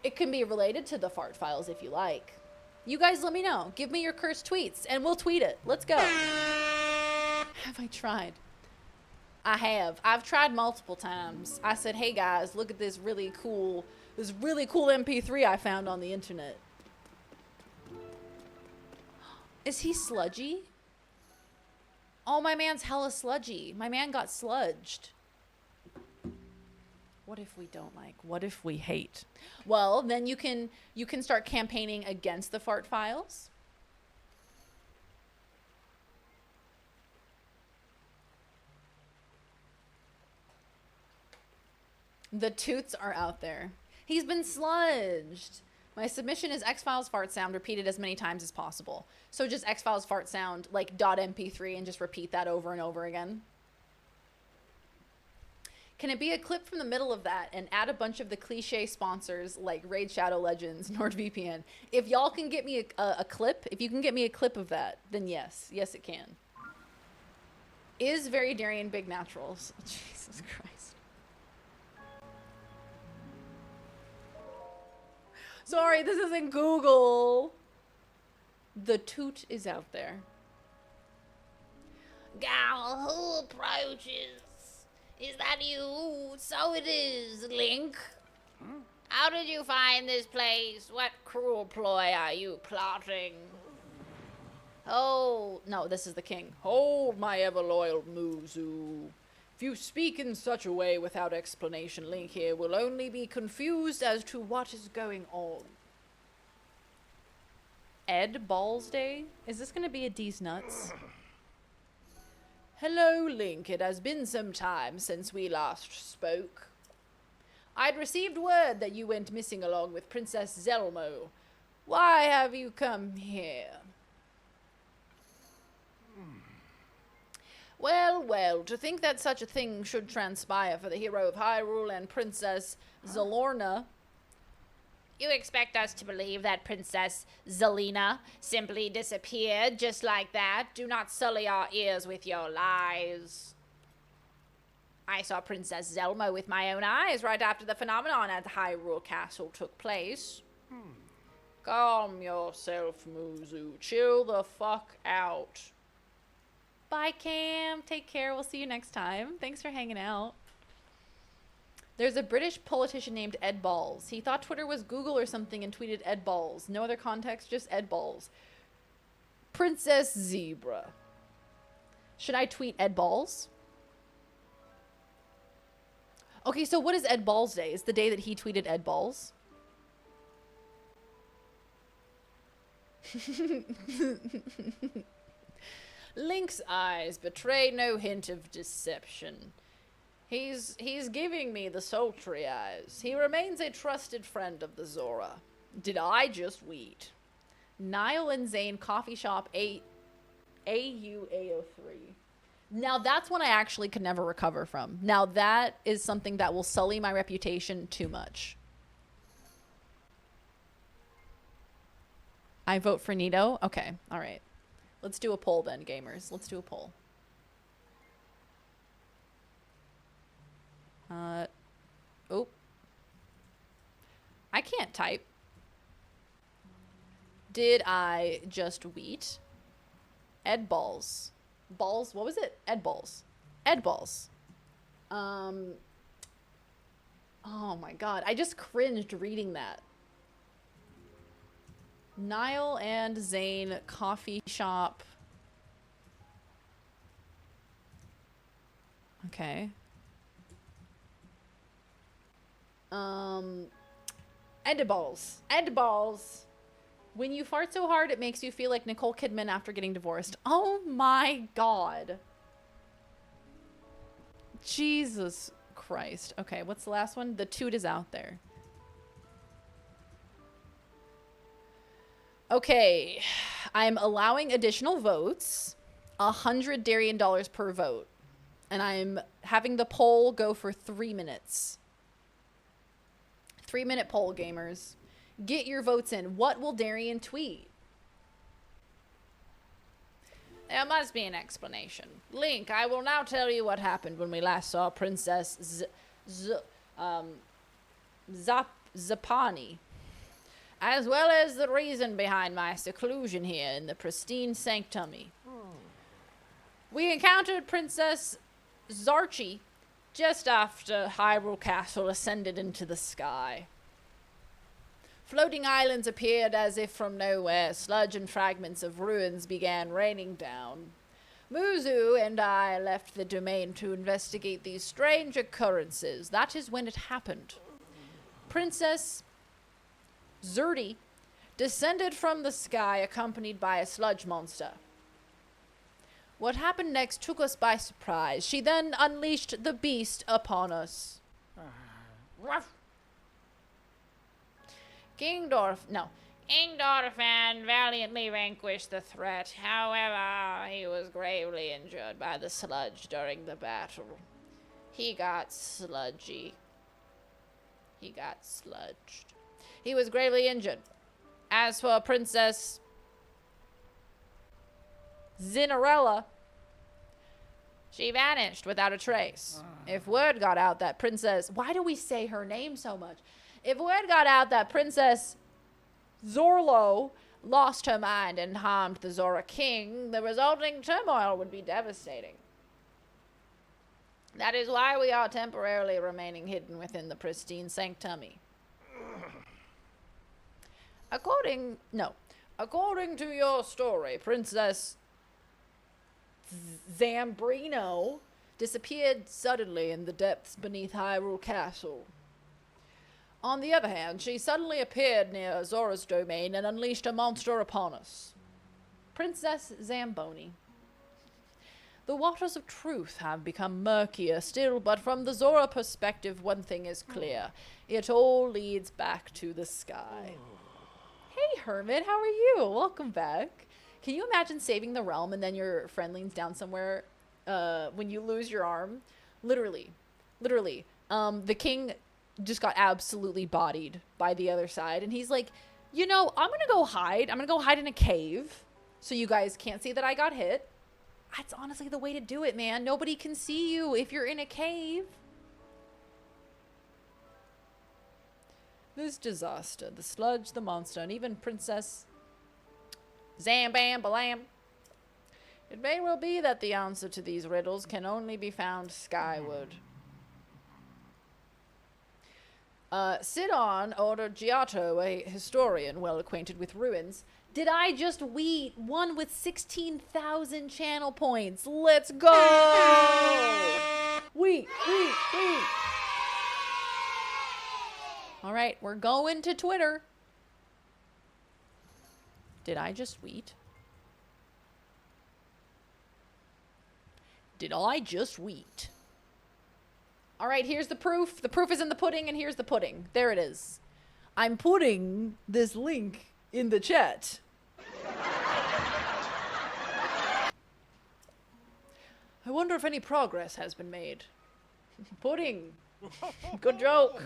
related to the fart files if you like. You guys let me know. Give me your cursed tweets and we'll tweet it. Let's go. Have I tried? I have. I've tried multiple times. I said, hey guys, look at this really cool MP3 I found on the internet. Is he sludgy? Oh, my man's hella sludgy. My man got sludged. What if we don't like? What if we hate? Well, then you can start campaigning against the fart files. The toots are out there. He's been sludged. My submission is X-Files fart sound repeated as many times as possible. So just X-Files fart sound like .mp3 and just repeat that over and over again. Can it be a clip from the middle of that and add a bunch of the cliche sponsors like Raid Shadow Legends, NordVPN? If y'all can get me a clip, if you can get me a clip of that, then yes. Yes, it can. Is VeryDarian Big Naturals? Jesus Christ. Sorry, this isn't Google. The toot is out there. Gal, who approaches? Is that you? So it is, Link. How did you find this place? What cruel ploy are you plotting? Oh, no, this is the king. Hold, my ever-loyal Muzu. If you speak in such a way without explanation, Link here will only be confused as to what is going on. Ed Balls Day? Is this going to be a D's Nuts? Hello, Link. It has been some time since we last spoke. I'd received word that you went missing along with Princess Zelmo. Why have you come here? Well, well, to think that such a thing should transpire for the hero of Hyrule and Princess Zelorna. You expect us to believe that Princess Zelina simply disappeared just like that? Do not sully our ears with your lies. I saw Princess Zelma with my own eyes right after the phenomenon at Hyrule Castle took place. Calm yourself, Muzu. Chill the fuck out. Bye, Cam. Take care. We'll see you next time. Thanks for hanging out. There's a British politician named Ed Balls. He thought Twitter was Google or something and tweeted Ed Balls. No other context, just Ed Balls. Princess Zebra. Should I tweet Ed Balls? Okay, so what is Ed Balls Day? Is the day that he tweeted Ed Balls? Link's eyes betray no hint of deception. He's giving me the sultry eyes. He remains a trusted friend of the Zora. Did I just weed? Niall and Zane Coffee Shop AUA03. Now that's one I actually could never recover from. Now that is something that will sully my reputation too much. I vote for Nito? Okay, alright. Let's do a poll then, gamers. Let's do a poll. Oh. I can't type. Did I just wheat? Ed balls. Balls? What was it? Ed balls. Ed balls. Oh my god. I just cringed reading that. Niall and Zane coffee shop. Okay. Edibles. Edibles. When you fart so hard, it makes you feel like Nicole Kidman after getting divorced. Oh my god. Jesus Christ. Okay, what's the last one? The toot is out there. Okay. I'm allowing additional votes. $100 per vote. And I'm having the poll go for 3 minutes. 3-minute poll, gamers. Get your votes in. What will Darian tweet? There must be an explanation. Link, I will now tell you what happened when we last saw Princess Zapani, as well as the reason behind my seclusion here in the pristine sanctummy. We encountered Princess Zarchi just after Hyrule Castle ascended into the sky. Floating islands appeared as if from nowhere. Sludge and fragments of ruins began raining down. Muzu and I left the domain to investigate these strange occurrences. That is when it happened. Princess Zerti descended from the sky accompanied by a sludge monster. What happened next took us by surprise. She then unleashed the beast upon us. Kingdorfan valiantly vanquished the threat. However, he was gravely injured by the sludge during the battle. He got sludgy. He got sludged. He was gravely injured. As for Princess Zinarella, she vanished without a trace. If word got out that Princess... Why do we say her name so much? If word got out that Princess Zorlo lost her mind and harmed the Zora King, the resulting turmoil would be devastating. That is why we are temporarily remaining hidden within the pristine sanctummy. According to your story, Princess Zambrino disappeared suddenly in the depths beneath Hyrule Castle. On the other hand, she suddenly appeared near Zora's domain and unleashed a monster upon us. Princess Zamboni. The waters of truth have become murkier still, but from the Zora perspective, one thing is clear. It all leads back to the sky. Hey, Hermit, how are you? Welcome back. Can you imagine saving the realm and then your friend leans down somewhere when you lose your arm? Literally. The king just got absolutely bodied by the other side. And he's like, you know, I'm going to go hide. I'm going to go hide in a cave so you guys can't see that I got hit. That's honestly the way to do it, man. Nobody can see you if you're in a cave. This disaster, the sludge, the monster, and even Princess Zambam-Balam. It may well be that the answer to these riddles can only be found skyward. Sidon ordered Giotto, a historian well acquainted with ruins. Did I just wheat one with 16,000 channel points? Let's go! Wheat. All right, we're going to Twitter. Did I just wheat? Did I just wheat? All right, here's the proof. The proof is in the pudding, and here's the pudding. There it is. I'm putting this link in the chat. I wonder if any progress has been made. Pudding. Good joke.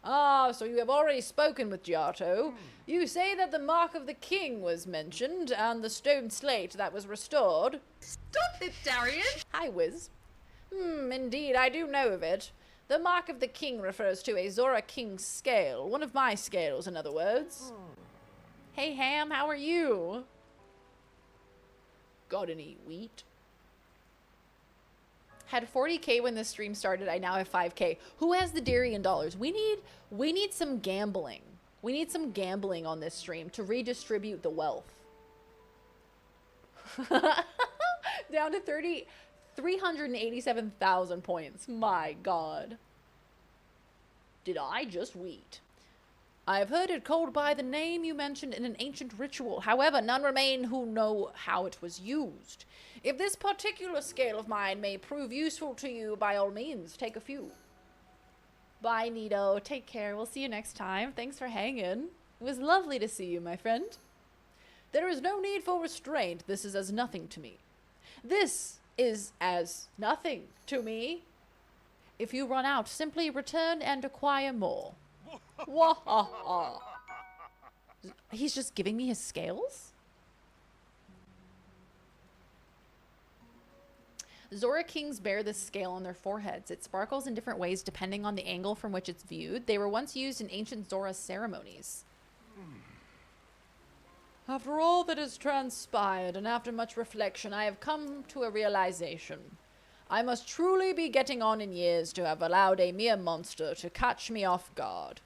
Ah, so you have already spoken with Giotto. You say that the mark of the king was mentioned, and the stone slate that was restored. Stop it, Darian! Hi, Wiz. Indeed, I do know of it. The mark of the king refers to a Zora King scale. One of my scales, in other words. Hey, Ham, how are you? Got any wheat? Had 40K when this stream started. I now have 5K. Who has the Darien dollars? We need some gambling. We need some gambling on this stream to redistribute the wealth. Down to 387,000 points. My God. Did I just wheat? I have heard it called by the name you mentioned in an ancient ritual. However, none remain who know how it was used. If this particular scale of mine may prove useful to you, by all means, take a few. Bye, Nito. Take care. We'll see you next time. Thanks for hanging. It was lovely to see you, my friend. There is no need for restraint. This is as nothing to me. This is as nothing to me. If you run out, simply return and acquire more. Wahaha. He's just giving me his scales? Zora kings bear this scale on their foreheads. It sparkles in different ways depending on the angle from which it's viewed. They were once used in ancient Zora ceremonies. After all that has transpired, and after much reflection, I have come to a realization. I must truly be getting on in years to have allowed a mere monster to catch me off guard.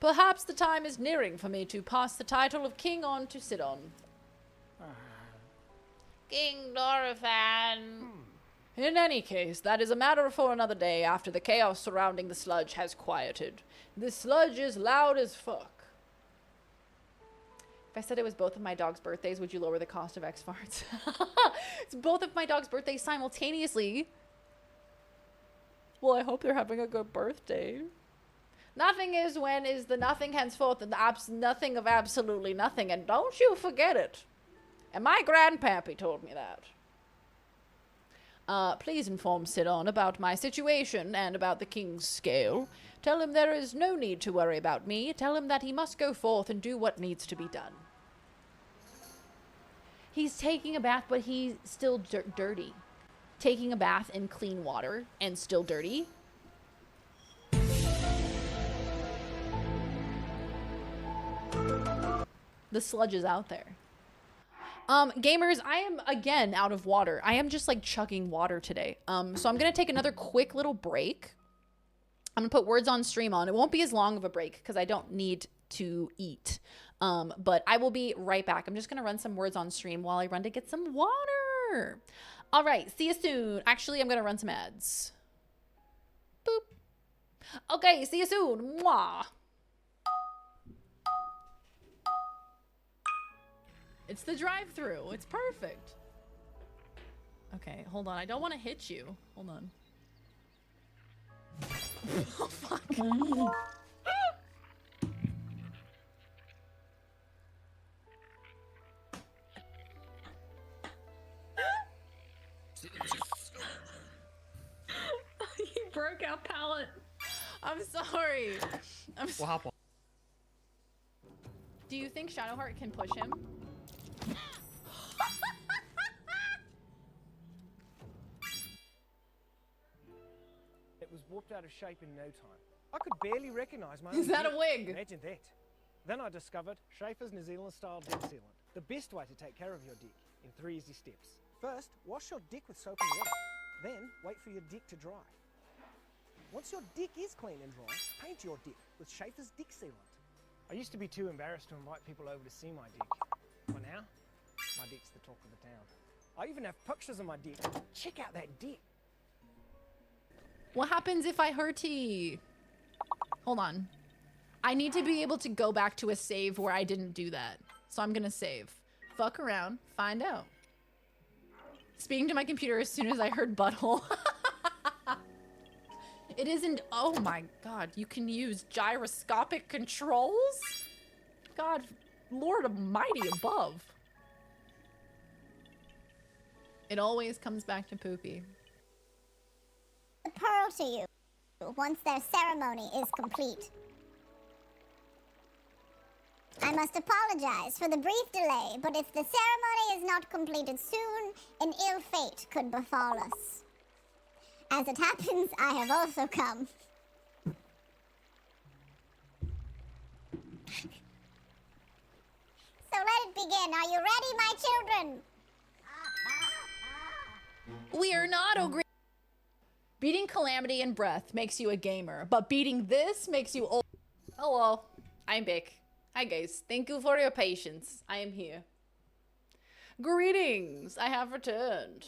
Perhaps the time is nearing for me to pass the title of king on to Sidon. King Dorifan. In any case, that is a matter for another day after the chaos surrounding the sludge has quieted. This sludge is loud as fuck. If I said it was both of my dog's birthdays, would you lower the cost of X-Farts? It's both of my dog's birthdays simultaneously. Well, I hope they're having a good birthday. Nothing is when is the nothing henceforth and the nothing of absolutely nothing. And don't you forget it. And my grandpappy told me that. Please inform Sidon about my situation and about the king's scale. Tell him there is no need to worry about me. Tell him that he must go forth and do what needs to be done. He's taking a bath, but he's still dirty. Taking a bath in clean water and still dirty. The sludge is out there. Gamers, I am again out of water. I am just like chugging water today. So I'm gonna take another quick little break. I'm gonna put words on stream on. It won't be as long of a break because I don't need to eat. But I will be right back. I'm just gonna run some words on stream while I run to get some water. All right, see you soon. Actually, I'm gonna run some ads. Boop. Okay, see you soon. Mwah. It's the drive-through. It's perfect. Okay, hold on. I don't want to hit you. Hold on. Oh, fuck. You broke our pallet. I'm sorry. We'll hop on. Do you think Shadowheart can push him? It was warped out of shape in no time. I could barely recognize my own Is that dick. a wig? Imagine that. Then I discovered Schaefer's New Zealand style dick sealant. The best way to take care of your dick in 3 easy steps. First, wash your dick with soap and water. Then, wait for your dick to dry. Once your dick is clean and dry, paint your dick with Schaefer's dick sealant. I used to be too embarrassed to invite people over to see my dick. But now, my dick's the talk of the town. I even have pictures of my dick. Check out that dick. What happens if I hurty? Hold on. I need to be able to go back to a save where I didn't do that. So I'm gonna save. Fuck around, find out. Speaking to my computer as soon as I heard butthole. It isn't, oh my god, you can use gyroscopic controls? God, Lord Almighty above. It always comes back to Poopy. The pearl to you once their ceremony is complete. I must apologize for the brief delay, but if the ceremony is not completed soon, an ill fate could befall us. As it happens, I have also come. So tournament begin. Are you ready, my children? We are not ogre. Beating Calamity and Breath makes you a gamer, but beating this makes you old. Hello, I'm back. Hi guys, thank you for your patience. I am here. Greetings, I have returned.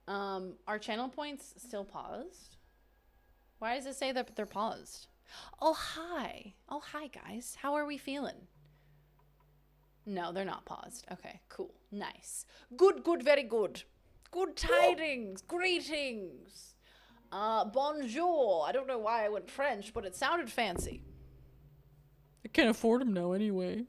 Are channel points still paused? Why does it say that they're paused? Oh, hi. Oh, hi guys. How are we feeling? No, they're not paused. Okay, cool. Nice. Good, good, very good. Good tidings. Greetings. Bonjour. I don't know why I went French, but it sounded fancy. I can't afford them now anyway.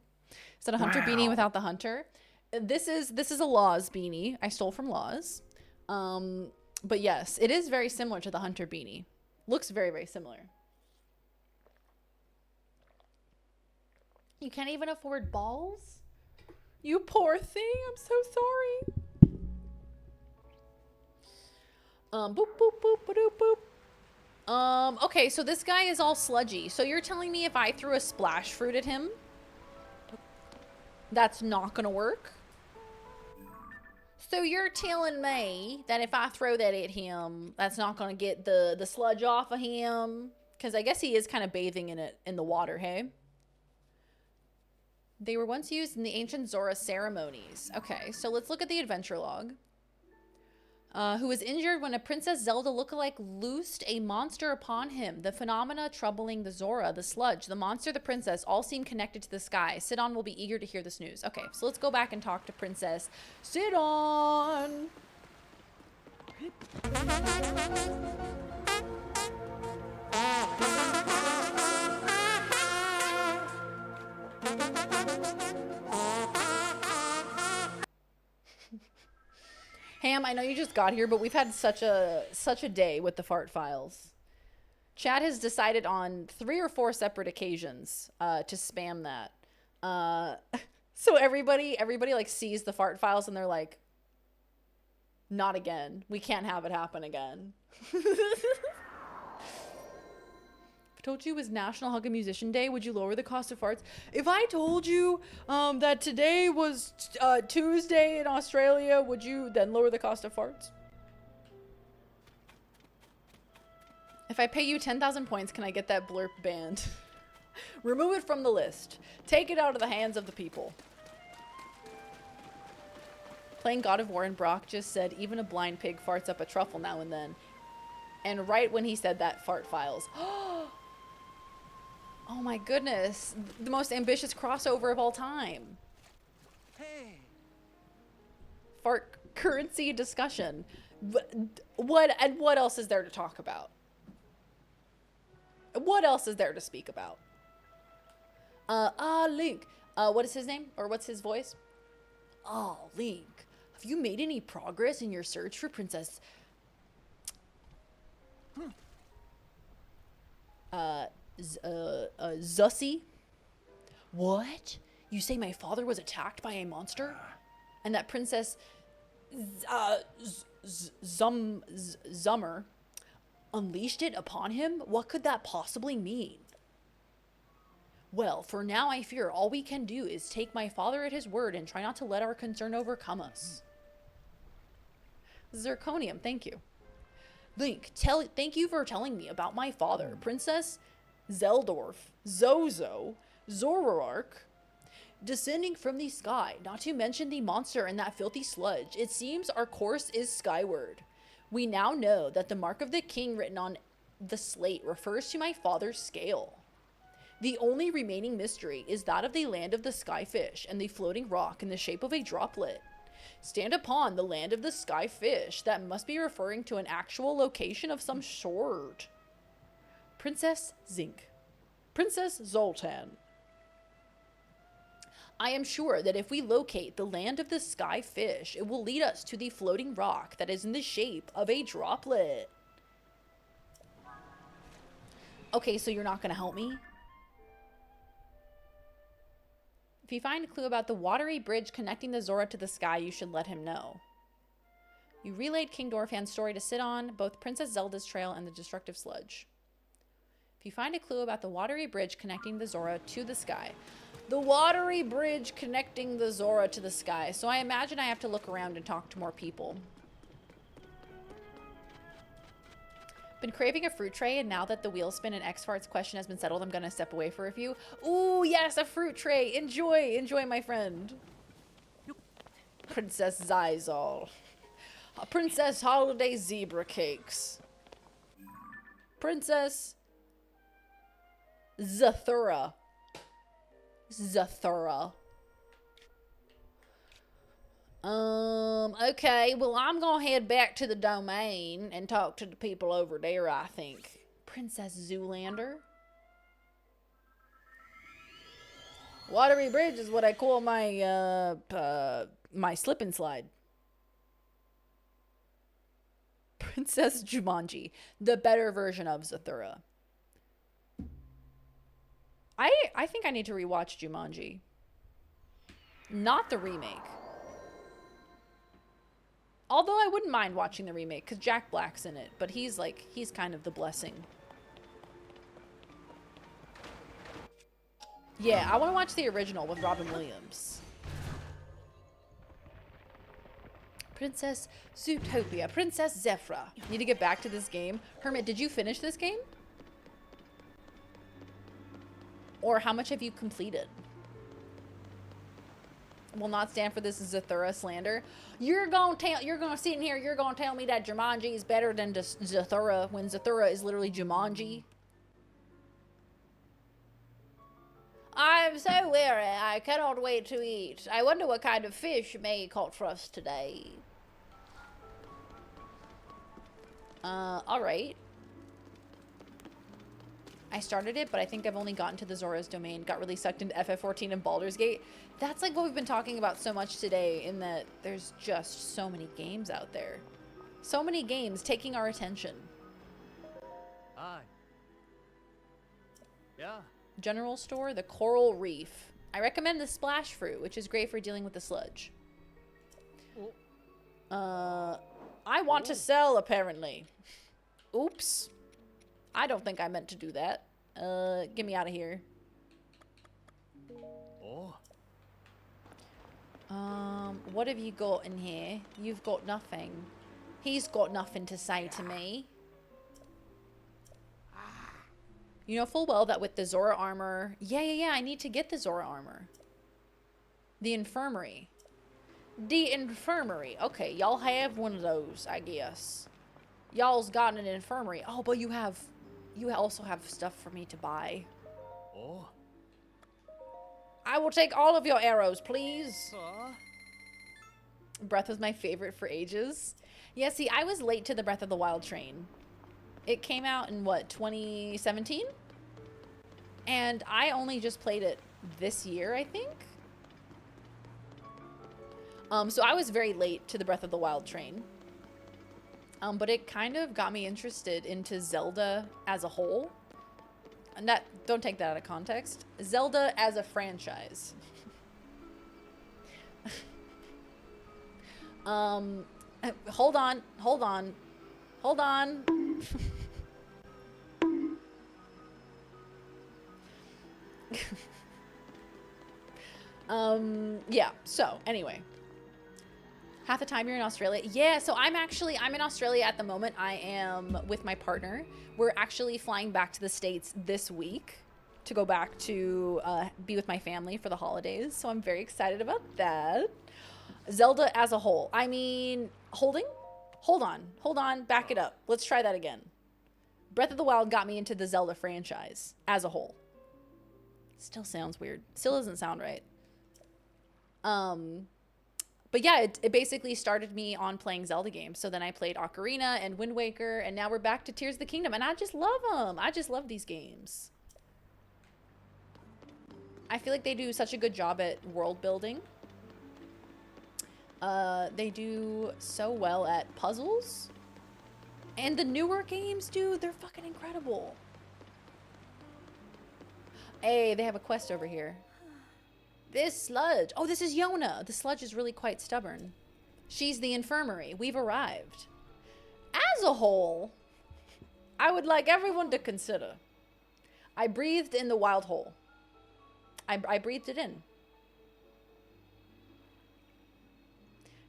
Is that a hunter beanie without the hunter? This is a Laws beanie. I stole from Laws. But yes, it is very similar to the hunter beanie. Looks very, very similar. You can't even afford balls? You poor thing. I'm so sorry. Boop, boop, boop, boop, boop. Okay, so this guy is all sludgy. So you're telling me if I threw a splash fruit at him, that's not gonna work? So you're telling me that if I throw that at him, that's not gonna get the sludge off of him? Because I guess he is kind of bathing in it in the water, hey? They were once used in the ancient Zora ceremonies. Okay, so let's look at the adventure log. Who was injured when a Princess Zelda lookalike loosed a monster upon him. The phenomena troubling the Zora, the sludge, the monster, the princess, all seem connected to the sky. Sidon will be eager to hear this news. Okay, so let's go back and talk to Princess Sidon. Ham, I know you just got here, but we've had such a day with the fart files. Chad has decided on 3 or 4 separate occasions to spam that. So everybody like sees the fart files and they're like, not again. We can't have it happen again. I told you it was National Hug a Musician Day, would you lower the cost of farts? If I told you that today was Tuesday in Australia, would you then lower the cost of farts? If I pay you 10,000 points, can I get that blurb banned? Remove it from the list. Take it out of the hands of the people. Playing God of War and Brock just said, even a blind pig farts up a truffle now and then. And right when he said that, fart files. Oh my goodness. The most ambitious crossover of all time. Hey. Fart currency discussion. What else is there to talk about? What else is there to speak about? Link. What is his name? Or what's his voice? Oh, Link. Have you made any progress in your search for Princess... Zussie? What? You say my father was attacked by a monster? And that Princess Zummer unleashed it upon him? What could that possibly mean? Well, for now I fear all we can do is take my father at his word and try not to let our concern overcome us. Zirconium, thank you. Link, thank you for telling me about my father, Princess Zeldorf, Zozo, Zorark, descending from the sky, not to mention the monster and that filthy sludge. It seems our course is skyward. We now know that the mark of the king written on the slate refers to my father's scale. The only remaining mystery is that of the land of the skyfish and the floating rock in the shape of a droplet. Stand upon the land of the skyfish. That must be referring to an actual location of some sort. Princess Zink. Princess Zoltan. I am sure that if we locate the land of the skyfish, it will lead us to the floating rock that is in the shape of a droplet. Okay, so you're not going to help me? If you find a clue about the watery bridge connecting the Zora to the sky, you should let him know. You relayed King Dorphan's story to Sidon, both Princess Zelda's trail and the destructive sludge. If you find a clue about the watery bridge connecting the Zora to the sky. The watery bridge connecting the Zora to the sky. So I imagine I have to look around and talk to more people. Been craving a fruit tray, and now that the wheel spin and X-Fart's question has been settled, I'm gonna step away for a few. Ooh, yes, a fruit tray. Enjoy, enjoy, my friend. Princess Zizal. Princess Holiday Zebra Cakes. Princess Zathura. Zathura. Okay, well, I'm gonna head back to the domain and talk to the people over there, I think. Princess Zoolander. Watery Bridge is what I call my, my slip and slide. Princess Jumanji. The better version of Zathura. I think I need to rewatch Jumanji. Not the remake. Although I wouldn't mind watching the remake, because Jack Black's in it. But he's kind of the blessing. Yeah, I want to watch the original with Robin Williams. Princess Zootopia. Princess Zephyra. Need to get back to this game. Hermit, did you finish this game? Or how much have you completed? Will not stand for this Zathura slander. You're gonna sit in here, you're gonna tell me that Jumanji is better than Zathura when Zathura is literally Jumanji. I'm so weary, I cannot wait to eat. I wonder what kind of fish May caught for us today. Alright. I started it, but I think I've only gotten to the Zora's Domain. Got really sucked into FF14 and Baldur's Gate. That's like what we've been talking about so much today, in that there's just so many games out there. So many games taking our attention. Hi. Yeah. General store, the Coral Reef. I recommend the Splash Fruit, which is great for dealing with the sludge. I want to sell, apparently. Oops. I don't think I meant to do that. Get me out of here. Oh. What have you got in here? You've got nothing. He's got nothing to say to me. You know full well that with the Zora armor... Yeah, I need to get the Zora armor. The infirmary. The infirmary. Okay, y'all have one of those, I guess. Y'all's got an infirmary. Oh, but you also have stuff for me to buy. Oh. I will take all of your arrows, please. Breath was my favorite for ages. Yeah, see, I was late to the Breath of the Wild train. It came out in, what, 2017? And I only just played it this year, I think. So I was very late to the Breath of the Wild train. But it kind of got me interested into Zelda as a whole. And that, don't take that out of context. Zelda as a franchise. Hold on. Yeah, so anyway. Half the time you're in Australia. Yeah, so I'm in Australia at the moment. I am with my partner. We're actually flying back to the States this week to go back to be with my family for the holidays. So I'm very excited about that. Zelda as a whole. I mean, hold on, back it up. Let's try that again. Breath of the Wild got me into the Zelda franchise as a whole. Still sounds weird. Still doesn't sound right. But yeah, it basically started me on playing Zelda games. So then I played Ocarina and Wind Waker, and now we're back to Tears of the Kingdom, and I just love them. I just love these games. I feel like they do such a good job at world building. They do so well at puzzles. And the newer games, dude, they're fucking incredible. Hey, they have a quest over here. This sludge. Oh, this is Yona. The sludge is really quite stubborn. She's the infirmary. We've arrived. As a whole, I would like everyone to consider. I breathed in the wild hole. I breathed it in.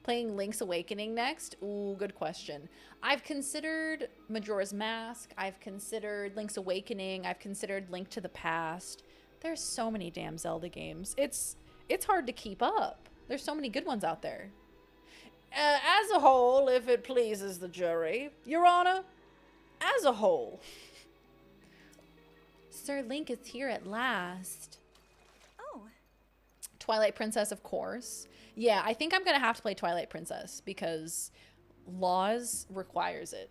Playing Link's Awakening next? Ooh, good question. I've considered Majora's Mask. I've considered Link's Awakening. I've considered Link to the Past. There's so many damn Zelda games. It's hard to keep up. There's so many good ones out there. As a whole, if it pleases the jury, Your Honor, as a whole. Sir Link is here at last. Oh. Twilight Princess, of course. Yeah, I think I'm going to have to play Twilight Princess because Laws requires it.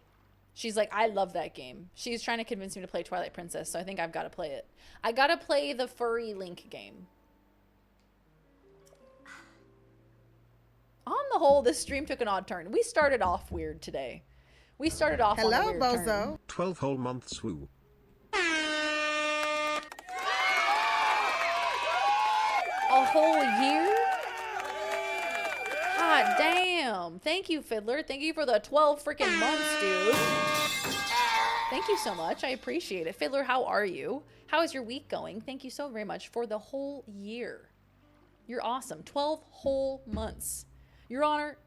She's like, I love that game. She's trying to convince me to play Twilight Princess, so I think I've got to play it. I got to play the furry Link game. On the whole, this stream took an odd turn. We started off weird today. We started off on a weird turn. 12 whole months, woo. A whole year? God damn. Thank you, Fiddler. Thank you for the 12 freaking months, dude. Thank you so much. I appreciate it. Fiddler, how are you? How is your week going? Thank you so very much for the whole year. You're awesome. 12 whole months. Your Honor,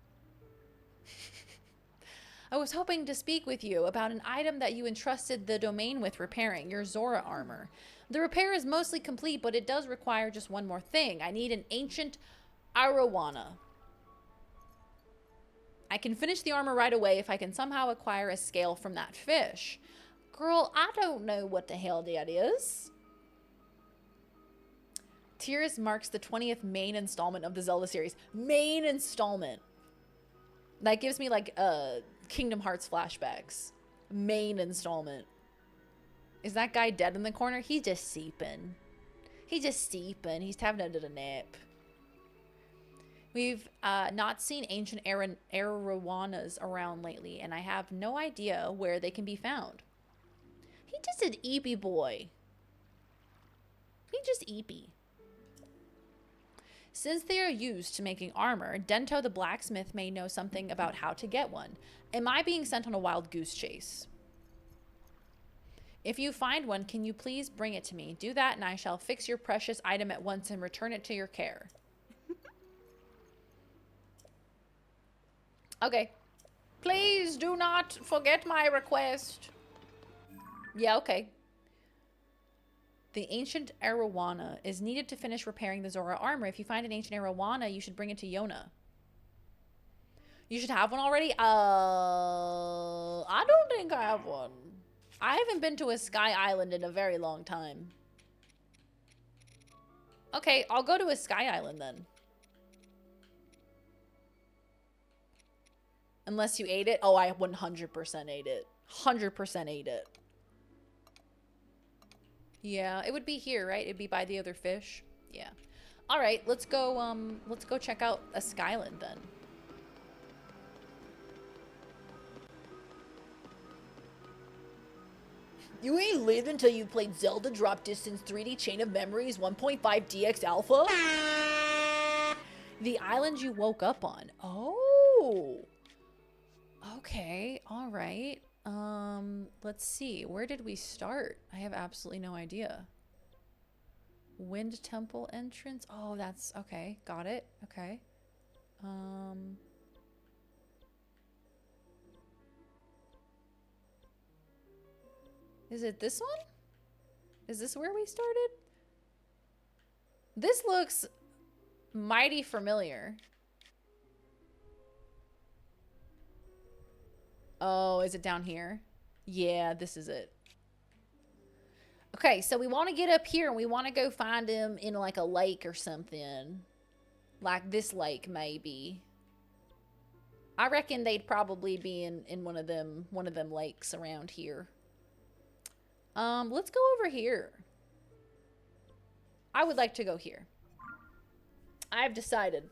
I was hoping to speak with you about an item that you entrusted the domain with repairing, your Zora armor. The repair is mostly complete, but it does require just one more thing. I need an ancient arowana. I can finish the armor right away if I can somehow acquire a scale from that fish. Girl, I don't know what the hell that is. Tears marks the 20th main installment of the Zelda series. Main installment. That gives me like Kingdom Hearts flashbacks. Main installment. Is that guy dead in the corner? He's just sleeping. He's just sleeping. He's having a little nap. We've not seen ancient arowanas around lately, and I have no idea where they can be found. He just an eepy boy. He just eepy. Since they are used to making armor, Dento the blacksmith may know something about how to get one. Am I being sent on a wild goose chase? If you find one, can you please bring it to me? Do that and I shall fix your precious item at once and return it to your care. Okay. Please do not forget my request. Yeah, okay. The ancient arowana is needed to finish repairing the Zora armor. If you find an ancient arowana, you should bring it to Yona. You should have one already? I don't think I have one. I haven't been to a sky island in a very long time. Okay, I'll go to a sky island then. Unless you ate it. Oh, I 100% ate it. 100% ate it. Yeah, it would be here, right? It'd be by the other fish. Yeah. All right, let's go check out a skyland then. You ain't live until you played Zelda Drop Distance 3D Chain of Memories 1.5 DX Alpha? The island you woke up on. Oh. Okay, all right. Let's see. Where did we start? I have absolutely no idea. Wind Temple entrance. Oh, that's okay. Got it. Okay. Is it this one? Is this where we started? This looks mighty familiar. Oh, is it down here? Yeah, this is it. Okay, so we want to get up here and we want to go find him in like a lake or something. Like this lake, maybe. I reckon they'd probably be in one of them lakes around here. Let's go over here. I would like to go here. I've decided.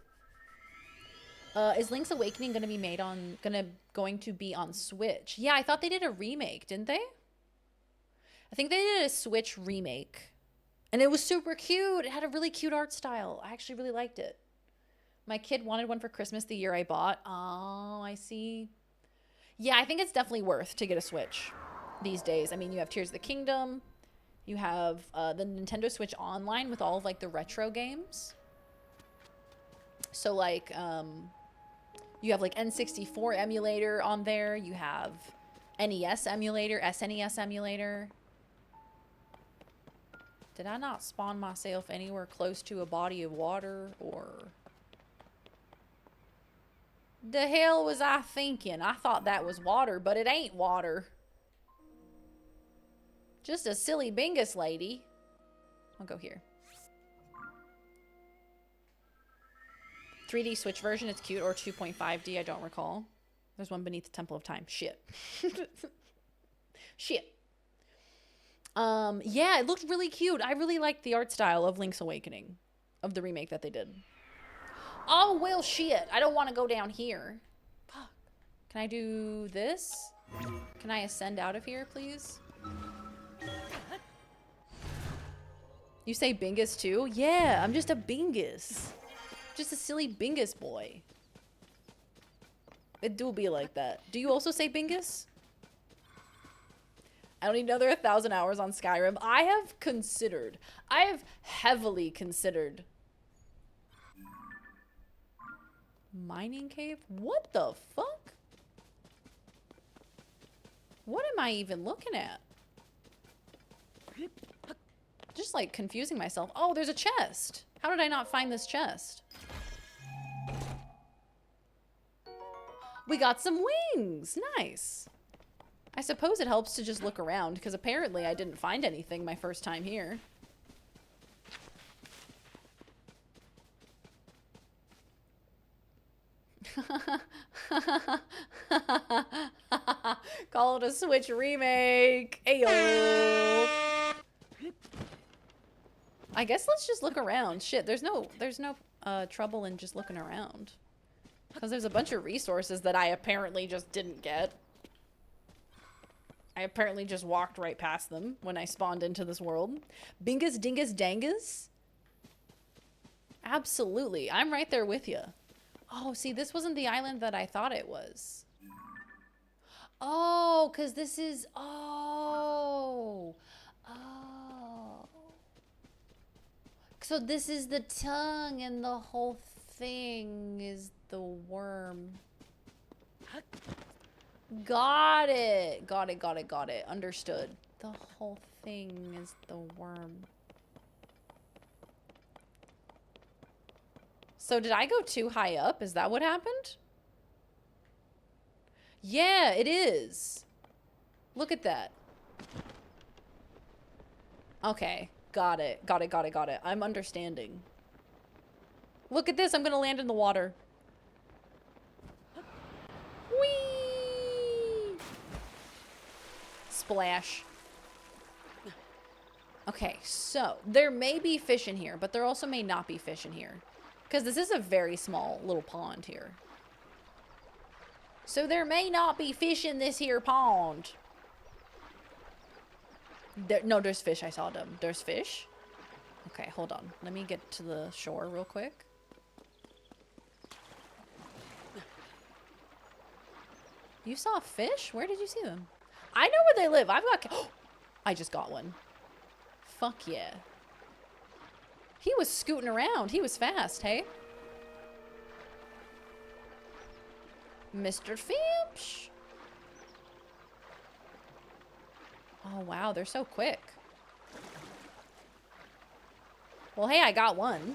Is Link's Awakening going to be made on going to be on Switch? Yeah, I thought they did a remake, didn't they? I think they did a Switch remake. And it was super cute. It had a really cute art style. I actually really liked it. My kid wanted one for Christmas the year I bought. Oh, I see. Yeah, I think it's definitely worth to get a Switch these days. I mean, you have Tears of the Kingdom. You have the Nintendo Switch Online with all of like the retro games. So like you have like N64 emulator on there. You have NES emulator, SNES emulator. Did I not spawn myself anywhere close to a body of water, or the hell was I thinking? I thought that was water, but it ain't water. Just a silly bingus lady. I'll go here. 3D Switch version, it's cute, or 2.5D, I don't recall. There's one beneath the Temple of Time. Shit. Shit. Yeah, it looked really cute. I really liked the art style of Link's Awakening, of the remake that they did. Oh, well, shit. I don't want to go down here. Fuck. Can I do this? Can I ascend out of here, please? You say bingus too? Yeah, I'm just a bingus. Just a silly bingus boy. It do be like that. Do you also say bingus? I don't need another 1,000 hours on Skyrim. I have heavily considered. Mining cave? What the fuck? What am I even looking at? Just like confusing myself. Oh, there's a chest. How did I not find this chest? We got some wings. Nice. I suppose it helps to just look around, because apparently I didn't find anything my first time here. Call it a Switch remake. Ayo. I guess let's just look around. Shit, there's no trouble in just looking around. Because there's a bunch of resources that I apparently just didn't get. I apparently just walked right past them when I spawned into this world. Bingus, dingus, dangus? Absolutely. I'm right there with you. Oh, see, this wasn't the island that I thought it was. Oh, because this is... Oh. Oh. So this is the tongue and the whole thing is the worm. Got it. Got it, got it, got it. Understood. The whole thing is the worm. So did I go too high up? Is that what happened? Yeah, it is. Look at that. Okay. Got it. Got it, got it, got it. I'm understanding. Look at this. I'm going to land in the water. Whee! Splash. Okay, so there may be fish in here, but there also may not be fish in here. Because this is a very small little pond here. So there may not be fish in this here pond. No, there's fish. I saw them. There's fish? Okay, hold on. Let me get to the shore real quick. You saw fish? Where did you see them? I know where they live. I've got... Oh, I just got one. Fuck yeah. He was scooting around. He was fast, hey? Mr. Finch. Oh, wow. They're so quick. Well, hey, I got one.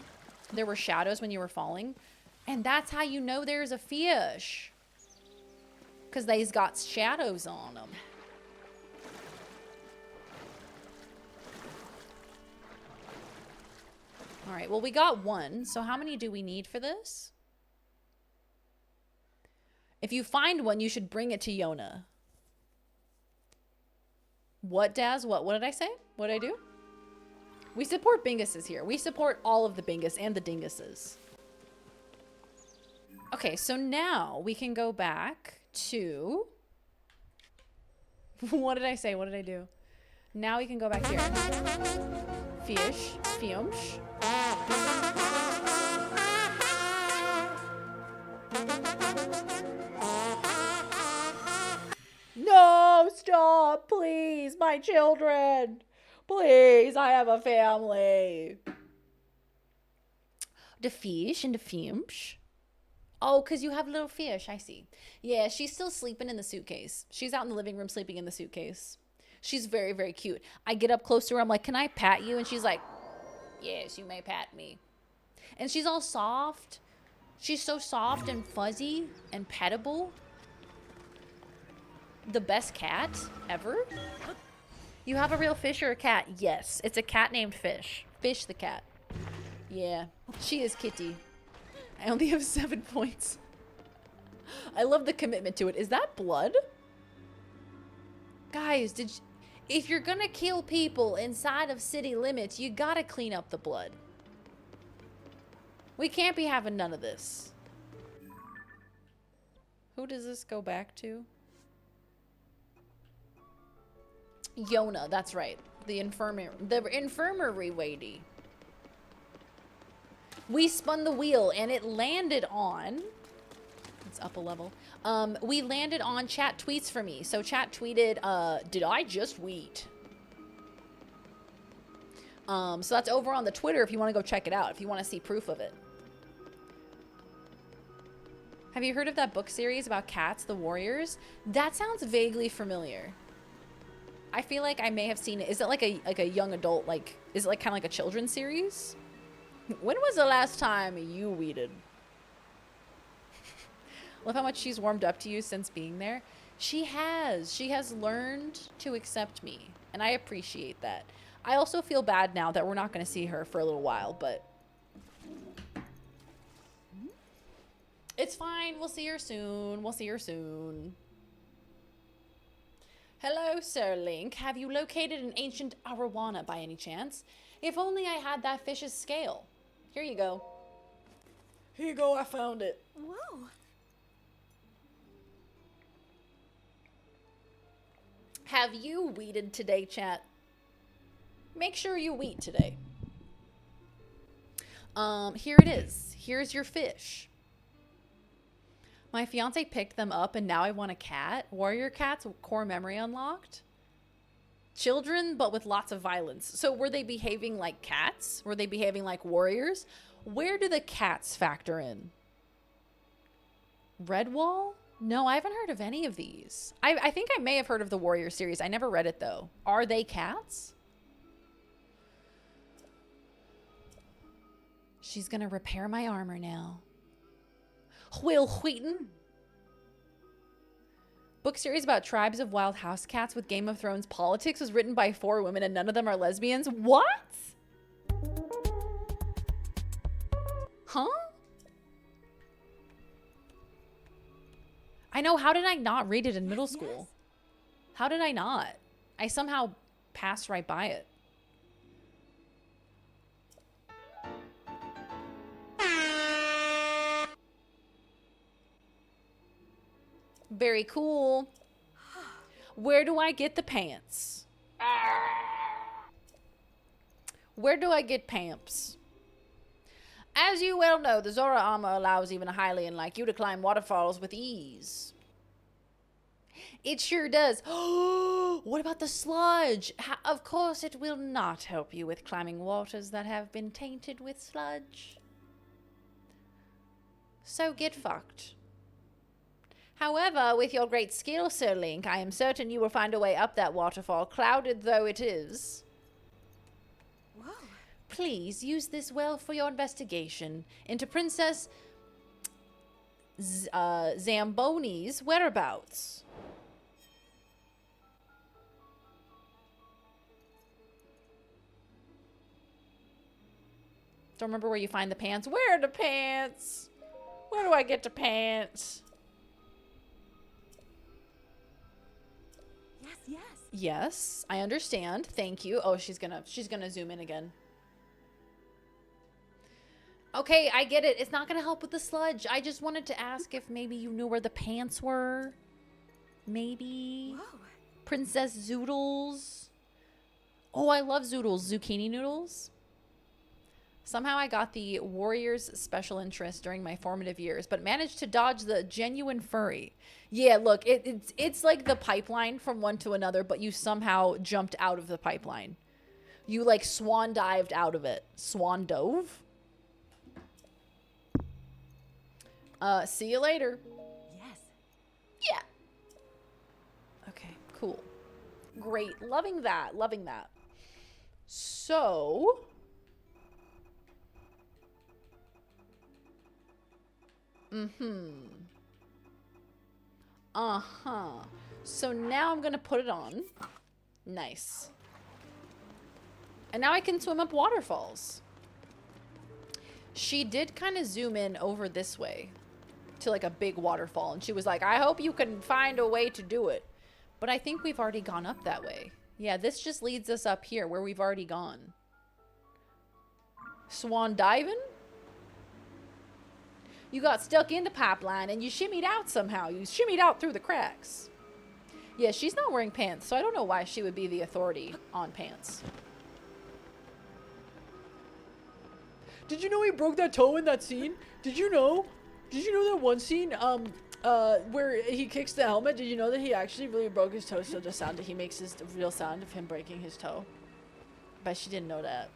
There were shadows when you were falling. And that's how you know there's a fish. Because they's got shadows on them. All right, well, we got one. So how many do we need for this? If you find one, you should bring it to Yona. What, Daz? What did I say? What did I do? We support binguses here. We support all of the bingus and the dinguses. Okay, so now we can go back to... What did I say? What did I do? Now we can go back here. Fish. Fiumsh. No, stop, please, my children. Please, I have a family. The fish and the fish. Oh, because you have little fish. I see. Yeah, she's still sleeping in the suitcase. She's out in the living room sleeping in the suitcase. She's very, very cute. I get up close to her. I'm like, can I pat you? And she's like, yes, you may pat me. And she's all soft. She's so soft and fuzzy and pettable. The best cat ever. You have a real fish or a cat? Yes, it's a cat named Fish. Fish the cat. Yeah, she is Kitty. I only have 7 points. I love the commitment to it. Is that blood? Guys, if you're gonna kill people inside of city limits, you gotta clean up the blood. We can't be having none of this. Who does this go back to? Yona, that's right. The infirmary lady. We spun the wheel and it landed on... It's up a level. We landed on chat tweets for me. So chat tweeted, did I just wheat? So that's over on the Twitter if you want to go check it out, if you want to see proof of it. Have you heard of that book series about cats, the warriors? That sounds vaguely familiar. I feel like I may have seen it. Is it like a young adult, like, is it like kind of like a children's series? When was the last time you weeded? Love how much she's warmed up to you since being there. She has learned to accept me, and I appreciate that. I also feel bad now that we're not going to see her for a little while, but it's fine. We'll see her soon. We'll see her soon. Hello, Sir Link. Have you located an ancient arowana by any chance? If only I had that fish's scale. Here you go. Here you go, I found it. Whoa. Have you weeded today, chat? Make sure you weed today. Here it is. Here's your fish. My fiance picked them up and now I want a cat. Warrior cats, core memory unlocked. Children, but with lots of violence. So were they behaving like cats? Were they behaving like warriors? Where do the cats factor in? Redwall? No, I haven't heard of any of these. I think I may have heard of the Warrior series. I never read it though. Are they cats? She's gonna repair my armor now. Will Wheaton. Book series about tribes of wild house cats with Game of Thrones politics was written by 4 women and none of them are lesbians. What? Huh? I know, how did I not read it in middle school? How did I not? I somehow passed right by it. Very cool. Where do I get the pants? Where do I get pamps? As you well know, the Zora armor allows even a Hylian like you to climb waterfalls with ease. It sure does. What about the sludge? Of course it will not help you with climbing waters that have been tainted with sludge. So get fucked. However, with your great skill, Sir Link, I am certain you will find a way up that waterfall, clouded though it is. Whoa. Please use this well for your investigation into Princess Zamboni's whereabouts. Don't remember where you find the pants. Where are the pants? Where do I get the pants? Yes. Yes, I understand. Thank you. Oh, she's gonna zoom in again. Okay, I get it. It's not gonna help with the sludge. I just wanted to ask if maybe you knew where the pants were. Maybe. Whoa. Princess Zoodles. Oh, I love Zoodles. Zucchini noodles. Somehow I got the Warriors special interest during my formative years, but managed to dodge the genuine furry. Yeah, look, it's like the pipeline from one to another, but you somehow jumped out of the pipeline. You like swan dived out of it. Swan dove? See you later. Yes. Yeah. Okay, cool. Great. Loving that. Loving that. So... Uh-huh. So now I'm gonna put it on. Nice. And now I can swim up waterfalls. She did kind of zoom in over this way to like a big waterfall. And she was like, I hope you can find a way to do it. But I think we've already gone up that way. Yeah, this just leads us up here where we've already gone. Swan diving? You got stuck in the pipeline and you shimmied out somehow. You shimmied out through the cracks. Yeah, she's not wearing pants, so I don't know why she would be the authority on pants. Did you know he broke that toe in that scene? Did you know? Did you know that one scene, where he kicks the helmet? Did you know that he actually really broke his toe? So the sound that he makes is the real sound of him breaking his toe. But she didn't know that.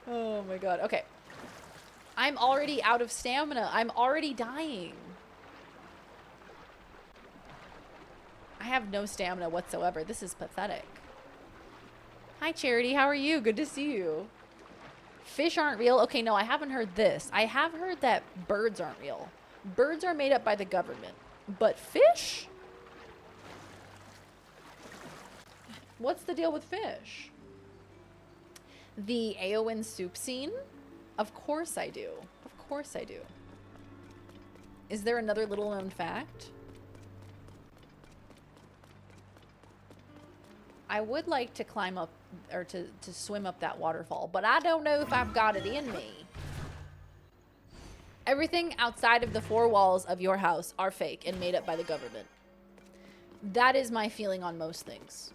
Oh my god. Okay. I'm already out of stamina. I'm already dying. I have no stamina whatsoever. This is pathetic. Hi, Charity. How are you? Good to see you. Fish aren't real. Okay, no, I haven't heard this. I have heard that birds aren't real. Birds are made up by the government. But fish? What's the deal with fish? The Aowen soup scene? Of course I do. Of course I do. Is there another little known fact? I would like to climb up, or to swim up that waterfall, but I don't know if I've got it in me. Everything outside of the four walls of your house are fake and made up by the government. That is my feeling on most things.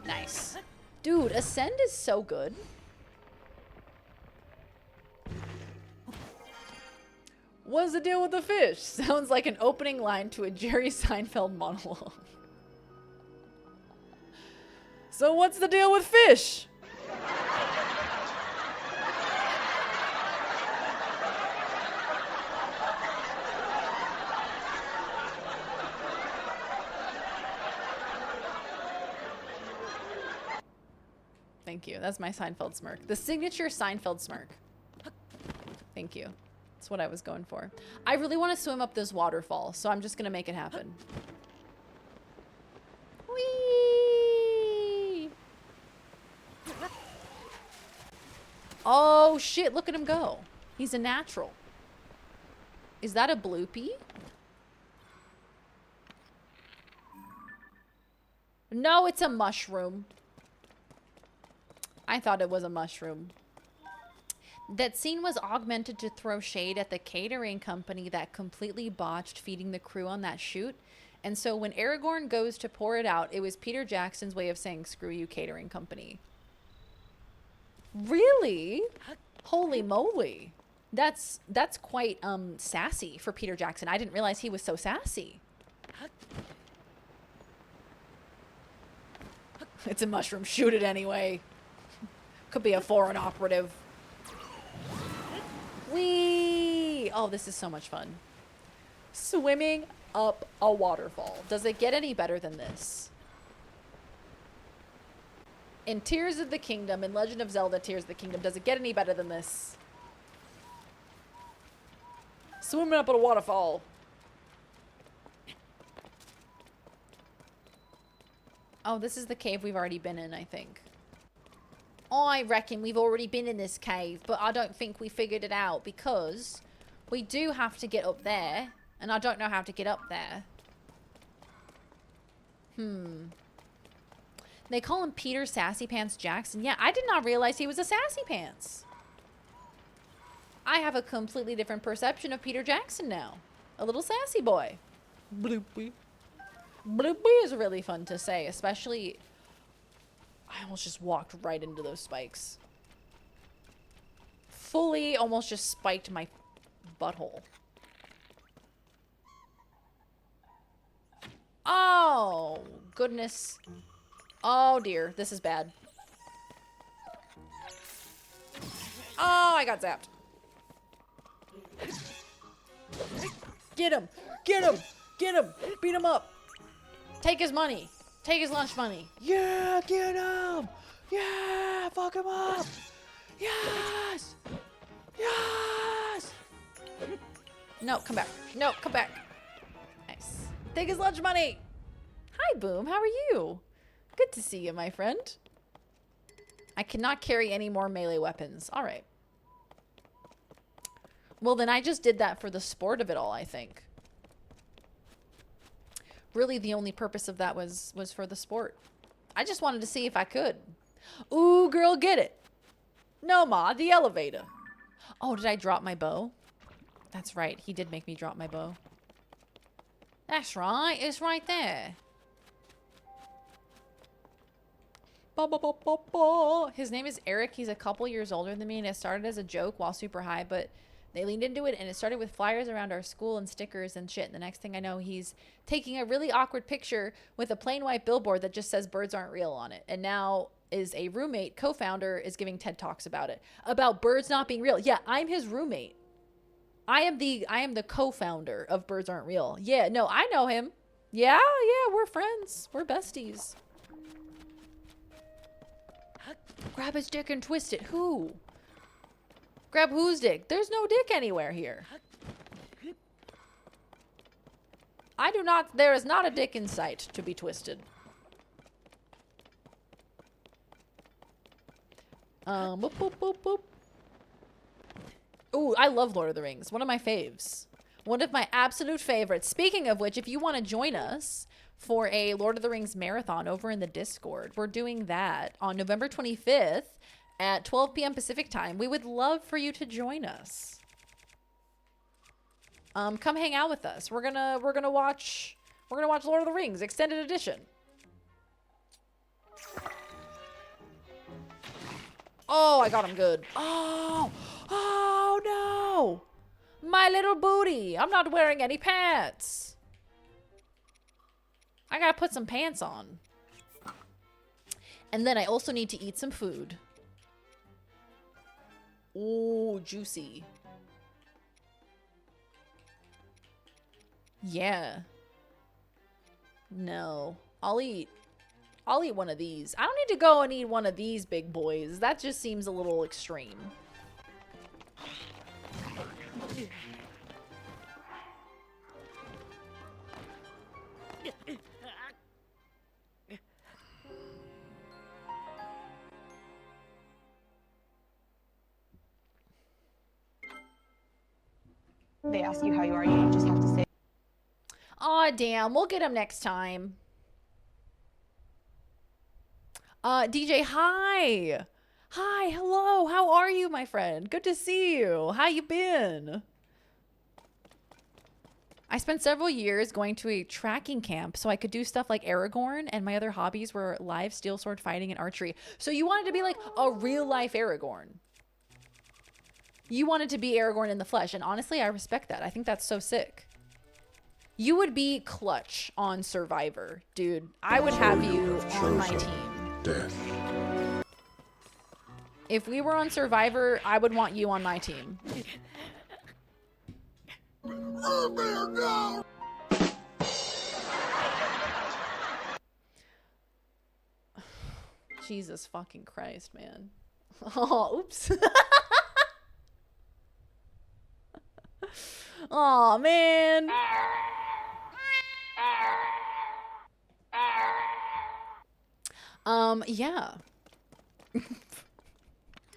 Nice. Dude, Ascend is so good. What's the deal with the fish? Sounds like an opening line to a Jerry Seinfeld monologue. So what's the deal with fish? Thank you. That's my Seinfeld smirk. The signature Seinfeld smirk. Thank you. That's what I was going for. I really want to swim up this waterfall, so I'm just going to make it happen. Whee! Oh, shit. Look at him go. He's a natural. Is that a bloopy? No, it's a mushroom. I thought it was a mushroom. That scene was augmented to throw shade at the catering company that completely botched feeding the crew on that shoot. And so when Aragorn goes to pour it out, it was Peter Jackson's way of saying, screw you, catering company. Really? Holy moly. That's quite sassy for Peter Jackson. I didn't realize he was so sassy. It's a mushroom. Shoot it anyway. Could be a foreign operative. Whee! Oh, this is so much fun. Swimming up a waterfall. Does it get any better than this? In Tears of the Kingdom, in Legend of Zelda Tears of the Kingdom, does it get any better than this? Swimming up at a waterfall. Oh, this is the cave we've already been in, I think. I reckon we've already been in this cave, but I don't think we figured it out because we do have to get up there, and I don't know how to get up there. They call him Peter Sassy Pants Jackson. Yeah, I did not realize he was a Sassy Pants. I have a completely different perception of Peter Jackson now. A little sassy boy. Bloopy. Bloopy is really fun to say, especially... I almost just walked right into those spikes. fully almost just spiked my butthole. Oh, goodness. Oh, dear. This is bad. Oh, I got zapped. Get him. Get him. Get him. Beat him up. Take his money. Take his lunch money. Yeah, get him. Yeah, fuck him up. Yes. Yes. No, come back. No, come back. Nice. Take his lunch money. Hi, Boom. How are you? Good to see you, my friend. I cannot carry any more melee weapons. All right. Well, then I just did that for the sport of it all, I think. Really, the only purpose of that was for the sport. I just wanted to see if I could. Ooh, girl, get it. No, Ma, the elevator. Oh, did I drop my bow? That's right. He did make me drop my bow. That's right. It's right there. Ba, ba, ba, ba, ba. His name is Eric. He's a couple years older than me, and it started as a joke while super high, but they leaned into it, and it started with flyers around our school and stickers and shit. And the next thing I know, he's taking a really awkward picture with a plain white billboard that just says birds aren't real on it. And now is a roommate, co-founder, is giving TED Talks about it. About birds not being real. Yeah, I'm his roommate. I am the co-founder of Birds Aren't Real. Yeah, no, I know him. Yeah, we're friends. We're besties. Grab his dick and twist it. Who? Grab whose dick? There's no dick anywhere here. There is not a dick in sight to be twisted. Boop, boop, boop, boop. Ooh, I love Lord of the Rings. One of my faves. One of my absolute favorites. Speaking of which, if you want to join us for a Lord of the Rings marathon over in the Discord, we're doing that on November 25th at 12 p.m. Pacific time. We would love for you to join us. Come hang out with us. We're gonna watch Lord of the Rings Extended Edition. Oh, I got him good. Oh no! My little booty. I'm not wearing any pants. I gotta put some pants on. And then I also need to eat some food. Ooh, juicy. Yeah. No. I'll eat one of these. I don't need to go and eat one of these big boys. That just seems a little extreme. They ask you how you are, you just have to say, Aw, damn. We'll get him next time. DJ, hi. Hi, hello. How are you, my friend? Good to see you. How you been? I spent several years going to a tracking camp so I could do stuff like Aragorn, and my other hobbies were live steel sword fighting and archery. So you wanted to be like a real life Aragorn. You wanted to be Aragorn in the flesh, and honestly, I respect that. I think that's so sick. You would be clutch on Survivor, dude. I would have you on my team. Death. If we were on Survivor, I would want you on my team. Jesus fucking Christ, man. Oh, oops. Oh, man. Yeah.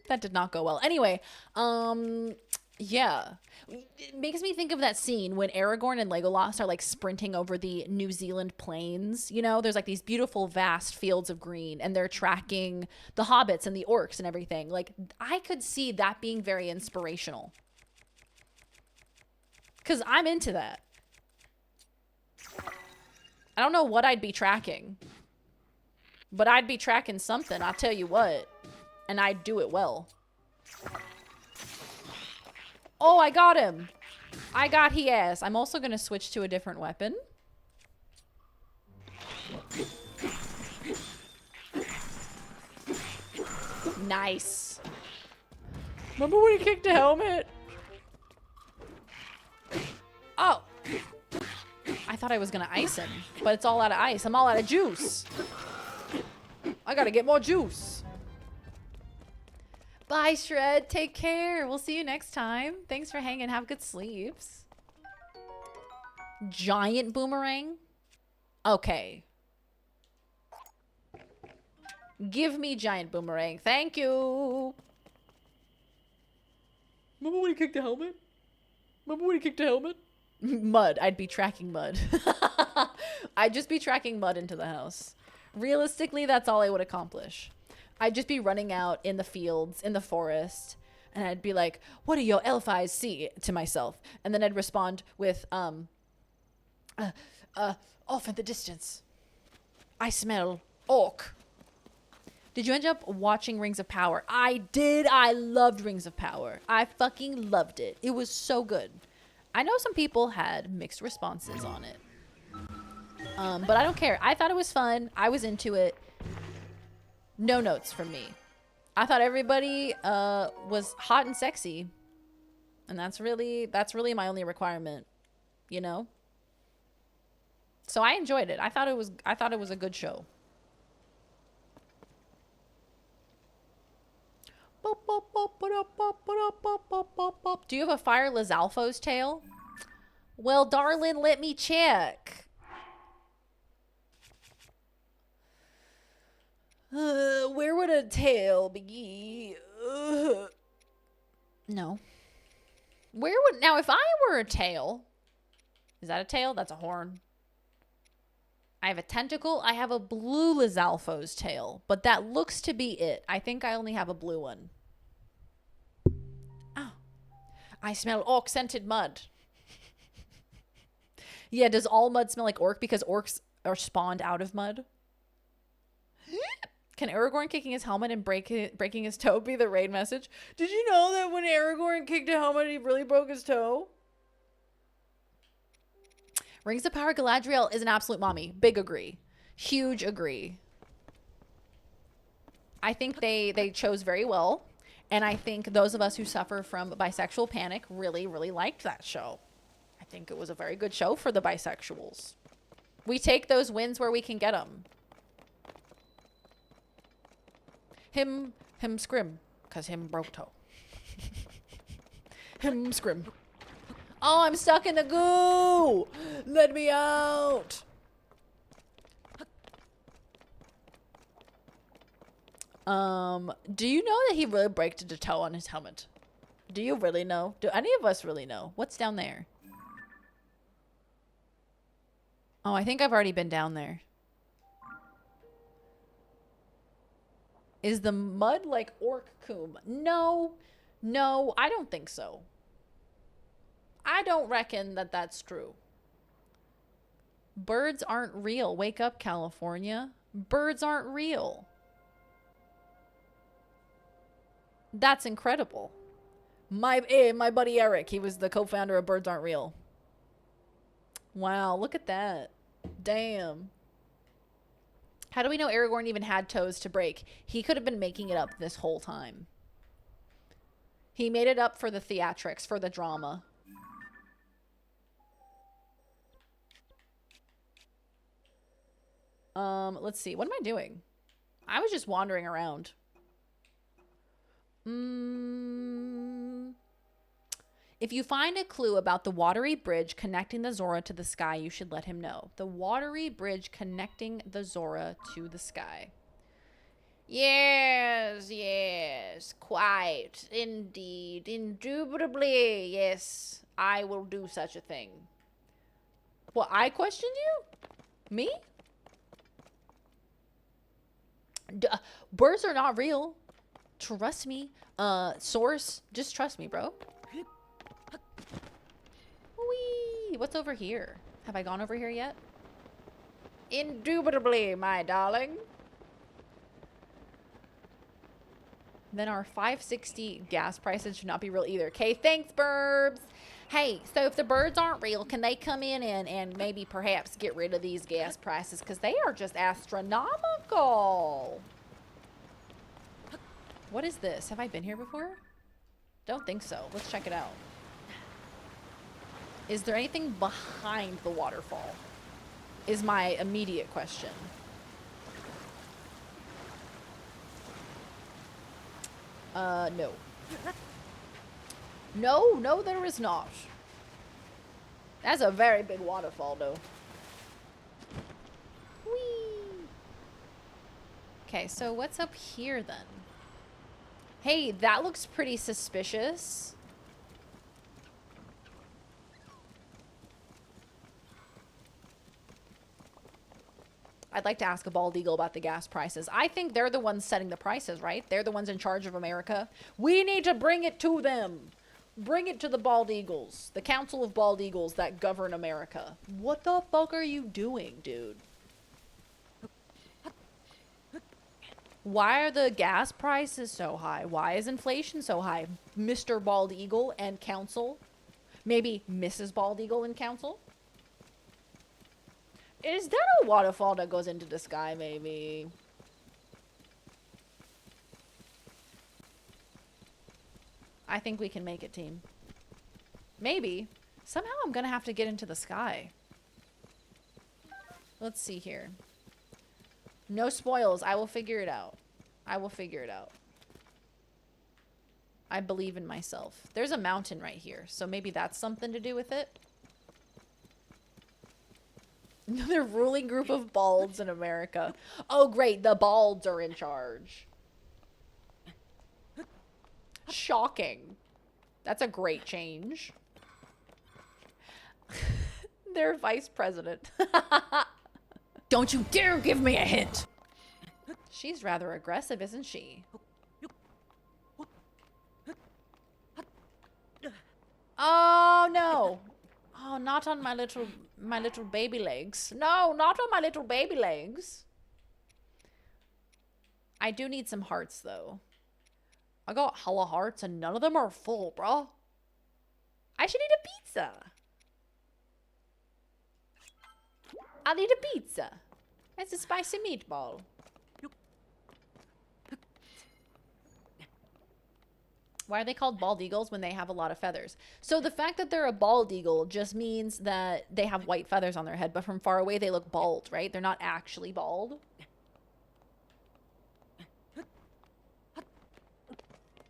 That did not go well. Anyway, yeah. It makes me think of that scene when Aragorn and Legolas are like sprinting over the New Zealand plains. You know, there's like these beautiful, vast fields of green, and they're tracking the hobbits and the orcs and everything. Like, I could see that being very inspirational. Because I'm into that. I don't know what I'd be tracking. But I'd be tracking something, I'll tell you what. And I'd do it well. Oh, I got him. I got he ass. I'm also going to switch to a different weapon. Nice. Remember when he kicked a helmet? Oh. I thought I was going to ice him, but it's all out of ice. I'm all out of juice. I got to get more juice. Bye, Shred. Take care. We'll see you next time. Thanks for hanging. Have good sleeps. Giant boomerang? Okay. Give me giant boomerang. Thank you. Remember when he kicked the helmet? Remember when he kicked the helmet? Mud. I'd be tracking mud. I'd just be tracking mud into the house. Realistically, that's all I would accomplish. I'd just be running out in the fields, in the forest, and I'd be like, what do your elf eyes see? To myself. And then I'd respond with, off in the distance, I smell orc. Did you end up watching Rings of Power? I did. I loved Rings of Power. I fucking loved it. It was so good. I know some people had mixed responses on it. But I don't care. I thought it was fun. I was into it. No notes from me. I thought everybody was hot and sexy. And that's really my only requirement, you know? So I enjoyed it. I thought it was a good show. Do you have a Fire Lizalfo's tail? Well, darling, let me check. Where would a tail be? No. Where would... Now, if I were a tail... Is that a tail? That's a horn. I have a tentacle. I have a blue Lizalfo's tail. But that looks to be it. I think I only have a blue one. Oh. I smell orc-scented mud. Yeah, does all mud smell like orc? Because orcs are spawned out of mud? Can Aragorn kicking his helmet and breaking his toe be the raid message? Did you know that when Aragorn kicked a helmet, he really broke his toe? Rings of Power Galadriel is an absolute mommy. Big agree. Huge agree. I think they chose very well. And I think those of us who suffer from bisexual panic really, really liked that show. I think it was a very good show for the bisexuals. We take those wins where we can get them. Him scrim, cause him broke toe. Him scrim. Oh, I'm stuck in the goo! Let me out! Do you know that he really breaked a toe on his helmet? Do you really know? Do any of us really know? What's down there? Oh, I think I've already been down there. Is the mud like orc coom? No. No, I don't think so. I don't reckon that that's true. Birds aren't real. Wake up, California. Birds aren't real. That's incredible. My buddy Eric, he was the co-founder of Birds Aren't Real. Wow, look at that. Damn. How do we know Aragorn even had toes to break? He could have been making it up this whole time. He made it up for the theatrics, for the drama. Let's see. What am I doing? I was just wandering around. If you find a clue about the watery bridge connecting the Zora to the sky, you should let him know. The watery bridge connecting the Zora to the sky. Yes, yes, quite, indeed, indubitably, yes, I will do such a thing. Well, I questioned you? Me? Birds are not real. Trust me. Source, just trust me, bro. Whee! What's over here? Have I gone over here yet? Indubitably, my darling. Then our 560 gas prices should not be real either. Okay, thanks, Burbs. Hey, so if the birds aren't real, can they come in and maybe perhaps get rid of these gas prices? Because they are just astronomical. What is this? Have I been here before? Don't think so. Let's check it out. Is there anything behind the waterfall? Is my immediate question. No. No, there is not. That's a very big waterfall, though. Whee! Okay, so what's up here, then? Hey, that looks pretty suspicious. I'd like to ask a bald eagle about the gas prices. I think they're the ones setting the prices, right? They're the ones in charge of America. We need to bring it to them. Bring it to the bald eagles. The Council of Bald Eagles that govern America. What the fuck are you doing, dude? Why are the gas prices so high? Why is inflation so high? Mr. Bald Eagle and Council? Maybe Mrs. Bald Eagle and Council? Is that a waterfall that goes into the sky, maybe? I think we can make it, team. Maybe. Somehow I'm gonna have to get into the sky. Let's see here. No spoils. I will figure it out. I will figure it out. I believe in myself. There's a mountain right here, so maybe that's something to do with it. The ruling group of balds in America. Oh, great. The balds are in charge. Shocking. That's a great change. They're vice president. Don't you dare give me a hint. She's rather aggressive, isn't she? Oh, no. Oh, not on my little baby legs. No, not on my little baby legs. I do need some hearts, though. I got hella hearts and none of them are full, bro. I should eat a pizza. I'll eat a pizza. That's a spicy meatball. Why are they called bald eagles when they have a lot of feathers? So the fact that they're a bald eagle just means that they have white feathers on their head, but from far away they look bald, right? They're not actually bald.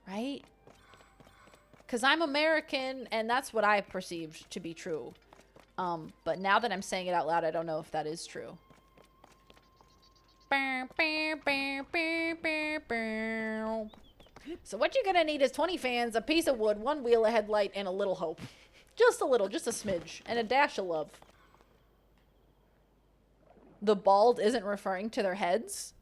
Right? Because I'm American, and that's what I perceived to be true. But now that I'm saying it out loud, I don't know if that is true. So what you're gonna need is 20 fans, a piece of wood, one wheel, a headlight, and a little hope. Just a little, just a smidge, and a dash of love. The bald isn't referring to their heads?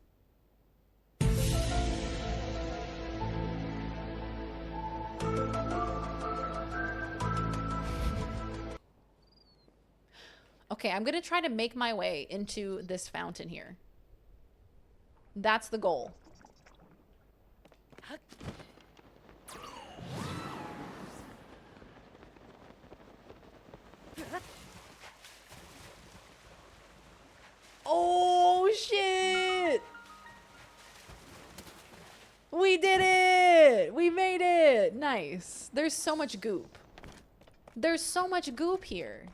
Okay, I'm gonna try to make my way into this fountain here. That's the goal. Oh, shit! We did it! We made it! Nice. There's so much goop. There's so much goop here.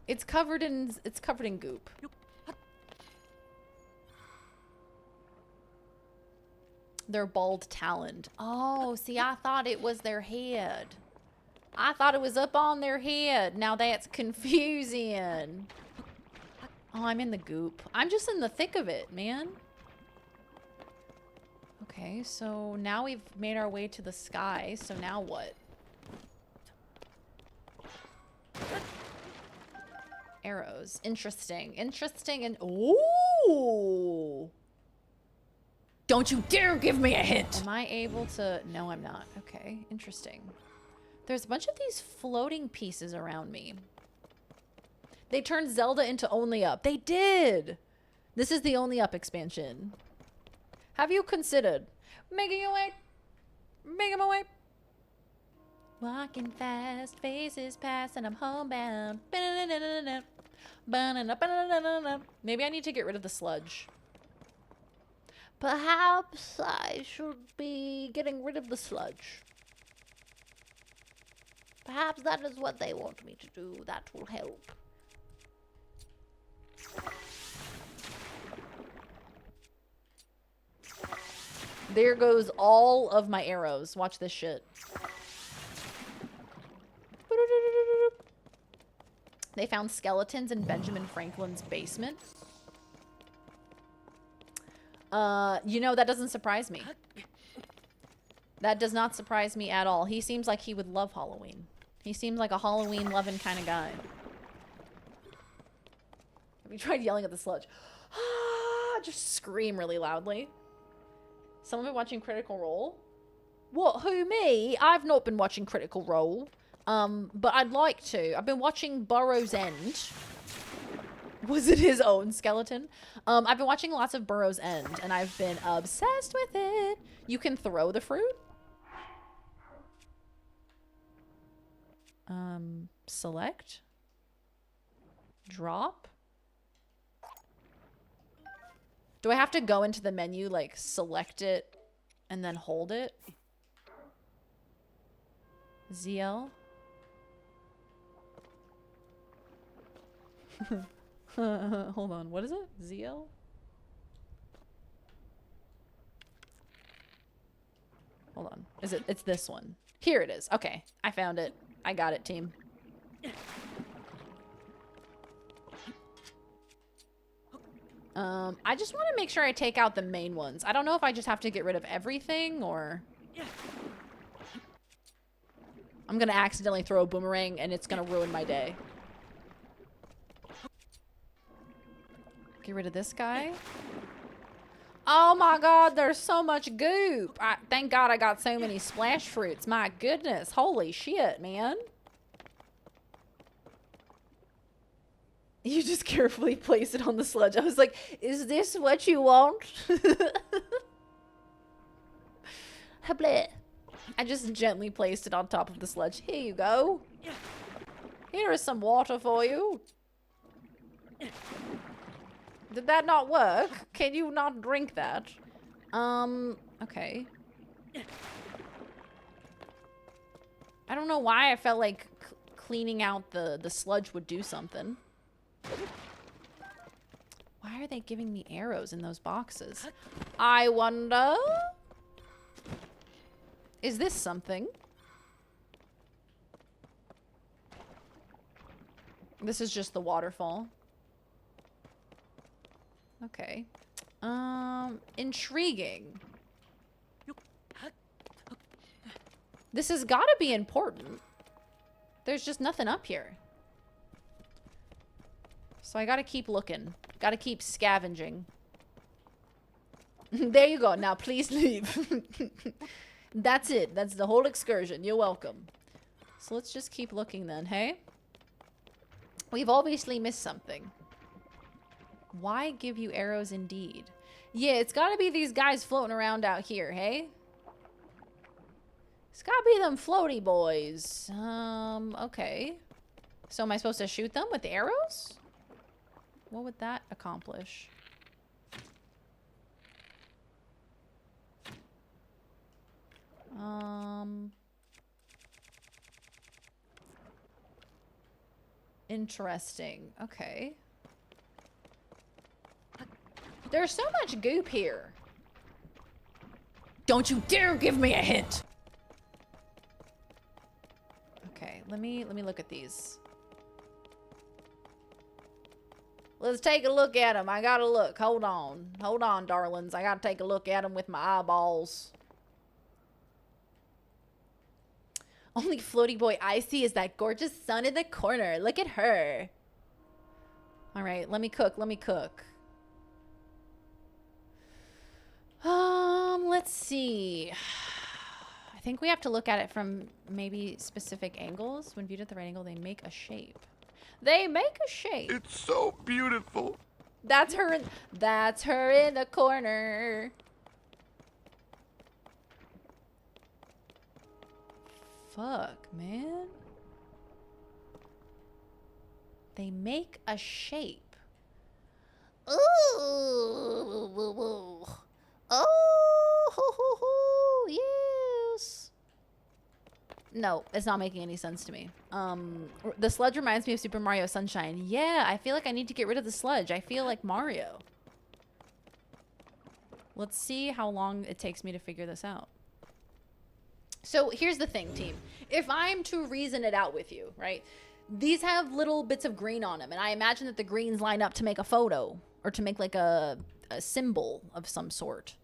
It's covered in goop. They're bald taloned. Oh, see, I thought it was their head. I thought it was up on their head. Now that's confusing. Oh, I'm in the goop. I'm just in the thick of it, man. Okay, so now we've made our way to the sky. So now what? Arrows. Interesting. Interesting and... Ooh! Don't you dare give me a hint! Am I able to... No, I'm not. Okay, interesting. There's a bunch of these floating pieces around me. They turned Zelda into Only Up. They did! This is the Only Up expansion. Have you considered making your way Making my way. Walking fast, faces pass, and I'm homebound. Maybe I need to get rid of the sludge. Perhaps I should be getting rid of the sludge. Perhaps that is what they want me to do. That will help. There goes all of my arrows. Watch this shit. They found skeletons in Benjamin Franklin's basement. You know, that doesn't surprise me. That does not surprise me at all. He seems like he would love Halloween. He seems like a Halloween-loving kind of guy. Have you tried yelling at the sludge? Just scream really loudly. Someone been watching Critical Role? What, who, me? I've not been watching Critical Role. But I'd like to. I've been watching Burrow's End. Was it his own skeleton? I've been watching lots of Burrow's End, and I've been obsessed with it. You can throw the fruit. Select. Drop. Do I have to go into the menu, like, select it, and then hold it? ZL? Hold on, what is it? ZL? Hold on. Is it? It's this one. Here it is. Okay, I found it. I got it, team. I just want to make sure I take out the main ones. I don't know if I just have to get rid of everything or... I'm gonna accidentally throw a boomerang and it's gonna ruin my day. Get rid of this guy. Oh my god, there's so much goop. Thank god I got so many splash fruits. My goodness. Holy shit, man. You just carefully place it on the sludge. I was like, is this what you want? I just gently placed it on top of the sludge. Here you go. Here is some water for you. Did that not work? Can you not drink that? Okay. I don't know why I felt like cleaning out the sludge would do something. Why are they giving me arrows in those boxes? I wonder... Is this something? This is just the waterfall. Okay. Intriguing. This has got to be important. There's just nothing up here. So I gotta keep looking. Gotta keep scavenging. There you go. Now please leave. That's it. That's the whole excursion. You're welcome. So let's just keep looking then, hey? We've obviously missed something. Why give you arrows indeed? Yeah, it's gotta be these guys floating around out here, hey? It's gotta be them floaty boys. Okay. So am I supposed to shoot them with the arrows? What would that accomplish? Interesting. Okay. There's so much goop here. Don't you dare give me a hint. Okay, let me look at these. Let's take a look at them. I gotta look. Hold on. Hold on, darlings. I gotta take a look at them with my eyeballs. Only floaty boy I see is that gorgeous sun in the corner. Look at her. All right, let me cook. Let me cook. Let's see. I think we have to look at it from maybe specific angles. When viewed at the right angle, they make a shape. They make a shape. It's so beautiful. That's her in the corner. fuck, man? They make a shape. Ooh. Oh, yes. No, it's not making any sense to me. The sludge reminds me of Super Mario Sunshine. Yeah, I feel like I need to get rid of the sludge. I feel like Mario. Let's see how long it takes me to figure this out. So here's the thing, team. If I'm to reason it out with you, right? These have little bits of green on them, and I imagine that the greens line up to make a photo or to make like a symbol of some sort.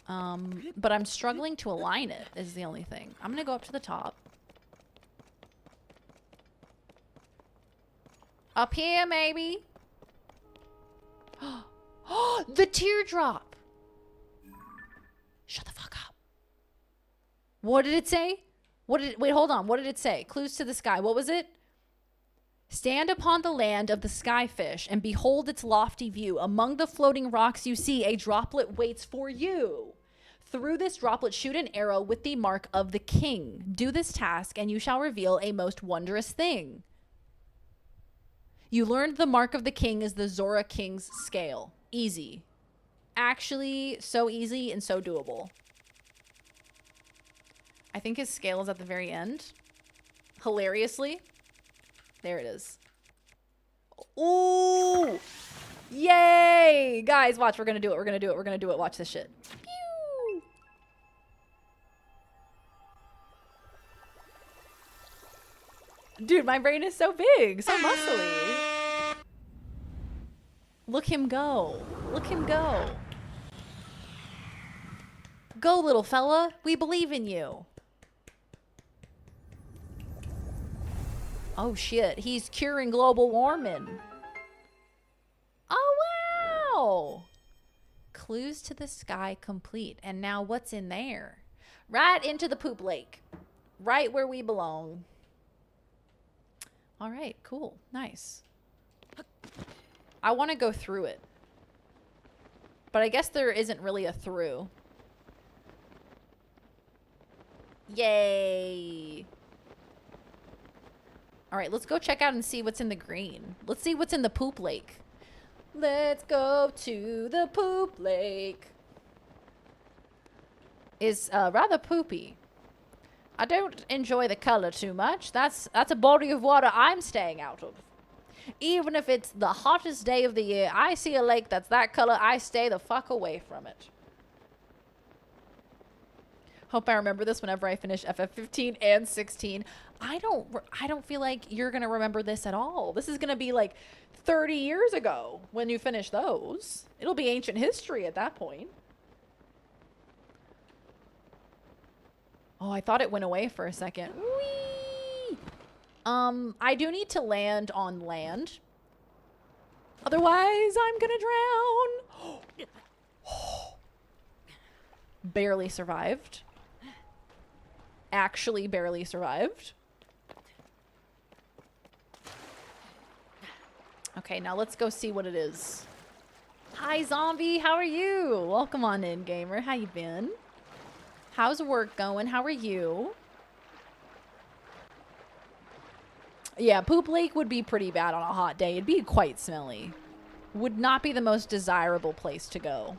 But I'm struggling to align it is the only thing. I'm gonna go up to the top. Up here, maybe. Oh, the teardrop. Shut the fuck up. What did it say? Wait, hold on. What did it say? Clues to the sky. What was it? Stand upon the land of the skyfish and behold its lofty view. Among the floating rocks you see, a droplet waits for you. Through this droplet shoot an arrow with the mark of the king. Do this task and you shall reveal a most wondrous thing. You learned the mark of the king is the Zora King's scale. Easy. Actually, so easy and so doable. I think his scale is at the very end. Hilariously. There it is. Ooh! Yay! Guys, watch. We're gonna do it. We're gonna do it. We're gonna do it. Watch this shit. Pew! Dude, my brain is so big. So muscly. Look him go. Look him go. Go, little fella. We believe in you. Oh, shit. He's curing global warming. Oh, wow. Clues to the sky complete. And now what's in there? Right into the poop lake. Right where we belong. All right, cool. Nice. I want to go through it. But I guess there isn't really a through. Yay. All right, let's go check out and see what's in the green. Let's see what's in the poop lake. Let's go to the poop lake. Is rather poopy. I don't enjoy the color too much. That's a body of water I'm staying out of. Even if it's the hottest day of the year, I see a lake that's that color, I stay the fuck away from it. Hope I remember this whenever I finish FF15 and 16. I don't feel like you're going to remember this at all. This is going to be like 30 years ago when you finish those. It'll be ancient history at that point. Oh, I thought it went away for a second. Whee! I do need to land on land. Otherwise, I'm going to drown. Barely survived. Actually barely survived. Okay, now let's go see what it is. Hi, zombie. How are you? Welcome on in, gamer. How you been? How's work going? How are you? Yeah, Poop Lake would be pretty bad on a hot day. It'd be quite smelly. Would not be the most desirable place to go.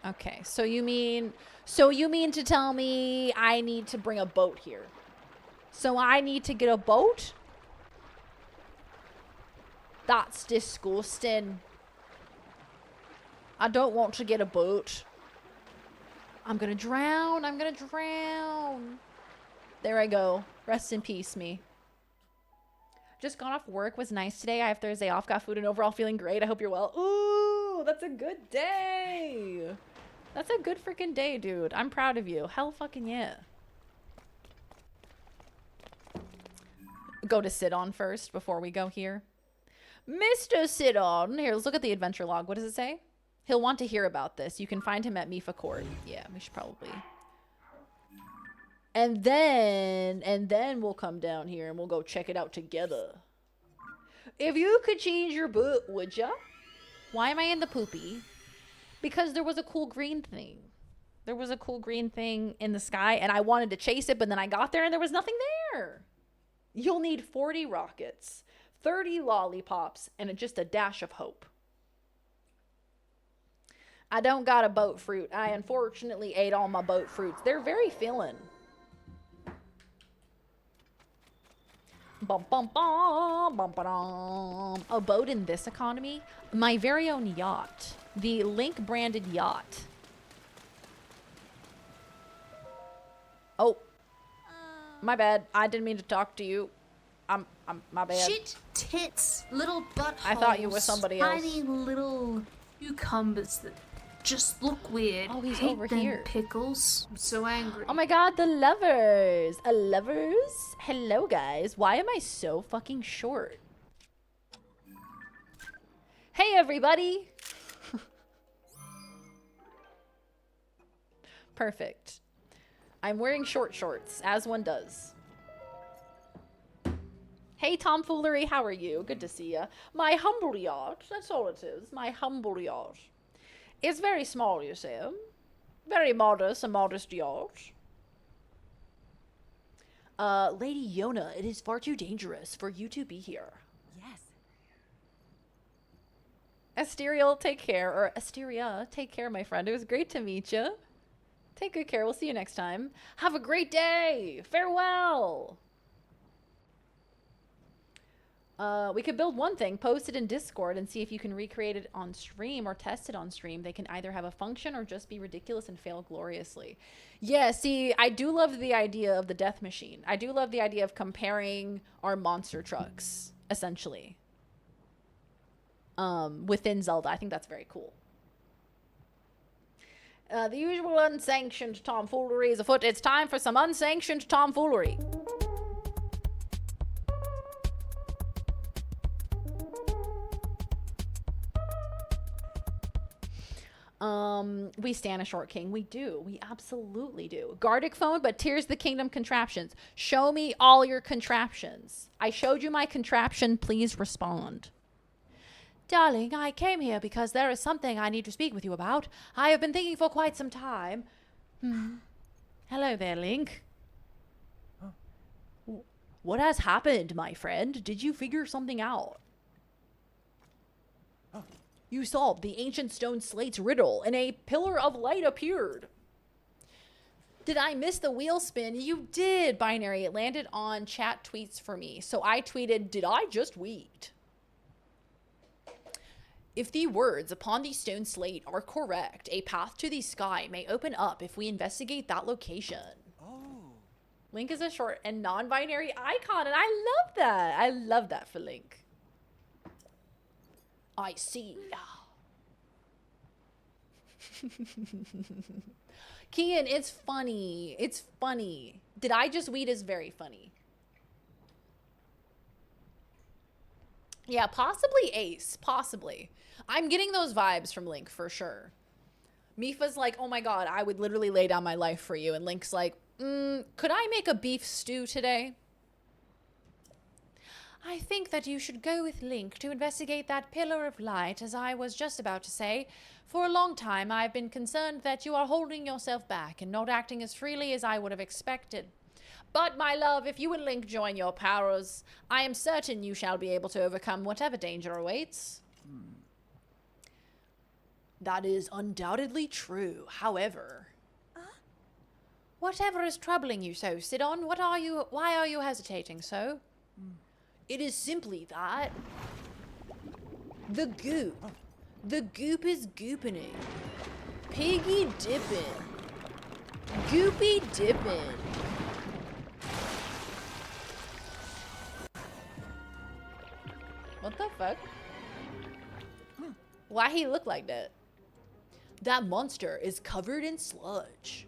Okay, so you mean to tell me I need to bring a boat here? So I need to get a boat? That's disgusting. I don't want to get a boat. I'm gonna drown. I'm gonna drown. There I go. Rest in peace, me. Just got off work. Was nice today. I have Thursday off. Got food and overall feeling great. I hope you're well. Ooh, that's a good day. That's a good freaking day, dude. I'm proud of you. Hell fucking yeah. Go to Sidon first before we go here. Mr. Sidon. Here, let's look at the adventure log. What does it say? He'll want to hear about this. You can find him at Mifa Court. Yeah, we should probably... And then we'll come down here and we'll go check it out together. If you could change your boot, would ya? Why am I in the poopy? Because there was a cool green thing. There was a cool green thing in the sky and I wanted to chase it, but then I got there and there was nothing there. You'll need 40 rockets, 30 lollipops, and just a dash of hope. I don't got a boat fruit. I unfortunately ate all my boat fruits. They're very filling. Bum, bum, bum, bum, ba-dum. A boat in this economy? My very own yacht. The Link branded yacht. Oh. My bad. I didn't mean to talk to you. My bad. Shit, tits, little buttholes. I thought you were somebody else. Tiny little cucumbers that just look weird. Oh, he's Hate over them here. Pickles. I'm so angry. Oh my god, the lovers. Lovers? Hello, guys. Why am I so fucking short? Hey, everybody. Perfect. I'm wearing short shorts, as one does. Hey, tomfoolery, how are you? Good to see ya. My humble yacht, that's all it is. My humble yacht. It's very small, you see. Very modest, a modest yacht. Lady Yona, it is far too dangerous for you to be here. Yes. Asterial, take care. Or Asteria, take care, my friend. It was great to meet you. Take good care. We'll see you next time. Have a great day. Farewell. We could build one thing, post it in Discord, and see if you can recreate it on stream or test it on stream. They can either have a function or just be ridiculous and fail gloriously. Yeah, see, I do love the idea of the death machine. I do love the idea of comparing our monster trucks, essentially, within Zelda. I think that's very cool. The usual unsanctioned tomfoolery is afoot. It's time for some unsanctioned tomfoolery. We stand a short king. We do. We absolutely do. Gardic phone, but Tears the Kingdom contraptions. Show me all your contraptions. I showed you my contraption. Please respond. Darling, I came here because there is something I need to speak with you about. I have been thinking for quite some time. Hello there, Link. What has happened, my friend? Did you figure something out? You solved the ancient stone slate's riddle, and a pillar of light appeared. Did I miss the wheel spin? You did, Binary. It landed on chat tweets for me. So I tweeted, did I just weed? If the words upon the stone slate are correct, a path to the sky may open up if we investigate that location. Oh. Link is a short and non-binary icon, and I love that. I love that for Link. I see. Kian, it's funny. It's funny. Did I just weed is very funny. Yeah, possibly Ace. Possibly. I'm getting those vibes from Link for sure. Mifa's like, oh my god, I would literally lay down my life for you. And Link's like, could I make a beef stew today? I think that you should go with Link to investigate that pillar of light, as I was just about to say. For a long time, I've been concerned that you are holding yourself back and not acting as freely as I would have expected. But, my love, if you and Link join your powers, I am certain you shall be able to overcome whatever danger awaits. That is undoubtedly true. However, whatever is troubling you so, Sidon? Why are you hesitating so? It is simply that the goop is goopening, piggy dipping, goopy dipping. What the fuck? Why he look like that? That monster is covered in sludge.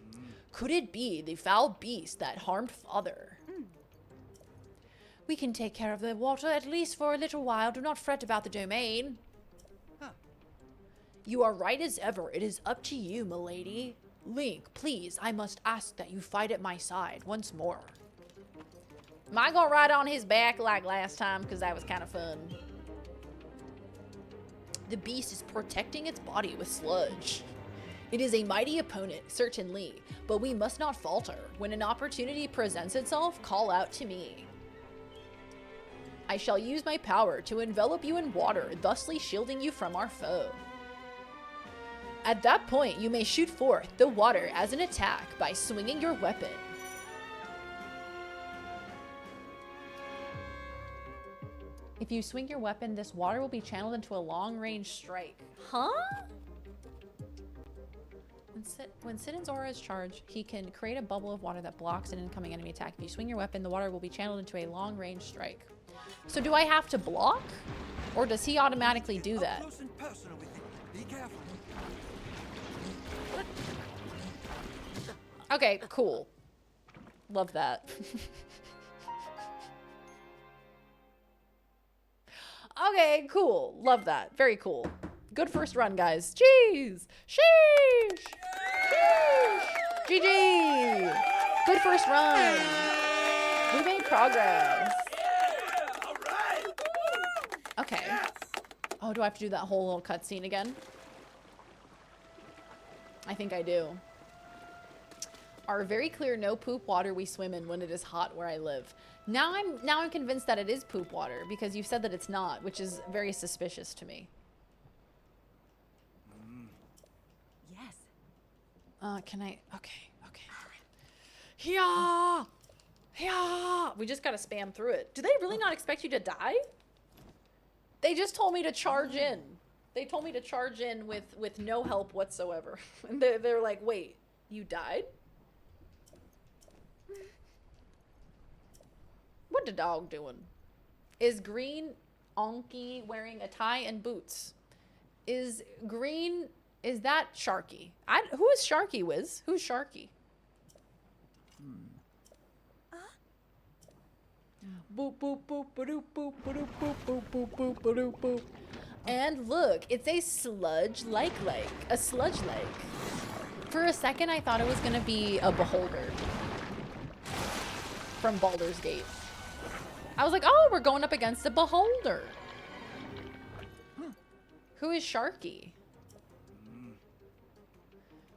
Could it be the foul beast that harmed Father? We can take care of the water, at least for a little while. Do not fret about the domain. You are right as ever. It is up to you, milady. Link, please, I must ask that you fight at my side once more. Am I gonna ride on his back like last time? Because that was kind of fun. The beast is protecting its body with sludge. It is a mighty opponent, certainly, but we must not falter. When an opportunity presents itself, call out to me. I shall use my power to envelop you in water, thusly shielding you from our foe. At that point, you may shoot forth the water as an attack by swinging your weapon. If you swing your weapon, this water will be channeled into a long-range strike. Huh? When Sidon's aura is charged, he can create a bubble of water that blocks an incoming enemy attack. If you swing your weapon, the water will be channeled into a long-range strike. So do I have to block? Or does he automatically do that? Okay, cool. Love that. Okay, cool. Love that. Very cool. Good first run, guys. Jeez. Sheesh. Sheesh. GG. Good first run. We made progress. Okay. Oh, do I have to do that whole little cutscene again? I think I do. Our very clear no poop water we swim in when it is hot where I live. Now I'm convinced that it is poop water because you've said that it's not, which is very suspicious to me. Yes. Can I? Okay. Yeah. We just gotta spam through it. Do they really not expect you to die? They just told me to charge in. They told me to charge in with no help whatsoever. And they're like, wait, you died? What the dog doing? Is Green Onky wearing a tie and boots? Is that Sharky? Who is Sharky, Wiz? Who's Sharky? Boop boop boop boop boop boop boop boop boop boop boop boop. And look, it's a sludge lake. A sludge lake. For a second I thought it was gonna be a beholder from Baldur's Gate. I was like, oh, we're going up against a beholder. Who is Sharky?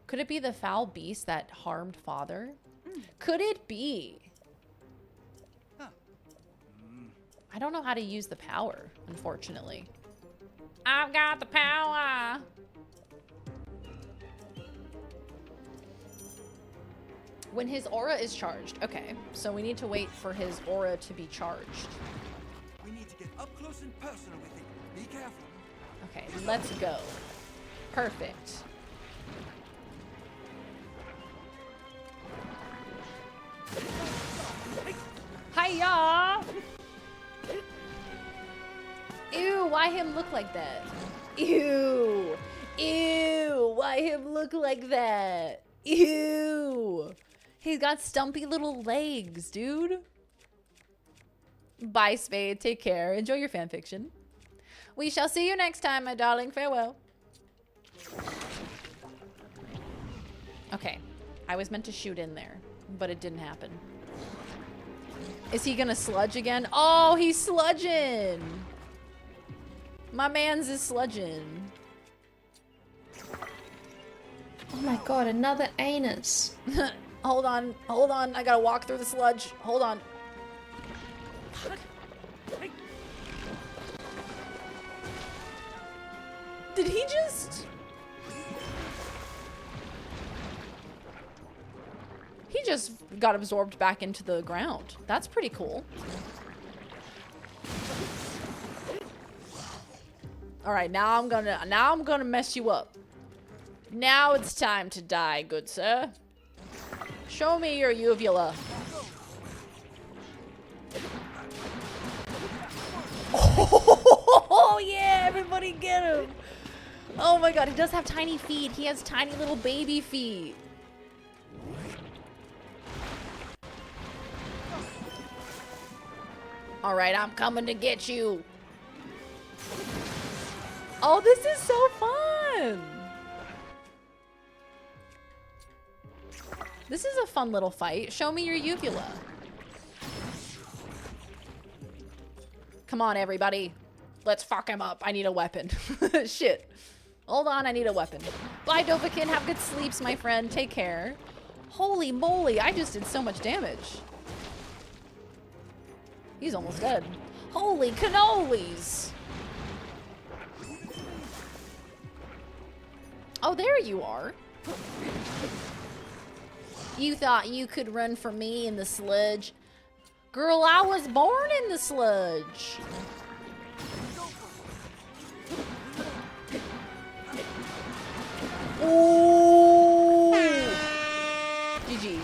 Could it be the foul beast that harmed father? Could it be? I don't know how to use the power, unfortunately. I've got the power. When his aura is charged. Okay, so we need to wait for his aura to be charged. We need to get up close and personal with it. Be careful. Okay, let's go. Perfect. Hiya! Ew, why him look like that? Ew! Ew! Why him look like that? Ew! He's got stumpy little legs, dude. Bye, Spade. Take care. Enjoy your fanfiction. We shall see you next time, my darling. Farewell. Okay. I was meant to shoot in there, but it didn't happen. Is he gonna sludge again? Oh, he's sludging! My man's is sludging. Oh my god, another anus. Hold on. I gotta walk through the sludge. Hold on. Fuck. Did he just... He just got absorbed back into the ground. That's pretty cool. All right, now I'm gonna mess you up. Now it's time to die, good sir. Show me your uvula. Oh yeah, everybody get him. Oh my god, he does have tiny feet. He has tiny little baby feet. All right, I'm coming to get you. Oh, this is so fun. This is a fun little fight. Show me your uvula. Come on, everybody. Let's fuck him up. I need a weapon. Shit. Hold on, I need a weapon. Bye, Dovahkiin. Have good sleeps, my friend. Take care. Holy moly, I just did so much damage. He's almost dead. Holy cannolis! Oh, there you are. You thought you could run from me in the sludge? Girl, I was born in the sludge. Ooh! GG.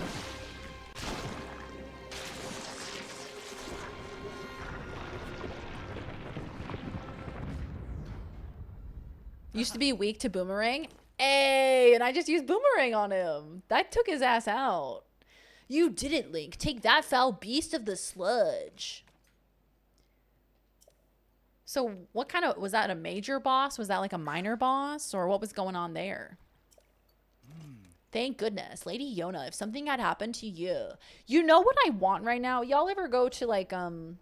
Used to be weak to boomerang. Hey, and I just used boomerang on him. That took his ass out. You didn't, Link. Take that, foul beast of the sludge. So what kind of, was that a major boss? Was that like a minor boss? Or what was going on there? Thank goodness. Lady Yona, if something had happened to you. You know what I want right now? Y'all ever go to like a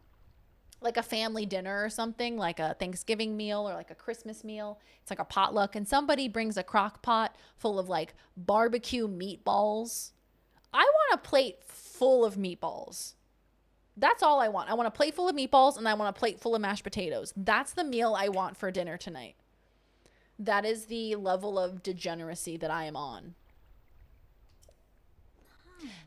family dinner or something, like a Thanksgiving meal or like a Christmas meal? It's like a potluck and somebody brings a crock pot full of like barbecue meatballs. I want a plate full of meatballs. That's all I want. I want a plate full of meatballs and I want a plate full of mashed potatoes. That's the meal I want for dinner tonight. That is the level of degeneracy that I am on.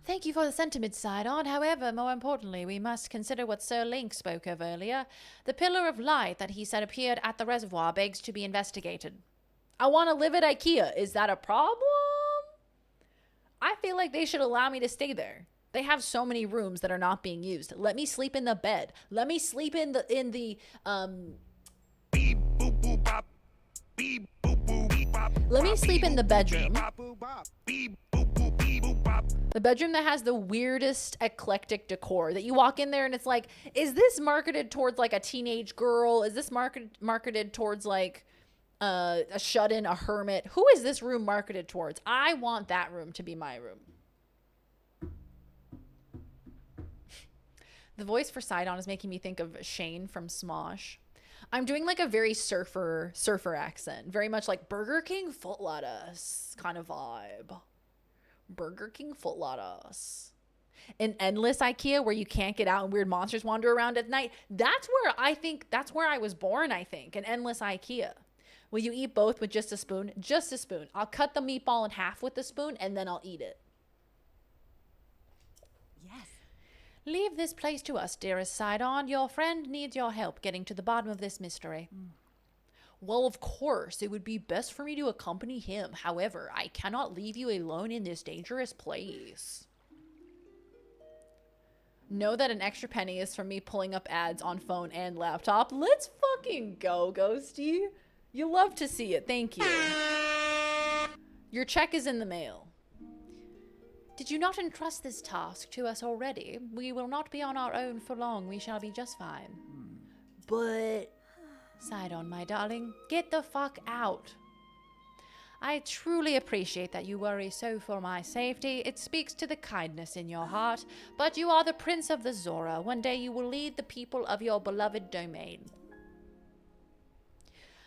Thank you for the sentiment, Sidon. However, more importantly, we must consider what Sir Link spoke of earlier. The pillar of light that he said appeared at the reservoir begs to be investigated. I want to live at IKEA. Is that a problem? I feel like they should allow me to stay there. They have so many rooms that are not being used. Let me sleep in the bed. Let me sleep in the let me sleep in the bedroom. The bedroom that has the weirdest eclectic decor that you walk in there and it's like, is this marketed towards like a teenage girl? Is this marketed towards like a shut-in, a hermit? Who is this room marketed towards? I want that room to be my room. The voice for Sidon is making me think of Shane from Smosh. I'm doing like a very surfer accent. Very much like Burger King footlotus kind of vibe. Burger King footlotus. An endless IKEA where you can't get out and weird monsters wander around at night. That's where I was born, I think. An endless IKEA. Will you eat both with just a spoon? Just a spoon. I'll cut the meatball in half with the spoon and then I'll eat it. Leave this place to us, dearest Sidon. Your friend needs your help getting to the bottom of this mystery. Well, of course, it would be best for me to accompany him. However, I cannot leave you alone in this dangerous place. Know that an extra penny is from me pulling up ads on phone and laptop. Let's fucking go, Ghosty. You love to see it. Thank you. Your check is in the mail. Did you not entrust this task to us already? We will not be on our own for long. We shall be just fine. But, Sidon, my darling, get the fuck out. I truly appreciate that you worry so for my safety. It speaks to the kindness in your heart. But you are the Prince of the Zora. One day you will lead the people of your beloved domain.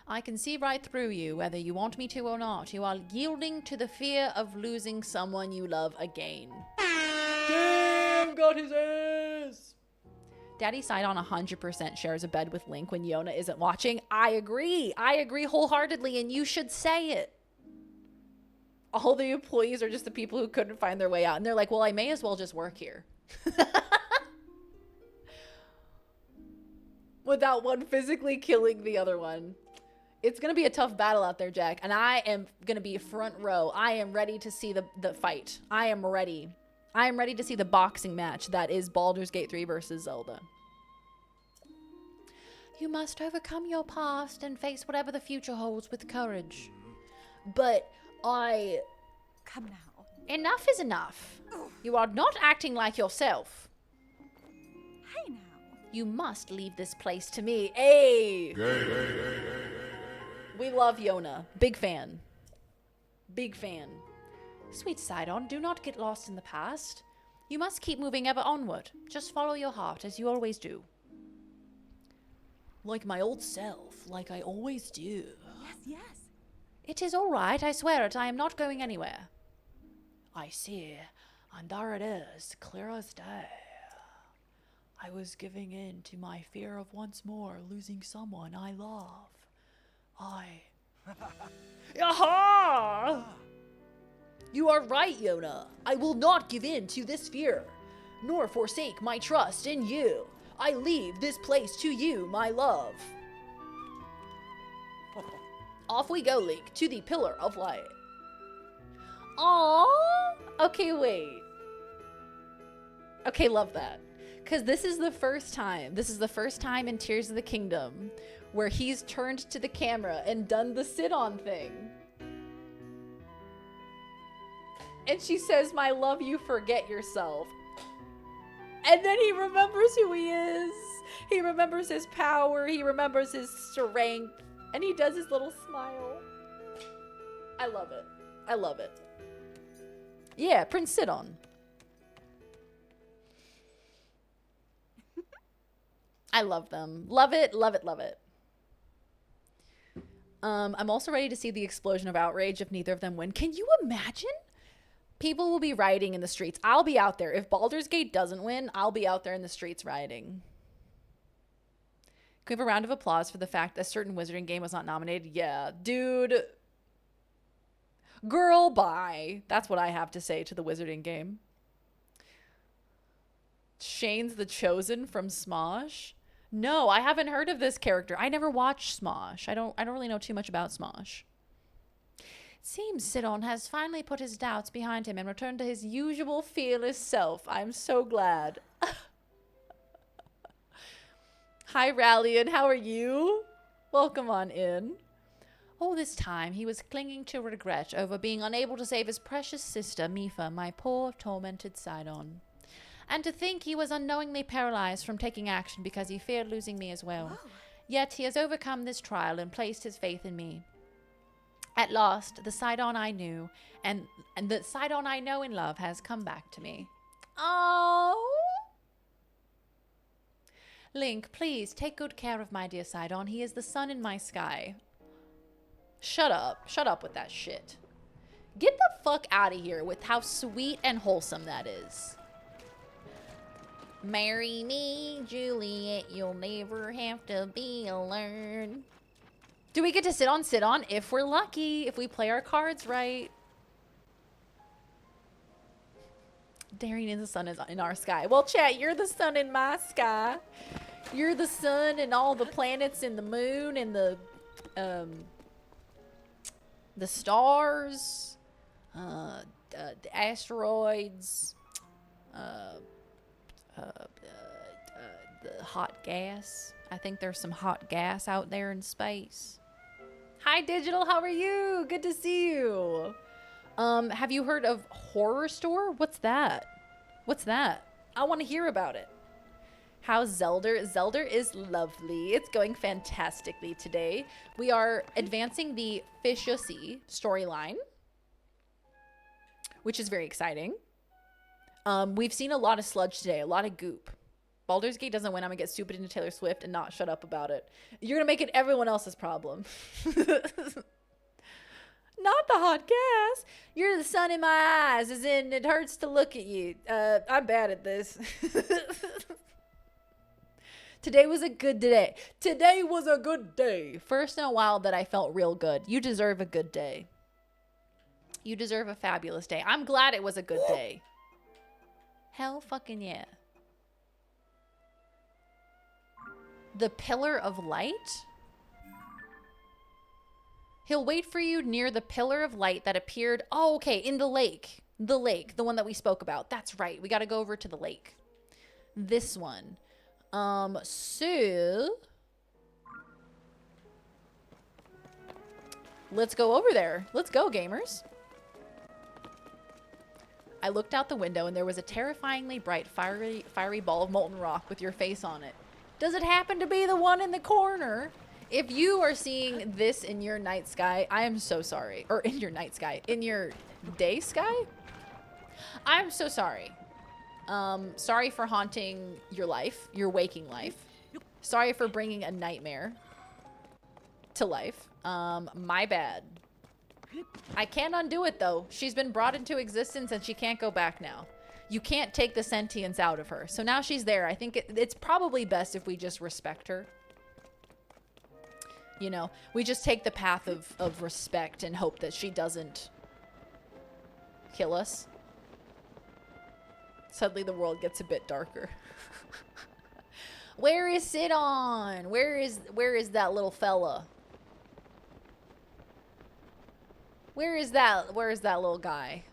I can see right through you, whether you want me to or not. You are yielding to the fear of losing someone you love again. Damn, got his ass! Daddy Sidon 100% shares a bed with Link when Yona isn't watching. I agree. I agree wholeheartedly, and you should say it. All the employees are just the people who couldn't find their way out. And they're like, well, I may as well just work here. Without one physically killing the other one. It's going to be a tough battle out there, Jack. And I am going to be front row. I am ready to see the fight. I am ready. I am ready to see the boxing match that is Baldur's Gate 3 versus Zelda. You must overcome your past and face whatever the future holds with courage. But Come now. Enough is enough. You are not acting like yourself. Hey now. You must leave this place to me. Hey! We love Yona. Big fan. Big fan. Sweet Sidon, do not get lost in the past. You must keep moving ever onward. Just follow your heart, as you always do. Like my old self, like I always do. Yes, yes. It is all right, I swear it. I am not going anywhere. I see, and there it is, clear as day. I was giving in to my fear of once more losing someone I love. Aha! You are right, Yona. I will not give in to this fear, nor forsake my trust in you. I leave this place to you, my love. Off we go, Link, to the Pillar of Light. Aww. Okay, wait. Okay, love that. Because this is the first time in Tears of the Kingdom where he's turned to the camera and done the sit-on thing. And she says, my love, you forget yourself. And then he remembers who he is. He remembers his power. He remembers his strength. And he does his little smile. I love it. I love it. Yeah, Prince Sidon. I love them. Love it, love it, love it. I'm also ready to see the explosion of outrage if neither of them win. Can you imagine? People will be rioting in the streets. I'll be out there. If Baldur's Gate doesn't win, I'll be out there in the streets rioting. Can we have a round of applause for the fact that a certain Wizarding game was not nominated? Yeah, dude. Girl, bye. That's what I have to say to the Wizarding game. Shane's the Chosen from Smosh? No, I haven't heard of this character. I never watched Smosh. I don't really know too much about Smosh. It seems Sidon has finally put his doubts behind him and returned to his usual fearless self. I'm so glad. Hi, Rallian. How are you? Welcome on in. All this time, he was clinging to regret over being unable to save his precious sister, Mifa, my poor, tormented Sidon. And to think he was unknowingly paralyzed from taking action because he feared losing me as well. Oh. Yet he has overcome this trial and placed his faith in me. At last, the Sidon I knew, and the Sidon I know and love has come back to me. Oh! Link, please, take good care of my dear Sidon. He is the sun in my sky. Shut up. Shut up with that shit. Get the fuck out of here with how sweet and wholesome that is. Marry me, Juliet, you'll never have to be alone. Do we get to sit on if we're lucky, if we play our cards right? Darian is the sun is in our sky. Well, chat, you're the sun in my sky. You're the sun and all the planets and the moon and the stars, the asteroids, the hot gas. I think there's some hot gas out there in space. Hi, Digital. How are you? Good to see you. Have you heard of Horror Store? What's that? What's that? I want to hear about it. How's Zelda? Zelda is lovely. It's going fantastically today. We are advancing the Fishy storyline, which is very exciting. We've seen a lot of sludge today, a lot of goop. Baldur's Gate doesn't win. I'm gonna get stupid into Taylor Swift and not shut up about it. You're gonna make it everyone else's problem. Not the hot gas. You're the sun in my eyes, as in it hurts to look at you. I'm bad at this. Today was a good day. Today was a good day. First in a while that I felt real good. You deserve a good day. You deserve a fabulous day. I'm glad it was a good day. Hell fucking yeah. The Pillar of Light? He'll wait for you near the Pillar of Light that appeared... Oh, okay, in the lake. The lake, the one that we spoke about. That's right. We got to go over to the lake. This one. So... let's go over there. Let's go, gamers. I looked out the window and there was a terrifyingly bright, fiery ball of molten rock with your face on it. Does it happen to be the one in the corner? If you are seeing this in your night sky, I am so sorry. Or in your night sky. In your Day sky? I'm so sorry. Sorry for haunting your life, your waking life. Sorry for bringing a nightmare to life. My bad. I can't undo it though. She's been brought into existence and she can't go back now. You can't take the sentience out of her. So now she's there. I think it's probably best if we just respect her. You know, we just take the path of respect and hope that she doesn't kill us. Suddenly the world gets a bit darker. Where is Sidon? Where is that little fella? Where is that little guy?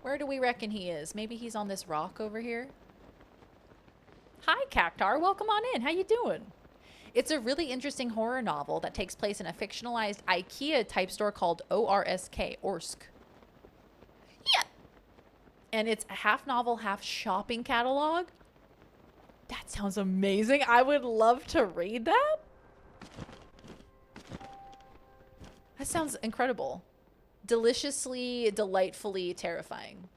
Where do we reckon he is? Maybe he's on this rock over here. Hi, Cactar. Welcome on in. How you doing? It's a really interesting horror novel that takes place in a fictionalized IKEA-type store called ORSK, Orsk. Yeah. And it's a half novel, half shopping catalog. That sounds amazing. I would love to read that. That sounds incredible. Deliciously, delightfully terrifying.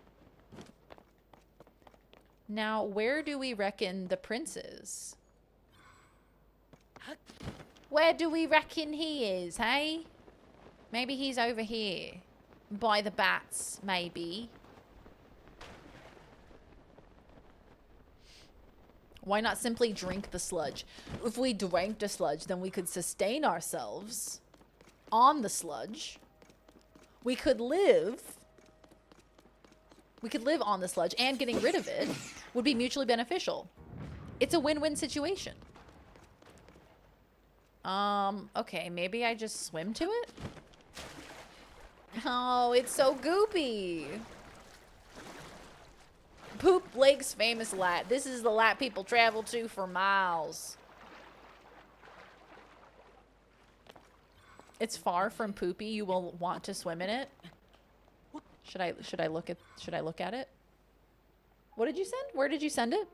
Now, where do we reckon the prince is? Where do we reckon he is, hey? Maybe he's over here. By the bats, maybe. Why not simply drink the sludge? If we drank the sludge, then we could sustain ourselves on the sludge. We could live on the sludge, and getting rid of it would be mutually beneficial. It's a win-win situation. Okay, maybe I just swim to it? Oh, it's so goopy. Poop Lake's famous lat. This is the lat people travel to for miles. It's far from poopy. You will want to swim in it. Should I look at it? What did you send? Where did you send it?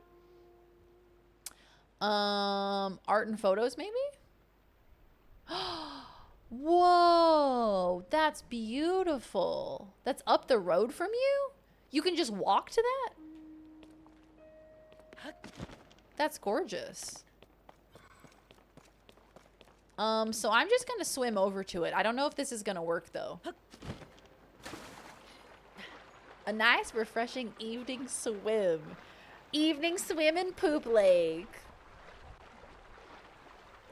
Art and photos maybe? Whoa, that's beautiful. That's up the road from you? You can just walk to that? That's gorgeous. So I'm just gonna swim over to it. I don't know if this is gonna work though. A nice, refreshing evening swim. Evening swim in Poop Lake.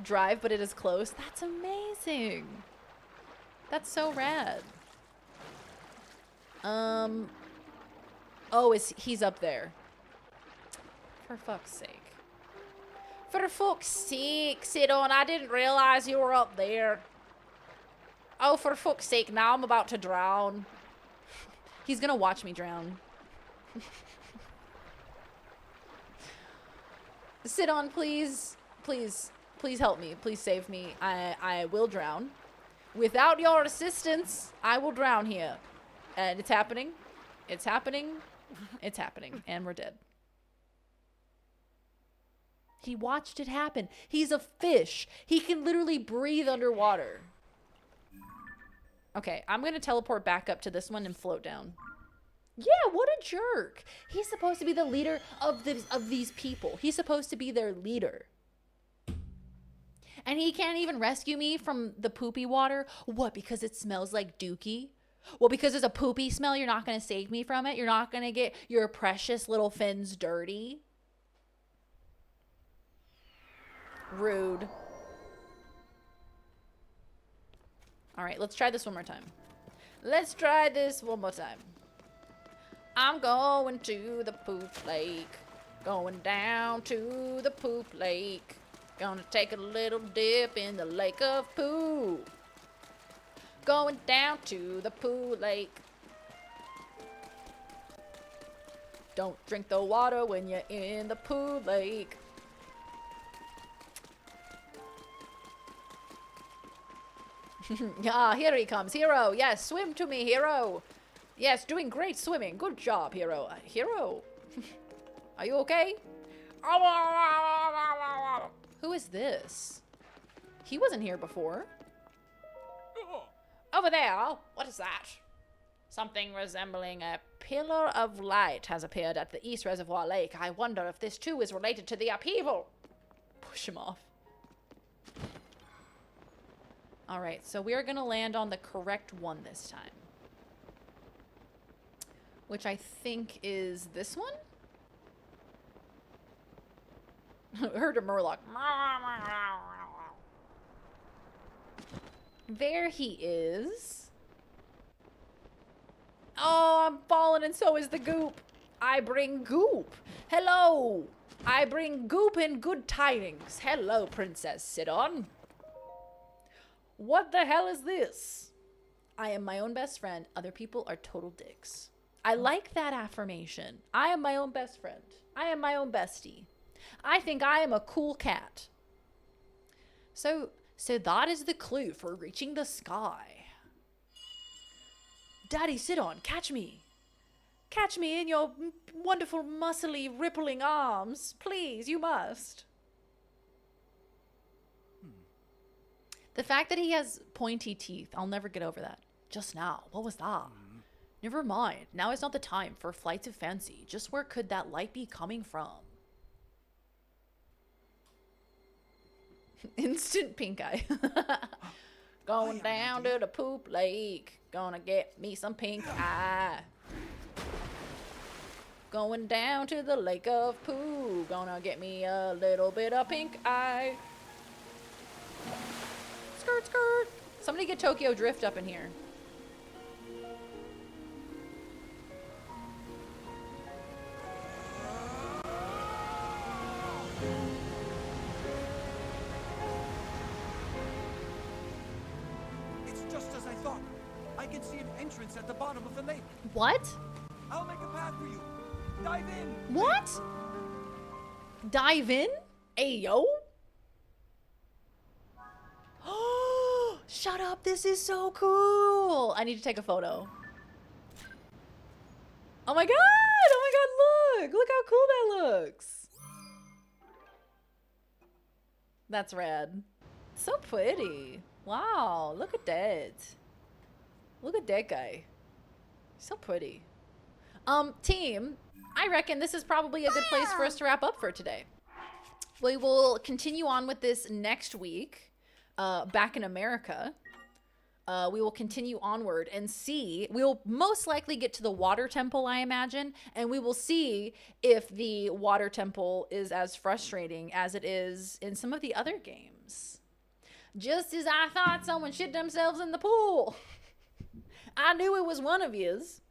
Drive, but it is close. That's amazing. That's so rad. Oh, he's up there. For fuck's sake. For fuck's sake, Sidon, I didn't realize you were up there. Oh, for fuck's sake, now I'm about to drown. He's gonna watch me drown. Sidon, please, please, please help me. Please save me. I will drown. Without your assistance, I will drown here. And it's happening. It's happening. It's happening. And we're dead. He watched it happen. He's a fish. He can literally breathe underwater. Okay, I'm going to teleport back up to this one and float down. Yeah, what a jerk. He's supposed to be the leader of these people. He's supposed to be their leader. And he can't even rescue me from the poopy water? What, because it smells like dookie? Well, because there's a poopy smell, you're not going to save me from it? You're not going to get your precious little fins dirty? Rude. All right, let's try this one more time. Let's try this one more time. I'm going to the poop lake. Going down to the poop lake. Gonna take a little dip in the lake of poo. Going down to the poo lake. Don't drink the water when you're in the poo lake. Ah, here he comes. Hero, yes, swim to me, Hero. Yes, doing great swimming. Good job, Hero. Hero, are you okay? Who is this? He wasn't here before. Over there. What is that? Something resembling a pillar of light has appeared at the East Reservoir Lake. I wonder if this too is related to the upheaval. Push him off. Alright, so we are going to land on the correct one this time. Which I think is this one? Heard a Murloc. There he is. Oh, I'm falling and so is the goop. I bring goop. Hello. I bring goop and good tidings. Hello, Princess Sidon. What the hell is this? I am my own best friend. Other people are total dicks. I like that affirmation. I am my own best friend. I am my own bestie. I think I am a cool cat. So that is the clue for reaching the sky. Daddy, Sidon, catch me. Catch me in your wonderful, muscly, rippling arms. Please, you must. The fact that he has pointy teeth, I'll never get over that. Just now, what was that? Never mind. Now is not the time for flights of fancy. Just where could that light be coming from? Instant pink eye. Going down to the poop lake. Gonna get me some pink eye. Going down to the lake of poo. Gonna get me a little bit of pink eye. Skirt, skirt. Somebody get Tokyo Drift up in here. It's just as I thought. I can see an entrance at the bottom of the lake. What? I'll make a path for you. Dive in. What? Dive in? Ayo? Shut up, this is so cool. I need to take a photo. Oh my god! Oh my god, look! Look how cool that looks. That's rad. So pretty. Wow, look at that. Look at that guy. So pretty. Team, I reckon this is probably a good place for us to wrap up for today. We will continue on with this next week. Back in America, we will continue onward and see. We will most likely get to the water temple, I imagine, and we will see if the water temple is as frustrating as it is in some of the other games. Just as I thought someone shit themselves in the pool. I knew it was one of yous.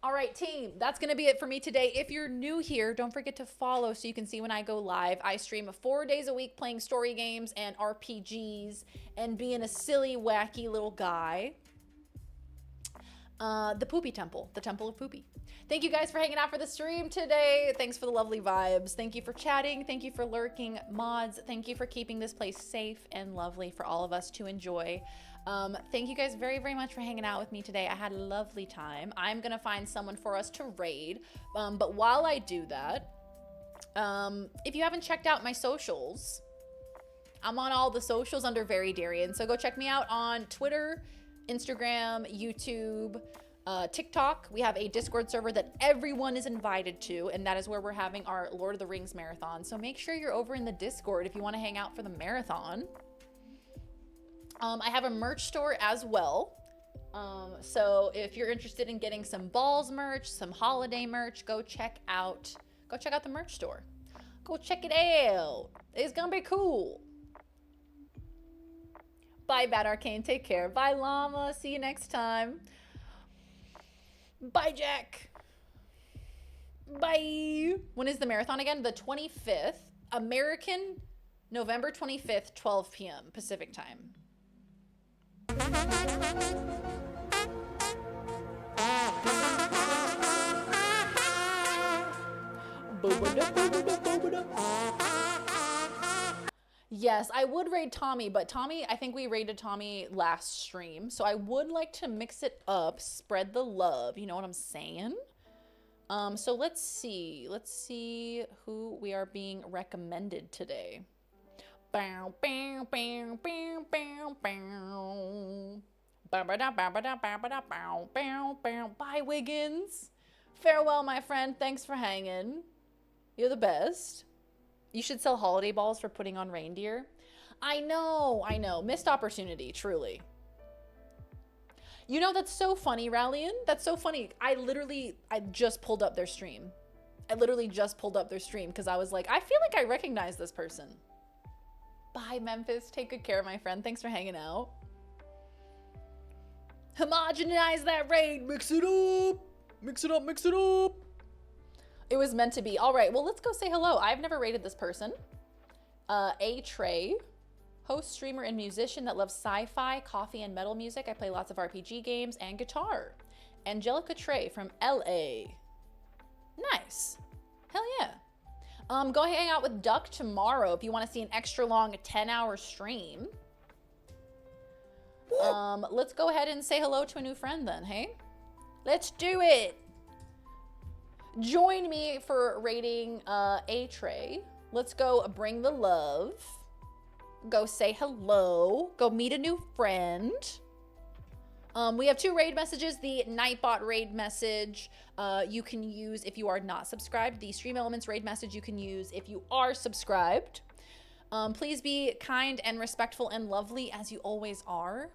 All right, team, that's going to be it for me today. If you're new here, don't forget to follow so you can see when I go live. I stream 4 days a week playing story games and RPGs and being a silly, wacky little guy. The Poopy Temple, the Temple of Poopy. Thank you guys for hanging out for the stream today. Thanks for the lovely vibes. Thank you for chatting. Thank you for lurking. Mods, thank you for keeping this place safe and lovely for all of us to enjoy. Thank you guys very, very much for hanging out with me today. I had a lovely time. I'm gonna find someone for us to raid. But while I do that, if you haven't checked out my socials, I'm on all the socials under VeryDarian. So go check me out on Twitter, Instagram, YouTube, TikTok. We have a Discord server that everyone is invited to, and that is where we're having our Lord of the Rings marathon. So make sure you're over in the Discord if you want to hang out for the marathon. I have a merch store as well. So if you're interested in getting some balls merch, some holiday merch, go check out the merch store. Go check it out. It's gonna be cool. Bye, Bad Arcane. Take care. Bye, Llama. See you next time. Bye, Jack. Bye. When is the marathon again? The 25th. American, November 25th, 12 p.m. Pacific time. Yes, I would raid Tommy, but Tommy, I think we raided Tommy last stream, so I would like to mix it up, spread the love, you know what I'm saying? So let's see who we are being recommended today. Bow, bow, bow, bow, bow, bow. Bye, Wiggins. Farewell, my friend. Thanks for hanging. You're the best. You should sell holiday balls for putting on reindeer. I know. Missed opportunity, truly. You know, that's so funny, Rallian. That's so funny. I just pulled up their stream. Because I was like, I feel like I recognize this person. Bye, Memphis. Take good care, my friend. Thanks for hanging out. Homogenize that raid. Mix it up. It was meant to be. All right, well, let's go say hello. I've never rated this person. A Trey, host, streamer, and musician that loves sci-fi, coffee, and metal music. I play lots of RPG games and guitar. Angelica Trey from LA. Nice. Hell yeah. Go hang out with Duck tomorrow if you want to see an extra long 10-hour stream. Let's go ahead and say hello to a new friend then, hey? Let's do it. Join me for rating A Trey. Let's go bring the love. Go say hello. Go meet a new friend. We have 2 raid messages. The Nightbot raid message you can use if you are not subscribed. The Stream Elements raid message you can use if you are subscribed. Please be kind and respectful and lovely as you always are.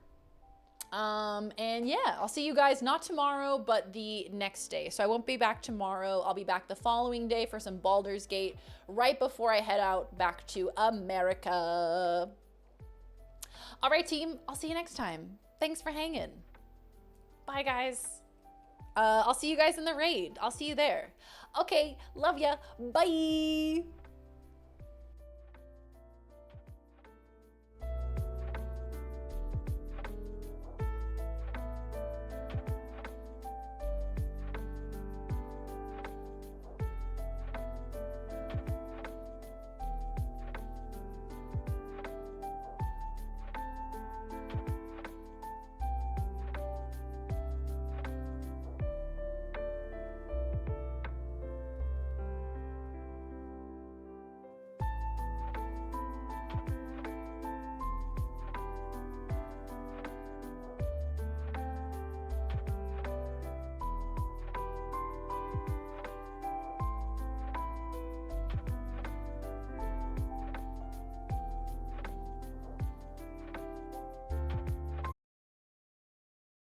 And yeah, I'll see you guys not tomorrow, but the next day. So I won't be back tomorrow. I'll be back the following day for some Baldur's Gate right before I head out back to America. All right, team. I'll see you next time. Thanks for hanging. Bye, guys. I'll see you guys in the raid. I'll see you there. Okay, love ya. Bye.